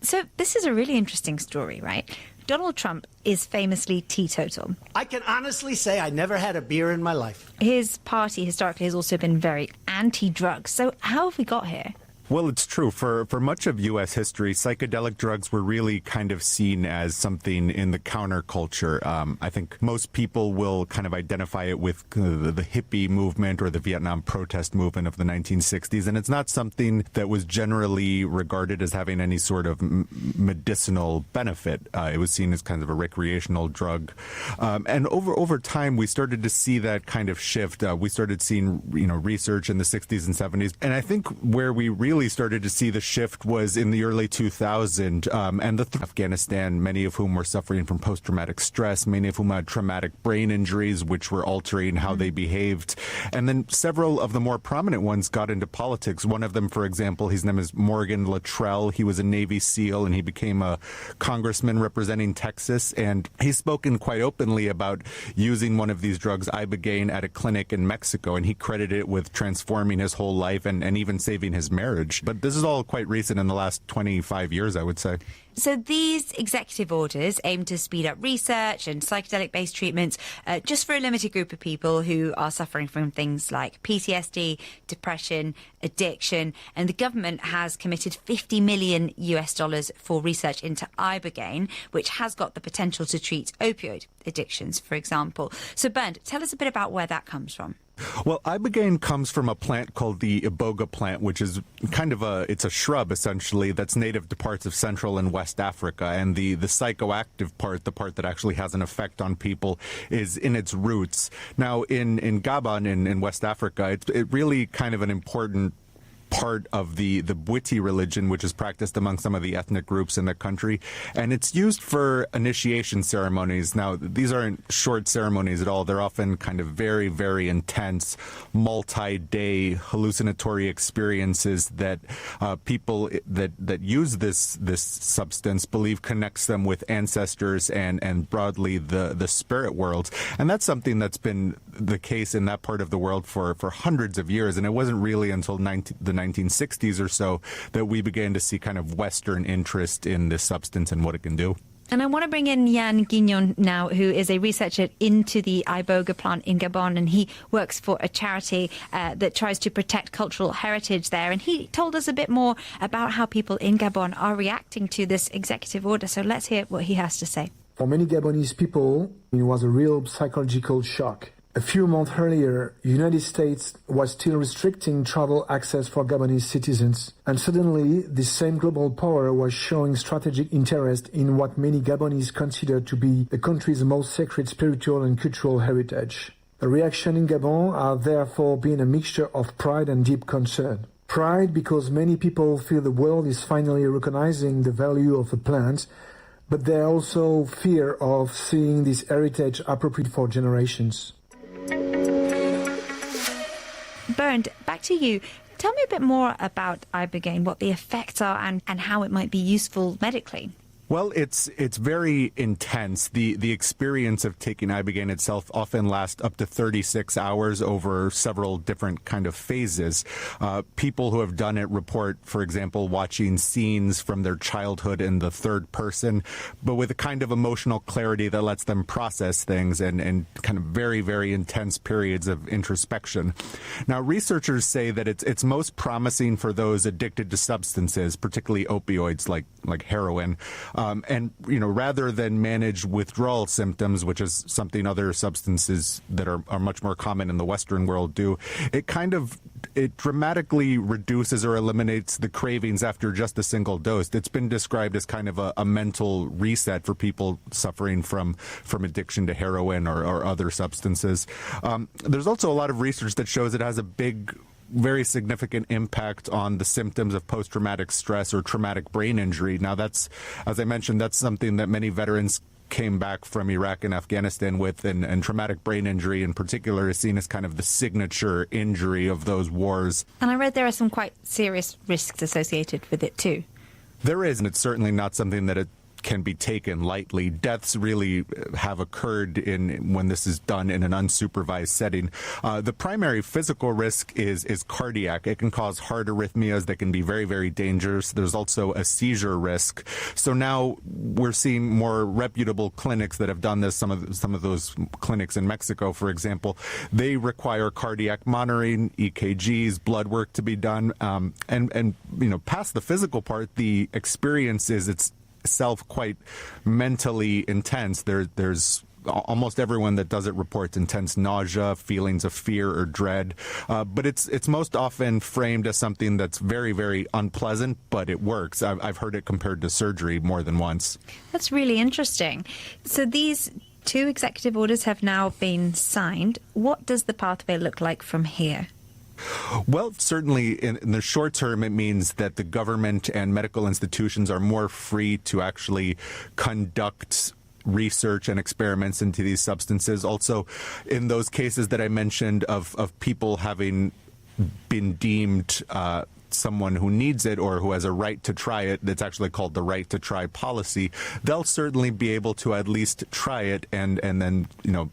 So this is a really interesting story, right? Donald Trump is famously teetotal. I can honestly say I never had a beer in my life. His party historically has also been very anti-drug. So how have we got here? Well, it's true. For much of U.S. history, psychedelic drugs were really kind of seen as something in the counterculture. I think most people will kind of identify it with the hippie movement or the Vietnam protest movement of the 1960s, and it's not something that was generally regarded as having any sort of medicinal benefit. It was seen as kind of a recreational drug. And over time, we started to see that kind of shift. We started seeing, research in the 60s and 70s. And I think where we really started to see the shift was in the early 2000s, and Afghanistan, many of whom were suffering from post-traumatic stress, many of whom had traumatic brain injuries, which were altering how they behaved. And then several of the more prominent ones got into politics. One of them, for example, his name is Morgan Luttrell. He was a Navy SEAL, and he became a congressman representing Texas. And he's spoken quite openly about using one of these drugs, ibogaine, at a clinic in Mexico, and he credited it with transforming his whole life and even saving his marriage. But this is all quite recent in the last 25 years, I would say. So these executive orders aim to speed up research and psychedelic-based treatments just for a limited group of people who are suffering from things like PTSD, depression, addiction. And the government has committed $50 million for research into ibogaine, which has got the potential to treat opioid addictions, for example. So Bernd, tell us a bit about where that comes from. Well, ibogaine comes from a plant called the iboga plant, which is kind of it's a shrub, essentially, that's native to parts of Central and West Africa. And the psychoactive part, the part that actually has an effect on people, is in its roots. Now, in Gabon, in West Africa, it's really kind of an important part of the Bwiti religion, which is practiced among some of the ethnic groups in the country, and it's used for initiation ceremonies. Now, these aren't short ceremonies at all. They're often kind of very, very intense, multi-day hallucinatory experiences that people that use this substance believe connects them with ancestors and broadly the spirit world. And that's something that's been the case in that part of the world for hundreds of years, and it wasn't really until the 1960s or so that we began to see kind of Western interest in this substance and what it can do. And I want to bring in Yann Guignon now, who is a researcher into the iboga plant in Gabon, and he works for a charity that tries to protect cultural heritage there. And he told us a bit more about how people in Gabon are reacting to this executive order. So let's hear what he has to say. For many Gabonese people, it was a real psychological shock. A few months earlier, the United States was still restricting travel access for Gabonese citizens. And suddenly, this same global power was showing strategic interest in what many Gabonese consider to be the country's most sacred spiritual and cultural heritage. The reaction in Gabon are therefore being a mixture of pride and deep concern. Pride because many people feel the world is finally recognizing the value of the plant, but there also fear of seeing this heritage appropriate for generations. Bernd, back to you. Tell me a bit more about ibogaine, what the effects are and how it might be useful medically. Well, it's very intense. The experience of taking Ibogaine itself often lasts up to 36 hours over several different kind of phases. People who have done it report, for example, watching scenes from their childhood in the third person, but with a kind of emotional clarity that lets them process things and kind of very, very intense periods of introspection. Now, researchers say that it's most promising for those addicted to substances, particularly opioids like heroin. And, rather than manage withdrawal symptoms, which is something other substances that are much more common in the Western world do, it dramatically reduces or eliminates the cravings after just a single dose. It's been described as kind of a mental reset for people suffering from addiction to heroin or other substances. There's also a lot of research that shows it has a very significant impact on the symptoms of post-traumatic stress or traumatic brain injury. Now, that's, as I mentioned, that's something that many veterans came back from Iraq and Afghanistan with, and traumatic brain injury in particular is seen as kind of the signature injury of those wars. And I read there are some quite serious risks associated with it too. There is, and it's certainly not something that it can be taken lightly. Deaths really have occurred when this is done in an unsupervised setting. The primary physical risk is cardiac. It can cause heart arrhythmias that can be very, very dangerous. There's also a seizure risk. So now we're seeing more reputable clinics that have done this. Some of those clinics in Mexico, for example, they require cardiac monitoring, EKGs, blood work to be done, and past the physical part, the experience is itself quite mentally intense. There's almost everyone that does it reports intense nausea, feelings of fear or dread, but it's most often framed as something that's very, very unpleasant, but it works. I've heard it compared to surgery more than once. That's really interesting. So these 2 executive orders have now been signed. What does the pathway look like from here? Well, certainly in the short term, it means that the government and medical institutions are more free to actually conduct research and experiments into these substances. Also, in those cases that I mentioned of people having been deemed someone who needs it or who has a right to try it, that's actually called the right to try policy, they'll certainly be able to at least try it and then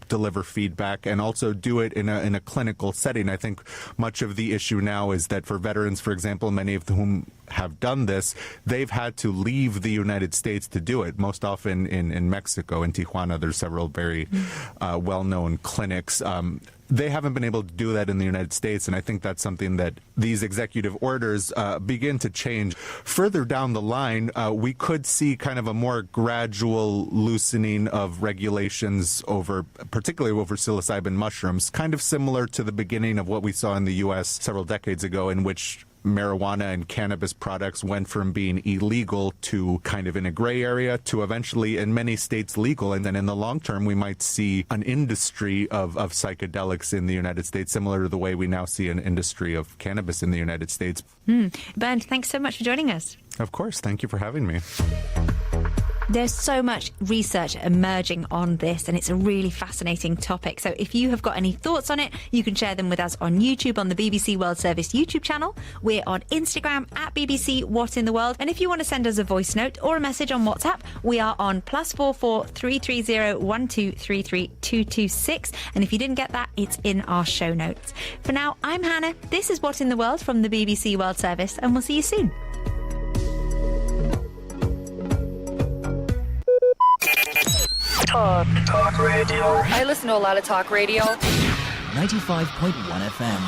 deliver feedback and also do it in a clinical setting. I think much of the issue now is that for veterans, for example, many of whom have done this, they've had to leave the United States to do it. Most often in Mexico, in Tijuana, there's several very well-known clinics. They haven't been able to do that in the United States, and I think that's something that these executive orders begin to change. Further down the line, we could see kind of a more gradual loosening of regulations particularly over psilocybin mushrooms, kind of similar to the beginning of what we saw in the U.S. several decades ago, in which marijuana and cannabis products went from being illegal to kind of in a gray area to eventually in many states legal. And then in the long term, we might see an industry of psychedelics in the United States, similar to the way we now see an industry of cannabis in the United States. Bernd, thanks so much for joining us. Of course. Thank you for having me. There's so much research emerging on this, and it's a really fascinating topic. So if you have got any thoughts on it, you can share them with us on YouTube, on the BBC World Service YouTube channel. We're on Instagram at BBC What in the World. And if you want to send us a voice note or a message on WhatsApp, we are on +44 330 1233 226. And if you didn't get that, it's in our show notes. For now, I'm Hannah. This is What in the World from the BBC World Service, and we'll see you soon. Talk radio. I listen to a lot of talk radio. 95.1 FM.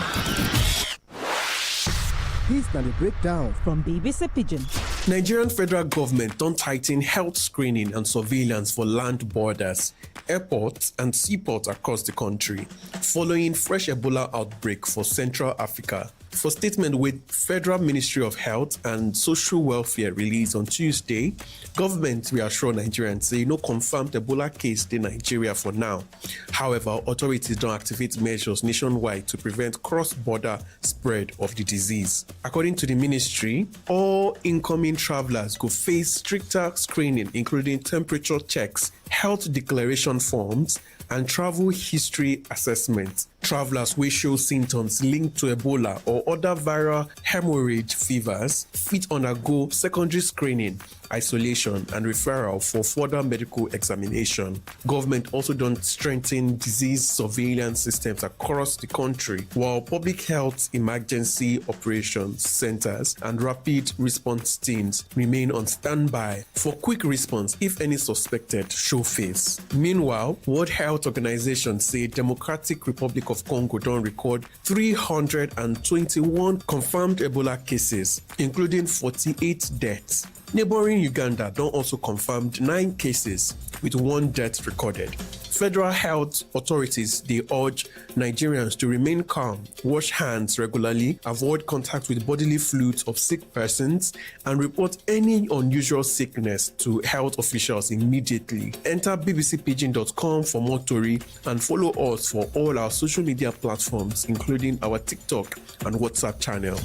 Here's the breakdown from BBC Pidgin. Nigerian federal government don't tighten health screening and surveillance for land borders, airports and seaports across the country following fresh Ebola outbreak for Central Africa. For statement with Federal Ministry of Health and Social Welfare released on Tuesday, government reassure Nigerians say no confirmed Ebola case in Nigeria for now. However, authorities don't activate measures nationwide to prevent cross-border spread of the disease. According to the ministry, all incoming travelers could face stricter screening, including temperature checks, health declaration forms, and travel history assessments. Travelers wey show symptoms linked to Ebola or other viral hemorrhage fevers fit undergo secondary screening, isolation, and referral for further medical examination. Government also don strengthen disease surveillance systems across the country, while public health emergency operations centers and rapid response teams remain on standby for quick response if any suspected show face. Meanwhile, World Health Organization say Democratic Republic of Congo don record 321 confirmed Ebola cases, including 48 deaths. Neighboring Uganda don also confirmed 9 cases, with 1 death recorded. Federal health authorities dey urge Nigerians to remain calm, wash hands regularly, avoid contact with bodily fluids of sick persons, and report any unusual sickness to health officials immediately. Enter bbcpidgin.com for more tori and follow us for all our social media platforms, including our TikTok and WhatsApp channel.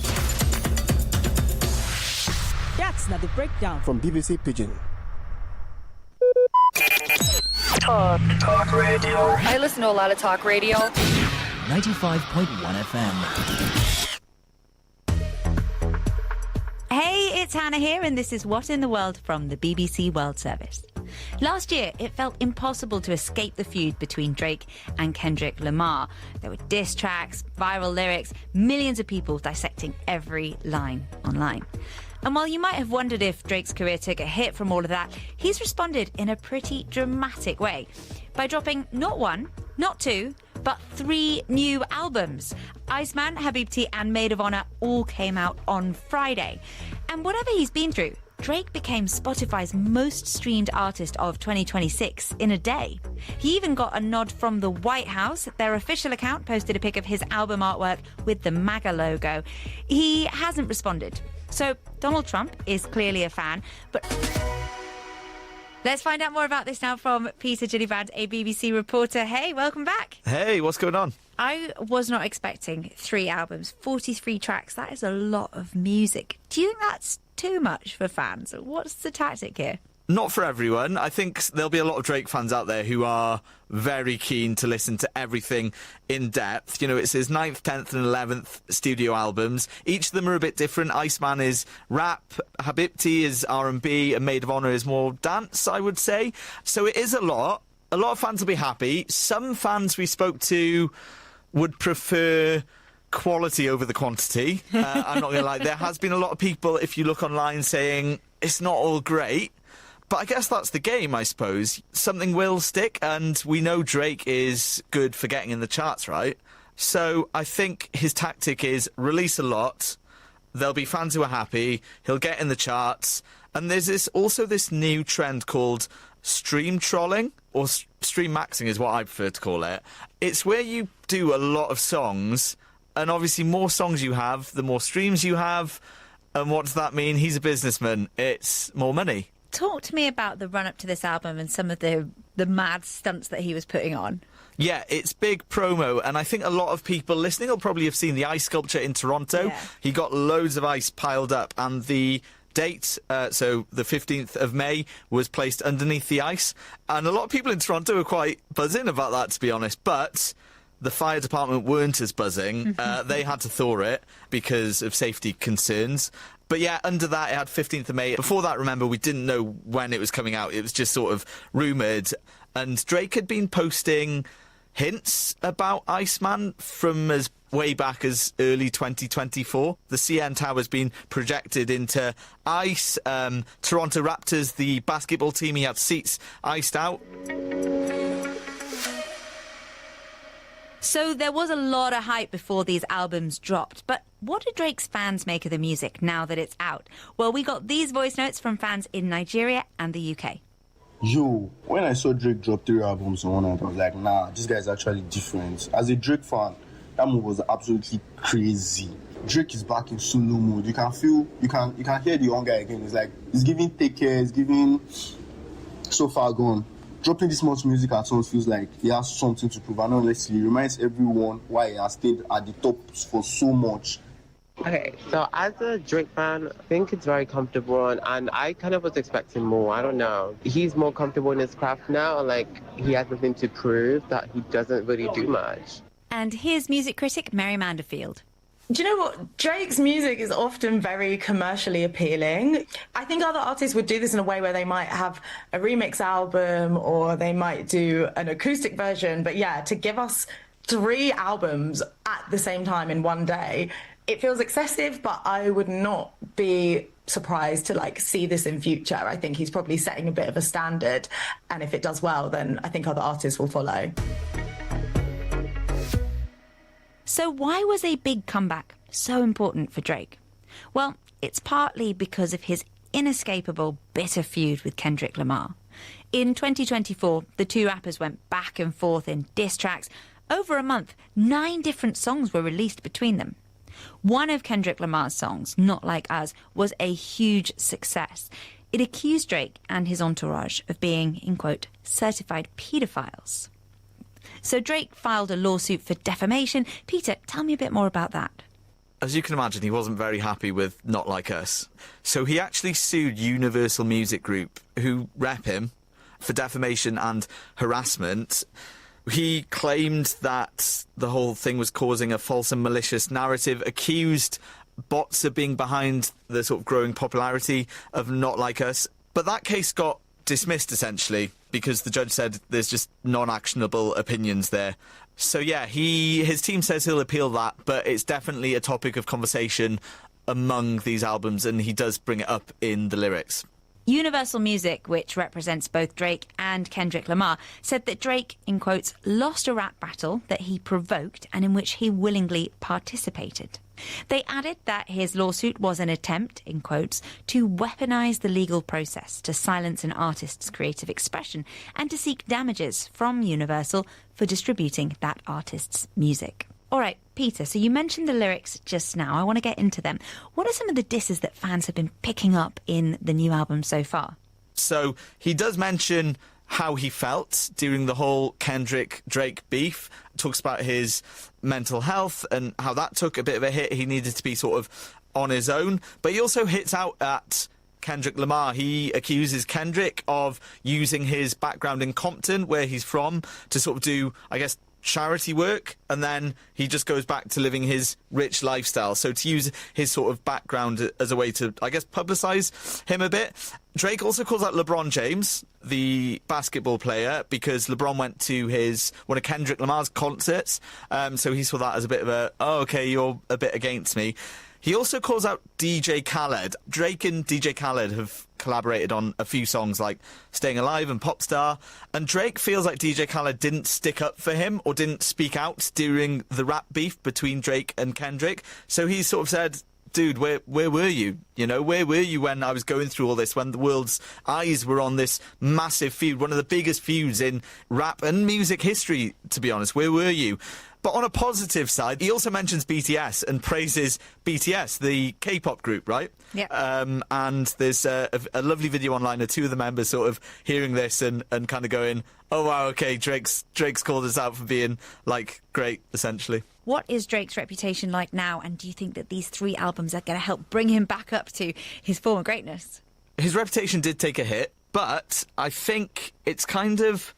That's not the breakdown from BBC Pidgin. Talk radio. I listen to a lot of talk radio. 95.1 FM. Hey, it's Hannah here, and this is What in the World from the BBC World Service. Last year, it felt impossible to escape the feud between Drake and Kendrick Lamar. There were diss tracks, viral lyrics, millions of people dissecting every line online. And while you might have wondered if Drake's career took a hit from all of that, he's responded in a pretty dramatic way by dropping not 1, not 2, but 3 new albums. Iceman, Habibti, and Maid of Honor all came out on Friday. And whatever he's been through, Drake became Spotify's most streamed artist of 2026 in a day. He even got a nod from the White House. Their official account posted a pic of his album artwork with the MAGA logo. He hasn't responded. So Donald Trump is clearly a fan, but let's find out more about this now from Peter Gillibrand, a BBC reporter. Hey, welcome back. Hey, what's going on? I was not expecting 3 albums, 43 tracks. That is a lot of music. Do you think that's too much for fans? What's the tactic here? Not for everyone. I think there'll be a lot of Drake fans out there who are very keen to listen to everything in depth. You know, it's his 9th, 10th and 11th studio albums. Each of them are a bit different. Iceman is rap, Habibti is R&B, and Maid of Honor is more dance, I would say. So it is a lot. A lot of fans will be happy. Some fans we spoke to would prefer quality over the quantity. I'm not going to lie. There has been a lot of people, if you look online, saying it's not all great. But I guess that's the game, I suppose. Something will stick, and we know Drake is good for getting in the charts, right? So I think his tactic is release a lot, there'll be fans who are happy, he'll get in the charts, and there's also this new trend called stream trolling, or stream maxing is what I prefer to call it. It's where you do a lot of songs, and obviously more songs you have, the more streams you have, and what does that mean? He's a businessman. It's more money. Talk to me about the run-up to this album and some of the mad stunts that he was putting on. Yeah, it's big promo, and I think a lot of people listening will probably have seen the ice sculpture in Toronto. Yeah. He got loads of ice piled up, and the date, so the 15th of May, was placed underneath the ice. And a lot of people in Toronto were quite buzzing about that, to be honest. But the fire department weren't as buzzing. They had to thaw it because of safety concerns. But yeah, under that, it had 15th of May. Before that, remember, we didn't know when it was coming out. It was just sort of rumoured. And Drake had been posting hints about Iceman from as way back as early 2024. The CN Tower's been projected into ice. Toronto Raptors, the basketball team, he had seats iced out. So there was a lot of hype before these albums dropped, but what do Drake's fans make of the music now that it's out? Well, we got these voice notes from fans in Nigeria and the UK. Yo, when I saw Drake drop 3 albums in one night, I was like, nah, this guy's actually different. As a Drake fan, that move was absolutely crazy. Drake is back in solo mode. You can hear the young guy again. It's like, he's giving Take Care, he's giving So Far Gone. Dropping this much music at once feels like he has something to prove. And honestly, it reminds everyone why he has stayed at the top for so much. Okay, so as a Drake fan, I think it's very comfortable, and I kind of was expecting more. I don't know. He's more comfortable in his craft now, like he has nothing to prove, that he doesn't really do much. And here's music critic Mary Manderfield. Do you know what? Drake's music is often very commercially appealing. I think other artists would do this in a way where they might have a remix album or they might do an acoustic version. But yeah, to give us 3 albums at the same time in one day, it feels excessive, but I would not be surprised to see this in future. I think he's probably setting a bit of a standard. And if it does well, then I think other artists will follow. So why was a big comeback so important for Drake? Well, it's partly because of his inescapable bitter feud with Kendrick Lamar. In 2024, the two rappers went back and forth in diss tracks. Over a month, 9 different songs were released between them. One of Kendrick Lamar's songs, Not Like Us, was a huge success. It accused Drake and his entourage of being, in quote, certified paedophiles. So Drake filed a lawsuit for defamation. Peter, tell me a bit more about that. As you can imagine, he wasn't very happy with Not Like Us. So he actually sued Universal Music Group, who rep him, for defamation and harassment. He claimed that the whole thing was causing a false and malicious narrative, accused bots of being behind the sort of growing popularity of Not Like Us. But that case got dismissed, essentially, because the judge said there's just non-actionable opinions there. So yeah, his team says he'll appeal that, but it's definitely a topic of conversation among these albums, and he does bring it up in the lyrics. Universal Music, which represents both Drake and Kendrick Lamar, said that Drake, in quotes, lost a rap battle that he provoked and in which he willingly participated. They added that his lawsuit was an attempt, in quotes, to weaponize the legal process to silence an artist's creative expression and to seek damages from Universal for distributing that artist's music. All right, Peter, so you mentioned the lyrics just now. I want to get into them. What are some of the disses that fans have been picking up in the new album so far? So he does mention how he felt during the whole Kendrick-Drake beef. Talks about his mental health and how that took a bit of a hit. He needed to be sort of on his own. But he also hits out at Kendrick Lamar. He accuses Kendrick of using his background in Compton, where he's from, to sort of do, I guess, charity work, and then he just goes back to living his rich lifestyle. So to use his sort of background as a way to, I guess, publicise him a bit. Drake also calls out LeBron James, the basketball player, because LeBron went to one of Kendrick Lamar's concerts. So he saw that as a bit of a, oh, okay, you're a bit against me. He also calls out DJ Khaled. Drake and DJ Khaled have collaborated on a few songs like Staying Alive and Popstar. And Drake feels like DJ Khaled didn't stick up for him or didn't speak out during the rap beef between Drake and Kendrick. So he sort of said, dude, where were you? You know, where were you when I was going through all this, when the world's eyes were on this massive feud, one of the biggest feuds in rap and music history, to be honest? Where were you? But on a positive side, he also mentions BTS and praises BTS, the K-pop group, right? Yeah. And there's a lovely video online of 2 of the members sort of hearing this and kind of going, oh, wow, okay, Drake's called us out for being, like, great, essentially. What is Drake's reputation like now, and do you think that these 3 albums are going to help bring him back up to his former greatness? His reputation did take a hit, but I think it's kind of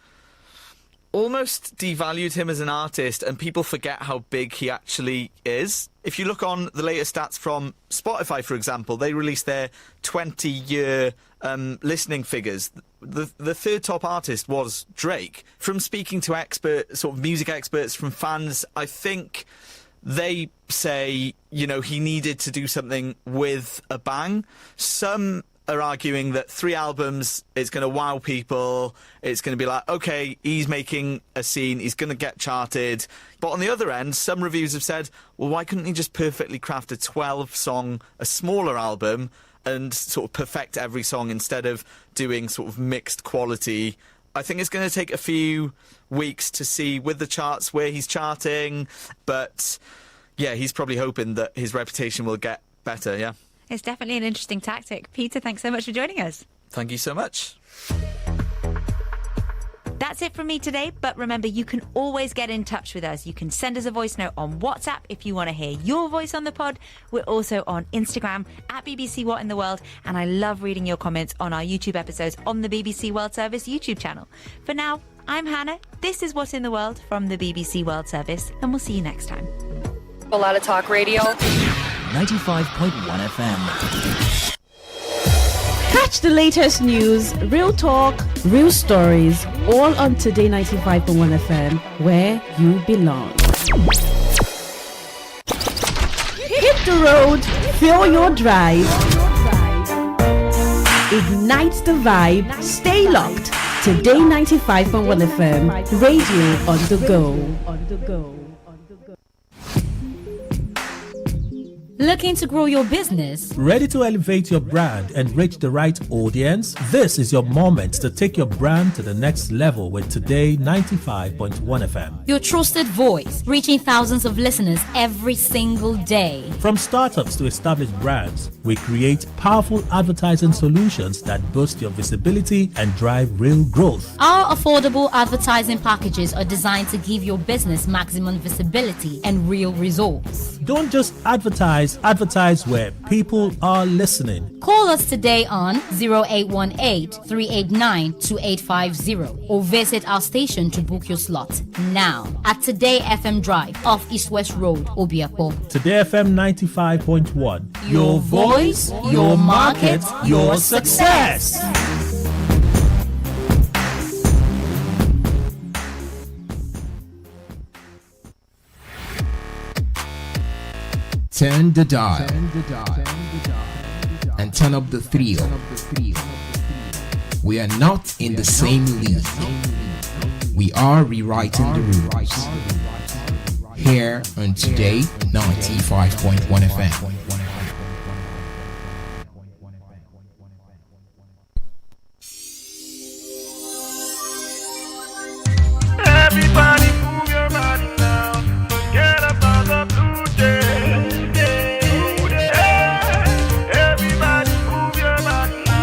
almost devalued him as an artist, and people forget how big he actually is. If you look on the latest stats from Spotify, for example, they released their 20-year listening figures. The third top artist was Drake. From speaking to sort of music experts, from fans, I think they say, you know, he needed to do something with a bang. Some are arguing that 3 albums is going to wow people. It's going to be like, okay, he's making a scene, he's going to get charted. But on the other end, some reviews have said, well, why couldn't he just perfectly craft a 12-song, a smaller album, and sort of perfect every song instead of doing sort of mixed quality? I think it's going to take a few weeks to see with the charts where he's charting. But yeah, he's probably hoping that his reputation will get better, yeah. It's definitely an interesting tactic. Peter, thanks so much for joining us. Thank you so much. That's it from me today, but remember, you can always get in touch with us. You can send us a voice note on WhatsApp if you want to hear your voice on the pod. We're also on Instagram at BBC What in the World, and I love reading your comments on our YouTube episodes on the BBC World Service YouTube channel. For now, I'm Hannah. This is What's in the World from the BBC World Service, and we'll see you next time. A lot of talk radio. 95.1 FM. Catch the latest news, real talk, real stories, all on Today 95.1 FM, where you belong. Hit the road, fill your drive. Ignite the vibe, stay locked. Today 95.1 FM, radio on the go. Looking to grow your business? Ready to elevate your brand and reach the right audience? This is your moment to take your brand to the next level with Today 95.1 FM. Your trusted voice, reaching thousands of listeners every single day. From startups to established brands, we create powerful advertising solutions that boost your visibility and drive real growth. Our affordable advertising packages are designed to give your business maximum visibility and real results. Don't just advertise where people are listening. Call us today on 0818-389-2850 or visit our station to book your slot now at Today FM Drive off East West Road, Obiapo. Today FM 95.1. Your voice, your market, your success. Turn the dial and turn up the thrill. We are not in the same league. We are rewriting the rules. Here on Today 95.1 FM. Everybody move your body now. Forget about the blue jay. Everybody move your body now.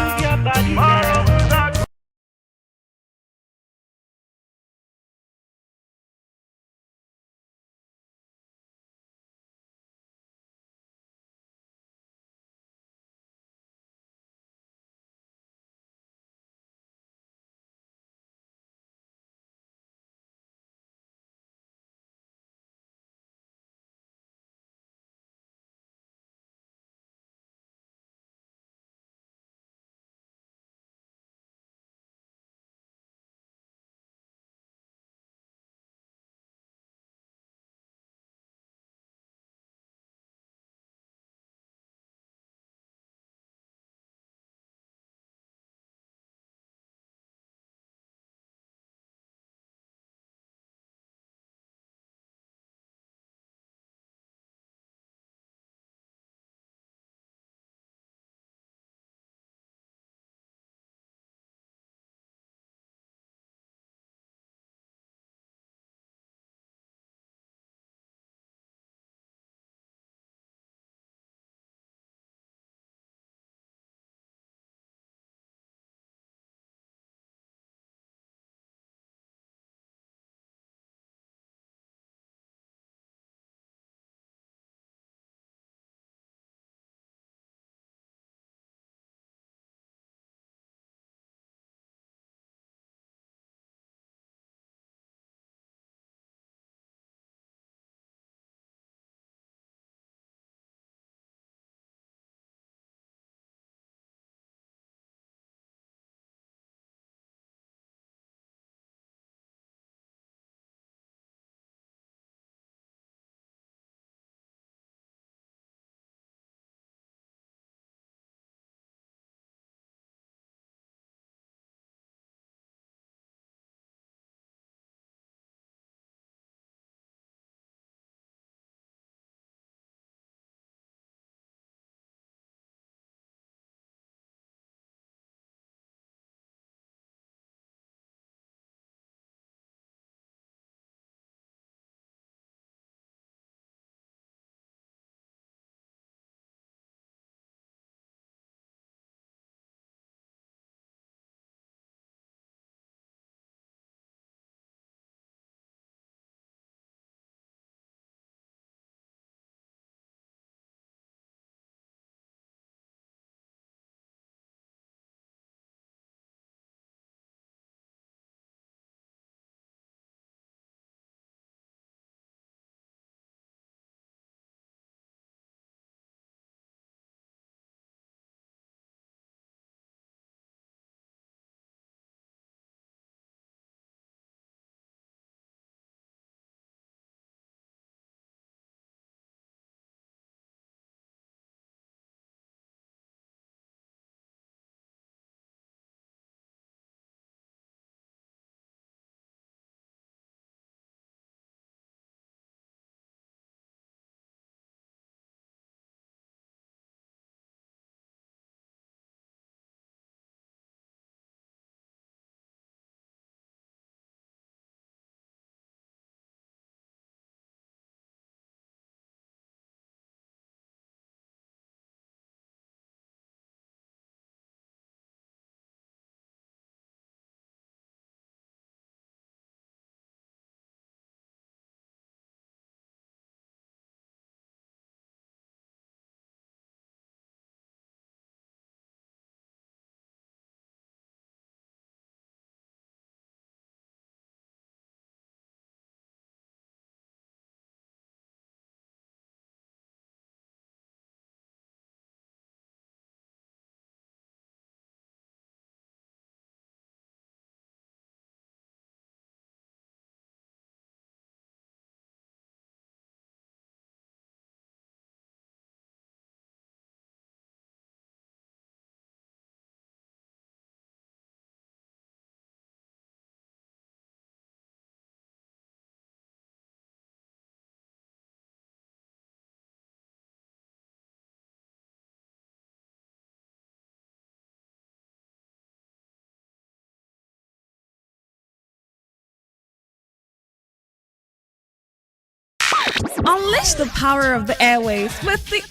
Unleash the power of the airwaves with the